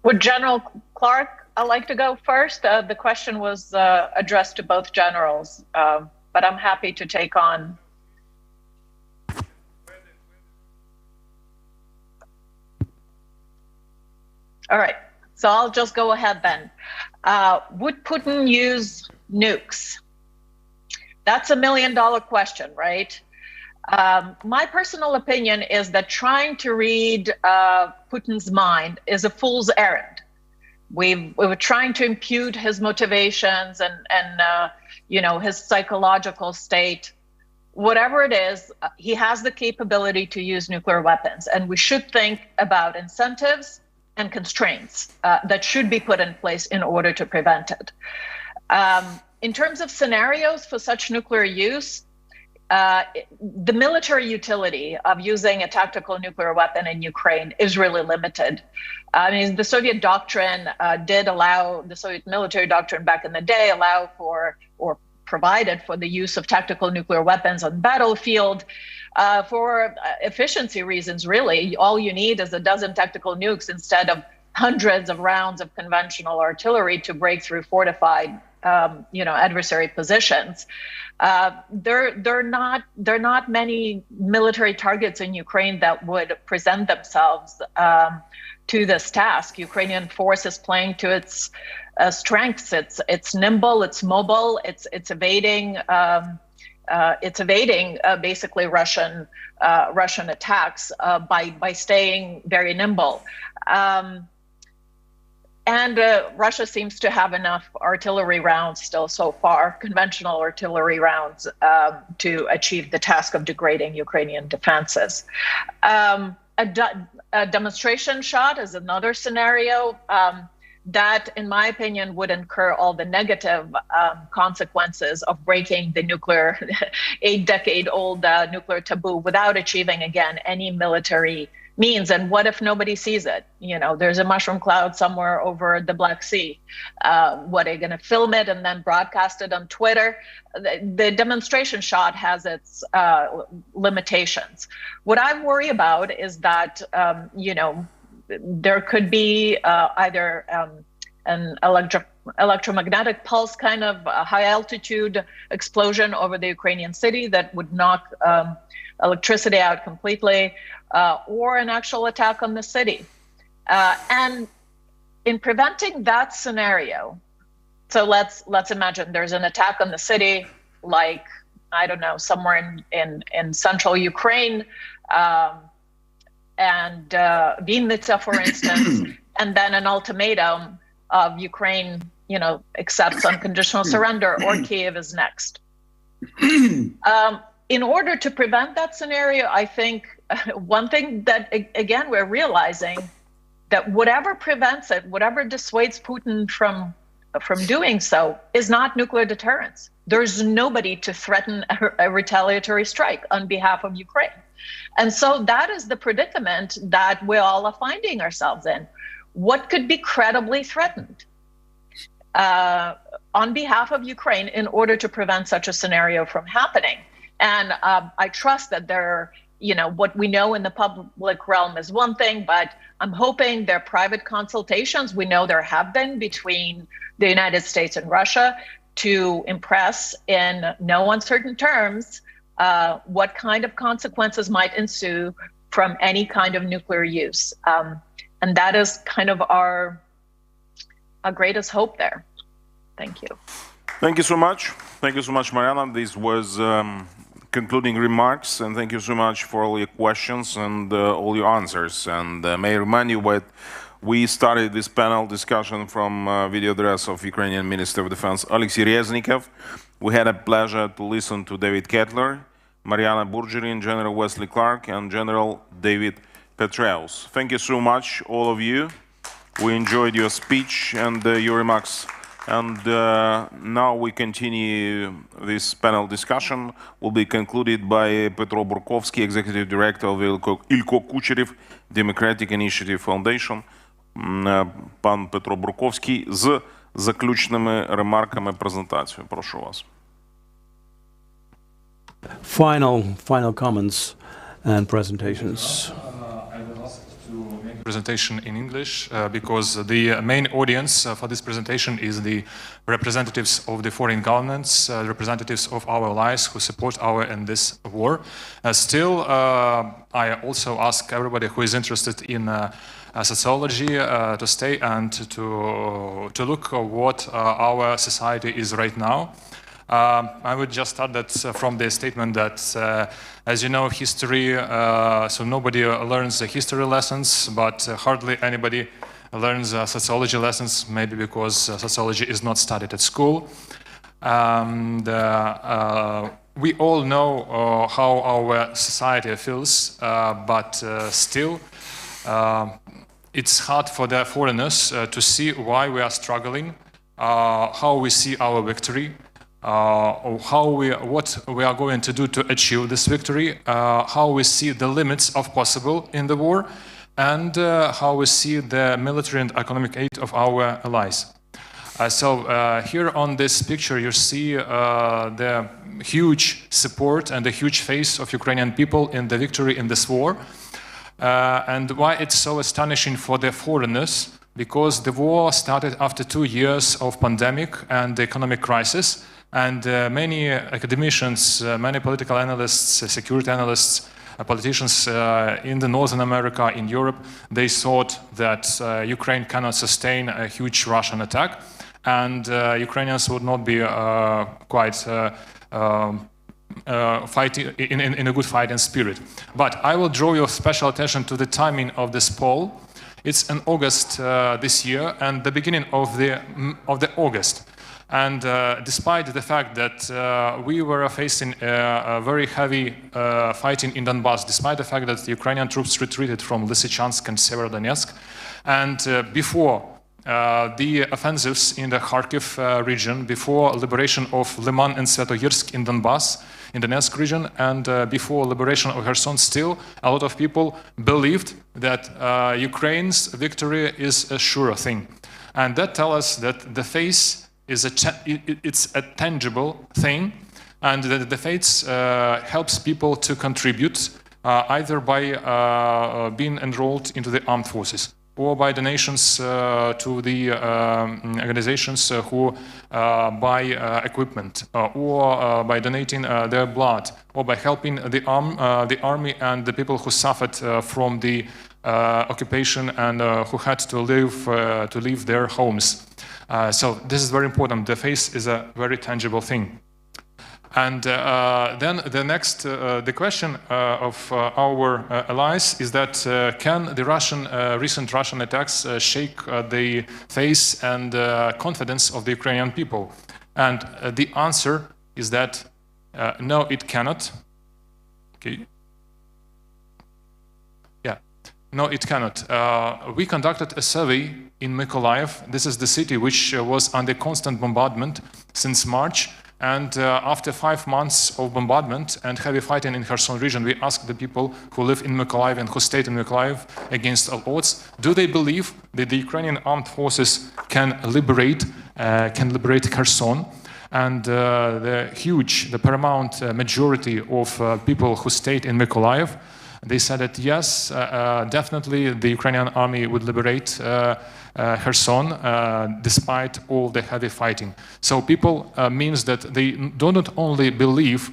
Would General Clark like to go first? The question was addressed to both generals, but I'm happy to take on. All right, so I'll just go ahead then. Would Putin use nukes? That's $1 million question, right? My personal opinion is that trying to read Putin's mind is a fool's errand. We were trying to impute his motivations and his psychological state. Whatever it is, he has the capability to use nuclear weapons, and we should think about incentives and constraints that should be put in place in order to prevent it. In terms of scenarios for such nuclear use, the military utility of using a tactical nuclear weapon in Ukraine is really limited. I mean, the Soviet doctrine the Soviet military doctrine back in the day allowed for or provided for the use of tactical nuclear weapons on the battlefield for efficiency reasons, really. All you need is a dozen tactical nukes instead of hundreds of rounds of conventional artillery to break through fortified adversary positions. There are not many military targets in Ukraine that would present themselves to this task. Ukrainian force is playing to its strengths. It's nimble, it's mobile, it's evading basically Russian attacks by staying very nimble. And Russia seems to have enough artillery rounds still so far, conventional artillery rounds, to achieve the task of degrading Ukrainian defenses. A demonstration shot is another scenario that, in my opinion, would incur all the negative consequences of breaking the nuclear, 8-decade-old nuclear taboo without achieving, again, any military means. And what if nobody sees it? There's a mushroom cloud somewhere over the Black Sea. What, are you going to film it and then broadcast it on Twitter? The demonstration shot has its limitations. What I worry about is that, there could be either an electromagnetic pulse kind of high altitude explosion over the Ukrainian city that would knock electricity out completely, or an actual attack on the city. And in preventing that scenario, so let's imagine there's an attack on the city, like, I don't know, somewhere in central Ukraine, and Vinnytsia, for instance, and then an ultimatum of Ukraine, accepts unconditional surrender, or Kyiv is next. In order to prevent that scenario, I think one thing that, again, we're realizing that whatever prevents it, whatever dissuades Putin from doing so, is not nuclear deterrence. There's nobody to threaten a retaliatory strike on behalf of Ukraine. And so that is the predicament that we all are finding ourselves in. What could be credibly threatened on behalf of Ukraine in order to prevent such a scenario from happening? And I trust that what we know in the public realm is one thing, but I'm hoping there are private consultations. We know there have been between the United States and Russia to impress in no uncertain terms what kind of consequences might ensue from any kind of nuclear use. And that is kind of our greatest hope there. Thank you. Thank you so much. Thank you so much, Mariana. This was concluding remarks, and thank you so much for all your questions and all your answers. And may I remind you that we started this panel discussion from video address of Ukrainian Minister of Defense Alexei Reznikov. We had a pleasure to listen to David Kettler, Mariana Burgerin, General Wesley Clark, and General David PETRAEUS. Thank you so much, all of you. We enjoyed your speech and your remarks. And now we continue this panel discussion. Will be concluded by Petro Burkovsky, Executive Director of Ilko Kucherev Democratic Initiative Foundation. Пан Петро Бурковський з заключними ремарками презентації. Прошу вас. Final comments and presentations. Presentation in English because the main audience for this presentation is the representatives of the foreign governments, representatives of our allies who support our in this war. Still, I also ask everybody who is interested in sociology to stay and to look at what our society is right now. I would just start that from the statement that, as you know, history, so nobody learns the history lessons, but hardly anybody learns sociology lessons, maybe because sociology is not studied at school. And we all know how our society feels, but still it's hard for the foreigners to see why we are struggling, how we see our victory, what we are going to do to achieve this victory, how we see the limits of possible in the war, and how we see the military and economic aid of our allies. So here on this picture you see the huge support and the huge faith of Ukrainian people in the victory in this war. And why it's so astonishing for the foreigners? Because the war started after 2 years of pandemic and the economic crisis, and many academicians, many political analysts, security analysts, politicians in the Northern America, in Europe, they thought that Ukraine cannot sustain a huge Russian attack, and Ukrainians would not be quite fighting in a good fighting spirit. But I will draw your special attention to the timing of this poll. It's in August this year, and the beginning of the August. And despite the fact that we were facing a very heavy fighting in Donbass, despite the fact that the Ukrainian troops retreated from Lysychansk and Severodonetsk, and before the offensives in the Kharkiv region, before liberation of Liman and Svetoyrsk in Donbass, in the Donetsk region, and before liberation of Kherson, still a lot of people believed that Ukraine's victory is a sure thing. And that tells us that the face is it's a tangible thing, and that the faith helps people to contribute either by being enrolled into the armed forces, or by donations to the organizations who buy equipment, or by donating their blood, or by helping the army and the people who suffered from the occupation and who had to leave their homes. So this is very important. The faith is a very tangible thing. And then the question of our allies is that can the recent Russian attacks shake the faith and confidence of the Ukrainian people? And the answer is that no, it cannot. Okay. Yeah, no, it cannot. We conducted a survey in Mykolaiv. This is the city which was under constant bombardment since March. And after 5 months of bombardment and heavy fighting in Kherson region, we asked the people who live in Mykolaiv and who stayed in Mykolaiv against all odds, do they believe that the Ukrainian armed forces can liberate Kherson? And the paramount majority of people who stayed in Mykolaiv, they said that yes, definitely the Ukrainian army would liberate Kherson, despite all the heavy fighting. So people means that they didn't only believe,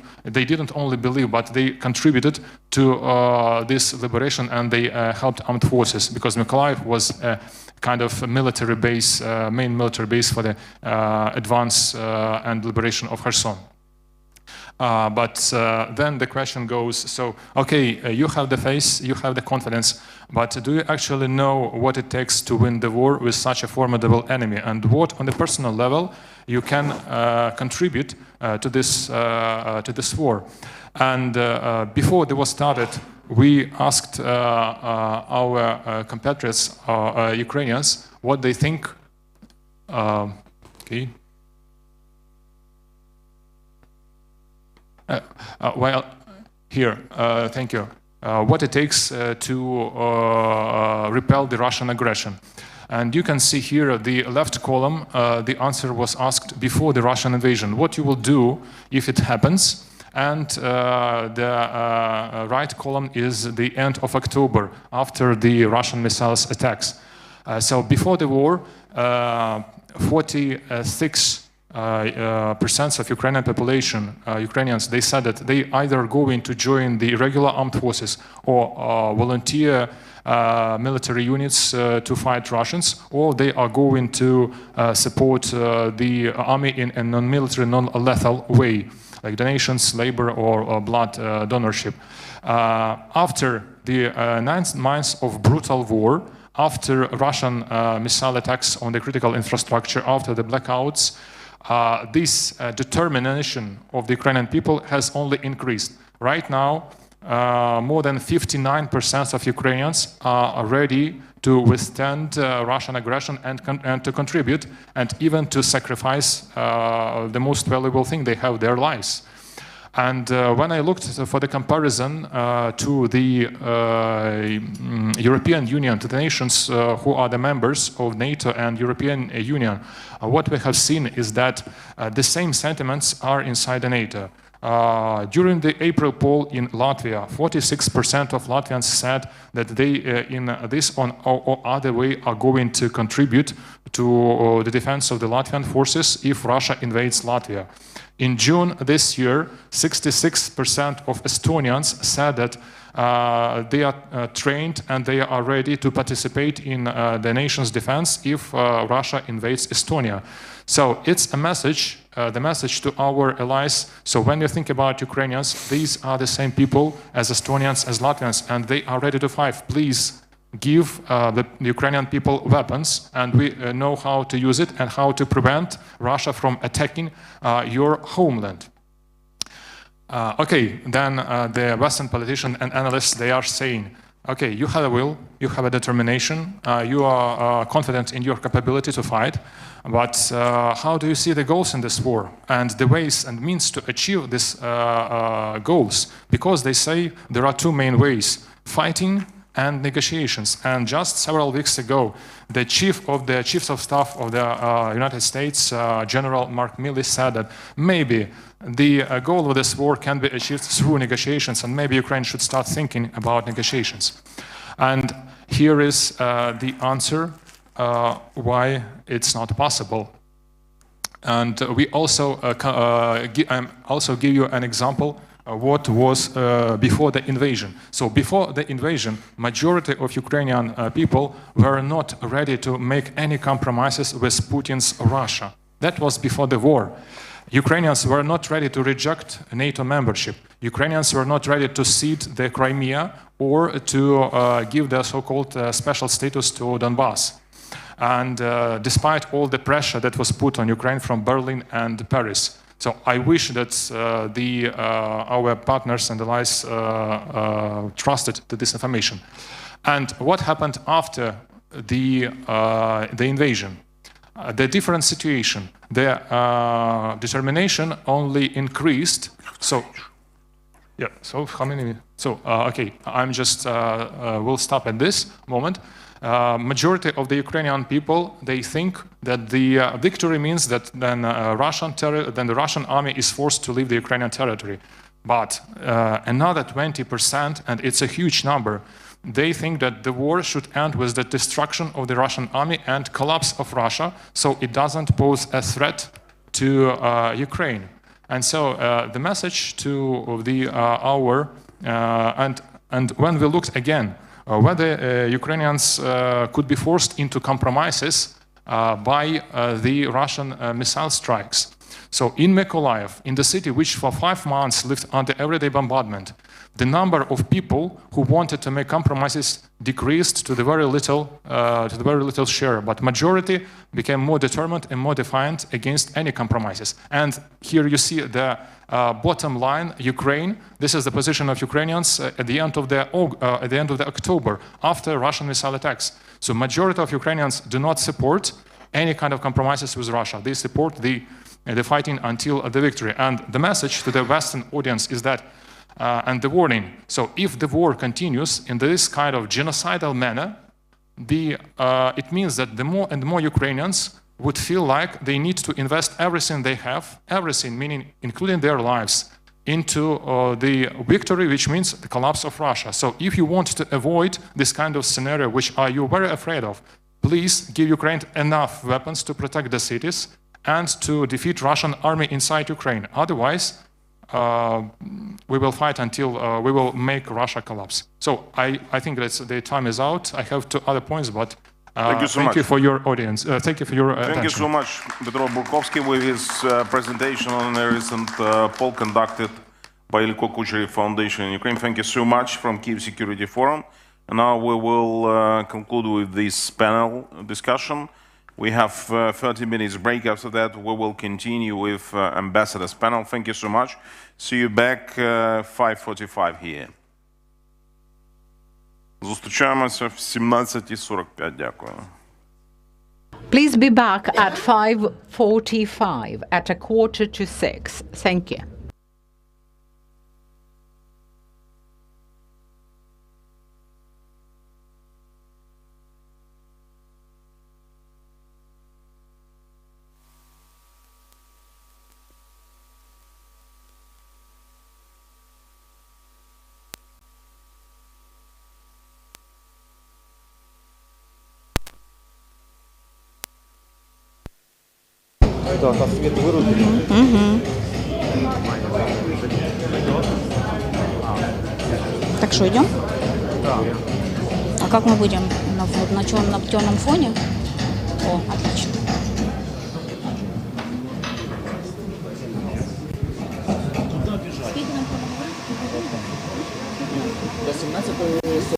but they contributed to this liberation, and they helped armed forces, because Mykolaiv was a kind of a military base, main military base for the advance and liberation of Kherson. But then the question goes, so, okay, you have the faith, you have the confidence, but do you actually know what it takes to win the war with such a formidable enemy? And what, on the personal level, you can contribute to this war? And before the war started, we asked our compatriots, Ukrainians, what they think. Okay. Well, here, thank you. What it takes to repel the Russian aggression. And you can see here the left column, the answer was asked before the Russian invasion. What you will do if it happens? And the right column is the end of October, after the Russian missiles attacks. So before the war, 46% of Ukrainian population, Ukrainians, they said that they either going to join the regular armed forces or volunteer military units to fight Russians, or they are going to support the army in a non-military, non-lethal way, like donations, labor, or blood donorship. After the 9 months of brutal war, after Russian missile attacks on the critical infrastructure, after the blackouts, this determination of the Ukrainian people has only increased. Right now, more than 59% of Ukrainians are ready to withstand Russian aggression and to contribute, and even to sacrifice the most valuable thing they have, their lives. And when I looked for the comparison to the European Union, to the nations who are the members of NATO and European Union, what we have seen is that the same sentiments are inside the NATO. During the April poll in Latvia, 46% of Latvians said that they, in this or other way, are going to contribute to the defense of the Latvian forces if Russia invades Latvia. In June this year, 66% of Estonians said that they are trained and they are ready to participate in the nation's defense if Russia invades Estonia. So it's a message, the message to our allies. So when you think about Ukrainians, these are the same people as Estonians, as Latvians, and they are ready to fight. Please give the Ukrainian people weapons, and we know how to use it and how to prevent Russia from attacking your homeland. Okay, then the Western politicians and analysts, they are saying, okay, you have a will, you have a determination, you are confident in your capability to fight, but how do you see the goals in this war and the ways and means to achieve these goals? Because they say there are two main ways, fighting and negotiations. And just several weeks ago, the chiefs of staff of the United States, General Mark Milley, said that maybe the goal of this war can be achieved through negotiations, and maybe Ukraine should start thinking about negotiations. And here is the answer why it's not possible. And we also give you an example what was before the invasion. So before the invasion, majority of Ukrainian people were not ready to make any compromises with Putin's Russia. That was before the war. Ukrainians were not ready to reject NATO membership. Ukrainians were not ready to cede the Crimea or to give the so-called special status to Donbass. And despite all the pressure that was put on Ukraine from Berlin and Paris. So I wish that our partners and allies trusted to this information. And what happened after the invasion? The different situation, the determination only increased. So, yeah. So how many? So okay, I'm just will stop at this moment. Majority of the Ukrainian people, they think that the victory means that then the Russian army is forced to leave the Ukrainian territory. But another 20%, and it's a huge number, they think that the war should end with the destruction of the Russian army and collapse of Russia, so it doesn't pose a threat to Ukraine. And so the message to and when we looked again, whether Ukrainians could be forced into compromises by the Russian missile strikes. So in Mykolaiv, in the city which for 5 months lived under everyday bombardment, the number of people who wanted to make compromises decreased to the very little share, but majority became more determined and more defiant against any compromises. And here you see the bottom line, Ukraine. This is the position of Ukrainians at the end of the October, after Russian missile attacks. So majority of Ukrainians do not support any kind of compromises with Russia. They support the fighting until the victory. And the message to the Western audience is that, and the warning, so if the war continues in this kind of genocidal manner, it means that the more and more Ukrainians would feel like they need to invest everything they have, everything, meaning including their lives, into the victory, which means the collapse of Russia. So if you want to avoid this kind of scenario, which are you very afraid of, please give Ukraine enough weapons to protect the cities and to defeat Russian army inside Ukraine. Otherwise, we will fight until we will make Russia collapse. So I think that the time is out. I have two other points, but thank you so thank much. You for your audience. Thank you for your attention. Thank you so much, Petro Burkovsky, with his presentation on a recent poll conducted by Ilko Kucherev Foundation in Ukraine. Thank you so much from Kyiv Security Forum. And now we will conclude with this panel discussion. We have 30 minutes break. After that, we will continue with Ambassador's panel. Thank you so much. See you back 5:45 here. Зустрічаємося в 17:45. Дякую. Please be back at 5:45, at 5:45. Thank you. Да, там свет вырубили. Так что, идем? Да. А как мы будем? На темном фоне? О, отлично. До 17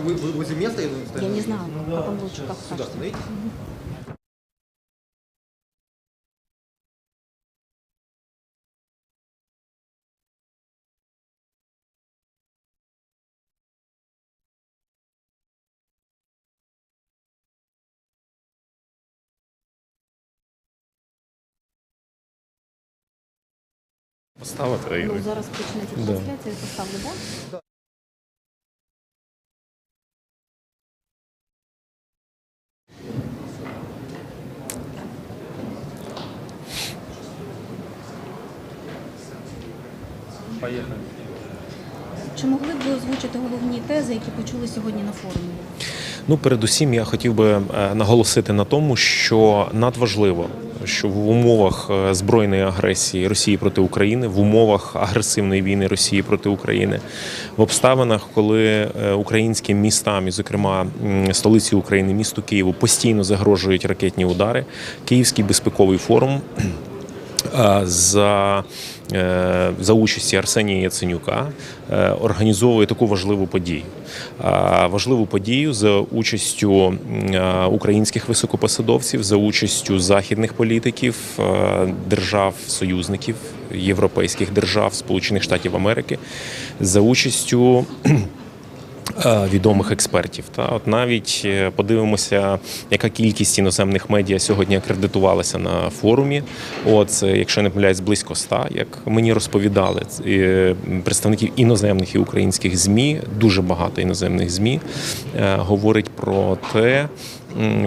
Вы возле места? Я не знаю, как он лучше, как сюда остановитесь. Поставити. Ну, зараз почнеться трансляція, я поставлю, так? Поїхали. Чи могли б ви озвучити головні тези, які почули сьогодні на форумі? Ну, передусім, я хотів би наголосити на тому, що надважливо, що в умовах збройної агресії Росії проти України, в умовах агресивної війни Росії проти України, в обставинах, коли українським містам, і, зокрема, столиці України, місту Києву, постійно загрожують ракетні удари, Київський безпековий форум за участі Арсенія Яценюка організовує таку важливу подію. Важливу подію за участю українських високопосадовців, за участю західних політиків, держав-союзників, європейських держав, Сполучених Штатів Америки, за участю відомих експертів. От навіть подивимося, яка кількість іноземних медіа сьогодні акредитувалася на форумі. Якщо не помиляюсь, близько 100, як мені розповідали, представників іноземних і українських ЗМІ, дуже багато іноземних ЗМІ, говорить про те,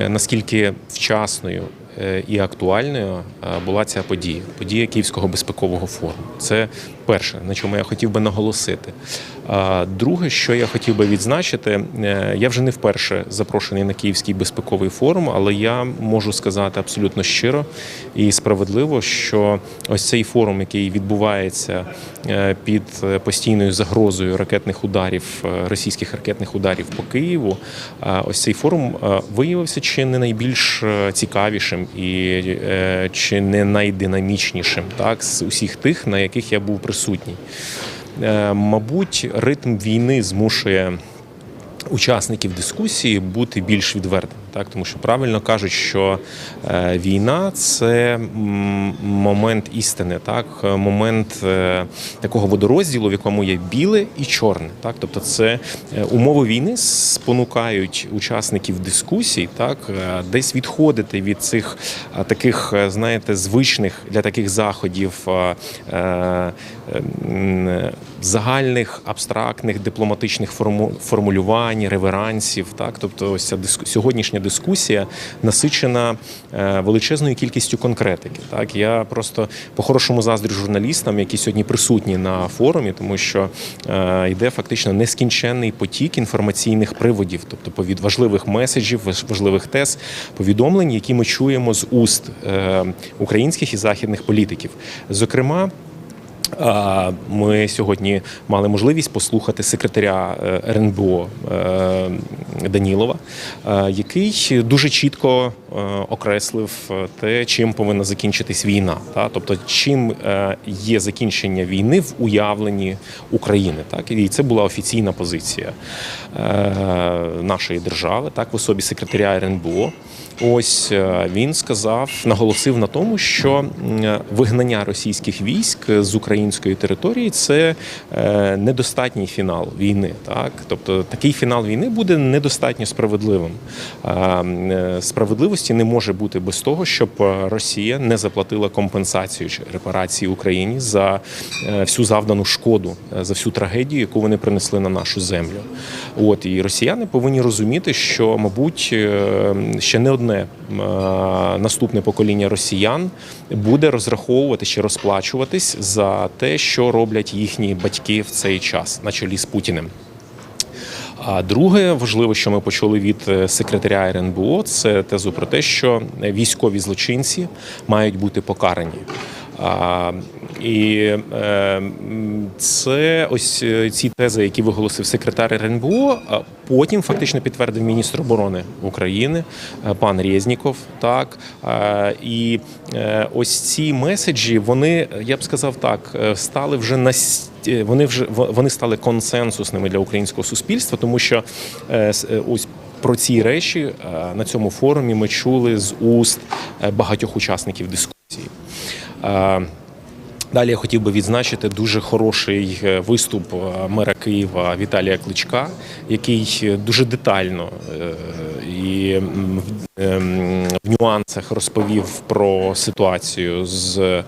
наскільки вчасною і актуальною була ця подія Київського безпекового форуму. Це перше, на чому я хотів би наголосити. Друге, що я хотів би відзначити, я вже не вперше запрошений на Київський безпековий форум, але я можу сказати абсолютно щиро і справедливо, що ось цей форум, який відбувається під постійною загрозою ракетних ударів, російських ракетних ударів по Києву, ось цей форум виявився чи не найбільш цікавішим і чи не найдинамічнішим, так, з усіх тих, на яких я був присутній. Мабуть, ритм війни змушує учасників дискусії бути більш відвертими, так, тому що правильно кажуть, що війна – це момент істини, так, момент такого водорозділу, в якому є біле і чорне, так, тобто це умови війни спонукають учасників дискусій, так, десь відходити від цих таких, знаєте, звичних для таких заходів загальних, абстрактних, дипломатичних формулювань, реверансів, так, тобто ось ця сьогоднішня дискусія насичена величезною кількістю конкретики. Так, я просто по-хорошому заздрю журналістам, які сьогодні присутні на форумі, тому що йде фактично нескінченний потік інформаційних приводів, тобто від важливих меседжів, важливих тез, повідомлень, які ми чуємо з уст українських і західних політиків. Зокрема, ми сьогодні мали можливість послухати секретаря РНБО Данілова, який дуже чітко окреслив те, чим повинна закінчитись війна. Тобто, чим є закінчення війни в уявленні України. Так? І це була офіційна позиція нашої держави, так, в особі секретаря РНБО. Ось він сказав, наголосив на тому, що вигнання російських військ з української території – це недостатній фінал війни. Так? Тобто такий фінал війни буде недостатньо справедливим. Справедливості не може бути без того, щоб Росія не заплатила компенсацію чи репарації Україні за всю завдану шкоду, за всю трагедію, яку вони принесли на нашу землю. От, і росіяни повинні розуміти, що, мабуть, ще не одне наступне покоління росіян буде розраховувати чи розплачуватись за те, що роблять їхні батьки в цей час, на чолі з Путіним. А друге важливе, що ми почули від секретаря РНБО, це тезу про те, що військові злочинці мають бути покарані. І це ось ці тези, які виголосив секретар РНБО, потім фактично підтвердив міністр оборони України пан Резніков. Так, і ось ці меседжі, вони, я б сказав так, стали вже вони стали консенсусними для українського суспільства, тому що ось про ці речі на цьому форумі ми чули з уст багатьох учасників дискусії. Далі я хотів би відзначити дуже хороший виступ мера Києва Віталія Кличка, який дуже детально і в нюансах розповів про ситуацію з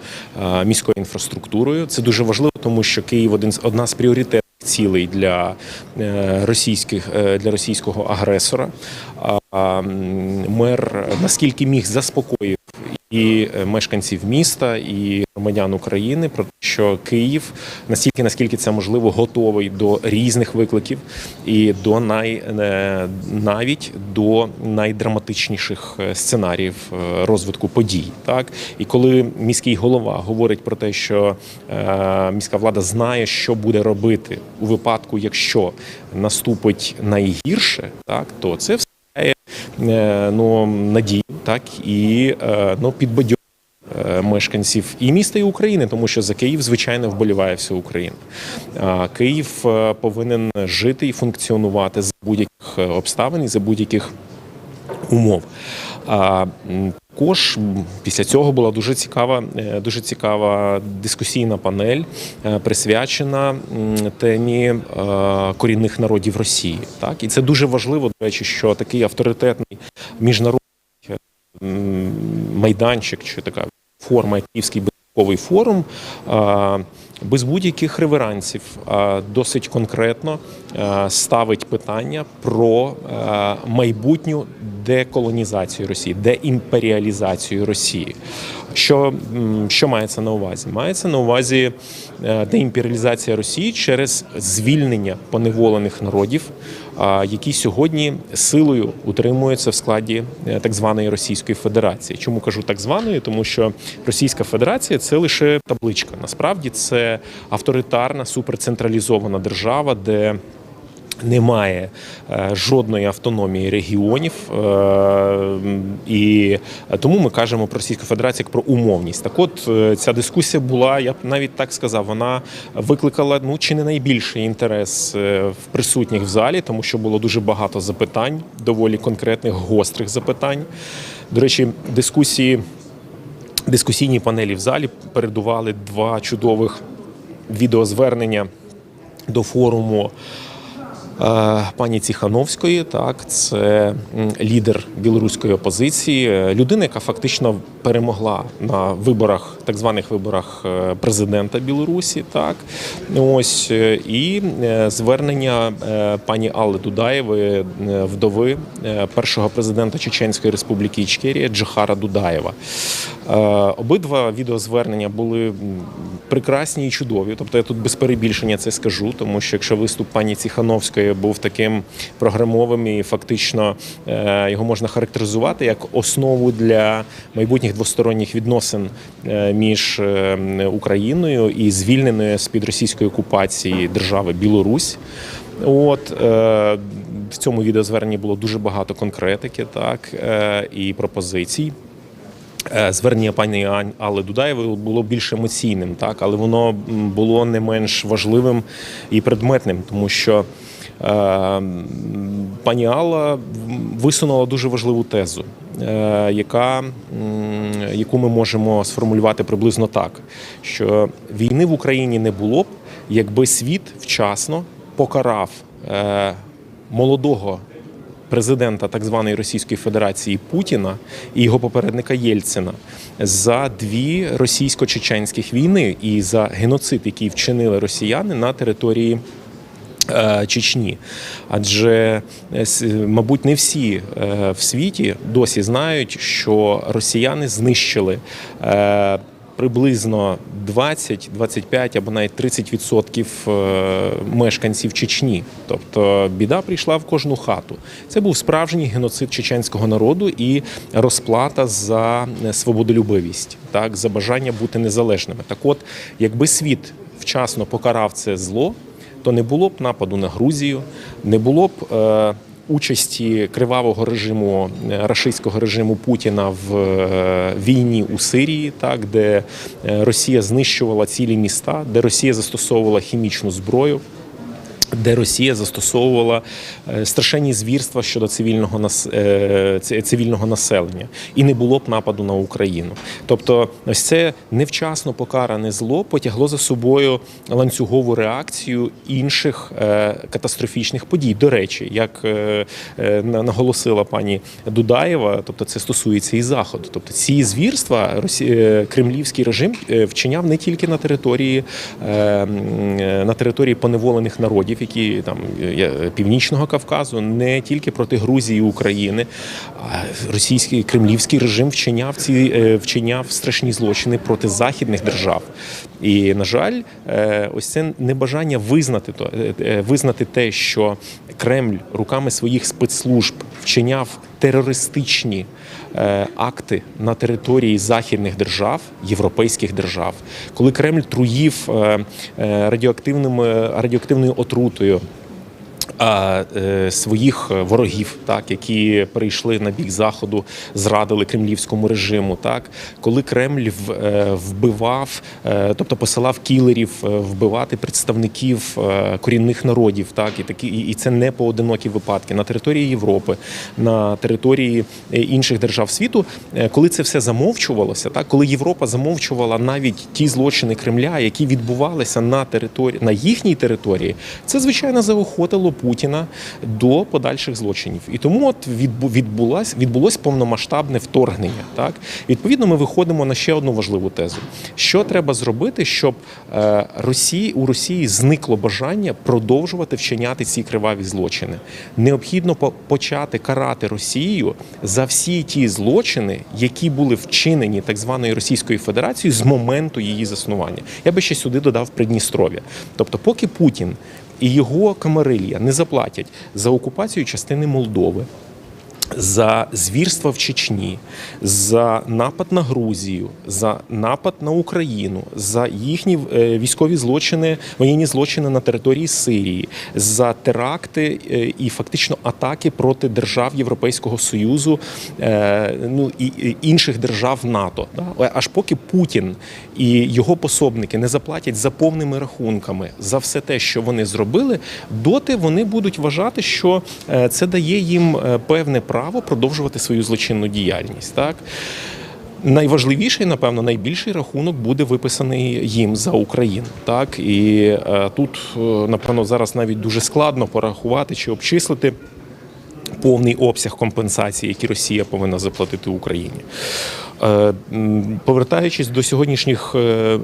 міською інфраструктурою. Це дуже важливо, тому що Київ одна з пріоритетних цілей для російського агресора. Мер наскільки міг заспокоїв і мешканців міста, і громадян України про те, що Київ настільки, наскільки це можливо, готовий до різних викликів і до навіть до найдраматичніших сценаріїв розвитку подій. Так? І коли міський голова говорить про те, що міська влада знає, що буде робити у випадку, якщо наступить найгірше, так, то це все надію, так, і підбадьорює мешканців і міста, і України, тому що за Київ, звичайно, вболіває вся Україна. Київ повинен жити і функціонувати за будь-яких обставин і за будь-яких умов. Також після цього була дуже цікава дискусійна панель, присвячена темі корінних народів Росії. Так? І це дуже важливо, до речі, що такий авторитетний міжнародний майданчик, чи така форма Київський форум без будь-яких реверансів досить конкретно ставить питання про майбутню деколонізацію Росії, деімперіалізацію Росії. Що мається на увазі? Мається на увазі деімперіалізація Росії через звільнення поневолених народів, які сьогодні силою утримуються в складі так званої Російської Федерації. Чому кажу так званої? Тому що Російська Федерація – це лише табличка. Насправді це авторитарна, суперцентралізована держава, де немає жодної автономії регіонів, і тому ми кажемо про Російську Федерацію як про умовність. Так от, ця дискусія була, я б навіть так сказав, вона викликала чи не найбільший інтерес в присутніх в залі, тому що було дуже багато запитань, доволі конкретних, гострих запитань. До речі, дискусійні панелі в залі передували 2 чудових відеозвернення до форуму пані Ціхановської, так, це лідер білоруської опозиції, людина, яка фактично перемогла на виборах, так званих виборах президента Білорусі, так, ось, і звернення пані Алли Дудаєвої, вдови першого президента Чеченської Республіки Ічкерія Джохара Дудаєва. Обидва відеозвернення були прекрасні і чудові, тобто я тут без перебільшення це скажу, тому що якщо виступ пані Ціхановської був таким програмовим і фактично його можна характеризувати як основу для майбутніх двосторонніх відносин між Україною і звільненою з-під російської окупації держави Білорусь. От, в цьому відеозверненні було дуже багато конкретики, так, і пропозицій. Звернення пані Алли Дудаєвої було більш емоційним, так, але воно було не менш важливим і предметним, тому що пані Алла висунула дуже важливу тезу, яку ми можемо сформулювати приблизно так, що війни в Україні не було б, якби світ вчасно покарав молодого президента так званої Російської Федерації Путіна і його попередника Єльцина за 2 російсько-чеченських війни і за геноцид, який вчинили росіяни на території Чечні. Адже, мабуть, не всі в світі досі знають, що росіяни знищили приблизно 20, 25 або навіть 30% мешканців Чечні. Тобто біда прийшла в кожну хату. Це був справжній геноцид чеченського народу і розплата за свободолюбивість, так, за бажання бути незалежними. Так от, якби світ вчасно покарав це зло, то не було б нападу на Грузію, не було б участі кривавого режиму, рашистського режиму Путіна в війні у Сирії, так, де Росія знищувала цілі міста, де Росія застосовувала хімічну зброю, де Росія застосовувала страшенні звірства щодо цивільного населення. І не було б нападу на Україну. Тобто ось це невчасно покаране зло потягло за собою ланцюгову реакцію інших катастрофічних подій. До речі, як наголосила пані Дудаєва, тобто це стосується і Заходу. Тобто ці звірства кремлівський режим вчиняв не тільки на території поневолених народів, які там Північного Кавказу, не тільки проти Грузії і України, а російський кремлівський режим вчиняв страшні злочини проти західних держав. І, на жаль, ось це небажання визнати те, що Кремль руками своїх спецслужб вчиняв терористичні акти на території західних держав, європейських держав, коли Кремль труїв радіоактивною отрутою своїх ворогів, так, які перейшли на бік Заходу, зрадили кремлівському режиму, так, коли Кремль вбивав, тобто посилав кілерів вбивати представників корінних народів, так, і це не поодинокі випадки на території Європи, на території інших держав світу, коли це все замовчувалося, так, коли Європа замовчувала навіть ті злочини Кремля, які відбувалися на їхній території, це, звичайно, заохотило Путіна до подальших злочинів. І тому от відбулось повномасштабне вторгнення. Так? Відповідно, ми виходимо на ще одну важливу тезу. Що треба зробити, щоб у Росії зникло бажання продовжувати вчиняти ці криваві злочини? Необхідно почати карати Росію за всі ті злочини, які були вчинені так званою Російською Федерацією з моменту її заснування. Я би ще сюди додав Придністров'я. Тобто, поки Путін і його камарилья не заплатять за окупацію частини Молдови, за звірства в Чечні, за напад на Грузію, за напад на Україну, за їхні військові злочини, воєнні злочини на території Сирії, за теракти і фактично атаки проти держав Європейського Союзу, і інших держав НАТО. Аж поки Путін і його пособники не заплатять за повними рахунками за все те, що вони зробили, доти вони будуть вважати, що це дає їм певне право продовжувати свою злочинну діяльність. Так? Найважливіший, напевно, найбільший рахунок буде виписаний їм за Україну. Так? І тут, напевно, зараз навіть дуже складно порахувати чи обчислити повний обсяг компенсації, які Росія повинна заплатити Україні. Повертаючись до сьогоднішніх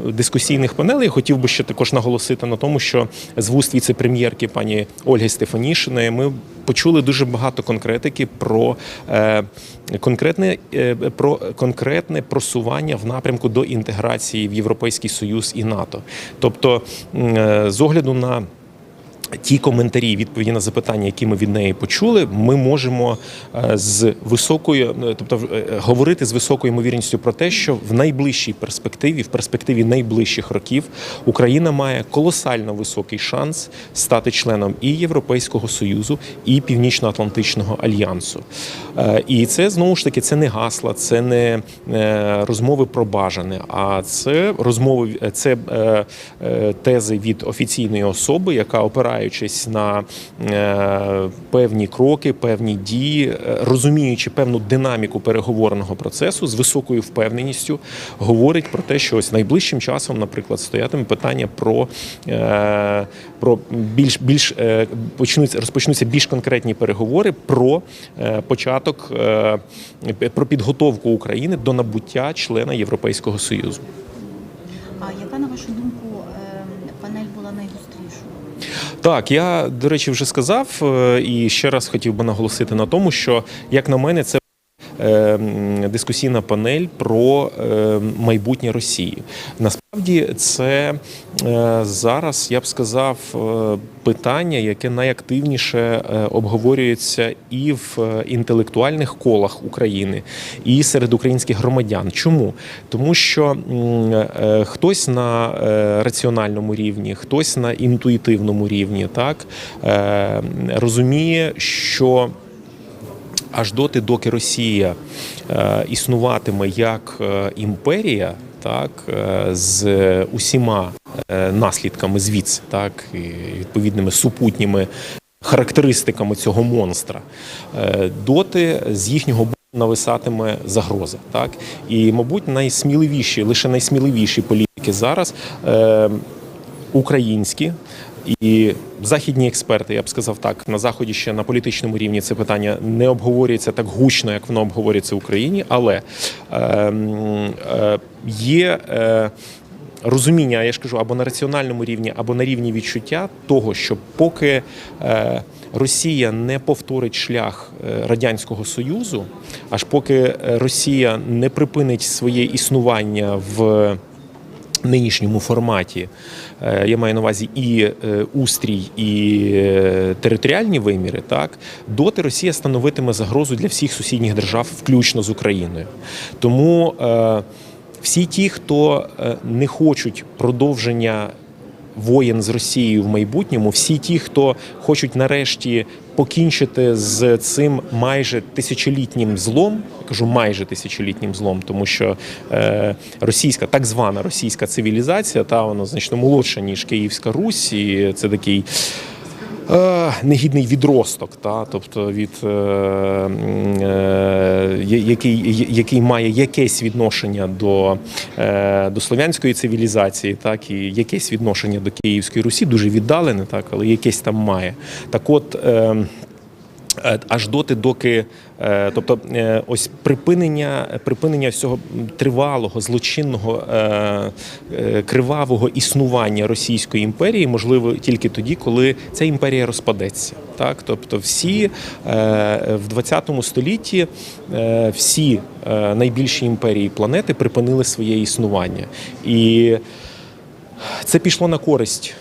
дискусійних панелей, хотів би ще також наголосити на тому, що з вуст віце-прем'єрки пані Ольги Стефанішиної ми почули дуже багато конкретики про конкретне просування в напрямку до інтеграції в Європейський Союз і НАТО. Тобто, з огляду на ті коментарі, відповіді на запитання, які ми від неї почули, ми можемо говорити з високою ймовірністю про те, що в найближчій перспективі, в перспективі найближчих років, Україна має колосально високий шанс стати членом і Європейського Союзу, і Північно-Атлантичного альянсу. І це, знову ж таки, це не гасла, це не розмови про бажане, а це тези від офіційної особи, яка опираючись на певні кроки, певні дії, розуміючи певну динаміку переговорного процесу, з високою впевненістю говорить про те, що ось найближчим часом, наприклад, стоятиме питання про розпочнуться більш конкретні переговори про початок, про підготовку України до набуття члена Європейського Союзу. А яка, на вашу думку, панель була найгострішою? Так, я, до речі, вже сказав і ще раз хотів би наголосити на тому, що, як на мене, це дискусійна панель про майбутнє Росії. Насправді, це зараз, я б сказав, питання, яке найактивніше обговорюється і в інтелектуальних колах України, і серед українських громадян. Чому? Тому що хтось на раціональному рівні, хтось на інтуїтивному рівні, так, розуміє, що аж доки Росія існуватиме як імперія, так, з усіма наслідками звідси, так, і відповідними супутніми характеристиками цього монстра, доти з їхнього боку нависатиме загроза. Так. І, мабуть, лише найсміливіші політики зараз українські, і західні експерти, я б сказав так, на Заході ще на політичному рівні це питання не обговорюється так гучно, як воно обговорюється в Україні, але є розуміння, я ж кажу, або на раціональному рівні, або на рівні відчуття того, що поки Росія не повторить шлях Радянського Союзу, аж поки Росія не припинить своє існування в нинішньому форматі, я маю на увазі і устрій, і територіальні виміри, так, доти Росія становитиме загрозу для всіх сусідніх держав, включно з Україною. Тому всі ті, хто не хочуть продовження воєн з Росією в майбутньому, всі ті, хто хочуть нарешті покінчити з цим майже тисячолітнім злом, я кажу майже тисячолітнім злом, тому що російська, так звана російська цивілізація, вона значно молодша, ніж Київська Русь, і це такий негідний відросток, тобто який має якесь відношення до слов'янської цивілізації, так, і якесь відношення до Київської Русі, дуже віддалене, так, але якесь там має. Так от, аж доки, тобто ось припинення всього тривалого, злочинного, кривавого існування Російської імперії можливо тільки тоді, коли ця імперія розпадеться. Так? Тобто всі в 20 столітті всі найбільші імперії планети припинили своє існування. І це пішло на користь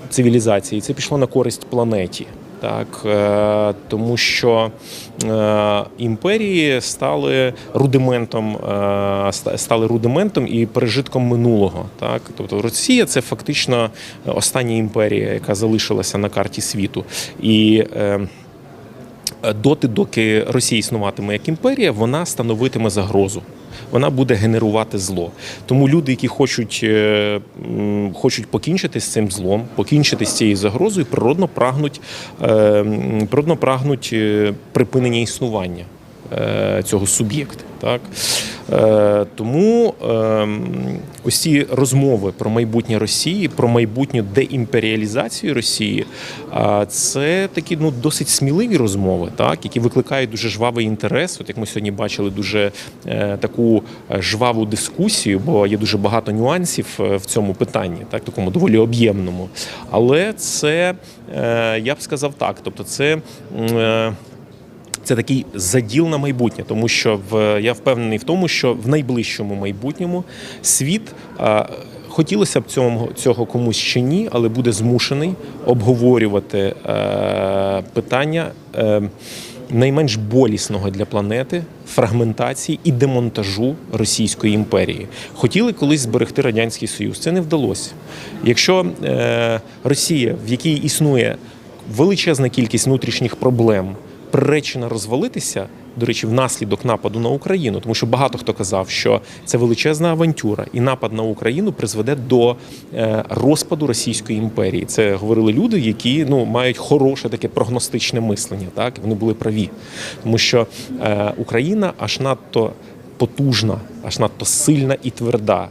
цивілізації, це пішло на користь планеті. Так, тому що імперії стали рудиментом і пережитком минулого. Так? Тобто Росія – це фактично остання імперія, яка залишилася на карті світу. І доки Росія існуватиме як імперія, вона становитиме загрозу. Вона буде генерувати зло. Тому люди, які хочуть покінчити з цим злом, покінчити з цією загрозою, природно прагнуть припинення існування цього суб'єкта. Так? Тому ось ці розмови про майбутнє Росії, про майбутню деімперіалізацію Росії, це такі досить сміливі розмови, так, які викликають дуже жвавий інтерес. От як ми сьогодні бачили, дуже таку жваву дискусію, бо є дуже багато нюансів в цьому питанні, так, такому доволі об'ємному. Але це, я б сказав так, тобто це такий заділ на майбутнє, тому що я впевнений в тому, що в найближчому майбутньому світ, хотілося б цього комусь чи ні, але буде змушений обговорювати питання найменш болісного для планети фрагментації і демонтажу Російської імперії. Хотіли колись зберегти Радянський Союз, це не вдалося. Якщо Росія, в якій існує величезна кількість внутрішніх проблем, приречена розвалитися, до речі, внаслідок нападу на Україну, тому що багато хто казав, що це величезна авантюра, і напад на Україну призведе до розпаду Російської імперії. Це говорили люди, які мають хороше таке прогностичне мислення, так? Вони були праві, тому що Україна аж надто потужна, аж надто сильна і тверда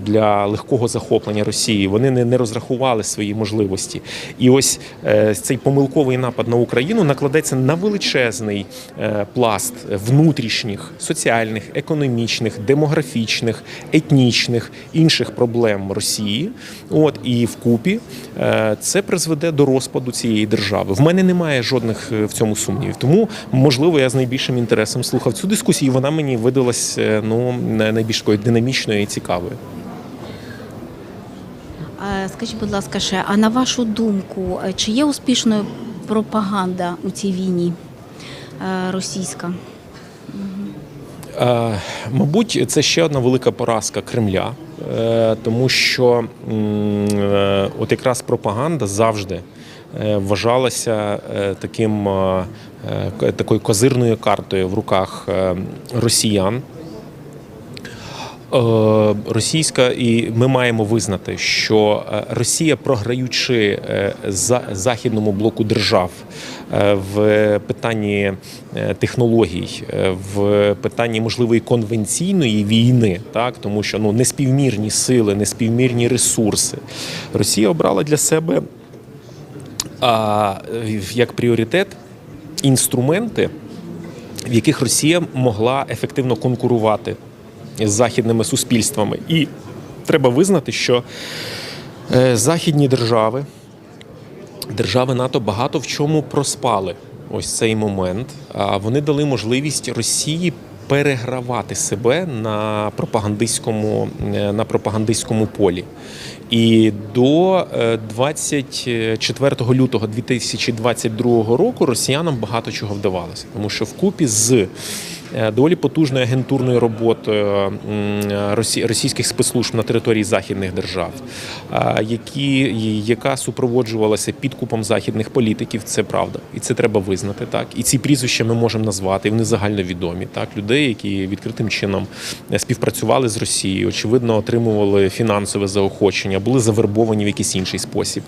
для легкого захоплення Росії. Вони не розрахували свої можливості. І ось цей помилковий напад на Україну накладеться на величезний пласт внутрішніх, соціальних, економічних, демографічних, етнічних, інших проблем Росії. І вкупі це призведе до розпаду цієї держави. В мене немає жодних в цьому сумнівів. Тому, можливо, я з найбільшим інтересом слухав цю дискусію, і вона мені видалась найбільш такою динамічною і цікавою. Скажіть, будь ласка, ще, а на вашу думку, чи є успішною пропаганда у цій війні російська? Мабуть, це ще одна велика поразка Кремля, тому що от якраз пропаганда завжди вважалася такою козирною картою в руках росіян. І ми маємо визнати, що Росія, програючи західному блоку держав в питанні технологій, в питанні можливої конвенційної війни, так, тому що неспівмірні сили, неспівмірні ресурси, Росія обрала для себе як пріоритет інструменти, в яких Росія могла ефективно конкурувати з західними суспільствами. І треба визнати, що західні держави НАТО багато в чому проспали ось цей момент. Вони дали можливість Росії перегравати себе на пропагандистському полі. І до 24 лютого 2022 року росіянам багато чого вдавалося. Тому що вкупі з доволі потужною агентурною роботою російських спецслужб на території західних держав, яка супроводжувалася підкупом західних політиків, це правда. І це треба визнати. Так? І ці прізвища ми можемо назвати, і вони загальновідомі. Так? Людей, які відкритим чином співпрацювали з Росією, очевидно, отримували фінансове заохочення, були завербовані в якийсь інший спосіб.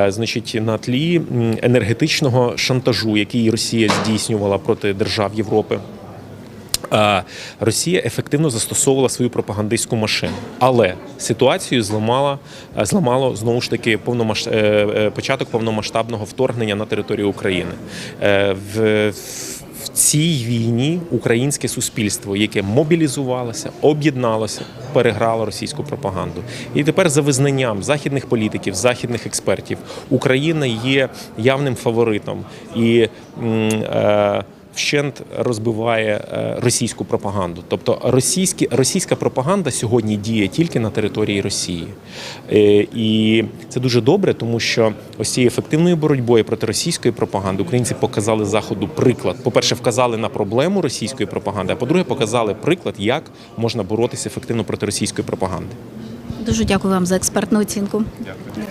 Значить, на тлі енергетичного шантажу, який Росія здійснювала проти держав Європи, Росія ефективно застосовувала свою пропагандистську машину. Але ситуацію зламало знову ж таки початок повномасштабного вторгнення на територію України. В цій війні українське суспільство, яке мобілізувалося, об'єдналося, переграло російську пропаганду. І тепер за визнанням західних політиків, західних експертів, Україна є явним фаворитом і вщент розбиває російську пропаганду. Тобто російська пропаганда сьогодні діє тільки на території Росії. І це дуже добре, тому що ось цією ефективною боротьбою проти російської пропаганди українці показали Заходу приклад. По-перше, вказали на проблему російської пропаганди, а по-друге, показали приклад, як можна боротися ефективно проти російської пропаганди. Дуже дякую вам за експертну оцінку. Дякую.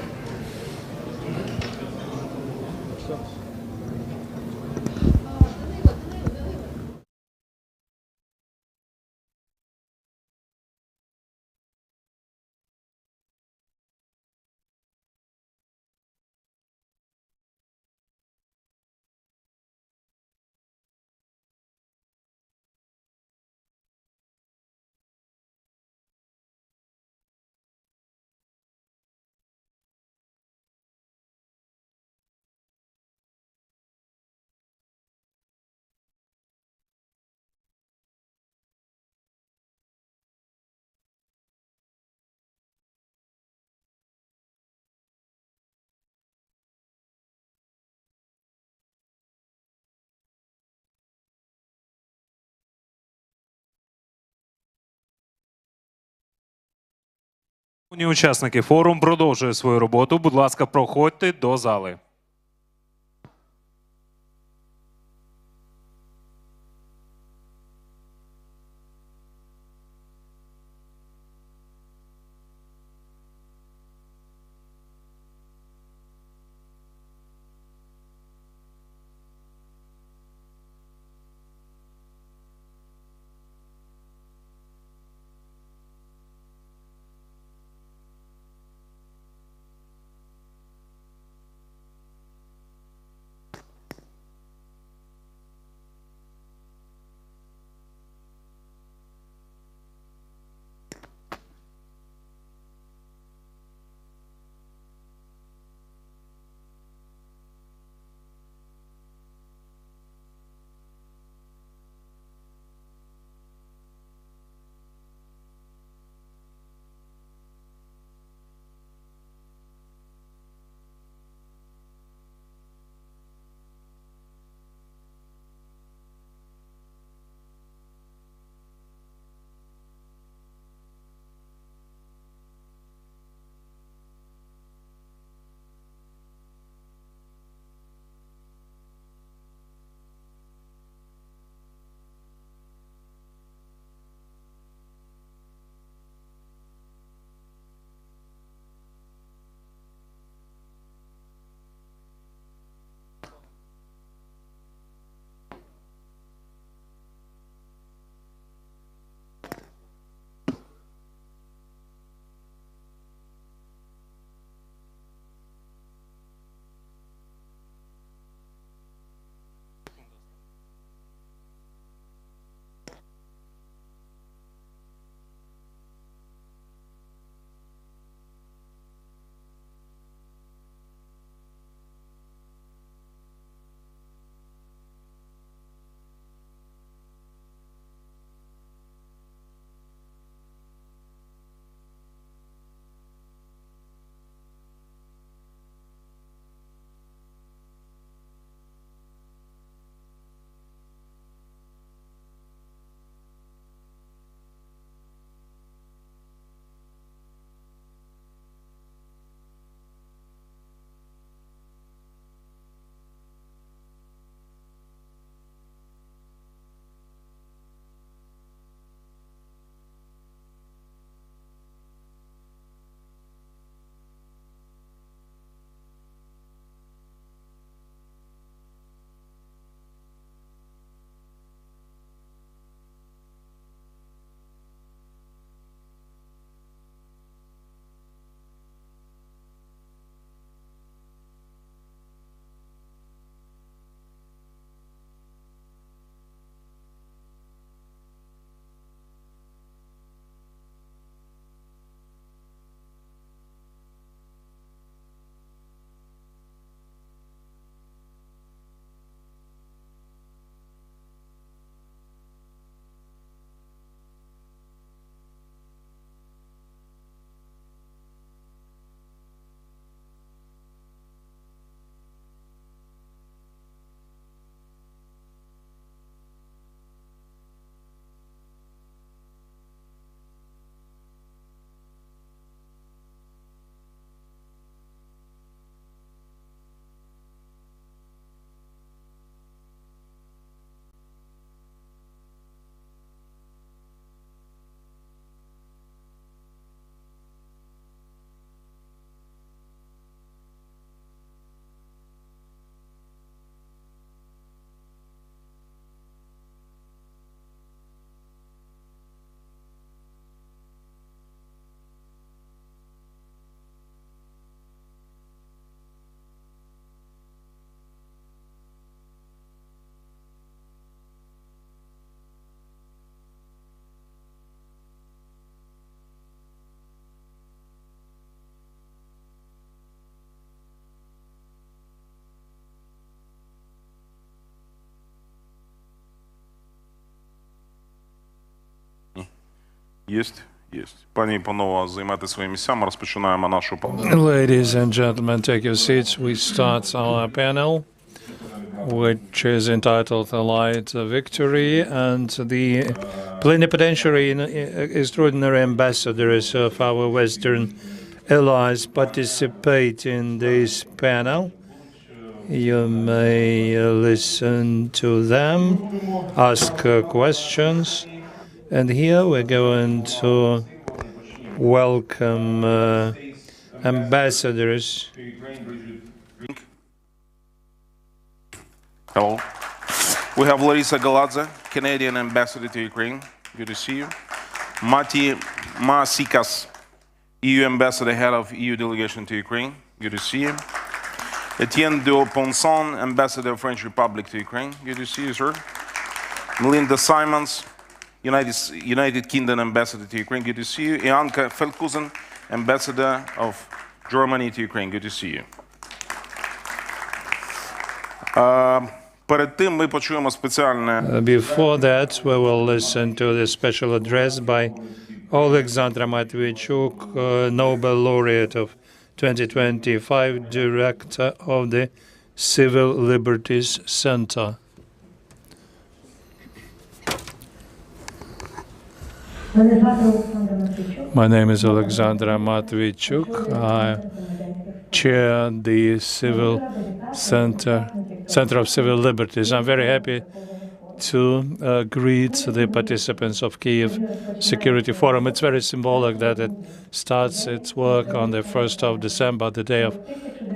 Учасники форум продовжує свою роботу. Будь ласка, проходьте до зали. Єсть? Єсть. Пані і панове, займайте свої місця, ми розпочинаємо нашу... Ladies and gentlemen, take your seats. We start our panel, which is entitled Allied Victory, and the plenipotentiary and extraordinary ambassadors of our Western allies participate in this panel. You may listen to them, ask questions, and here we're going to welcome ambassadors. Hello. We have Larissa Galadze, Canadian ambassador to Ukraine. Good to see you. Mati Masikas, EU ambassador, head of EU delegation to Ukraine. Good to see you. Etienne de Ponson, ambassador of French Republic to Ukraine. Good to see you, sir. Melinda Simons, United Kingdom ambassador to Ukraine. Good to see you. Ianka Feldkusen, ambassador of Germany to Ukraine. Good to see you. Before that, we will listen to the special address by Alexandra Matviichuk, Nobel laureate of 2025, director of the Civil Liberties Center. My name is Alexandra Matviichuk. I chair the Center of Civil Liberties. I'm very happy to greet the participants of Kyiv Security Forum. It's very symbolic that it starts its work on the 1st of December, the day of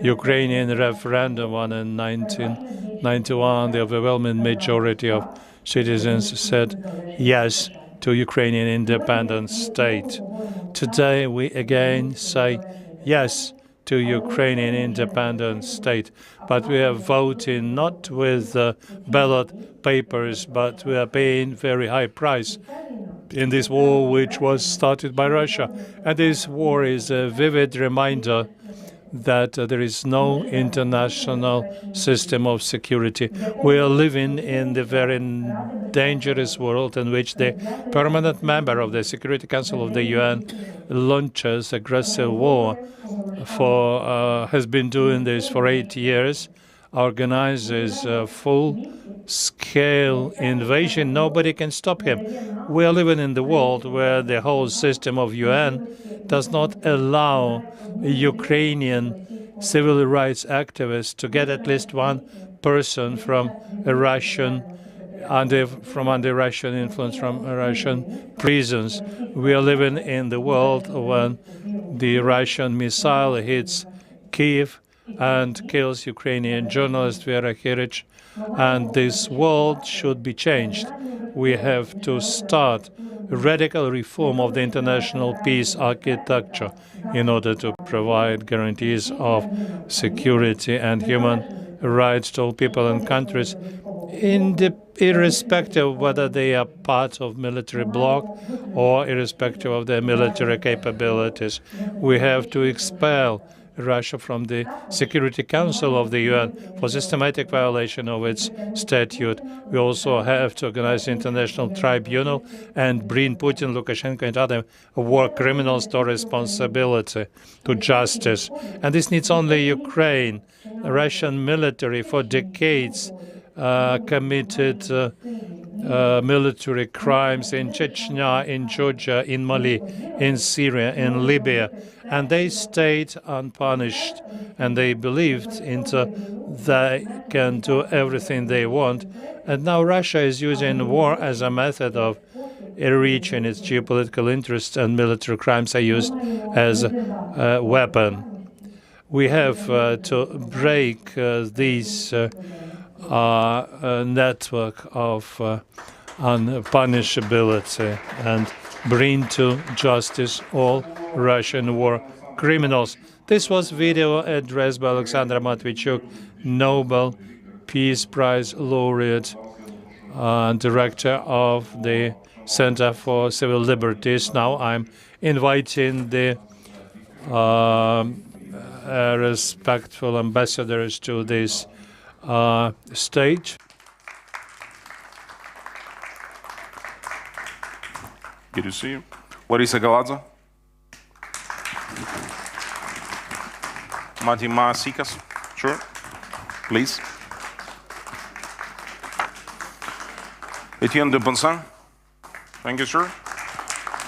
Ukrainian referendum won in 1991. The overwhelming majority of citizens said yes to Ukrainian independent state. Today we again say yes to Ukrainian independent state, but we are voting not with ballot papers, but we are paying very high price in this war which was started by Russia. And this war is a vivid reminder that there is no international system of security. We are living in the very dangerous world in which the permanent member of the Security Council of the UN launches aggressive war has been doing this for 8 years, organizes a full-scale invasion. Nobody can stop him. We are living in the world where the whole system of UN does not allow Ukrainian civil rights activists to get at least one person from under Russian influence, from Russian prisons. We are living in the world when the Russian missile hits Kyiv and kills Ukrainian journalist Vera Hirich, and this world should be changed. We have to start radical reform of the international peace architecture in order to provide guarantees of security and human rights to all people and countries, irrespective of whether they are part of military bloc or irrespective of their military capabilities. We have to expel Russia from the Security Council of the UN for systematic violation of its statute. We also have to organize an international tribunal and bring Putin, Lukashenko, and other war criminals to responsibility, to justice. And this needs only Ukraine. The Russian military for decades committed military crimes in Chechnya, in Georgia, in Mali, in Syria, in Libya, and they stayed unpunished, and they believed they can do everything they want. And now Russia is using war as a method of reaching its geopolitical interests, and military crimes are used as a weapon. We have to break this network of unpunishability and bring to justice all Russian war criminals. This was video addressed by Alexandra Matviichuk, Nobel Peace Prize laureate, director of the Center for Civil Liberties. Now I'm inviting the respectful ambassadors to this stage. Good to see you. Larisa Galadze. Matima Sikas. Sure. Please. Etienne de Bonsan. Thank you, sir.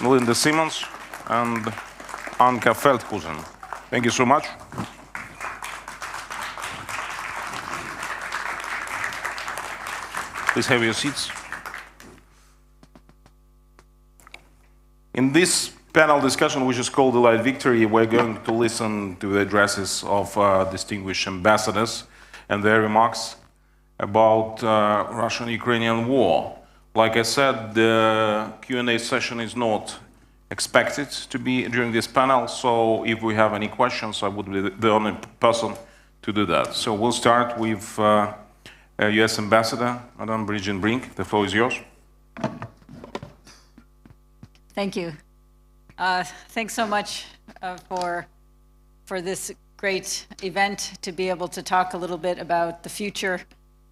Melinda Simmons and Anka Feldhusen. Thank you so much. Please have your seats. In this panel discussion, which is called The Light Victory, we're going to listen to the addresses of distinguished ambassadors and their remarks about Russian-Ukrainian war. Like I said, the Q&A session is not expected to be during this panel, so if we have any questions, I would be the only person to do that. So we'll start with US Ambassador, Madame Brigitte Brink. The floor is yours. Thank you. Thanks so much for this great event, to be able to talk a little bit about the future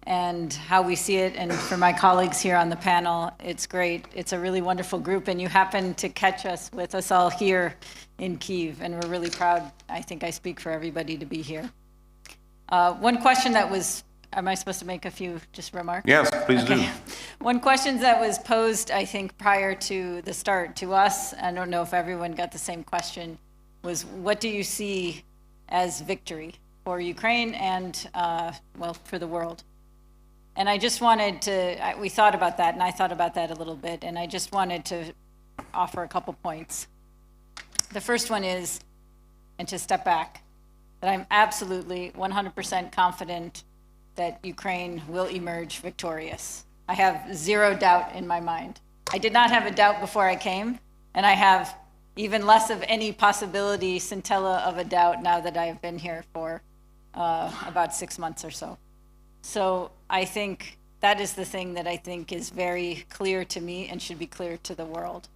and how we see it. And for my colleagues here on the panel, it's great. It's a really wonderful group, and you happen to catch us with us all here in Kyiv, and we're really proud, I think I speak for everybody, to be here. One question that was, am I supposed to make a few just remarks? Yes, please do. One question that was posed, I think, prior to the start to us, I don't know if everyone got the same question, was what do you see as victory for Ukraine and, well, for the world? And I just wanted to, we thought about that, and I thought about that a little bit, and I just wanted to offer a couple points. The first one is, and to step back, that I'm absolutely 100% confident that Ukraine will emerge victorious. I have zero doubt in my mind. I did not have a doubt before I came, and I have even less of any possibility, scintilla of a doubt, now that I have been here for about 6 months or so. So I think that is the thing that I think is very clear to me and should be clear to the world.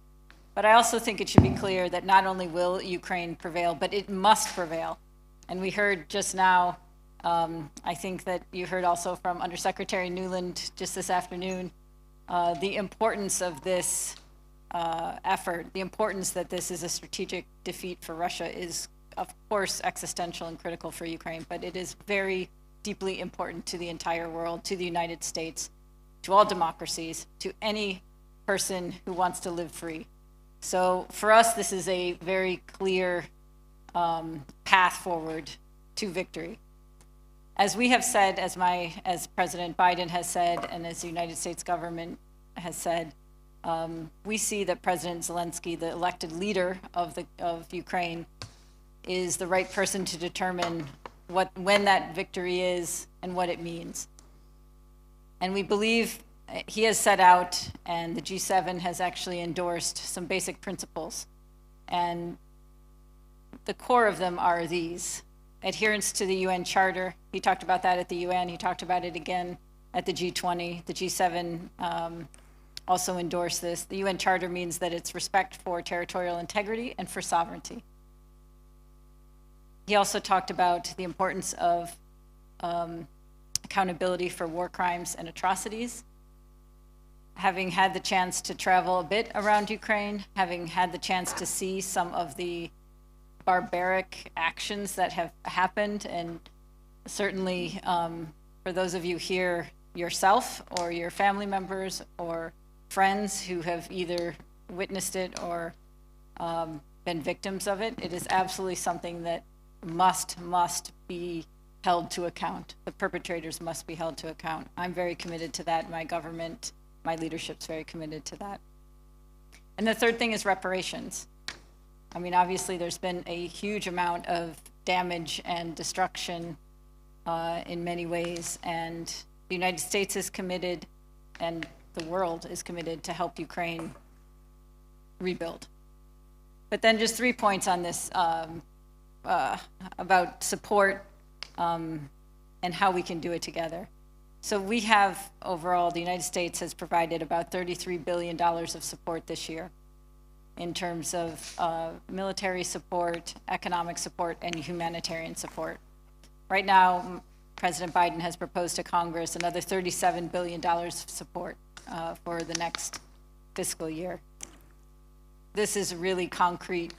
But I also think it should be clear that not only will Ukraine prevail, but it must prevail. And we heard just now, I think that you heard also from Undersecretary NULAND just this afternoon, the importance of this effort, the importance that this is a strategic defeat for Russia is, of course, existential and critical for Ukraine, but it is very deeply important to the entire world, to the United States, to all democracies, to any person who wants to live free. So for us, this is a very clear path forward to victory. As we have said, as President Biden has said, and as the United States government has said, we see that President Zelensky, the elected leader of Ukraine, is the right person to determine when that victory is and what it means. And we believe he has set out, and the G7 has actually endorsed some basic principles. And the core of them are these: adherence to the UN Charter. He talked about that at the UN. He talked about it again at the G20. The G7 also endorsed this. The UN Charter means that it's respect for territorial integrity and for sovereignty. He also talked about the importance of accountability for war crimes and atrocities. Having had the chance to travel a bit around Ukraine, having had the chance to see some of the barbaric actions that have happened, and certainly for those of you here yourself or your family members or friends who have either witnessed it or been victims of it, it is absolutely something that must be held to account. The perpetrators must be held to account. I'm very committed to that. My government, my leadership's very committed to that. And the third thing is reparations. I mean, obviously there's been a huge amount of damage and destruction in many ways, and the United States is committed, and the world is committed to help Ukraine rebuild. But then just 3 points on this about support and how we can do it together. So we have, overall, the United States has provided about $33 billion of support this year in terms of military support, economic support, and humanitarian support. Right now, President Biden has proposed to Congress another $37 billion of support for the next fiscal year. this is really concrete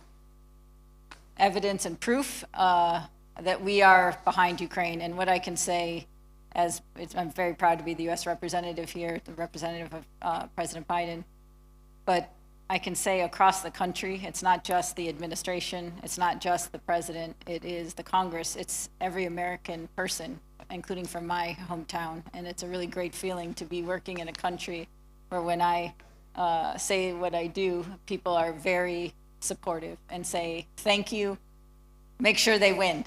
evidence and proof that we are behind Ukraine. And what I can say, I'm very proud to be the U.S. representative here, the representative of President Biden, but I can say across the country, it's not just the administration, it's not just the president, it is the Congress, it's every American person, including from my hometown. And it's a really great feeling to be working in a country where when I say what I do, people are very supportive and say, thank you, make sure they win.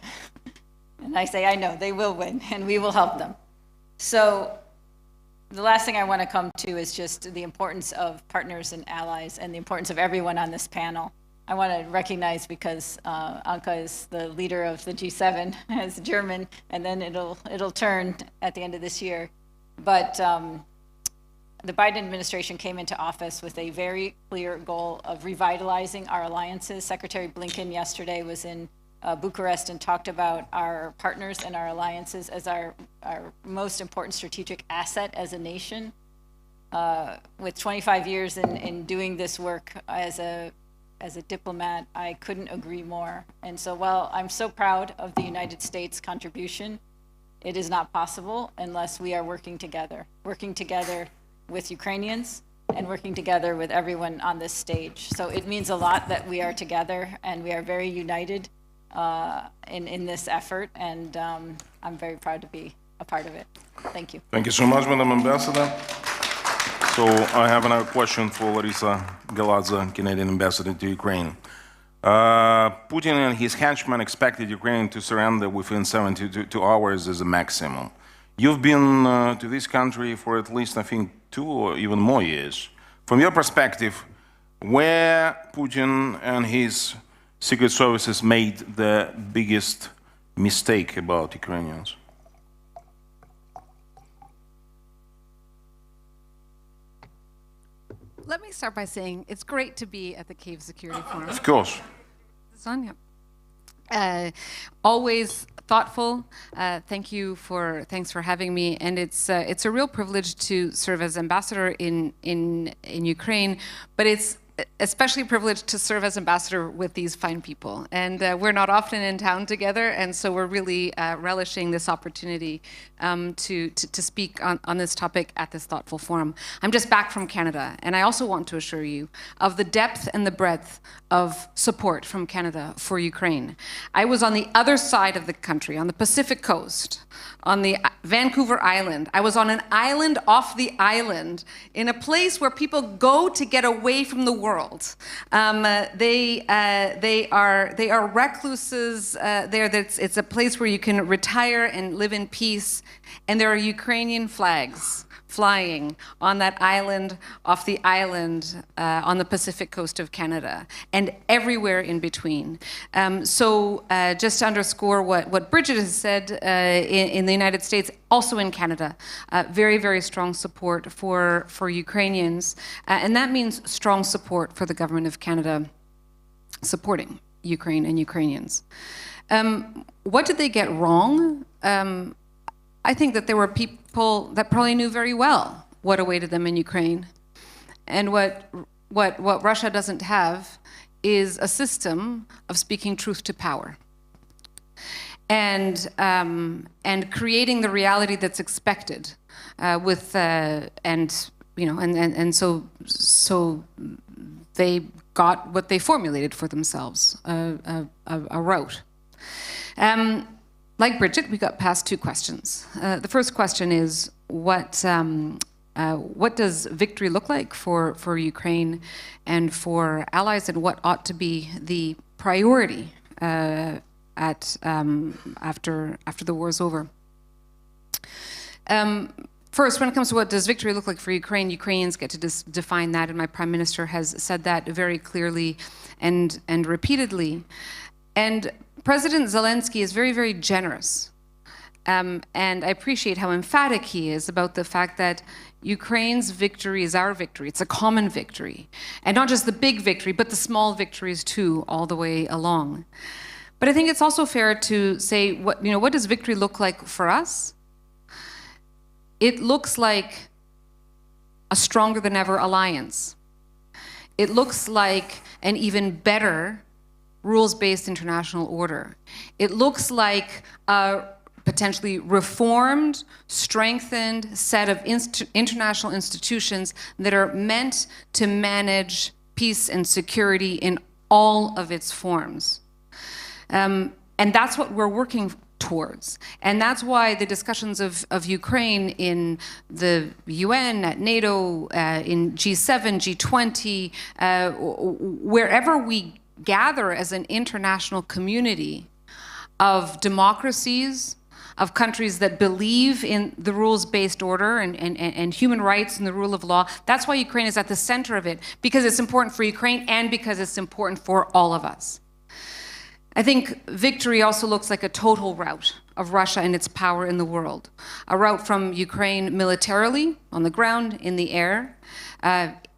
And I say, I know, they will win, and we will help them. So the last thing I want to come to is just the importance of partners and allies and the importance of everyone on this panel. I want to recognize, because Anka is the leader of the G7 as German, and then it'll turn at the end of this year. But the Biden administration came into office with a very clear goal of revitalizing our alliances. Secretary Blinken yesterday was in Bucharest and talked about our partners and our alliances as our most important strategic asset as a nation. With 25 years in doing this work as a diplomat, I couldn't agree more. And so while I'm so proud of the United States contribution, it is not possible unless we are working together with Ukrainians and working together with everyone on this stage. So it means a lot that we are together and we are very united in this effort, and I'm very proud to be a part of it. Thank you. Thank you so much, Madam Ambassador. So I have another question for Larisa Galadze, Canadian Ambassador to Ukraine. Putin and his henchmen expected Ukraine to surrender within 72 hours as a maximum. You've been to this country for at least, I think, 2 or even more years. From your perspective, where Putin and his secret services made the biggest mistake about Ukrainians? Let me start by saying it's great to be at the Kyiv Security Forum. Of course. Sonia. Always thoughtful. Thanks for having me, and it's a real privilege to serve as ambassador in Ukraine, but it's especially privileged to serve as ambassador with these fine people. And we're not often in town together, and so we're really relishing this opportunity to speak on this topic at this thoughtful forum. I'm just back from Canada, and I also want to assure you of the depth and the breadth of support from Canada for Ukraine. I was on the other side of the country, on the Pacific coast, on the Vancouver Island. I was on an island off the island in a place where people go to get away from the world. They are recluses there. It's a place where you can retire and live in peace. And there are Ukrainian flags flying on that island, off the island, on the Pacific coast of Canada, and everywhere in between. Just to underscore what Bridget has said, in the United States, also in Canada, very, very strong support for Ukrainians, and that means strong support for the government of Canada supporting Ukraine and Ukrainians. What did they get wrong? I think that there were people that probably knew very well what awaited them in Ukraine. And what Russia doesn't have is a system of speaking truth to power. And creating the reality that's expected so they got what they formulated for themselves, a route. Like Bridget, we got past 2 questions. The first question is, what does victory look like for Ukraine and for allies, and what ought to be the priority after the war is over? First, when it comes to what does victory look like for Ukraine, Ukrainians get to define that, and my Prime Minister has said that very clearly and repeatedly. And President Zelensky is very, very generous. And I appreciate how emphatic he is about the fact that Ukraine's victory is our victory. It's a common victory. And not just the big victory, but the small victories too, all the way along. But I think it's also fair to say, what does victory look like for us? It looks like a stronger than ever alliance. it looks like an even better rules-based international order. It looks like a potentially reformed, strengthened set of international institutions that are meant to manage peace and security in all of its forms. And that's what we're working towards. And that's why the discussions of Ukraine in the UN, at NATO, in G7, G20, wherever we gather as an international community of democracies, of countries that believe in the rules-based order and human rights and the rule of law. That's why Ukraine is at the center of it, because it's important for Ukraine and because it's important for all of us. I think victory also looks like a total rout of Russia and its power in the world. A rout from Ukraine militarily, on the ground, in the air,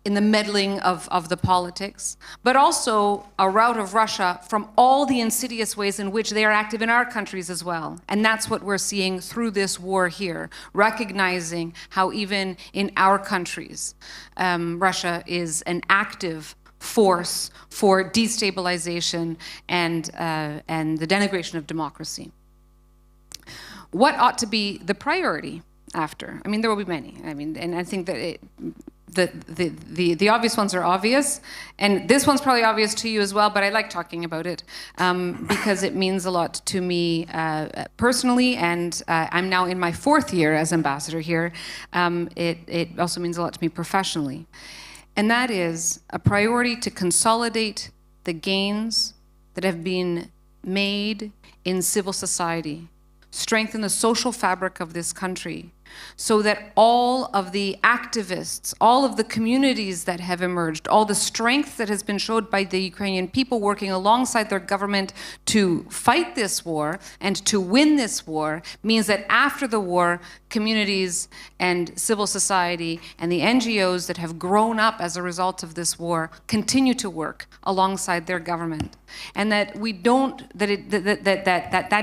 in the meddling of the politics, but also a rout of Russia from all the insidious ways in which they are active in our countries as well. And that's what we're seeing through this war here, recognizing how even in our countries, Russia is an active force for destabilization and the denigration of democracy. What ought to be the priority after? I mean, there will be many. I mean, and I think that the obvious ones are obvious, and this one's probably obvious to you as well, but I like talking about it because it means a lot to me personally, and I'm now in my 4th year as ambassador here. It also means a lot to me professionally. And that is a priority to consolidate the gains that have been made in civil society, strengthen the social fabric of this country, so that all of the activists, all of the communities that have emerged, all the strength that has been showed by the Ukrainian people working alongside their government to fight this war and to win this war, means that after the war, communities and civil society and the NGOs that have grown up as a result of this war continue to work alongside their government. And that we don't, that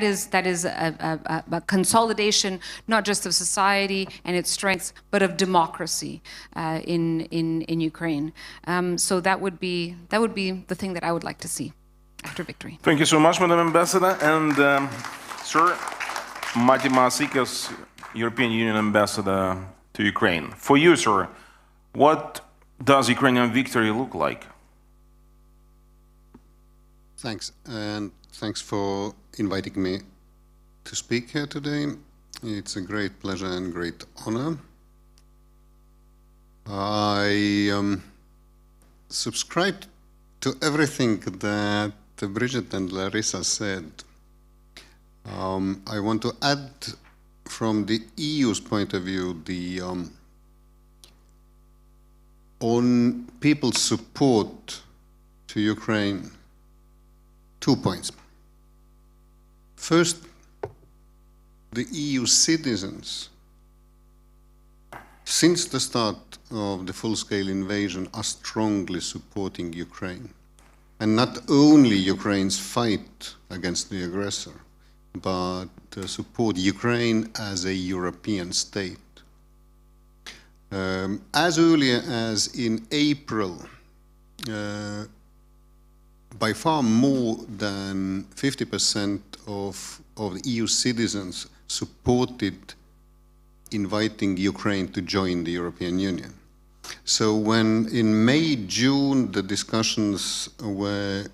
is a consolidation, not just of society and its strengths, but of democracy in Ukraine. So that would be the thing that I would like to see after victory. Thank you so much, Madam Ambassador. And Sir, Matti Maasikas, European Union Ambassador to Ukraine. For you, sir, what does Ukrainian victory look like? Thanks, and thanks for inviting me to speak here today. It's a great pleasure and great honor. I subscribe to everything that Bridget and Larissa said. I want to add, from the EU's point of view, on people's support to Ukraine, 2 points. First, the EU citizens, since the start of the full-scale invasion, are strongly supporting Ukraine. And not only Ukraine's fight against the aggressor, but support Ukraine as a European state. As early as in April, by far more than 50% of the EU citizens supported inviting Ukraine to join the European Union. So when in May, June, the discussions were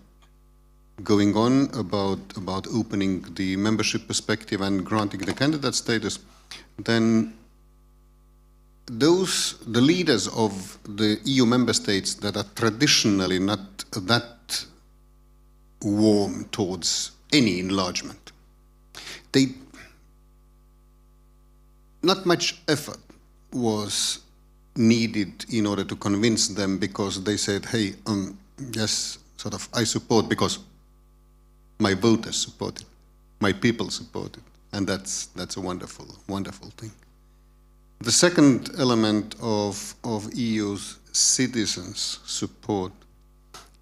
going on about opening the membership perspective and granting the candidate status, then the leaders of the EU member states that are traditionally not that warm towards any enlargement, not much effort was needed in order to convince them, because they said, hey, yes, sort of, I support because my voters support it, my people support it, and that's a wonderful, wonderful thing. The second element of EU's citizens' support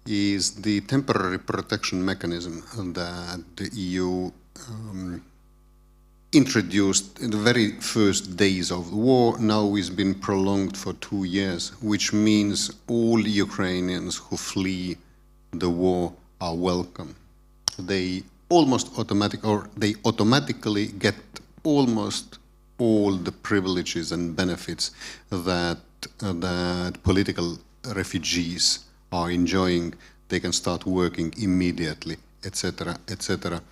is the temporary protection mechanism that the EU introduced in the very first days of the war, now is been prolonged for 2 years, which means all Ukrainians who flee the war are welcome. They automatically get almost all the privileges and benefits that political refugees are enjoying. They can start working immediately, etc., etc.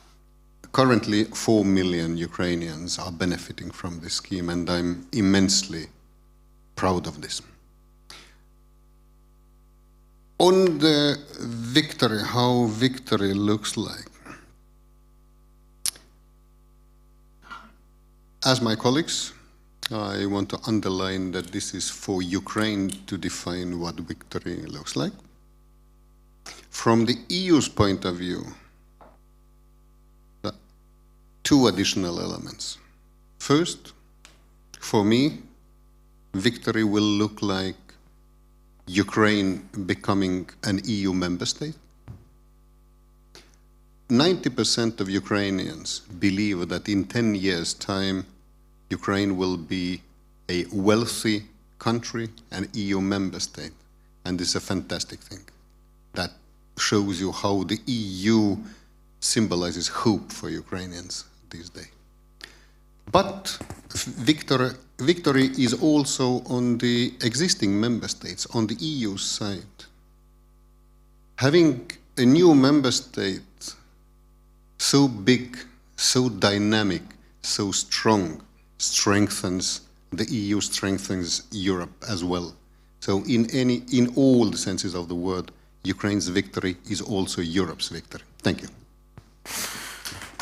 Currently, 4 million Ukrainians are benefiting from this scheme, and I'm immensely proud of this. On the victory, how victory looks like. As my colleagues, I want to underline that this is for Ukraine to define what victory looks like. From the EU's point of view, 2 additional elements. First, for me, victory will look like Ukraine becoming an EU member state. 90% of Ukrainians believe that in 10 years' time, Ukraine will be a wealthy country, an EU member state. And this is a fantastic thing. That shows you how the EU symbolizes hope for Ukrainians these days. But victory is also on the existing member states, on the EU side. Having a new member state so big, so dynamic, so strong, strengthens the EU, strengthens Europe as well. So in all the senses of the word, Ukraine's victory is also Europe's victory. Thank you.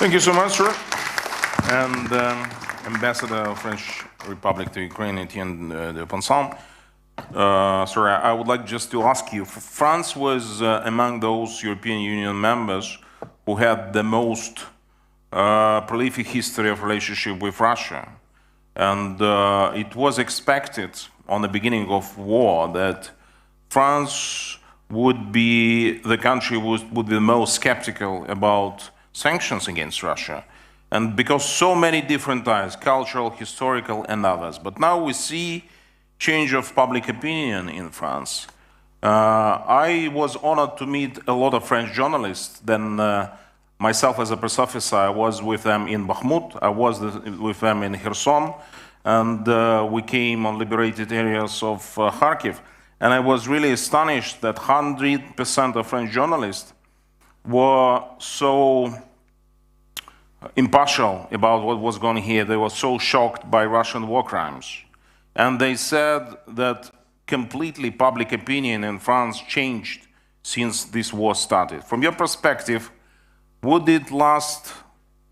Thank you so much, sir. And Ambassador of French Republic to Ukraine, Etienne de Ponsant. Sir, I would like just to ask you, France was among those European Union members who had the most prolific history of relationship with Russia. And it was expected on the beginning of war that France would be the country would be the most skeptical about sanctions against Russia. And because so many different ties, cultural, historical, and others. But now we see change of public opinion in France. I was honored to meet a lot of French journalists. Then myself as a press officer, I was with them in Bakhmut, I was with them in Kherson, and we came on liberated areas of Kharkiv. And I was really astonished that 100% of French journalists were so impartial about what was going here. They were so shocked by Russian war crimes. And they said that completely public opinion in France changed since this war started. From your perspective, would it last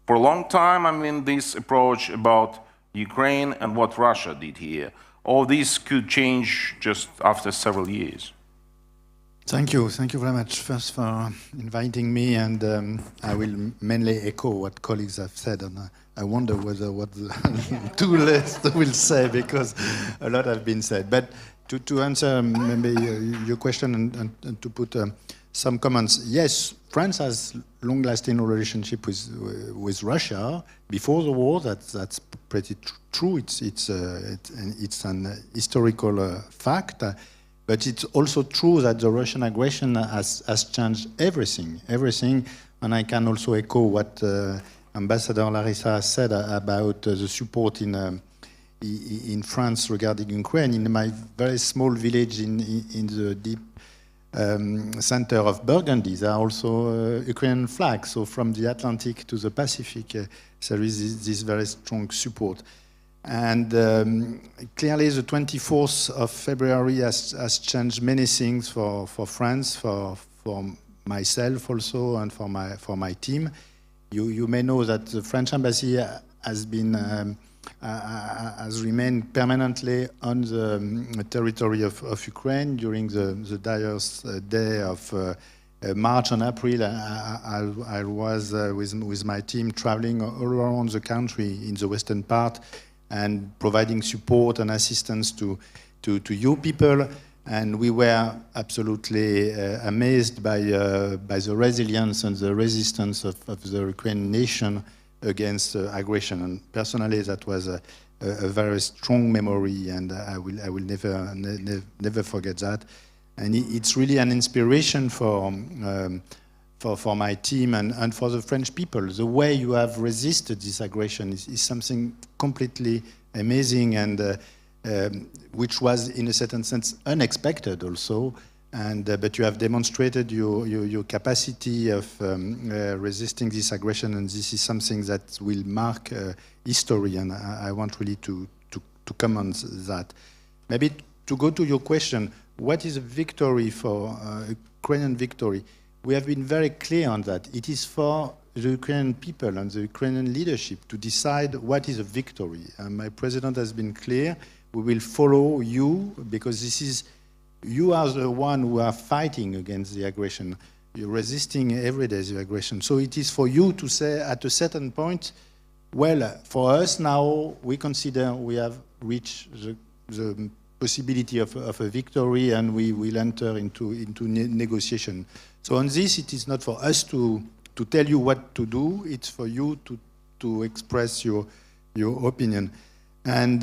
for a long time? I mean, this approach about Ukraine and what Russia did here, or this could change just after several years? Thank you very much first for inviting me, and I will mainly echo what colleagues have said, and I wonder whether what the two last will say, because a lot have been said. But to answer maybe your question and to put some comments, yes, France has long-lasting relationship with Russia before the war. That's pretty true. It's an historical fact. But it's also true that the Russian aggression has changed everything, and I can also echo what Ambassador Larissa said about the support in France regarding Ukraine. In my very small village in the deep center of Burgundy, there are also Ukrainian flags, so from the Atlantic to the Pacific, there is this very strong support. And clearly the 24th of February has changed many things for France, for myself also, and for my team. You may know that the French embassy has remained permanently on the territory of Ukraine during the direst day of March and April. I was with my team traveling all around the country in the western part, and providing support and assistance to you people. And we were absolutely amazed by the resilience and the resistance of the Ukrainian nation against aggression. And personally, that was a very strong memory, and I will never forget that. And it's really an inspiration for my team and for the French people. The way you have resisted this aggression is something completely amazing, and which was, in a certain sense, unexpected also. And but you have demonstrated your capacity of resisting this aggression, and this is something that will mark history. And I want really to comment that. Maybe to go to your question, what is a victory for Ukrainian victory? We have been very clear on that. It is for the Ukrainian people and the Ukrainian leadership to decide what is a victory. My president has been clear. We will follow you, because you are the one who are fighting against the aggression. You're resisting every day the aggression. So it is for you to say at a certain point, well, for us now, we consider we have reached the possibility of a victory, and we will enter into negotiation. So on this, it is not for us to tell you what to do. It's for you to express your opinion. And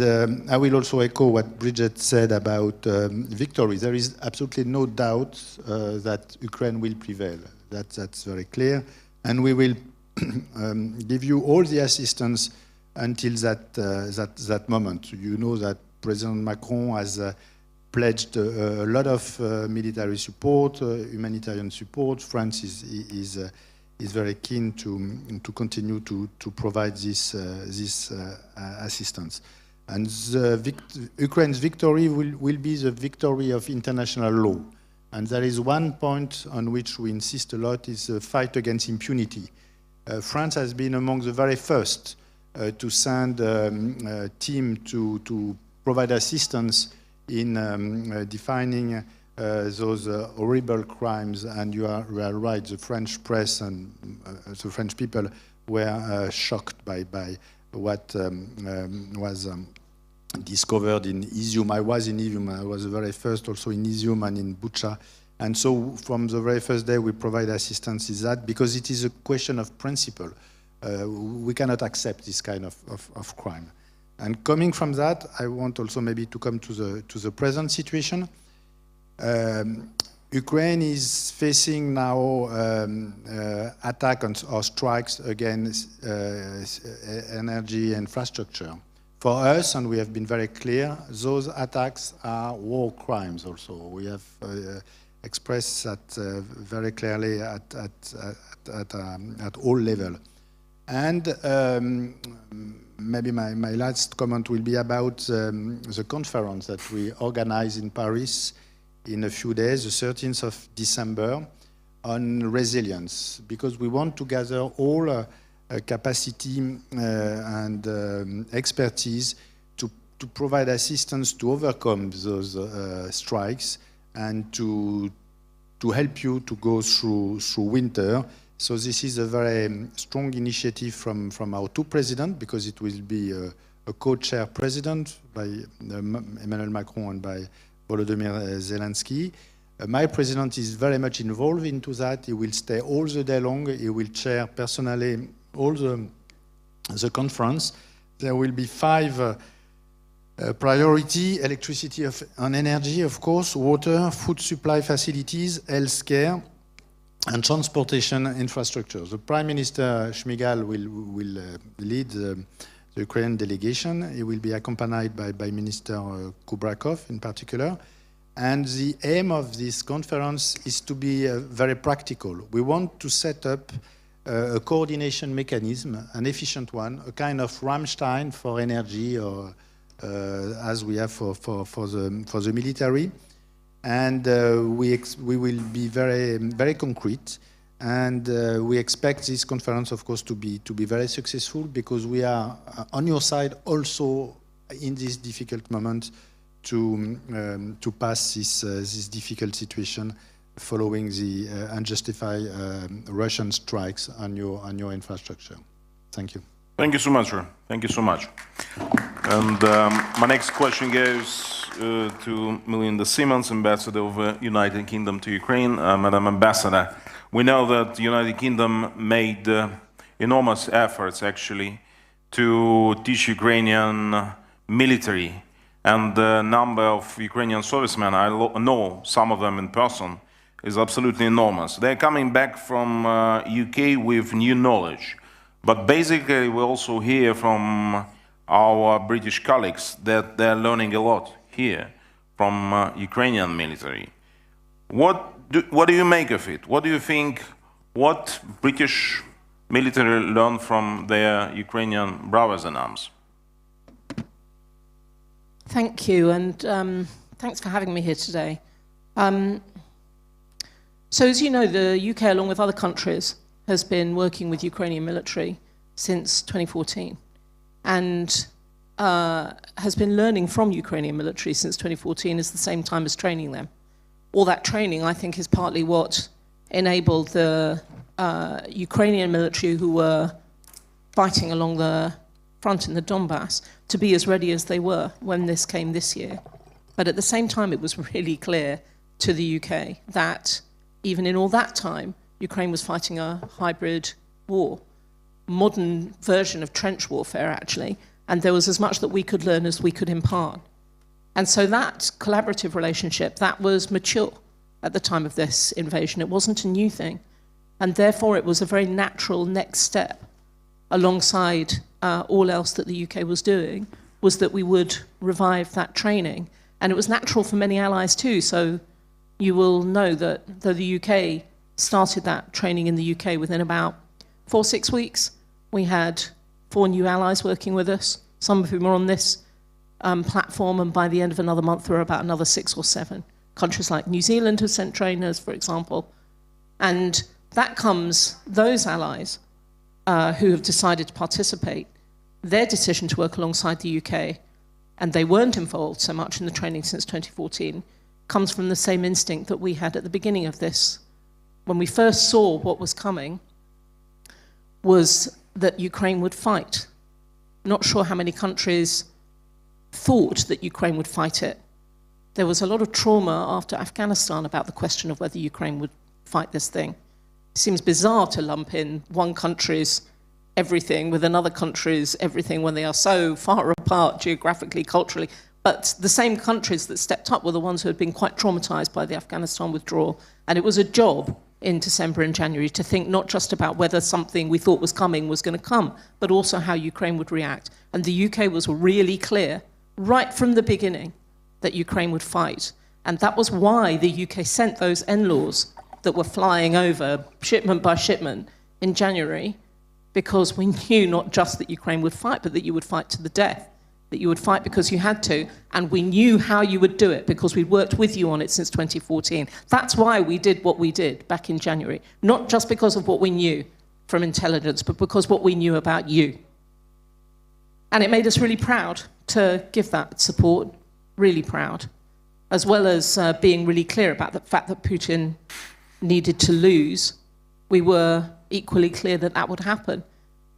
I will also echo what Bridget said about victory. There is absolutely no doubt that Ukraine will prevail. That's very clear. And we will give you all the assistance until that moment. You know that President Macron has pledged a lot of military support, humanitarian support. France is very keen to continue to provide this assistance. And Ukraine's victory will be the victory of international law. And there is one point on which we insist a lot, is the fight against impunity. France has been among the very first to send a team to provide assistance in defining those horrible crimes, and you are right, the French press and the French people were shocked by what was discovered in Izium. I was in Izium, I was the very first also in Izium and in Bucha. And so from the very first day we provide assistance in that, because it is a question of principle. We cannot accept this kind of crime. And coming from that, I want also maybe to come to the present situation. Ukraine is facing now attacks or strikes against energy infrastructure. For us, and we have been very clear, those attacks are war crimes also. We have expressed that very clearly at all levels. And maybe my last comment will be about the conference that we organize in Paris in a few days, the 13th of December, on resilience, because we want to gather all capacity and expertise to provide assistance to overcome those strikes and to help you to go through winter. So this is a very strong initiative from our two presidents, because it will be a co-chair president by Emmanuel Macron and by Volodymyr Zelensky. My president is very much involved into that. He will stay all the day long. He will chair personally all the conference. There will be 5 priority: electricity and energy, of course, water, food supply facilities, healthcare, and transportation infrastructure. The Prime Minister Shmyhal will lead the Ukrainian delegation. He will be accompanied by Minister Kubrakov in particular. And the aim of this conference is to be very practical. We want to set up a coordination mechanism, an efficient one, a kind of Rammstein for energy, or as we have for the military. And we will be very concrete, and we expect this conference, of course, to be very successful, because we are on your side also in this difficult moment to pass this difficult situation following the unjustified Russian strikes on your infrastructure. Thank you. Thank you so much, sir. Thank you so much. And my next question goes to Melinda Simmons, Ambassador of the United Kingdom to Ukraine. Madam Ambassador, we know that the United Kingdom made enormous efforts actually to teach Ukrainian military, and the number of Ukrainian servicemen, I know some of them in person, is absolutely enormous. They're coming back from UK with new knowledge, but basically we also hear from our British colleagues that they're learning a lot here from Ukrainian military. What do you make of it? What do you think, what British military learned from their Ukrainian brothers in arms? Thank you, and thanks for having me here today. So as you know, the UK, along with other countries, has been working with Ukrainian military since 2014, and has been learning from Ukrainian military since 2014 at the same time as training them. All that training, I think, is partly what enabled the Ukrainian military who were fighting along the front in the Donbass to be as ready as they were when this came this year. But at the same time, it was really clear to the UK that even in all that time, Ukraine was fighting a hybrid war, modern version of trench warfare, actually, and there was as much that we could learn as we could impart. And so that collaborative relationship, that was mature at the time of this invasion. It wasn't a new thing. And therefore, it was a very natural next step alongside all else that the UK was doing, was that we would revive that training. And it was natural for many allies too. So you will know that the UK started that training in the UK within about 4 or 6 weeks. We had 4 new allies working with us, some of whom are on this platform, and by the end of another month, there were about another 6 or 7. Countries like New Zealand have sent trainers, for example. And that comes, those allies who have decided to participate, their decision to work alongside the UK, and they weren't involved so much in the training since 2014, comes from the same instinct that we had at the beginning of this. When we first saw what was coming, was that Ukraine would fight. Not sure how many countries thought that Ukraine would fight it. There was a lot of trauma after Afghanistan about the question of whether Ukraine would fight this thing. It seems bizarre to lump in one country's everything with another country's everything when they are so far apart geographically, culturally. But the same countries that stepped up were the ones who had been quite traumatized by the Afghanistan withdrawal. And it was a job in December and January to think not just about whether something we thought was coming was going to come, but also how Ukraine would react. And the UK was really clear right from the beginning that Ukraine would fight. And that was why the UK sent those NLAWs that were flying over shipment by shipment in January, because we knew not just that Ukraine would fight, but that you would fight to the death, that you would fight because you had to, and we knew how you would do it because we'd worked with you on it since 2014. That's why we did what we did back in January, not just because of what we knew from intelligence, but because what we knew about you. And it made us really proud to give that support, really proud, as well as being really clear about the fact that Putin needed to lose. We were equally clear that that would happen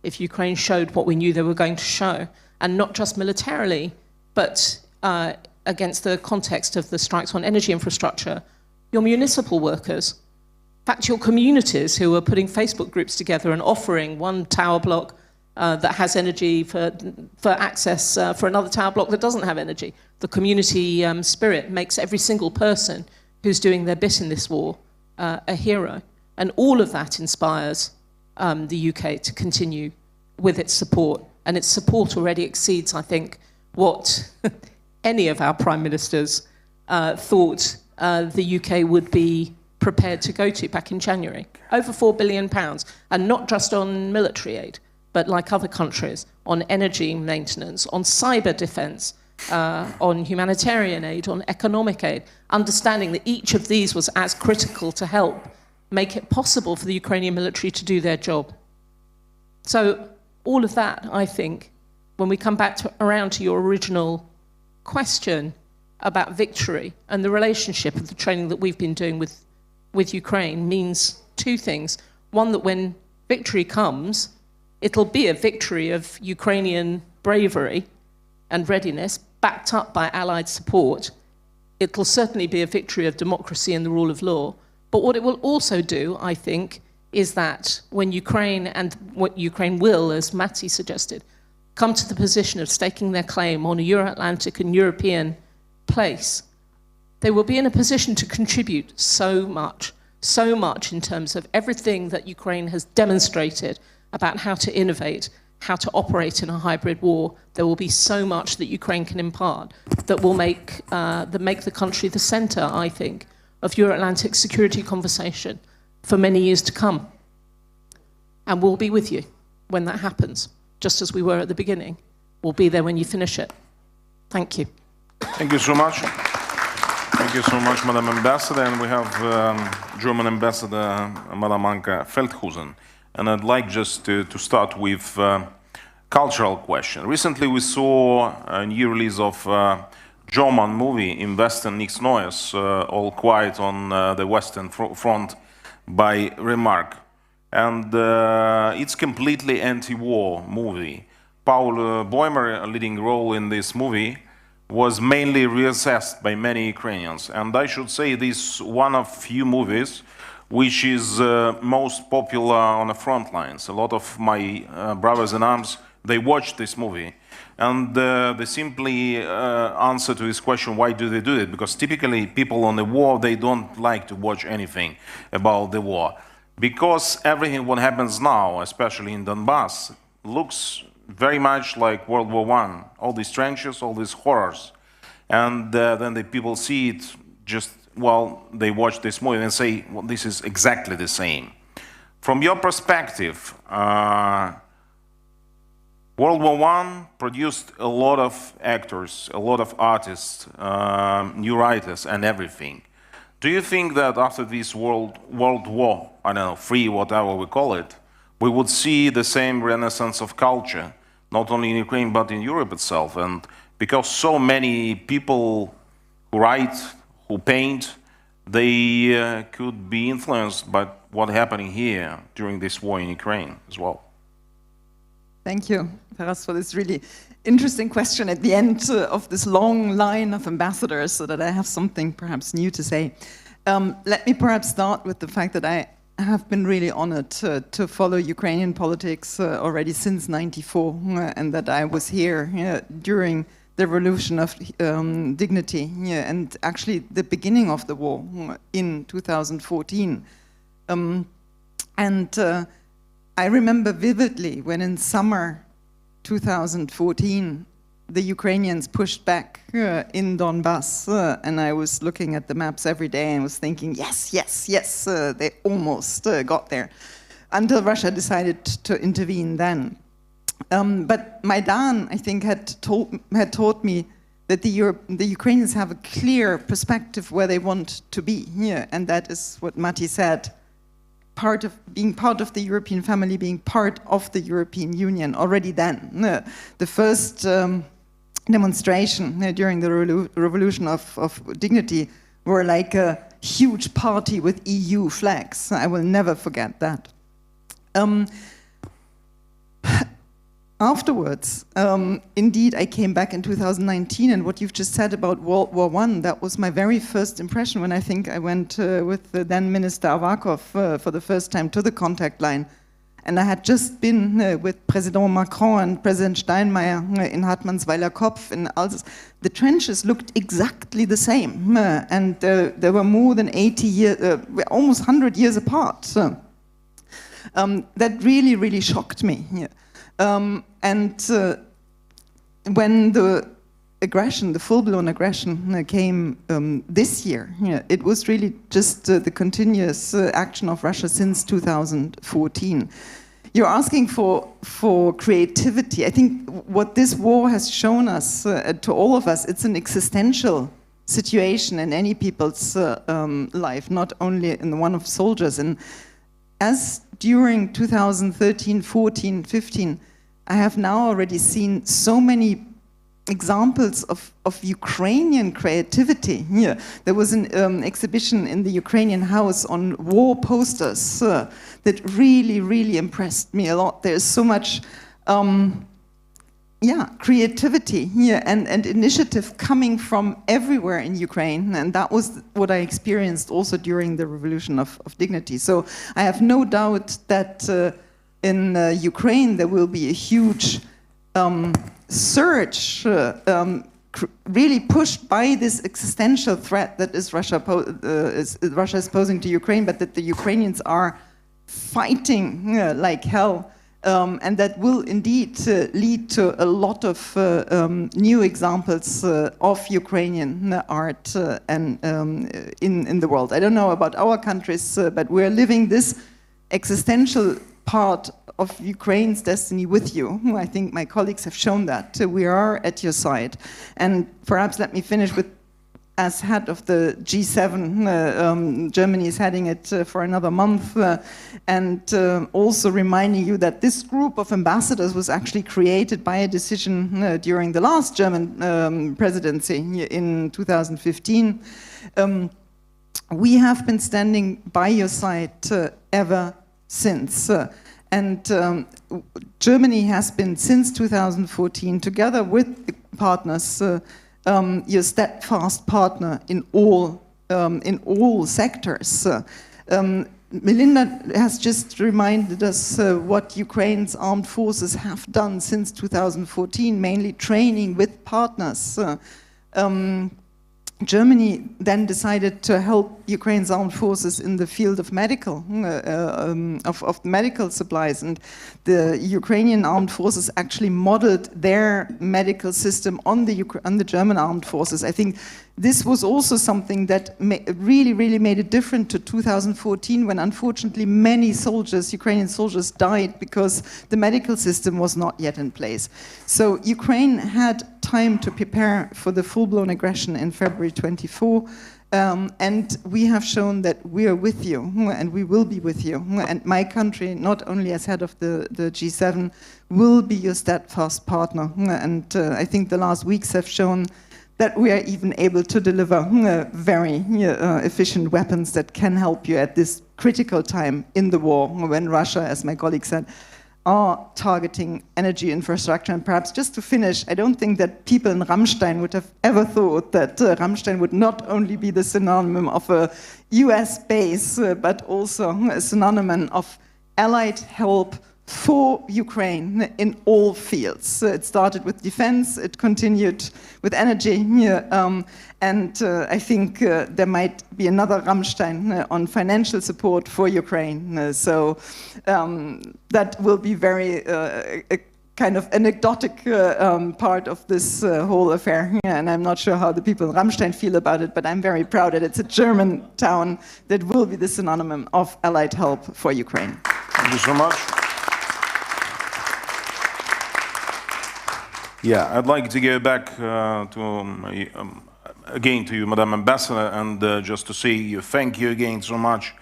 if Ukraine showed what we knew they were going to show, and not just militarily, but against the context of the strikes on energy infrastructure, your municipal workers, in fact, your communities who are putting Facebook groups together and offering one tower block that has energy for access for another tower block that doesn't have energy. The community spirit makes every single person who's doing their bit in this war a hero. And all of that inspires the UK to continue with its support. And its support already exceeds, I think, what any of our prime ministers thought the UK would be prepared to go to back in January. Over £4 billion, and not just on military aid, but like other countries, on energy maintenance, on cyber defense, on humanitarian aid, on economic aid, understanding that each of these was as critical to help make it possible for the Ukrainian military to do their job. So all of that, I think, when we come back around to your original question about victory and the relationship of the training that we've been doing with Ukraine, means 2 things. One, that when victory comes, it'll be a victory of Ukrainian bravery and readiness, backed up by Allied support. It'll certainly be a victory of democracy and the rule of law. But what it will also do, I think, is that when Ukraine, and what Ukraine will, as Matti suggested, come to the position of staking their claim on a Euro-Atlantic and European place, they will be in a position to contribute so much in terms of everything that Ukraine has demonstrated about how to innovate, how to operate in a hybrid war. There will be so much that Ukraine can impart that will make the country the center, I think, of Euro-Atlantic security conversation for many years to come. And we'll be with you when that happens, just as we were at the beginning. We'll be there when you finish it. Thank you. Thank you so much. Thank you so much, Madam Ambassador. And we have German Ambassador, Madam Anka Feldhusen. And I'd like just to start with cultural question. Recently we saw a new release of German movie, Im Westen nichts Neues, All Quiet on the Western Front by Remarque. And it's completely anti-war movie. Paul Boimer, a leading role in this movie, was mainly reassessed by many Ukrainians. And I should say this one of few movies which is most popular on the front lines. A lot of my brothers in arms, they watched this movie. And they simply answer to this question, why do they do it? Because typically people on the war, they don't like to watch anything about the war. Because everything what happens now, especially in Donbass, looks very much like World War I. All these trenches, all these horrors. And then the people see it just, well, they watch this movie and say, well, this is exactly the same. From your perspective, World War I produced a lot of actors, a lot of artists, new writers and everything. Do you think that after this World War, I don't know, free, whatever we call it, we would see the same renaissance of culture, not only in Ukraine, but in Europe itself? And because so many people who write, who paint, they could be influenced by what's happening here during this war in Ukraine as well. Thank you, Taras, for this really interesting question at the end of this long line of ambassadors, so that I have something perhaps new to say. Let me perhaps start with the fact that I have been really honored to follow Ukrainian politics already since '94, and that I was here during the revolution of dignity, and actually the beginning of the war in 2014. I remember vividly when in summer 2014 the Ukrainians pushed back in Donbass, and I was looking at the maps every day and was thinking, yes, yes, yes, they almost got there, until Russia decided to intervene then. But Maidan, I think, had taught me that the Ukrainians have a clear perspective where they want to be, and that is what Matti said. Being part of the European family, being part of the European Union already then. The first demonstration during the revolution of dignity were like a huge party with EU flags. I will never forget that. Afterwards, indeed, I came back in 2019, and what you've just said about World War I, that was my very first impression when I think I went with the then Minister Avakov for the first time to the contact line. And I had just been with President Macron and President Steinmeier in Hartmannsweiler Kopf and Alsace. The trenches looked exactly the same, and they were more than 80 years, almost 100 years apart. That really, really shocked me. When the aggression, the full-blown aggression came this year, it was really just the continuous action of Russia since 2014. You're asking for creativity. I think what this war has shown us, to all of us, it's an existential situation in any people's life, not only in the one of soldiers. And as during 2013, 14, 15, I have now already seen so many examples of Ukrainian creativity. There was an exhibition in the Ukrainian House on war posters that really, really impressed me a lot. There's so much creativity and initiative coming from everywhere in Ukraine. And that was what I experienced also during the Revolution of Dignity. So I have no doubt that in Ukraine there will be a huge surge really pushed by this existential threat that is Russia is posing to Ukraine, but that the Ukrainians are fighting like hell. And that will indeed lead to a lot of new examples of Ukrainian art and in the world. I don't know about our countries, but we're living this existential part of Ukraine's destiny with you. I think my colleagues have shown that. We are at your side. And perhaps let me finish with, as head of the G7, Germany is heading it for another month, and also reminding you that this group of ambassadors was actually created by a decision during the last German presidency in 2015. We have been standing by your side ever since. And Germany has been, since 2014, together with the partners, your steadfast partner in all sectors. Melinda has just reminded us what Ukraine's armed forces have done since 2014, mainly training with partners. Germany then decided to help Ukraine's armed forces in the field of medical supplies, and the Ukrainian armed forces actually modeled their medical system on the German armed forces. I think this was also something that really made it different to 2014, when unfortunately many soldiers, Ukrainian soldiers, died because the medical system was not yet in place. So Ukraine had time to prepare for the full-blown aggression in February 24, and we have shown that we are with you, and we will be with you. And my country, not only as head of the G7, will be your steadfast partner. And I think the last weeks have shown that we are even able to deliver very efficient weapons that can help you at this critical time in the war, when Russia, as my colleague said, are targeting energy infrastructure. And perhaps just to finish, I don't think that people in Ramstein would have ever thought that Ramstein would not only be the synonym of a US base, but also a synonym of allied help for Ukraine in all fields. It started with defense, it continued with energy, and I think there might be another Ramstein on financial support for Ukraine. So that will be very a kind of anecdotic part of this whole affair. And I'm not sure how the people in Ramstein feel about it, but I'm very proud that it's a German town that will be the synonym of allied help for Ukraine. Thank you so much. Yeah, I'd like to go back again to you, Madam Ambassador, and just to say thank you again so much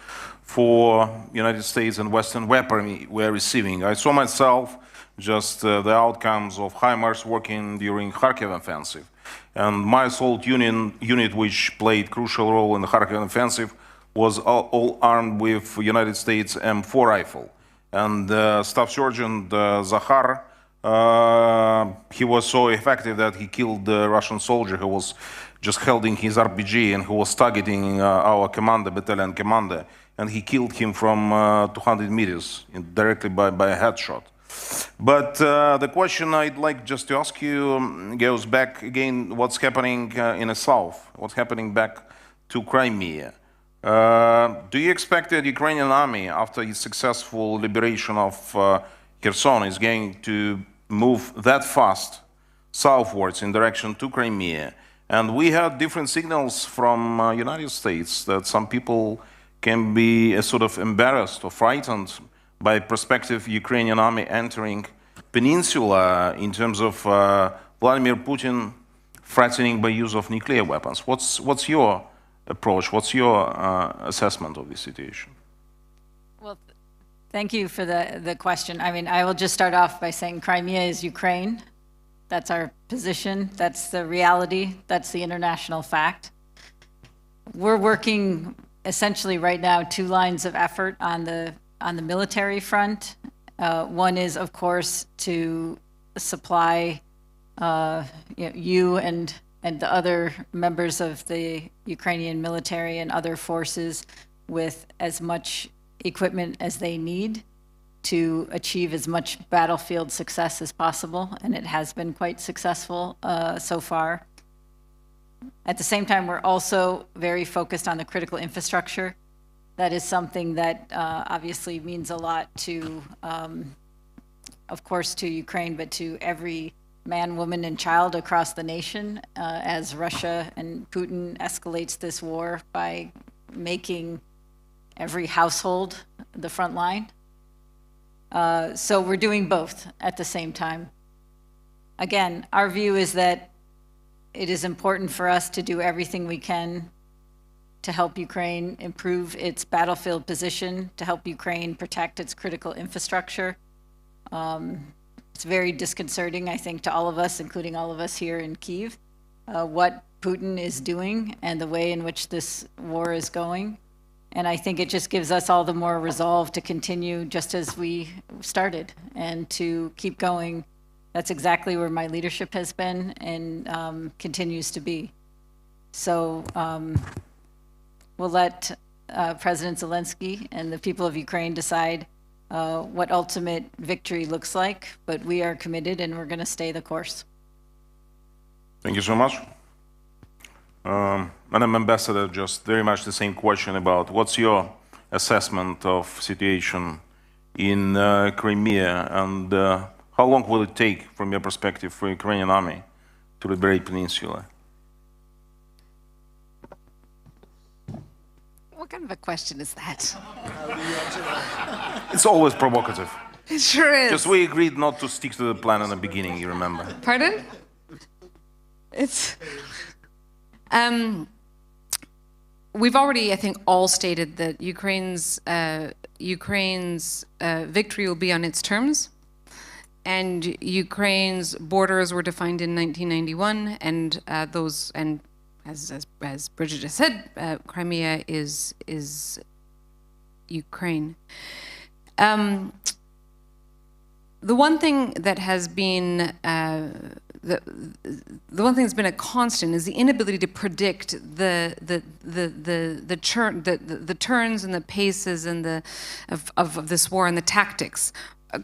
for United States and Western weaponry we're receiving. I saw myself just the outcomes of HIMARS working during Kharkiv offensive, and my assault unit, which played crucial role in the Kharkiv offensive, was all armed with United States M4 rifle. And Staff Sergeant Zakhar, he was so effective that he killed the Russian soldier who was just holding his RPG and who was targeting our commander, battalion commander, and he killed him from 200 meters directly by a headshot. But the question I'd like just to ask you goes back again, what's happening in the south, what's happening back to Crimea. Do you expect that the Ukrainian army, after its successful liberation of Kherson, is going to move that fast southwards in direction to Crimea? And we had different signals from United States that some people can be sort of embarrassed or frightened by prospective Ukrainian army entering peninsula in terms of Vladimir Putin threatening by use of nuclear weapons. What's your approach? What's your assessment of this situation? Well, thank you for the question. I mean, I will just start off by saying Crimea is Ukraine. That's our position. That's the reality. That's the international fact. We're working essentially right now 2 lines of effort on the military front. One is, of course, to supply you and the other members of the Ukrainian military and other forces with as much equipment as they need to achieve as much battlefield success as possible, and it has been quite successful so far. At the same time, we're also very focused on the critical infrastructure. That is something that obviously means a lot to, of course, to Ukraine, but to every man, woman, and child across the nation as Russia and Putin escalates this war by making every household the front line. So we're doing both at the same time. Again, our view is that it is important for us to do everything we can to help Ukraine improve its battlefield position, to help Ukraine protect its critical infrastructure. It's very disconcerting, I think, to all of us, including all of us here in Kyiv, what Putin is doing and the way in which this war is going. And I think it just gives us all the more resolve to continue just as we started and to keep going. That's exactly where my leadership has been and continues to be. So we'll let President Zelensky and the people of Ukraine decide what ultimate victory looks like, but we are committed and we're going to stay the course. Thank you so much. Madam Ambassador, just very much the same question about what's your assessment of situation in Crimea, and how long will it take, from your perspective, for Ukrainian army to liberate Peninsula? What kind of a question is that? It's always provocative. It sure is. Because we agreed not to stick to the plan in the beginning, you remember. Pardon? It's... we've already, I think, all stated that Ukraine's victory will be on its terms, and Ukraine's borders were defined in 1991, and as Bridget has said, Crimea is Ukraine. The one thing that has been the one thing that's been a constant is the inability to predict the turns and the paces and of this war and the tactics.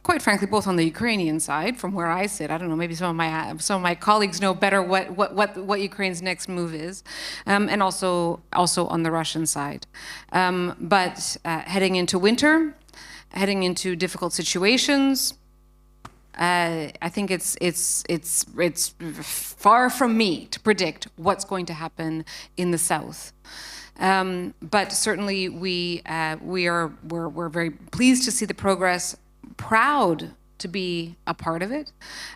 Quite frankly, both on the Ukrainian side, from where I sit, I don't know, maybe some of my colleagues know better what Ukraine's next move is, and also on the Russian side. But heading into winter, heading into difficult situations, I think it's far from me to predict what's going to happen in the south. But certainly we're very pleased to see the progress, proud to be a part of it.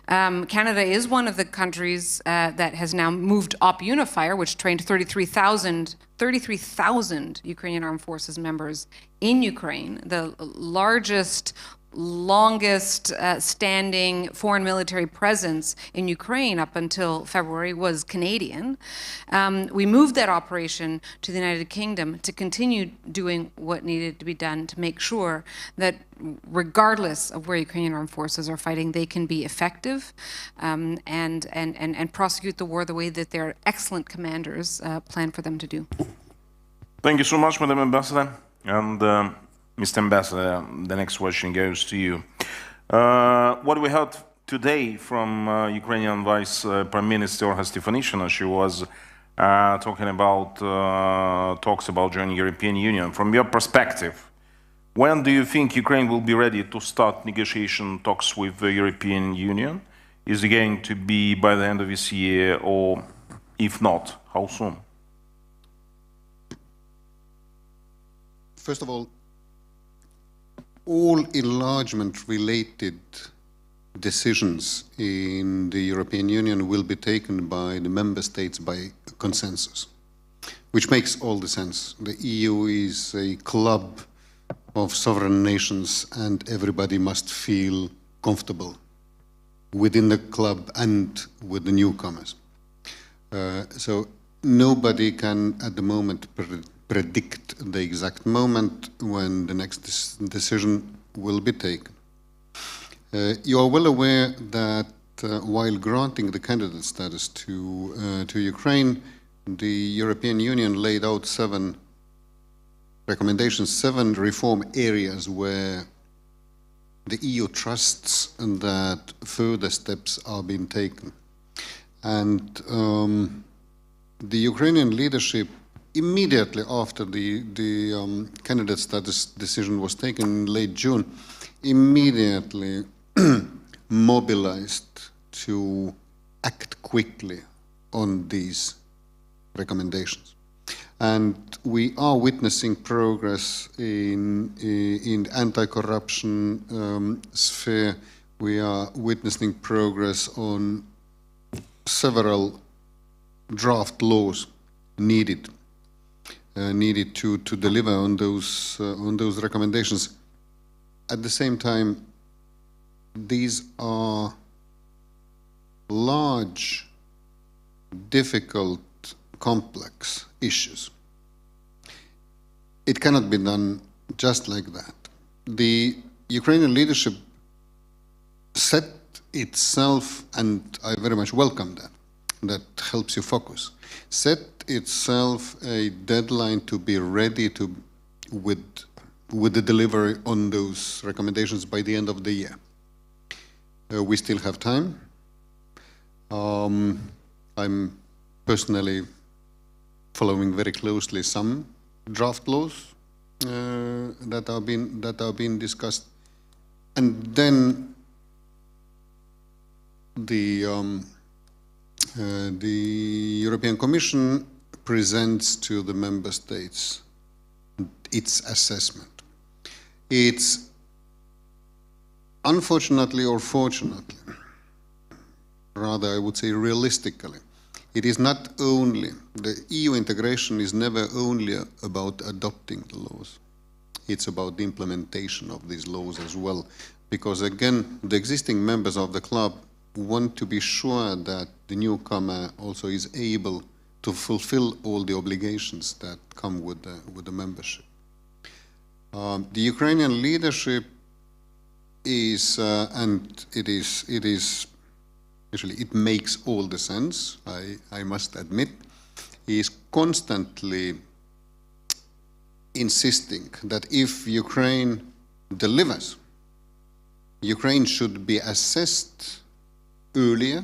Canada is one of the countries that has now moved Op Unifier, which trained 33,000 Ukrainian Armed Forces members in Ukraine, the longest standing foreign military presence in Ukraine up until February was Canadian. We moved that operation to the United Kingdom to continue doing what needed to be done to make sure that regardless of where Ukrainian armed forces are fighting, they can be effective and prosecute the war the way that their excellent commanders plan for them to do. Thank you so much, Madam Ambassador. And Mr. Ambassador, the next question goes to you. What we heard today from Ukrainian Vice Prime Minister Stefanishyna, she was talking about talks about joining European Union. From your perspective, when do you think Ukraine will be ready to start negotiation talks with the European Union? Is it going to be by the end of this year, or if not, how soon? First of all enlargement-related decisions in the European Union will be taken by the member states by consensus, which makes all the sense. The EU is a club of sovereign nations, and everybody must feel comfortable within the club and with the newcomers. So nobody can, at the moment, predict the exact moment when the next decision will be taken. You are well aware that while granting the candidate status to Ukraine, the European Union laid out 7 recommendations, 7 reform areas where the EU trusts that further steps are being taken. And the Ukrainian leadership, immediately after the candidate status decision was taken in late June, immediately mobilized to act quickly on these recommendations. And we are witnessing progress in anti-corruption sphere. We are witnessing progress on several draft laws needed to deliver on those recommendations. At the same time, these are large, difficult, complex issues. It cannot be done just like that. The Ukrainian leadership set itself, and I very much welcome that helps you focus, set itself a deadline to be ready with the delivery on those recommendations by the end of the year. We still have time. I'm personally following very closely some draft laws that are being discussed, and then the European Commission presents to the member states its assessment. It's unfortunately or fortunately, rather I would say realistically, it is not only, the EU integration is never only about adopting the laws. It's about the implementation of these laws as well. Because again, the existing members of the club want to be sure that the newcomer also is able to fulfill all the obligations that come with the membership. The Ukrainian leadership is, and it is actually, it makes all the sense, I must admit, is constantly insisting that if Ukraine delivers, Ukraine should be assessed earlier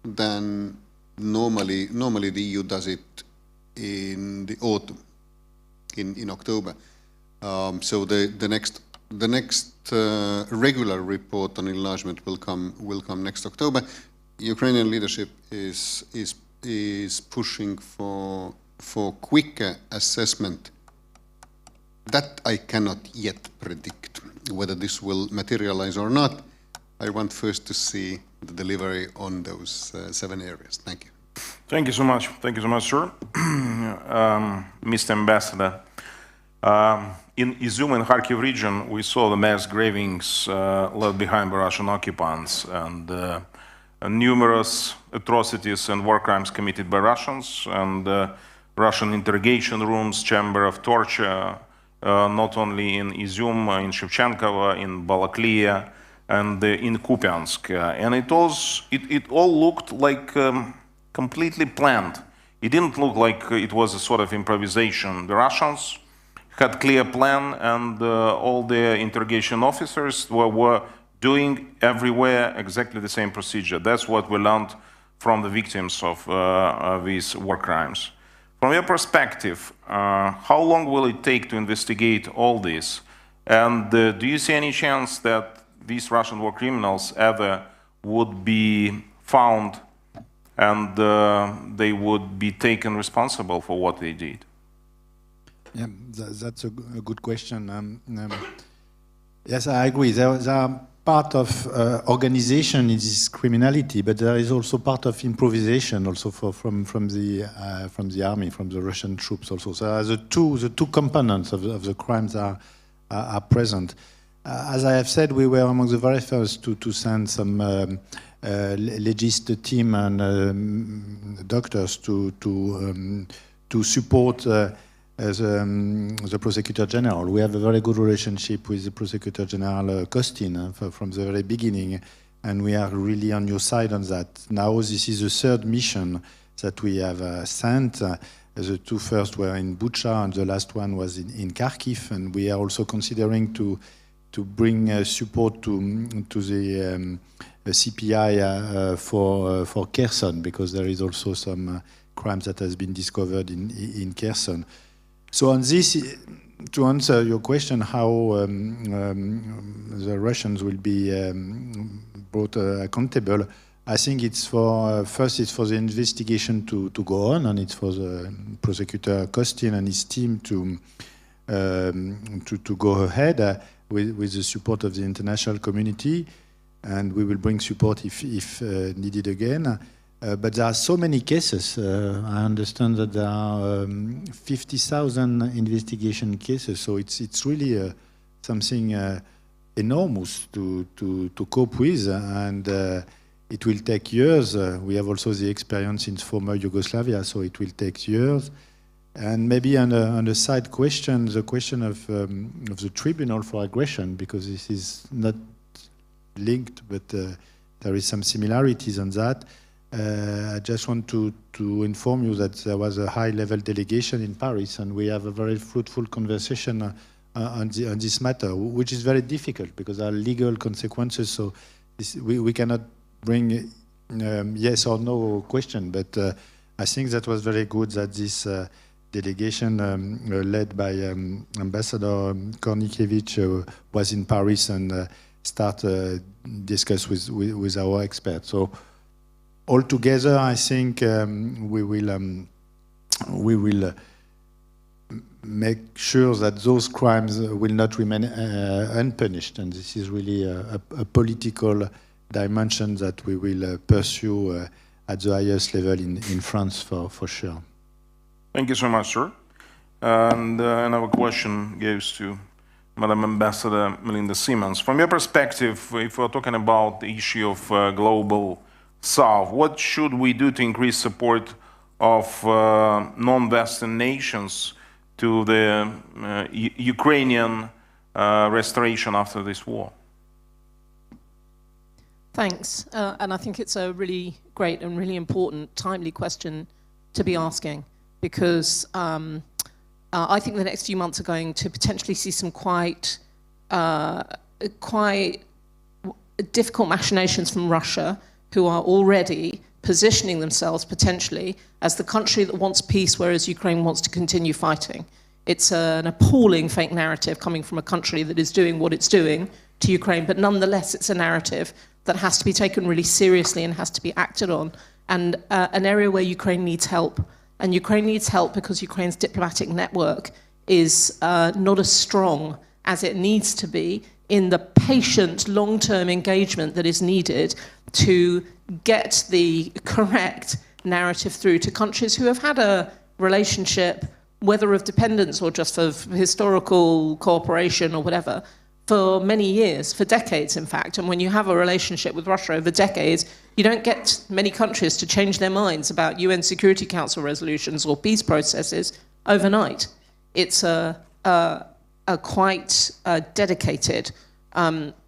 than normally the EU does it in the autumn, in October. So the next regular report on enlargement will come next October. Ukrainian leadership is pushing for quicker assessment. That I cannot yet predict whether this will materialize or not. I want first to see the delivery on those 7 areas. Thank you. Thank you so much. Thank you so much, sir. Mr. Ambassador, in Izum and Kharkiv region, we saw the mass gravings left behind by Russian occupants and numerous atrocities and war crimes committed by Russians, and Russian interrogation rooms, chamber of torture, not only in Izum, in Shevchenkovo, in Balaklia, and in Kupiansk. And it all looked like completely planned. It didn't look like it was a sort of improvisation. The Russians had clear plan, and all the interrogation officers were doing everywhere exactly the same procedure. That's what we learned from the victims of these war crimes. From your perspective, how long will it take to investigate all this? And do you see any chance that these Russian war criminals ever would be found and they would be taken responsible for what they did? Yeah, that's a good question. Yes, I agree. There are part of organization in this criminality, but there is also part of improvisation also from the army, from the Russian troops also. So the two components of the crimes are present. As I have said, we were among the very first to send some legist team and doctors to support the Prosecutor General. We have a very good relationship with the Prosecutor General Kostin from the very beginning. and we are really on your side on that. Now this is the third mission that we have sent. The two first were in Bucha, and the last one was in Kharkiv, and we are also considering to bring support to the CPI for Kherson, because there is also some crimes that has been discovered in Kherson. So on this, to answer your question, how the Russians will be brought accountable, I think it's for first it's for the investigation to go on, and it's for the prosecutor Kostin and his team to go ahead with the support of the international community, and we will bring support if needed again. But there are so many cases. I understand that there are 50,000 investigation cases, so it's really something enormous to cope with, and it will take years. We have also the experience in former Yugoslavia, so it will take years. And maybe on a side question, the question of the tribunal for aggression, because this is not linked, but there is some similarities on that. I just want to inform you that there was a high-level delegation in Paris, and we have a very fruitful conversation on this matter, which is very difficult because there are legal consequences. So we cannot bring yes or no question, but I think that was very good that this delegation led by Ambassador Kornikiewicz was in Paris and start discuss with our experts. So altogether, I think we will make sure that those crimes will not remain unpunished, and this is really a political dimension that we will pursue at the highest level in France for sure. Thank you so much, sir. And another question goes to Madam Ambassador Melinda Simmons. From your perspective, if we're talking about the issue of global South, what should we do to increase support of non-Western nations to the Ukrainian restoration after this war? Thanks. And I think it's a really great and really important, timely question to be asking, because I think the next few months are going to potentially see some quite difficult machinations from Russia, who are already positioning themselves potentially as the country that wants peace, whereas Ukraine wants to continue fighting. It's an appalling fake narrative coming from a country that is doing what it's doing to Ukraine, but nonetheless it's a narrative that has to be taken really seriously and has to be acted on, and an area where Ukraine needs help. And Ukraine needs help because Ukraine's diplomatic network is not as strong as it needs to be in the patient, long-term engagement that is needed to get the correct narrative through to countries who have had a relationship, whether of dependence or just of historical cooperation or whatever, for many years, for decades, in fact. And when you have a relationship with Russia over decades, you don't get many countries to change their minds about UN Security Council resolutions or peace processes overnight. It's a quite dedicated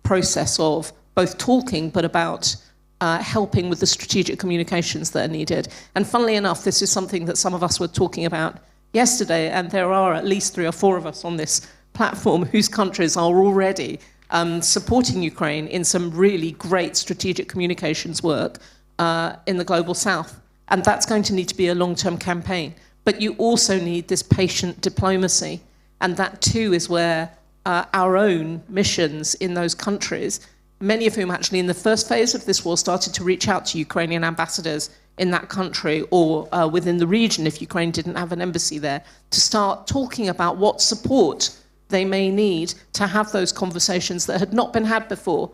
process of both talking, but about helping with the strategic communications that are needed. And funnily enough, this is something that some of us were talking about yesterday, and there are at least 3 or 4 of us on this platform whose countries are already supporting Ukraine in some really great strategic communications work in the global south. And that's going to need to be a long-term campaign. But you also need this patient diplomacy. And that too is where our own missions in those countries, many of whom actually in the first phase of this war started to reach out to Ukrainian ambassadors in that country or within the region if Ukraine didn't have an embassy there, to start talking about what support they may need to have those conversations that had not been had before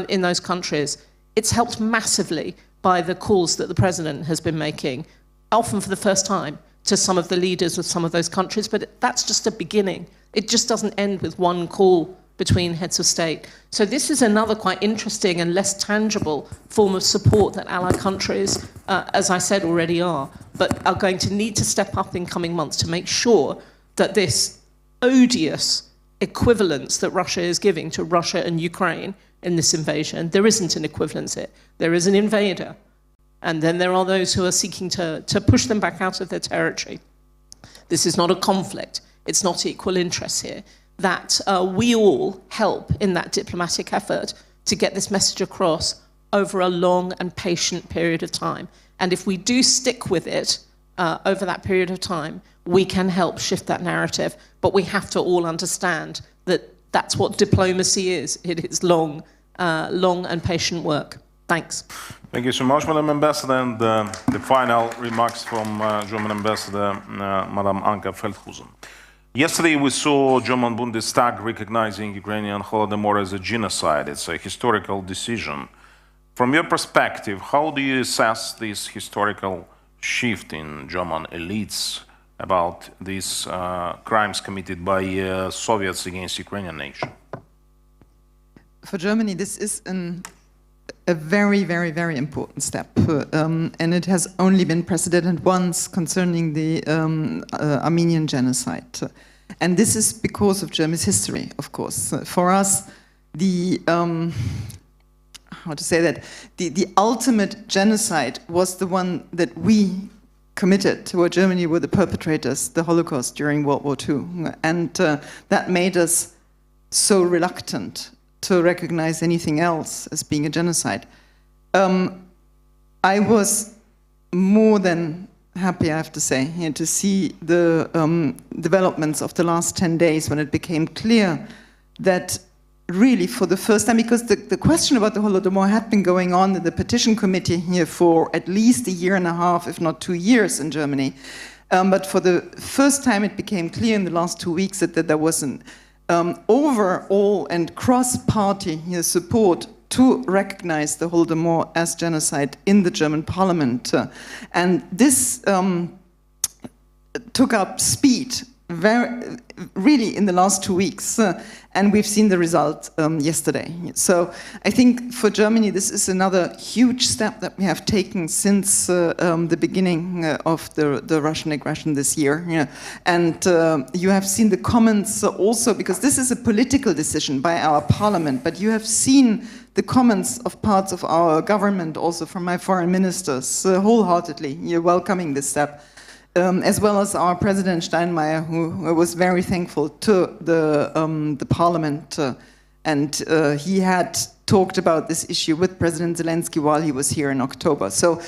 in those countries. It's helped massively by the calls that the president has been making, often for the first time, to some of the leaders of some of those countries, but that's just a beginning. It just doesn't end with one call between heads of state. So this is another quite interesting and less tangible form of support that allied countries, as I said, already are, but are going to need to step up in coming months to make sure that this odious equivalence that Russia is giving to Russia and Ukraine in this invasion. There isn't an equivalency. There is an invader. And then there are those who are seeking to push them back out of their territory. This is not a conflict. It's not equal interests here. That we all help in that diplomatic effort to get this message across over a long and patient period of time. And if we do stick with it over that period of time, we can help shift that narrative. But we have to all understand that that's what diplomacy is. It is long and patient work. Thanks. Thank you so much, Madam Ambassador. And the final remarks from German Ambassador, Madam Anka Feldhusen. Yesterday, we saw German Bundestag recognizing Ukrainian Holodomor as a genocide. It's a historical decision. From your perspective, how do you assess this historical shift in German elites about these crimes committed by Soviets against Ukrainian nation? For Germany, this is a very, very, very important step. And it has only been precedented once concerning the Armenian genocide. And this is because of Germany's history, of course. For us, the ultimate genocide was the one that we committed, where Germany were the perpetrators, the Holocaust during World War II. And that made us so reluctant to recognize anything else as being a genocide. I was more than happy, I have to say, to see the developments of the last 10 days when it became clear that really for the first time, because the question about the Holodomor had been going on in the petition committee here for at least a year and a half, if not 2 years in Germany. But for the first time it became clear in the last 2 weeks that there was an overall and cross-party support to recognize the Holodomor as genocide in the German parliament. And this took up speed really in the last 2 weeks, and we've seen the result yesterday. So I think for Germany this is another huge step that we have taken since the beginning of the Russian aggression this year. And you have seen the comments also, because this is a political decision by our parliament, but you have seen the comments of parts of our government, also from my foreign ministers, wholeheartedly welcoming this step. As well as our President Steinmeier, who was very thankful to the Parliament, and he had talked about this issue with President Zelensky while he was here in October. So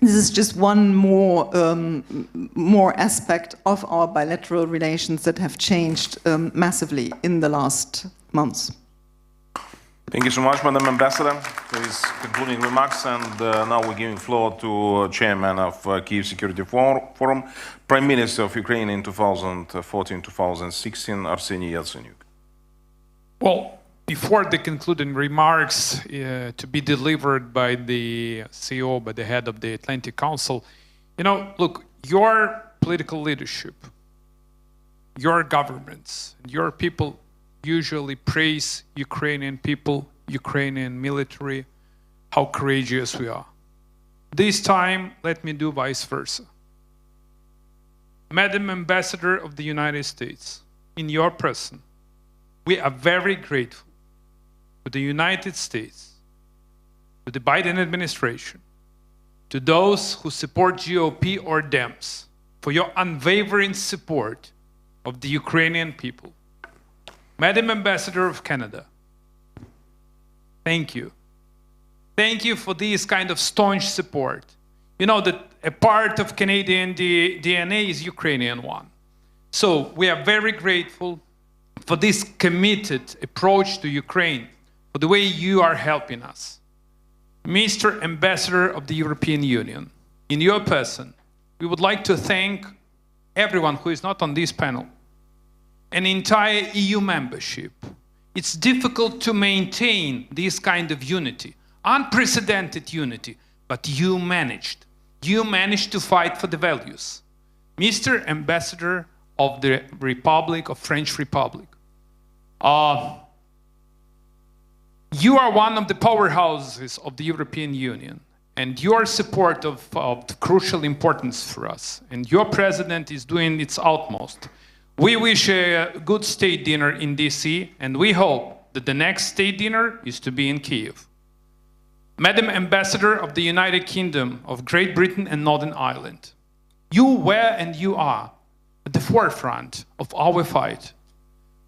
this is just one more aspect of our bilateral relations that have changed massively in the last months. Thank you so much, Madam Ambassador, for his concluding remarks. And now we're giving floor to Chairman of Kyiv Security Forum, Prime Minister of Ukraine in 2014-2016, Arseniy Yatsenyuk. Well, before the concluding remarks to be delivered by the CEO, by the head of the Atlantic Council, look, your political leadership, your governments, your people usually praise Ukrainian people, Ukrainian military, how courageous we are. This time, let me do vice versa. Madam Ambassador of the United States, in your person, we are very grateful to the United States, to the Biden administration, to those who support GOP or Dems, for your unwavering support of the Ukrainian people. Madam Ambassador of Canada, thank you. Thank you for this kind of staunch support. You know that a part of Canadian DNA is Ukrainian one. So we are very grateful for this committed approach to Ukraine, for the way you are helping us. Mr. Ambassador of the European Union, in your person, we would like to thank everyone who is not on this panel, an entire EU membership. It's difficult to maintain this kind of unity, unprecedented unity, but you managed. You managed to fight for the values. Mr. Ambassador of the Republic of French Republic, you are one of the powerhouses of the European Union, and your support of crucial importance for us, and your president is doing its utmost. We wish a good state dinner in DC, and we hope that the next state dinner is to be in Kyiv. Madam Ambassador of the United Kingdom of Great Britain and Northern Ireland, you were and you are at the forefront of our fight.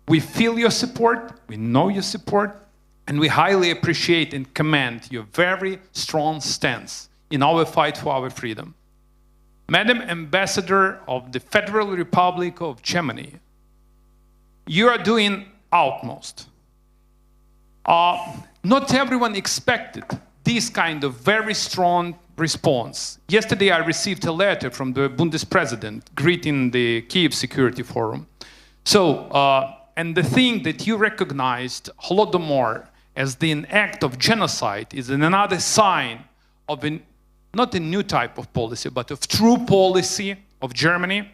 We feel your support, we know your support, and we highly appreciate and commend your very strong stance in our fight for our freedom. Madam Ambassador of the Federal Republic of Germany, you are doing utmost. Not everyone expected this kind of very strong response. Yesterday I received a letter from the Bundespresident greeting the Kyiv Security Forum. And the thing that you recognized Holodomor as an act of genocide is another sign of not a new type of policy, but of true policy of Germany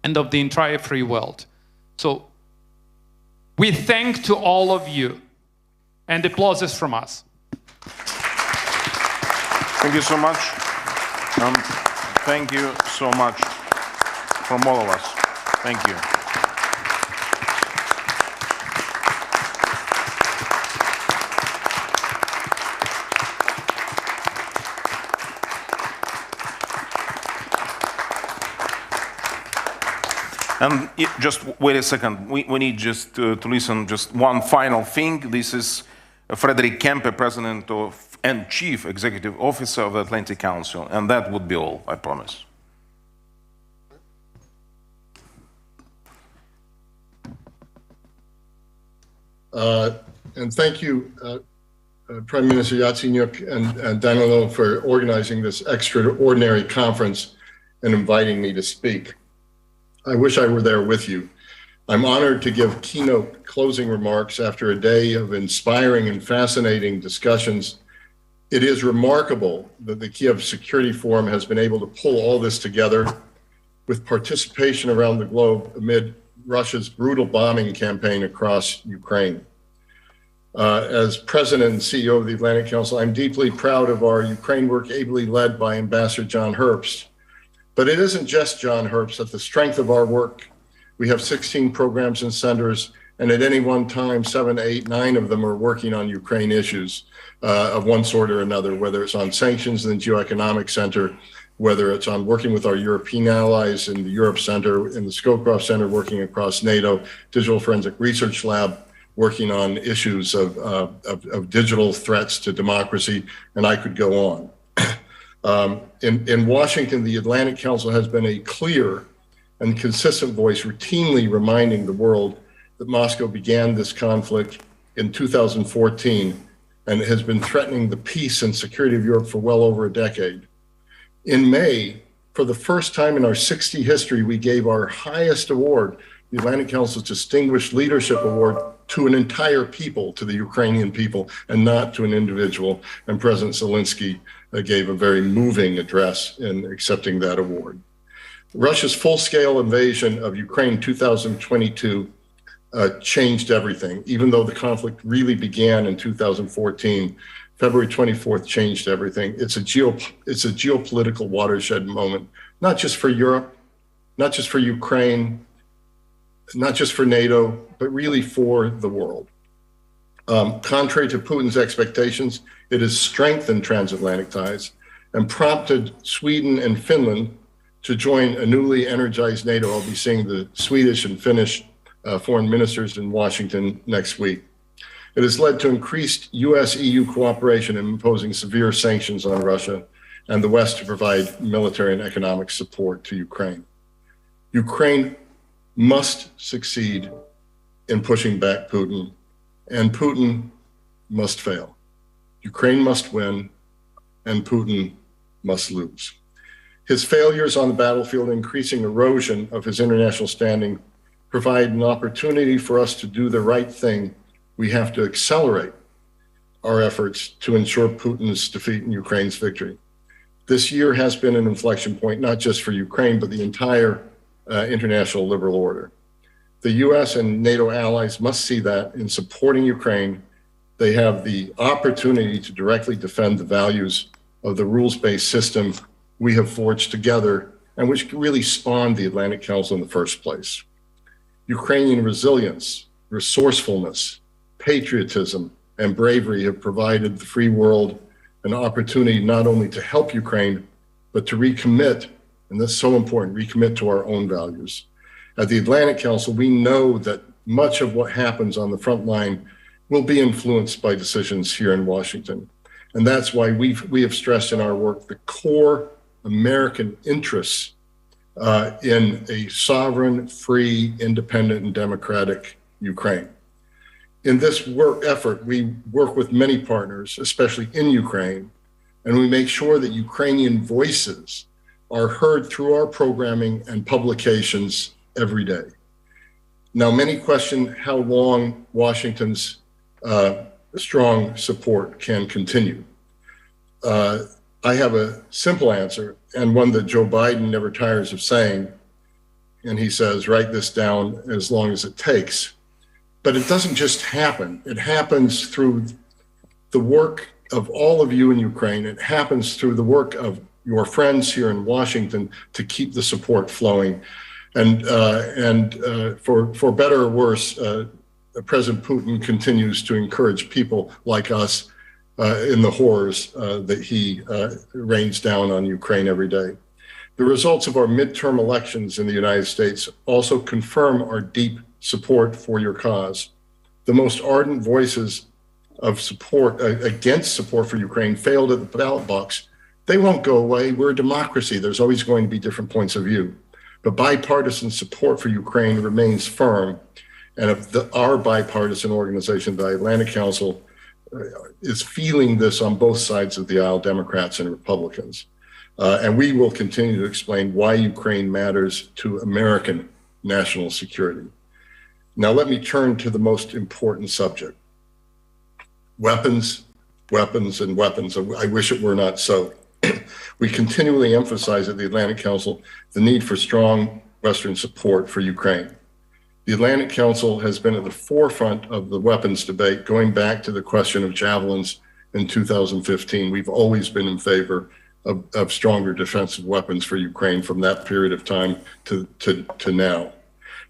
and of the entire free world. So we thank to all of you, and applauses from us. Thank you so much. Thank you so much from all of us. Thank you. And just wait a second, we need just to listen just one final thing. This is Frederick Kempe, President of and Chief Executive Officer of the Atlantic Council, and that would be all, I promise. And thank you, Prime Minister Yatsenyuk and Danilo, for organizing this extraordinary conference and inviting me to speak. I wish I were there with you. I'm honored to give keynote closing remarks after a day of inspiring and fascinating discussions. It is remarkable that the Kyiv Security Forum has been able to pull all this together with participation around the globe amid Russia's brutal bombing campaign across Ukraine. As President and CEO of the Atlantic Council, I'm deeply proud of our Ukraine work ably led by Ambassador John Herbst. But it isn't just John Herbst. At the strength of our work, we have 16 programs and centers, and at any one time, 7, 8, 9 of them are working on Ukraine issues of one sort or another, whether it's on sanctions in the Geoeconomic Center, whether it's on working with our European allies in the Europe Center, in the Scowcroft Center, working across NATO, Digital Forensic Research Lab, working on issues of digital threats to democracy, and I could go on. In Washington, the Atlantic Council has been a clear and consistent voice, routinely reminding the world that Moscow began this conflict in 2014 and has been threatening the peace and security of Europe for well over a decade. In May, for the first time in our 60 history, we gave our highest award, the Atlantic Council's Distinguished Leadership Award, to an entire people, to the Ukrainian people, and not to an individual. And President Zelensky gave a very moving address in accepting that award. Russia's full-scale invasion of Ukraine in 2022 changed everything. Even though the conflict really began in 2014, February 24th changed everything. It's a geopolitical watershed moment, not just for Europe, not just for Ukraine, not just for NATO, but really for the world. Contrary to Putin's expectations, it has strengthened transatlantic ties and prompted Sweden and Finland to join a newly energized NATO. I'll be seeing the Swedish and Finnish foreign ministers in Washington next week. It has led to increased US-EU cooperation in imposing severe sanctions on Russia and the West to provide military and economic support to Ukraine. Ukraine must succeed in pushing back Putin, and Putin must fail. Ukraine must win, and Putin must lose. His failures on the battlefield, increasing erosion of his international standing, provide an opportunity for us to do the right thing. We have to accelerate our efforts to ensure Putin's defeat and Ukraine's victory. This year has been an inflection point, not just for Ukraine, but the entire international liberal order. The US and NATO allies must see that in supporting Ukraine, they have the opportunity to directly defend the values of the rules-based system we have forged together and which really spawned the Atlantic Council in the first place. Ukrainian resilience, resourcefulness, patriotism, and bravery have provided the free world an opportunity not only to help Ukraine, but to recommit, and that's so important, recommit to our own values. At the Atlantic Council, we know that much of what happens on the front line will be influenced by decisions here in Washington. And that's why we have stressed in our work the core American interests in a sovereign, free, independent, and democratic Ukraine. In this effort, we work with many partners, especially in Ukraine, and we make sure that Ukrainian voices are heard through our programming and publications every day. Now, many question how long Washington's strong support can continue. I have a simple answer, and one that Joe Biden never tires of saying, and he says, write this down as long as it takes. But it doesn't just happen. It happens through the work of all of you in Ukraine. It happens through the work of your friends here in Washington to keep the support flowing. And for better or worse, President Putin continues to encourage people like us in the horrors that he rains down on Ukraine every day. The results of our midterm elections in the United States also confirm our deep support for your cause. The most ardent voices of support against support for Ukraine failed at the ballot box. They won't go away. We're a democracy. There's always going to be different points of view. But bipartisan support for Ukraine remains firm. And our bipartisan organization, the Atlantic Council, is feeling this on both sides of the aisle, Democrats and Republicans. And we will continue to explain why Ukraine matters to American national security. Now, let me turn to the most important subject. Weapons, weapons, and weapons. I wish it were not so. We continually emphasize at the Atlantic Council the need for strong Western support for Ukraine. The Atlantic Council has been at the forefront of the weapons debate, going back to the question of javelins in 2015. We've always been in favor of stronger defensive weapons for Ukraine from that period of time to now.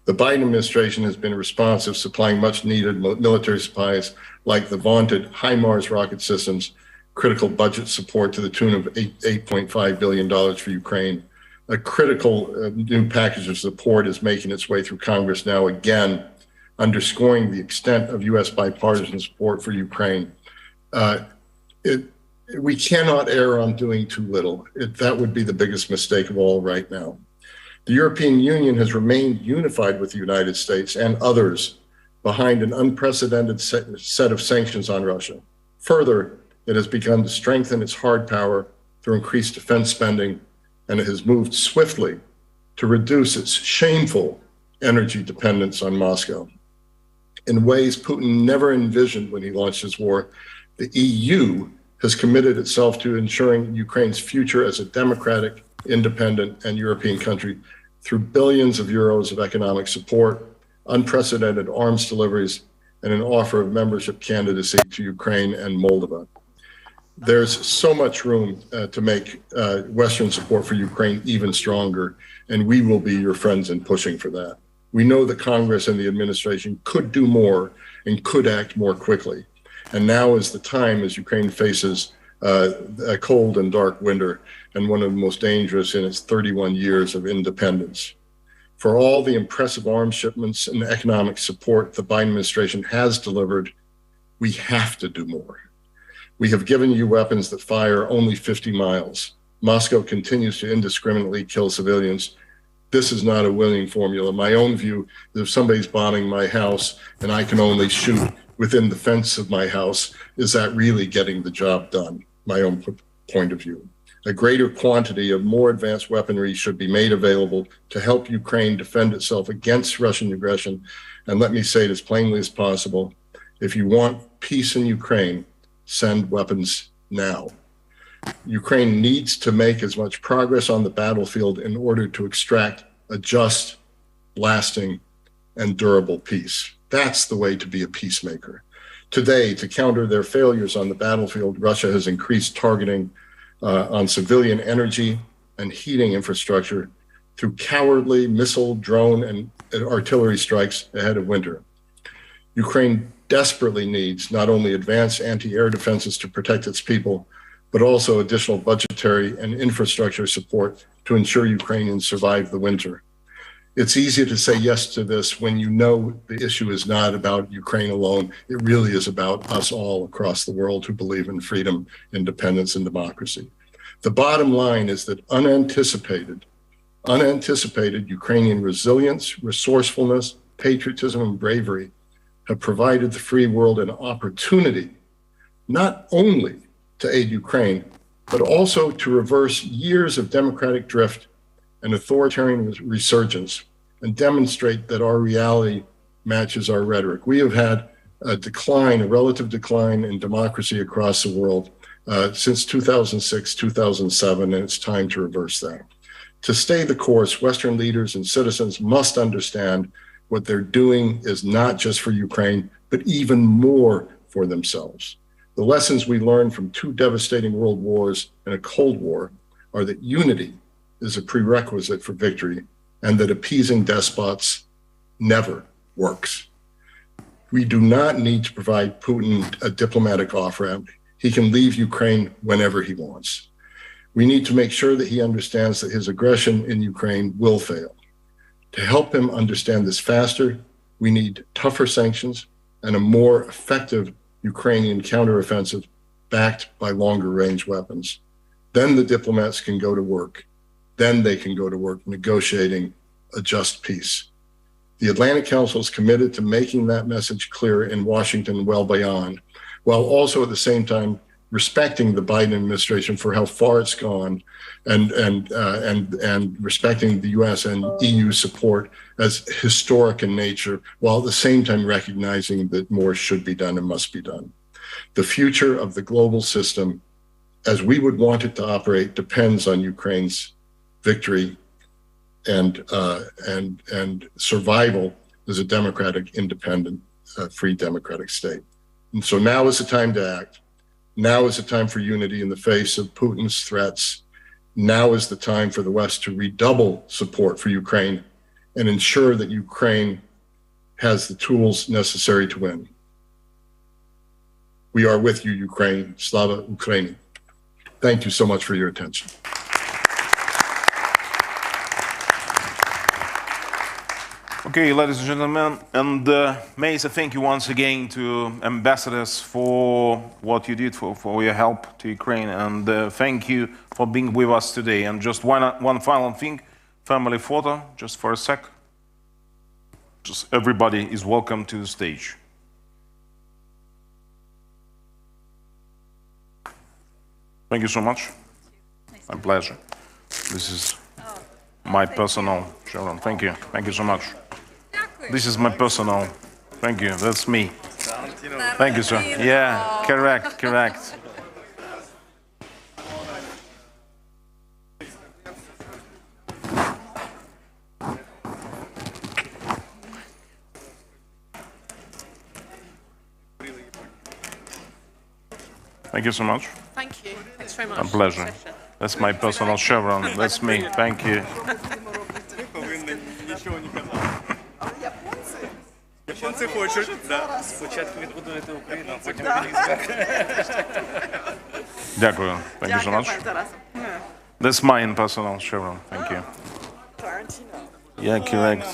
The Biden administration has been responsive, supplying much needed military supplies like the vaunted HIMARS rocket systems, critical budget support to the tune of $8.5 billion for Ukraine. A critical new package of support is making its way through Congress now, again, underscoring the extent of U.S. bipartisan support for Ukraine. We cannot err on doing too little. That would be the biggest mistake of all right now. The European Union has remained unified with the United States and others behind an unprecedented set of sanctions on Russia. Further, it has begun to strengthen its hard power through increased defense spending, and it has moved swiftly to reduce its shameful energy dependence on Moscow. In ways Putin never envisioned when he launched his war, the EU has committed itself to ensuring Ukraine's future as a democratic, independent, and European country through billions of euros of economic support, unprecedented arms deliveries, and an offer of membership candidacy to Ukraine and Moldova. There's so much room to make Western support for Ukraine even stronger, and we will be your friends in pushing for that. We know that Congress and the administration could do more and could act more quickly. And now is the time, as Ukraine faces a cold and dark winter and one of the most dangerous in its 31 years of independence. For all the impressive arms shipments and economic support the Biden administration has delivered, we have to do more. We have given you weapons that fire only 50 miles. Moscow continues to indiscriminately kill civilians. This is not a winning formula. My own view is if somebody's bombing my house and I can only shoot within the fence of my house, is that really getting the job done? My own point of view. A greater quantity of more advanced weaponry should be made available to help Ukraine defend itself against Russian aggression. And let me say it as plainly as possible. If you want peace in Ukraine, send weapons now. Ukraine needs to make as much progress on the battlefield in order to extract a just, lasting, and durable peace. That's the way to be a peacemaker. Today, to counter their failures on the battlefield, Russia has increased targeting on civilian energy and heating infrastructure through cowardly missile, drone, and artillery strikes ahead of winter. Ukraine desperately needs not only advanced anti-air defenses to protect its people, but also additional budgetary and infrastructure support to ensure Ukrainians survive the winter. It's easy to say yes to this when you know the issue is not about Ukraine alone. It really is about us all across the world who believe in freedom, independence, and democracy. The bottom line is that unanticipated Ukrainian resilience, resourcefulness, patriotism, and bravery have provided the free world an opportunity not only to aid Ukraine, but also to reverse years of democratic drift and authoritarian resurgence and demonstrate that our reality matches our rhetoric. We have had a relative decline in democracy across the world since 2006, 2007, and it's time to reverse that. To stay the course, Western leaders and citizens must understand what they're doing is not just for Ukraine, but even more for themselves. The lessons we learned from 2 devastating world wars and a Cold War are that unity is a prerequisite for victory and that appeasing despots never works. We do not need to provide Putin a diplomatic off-ramp. He can leave Ukraine whenever he wants. We need to make sure that he understands that his aggression in Ukraine will fail. To help him understand this faster, we need tougher sanctions and a more effective Ukrainian counteroffensive backed by longer-range weapons. Then the diplomats can go to work. Then they can go to work negotiating a just peace. The Atlantic Council is committed to making that message clear in Washington well beyond, while also at the same time respecting the Biden administration for how far it's gone and respecting the US and EU support as historic in nature, while at the same time recognizing that more should be done and must be done. The future of the global system, as we would want it to operate, depends on Ukraine's victory and survival as a democratic, independent, free democratic state. And so now is the time to act. Now is the time for unity in the face of Putin's threats. Now is the time for the West to redouble support for Ukraine and ensure that Ukraine has the tools necessary to win. We are with you, Ukraine. Slava Ukraini. Thank you so much for your attention. Okay, ladies and gentlemen, and may I say thank you once again to ambassadors for what you did, for your help to Ukraine, and thank you for being with us today. And just one final thing, family photo, just for a sec. Just everybody is welcome to the stage. Thank you so much. My pleasure. This is my personal Sharon. Thank you. Thank you so much. This is my personal. Thank you. That's me. Thank you, sir. Yeah, correct. Thank you so much. Thank you. Thanks very much. My pleasure. That's my personal Chevron. That's me. Thank you. Японці хочуть, да. Спочатку відбудуєте Україну, а потім Дякую. Thank you so much. That's mine personal Chevron. Thank you. Yeah, correct.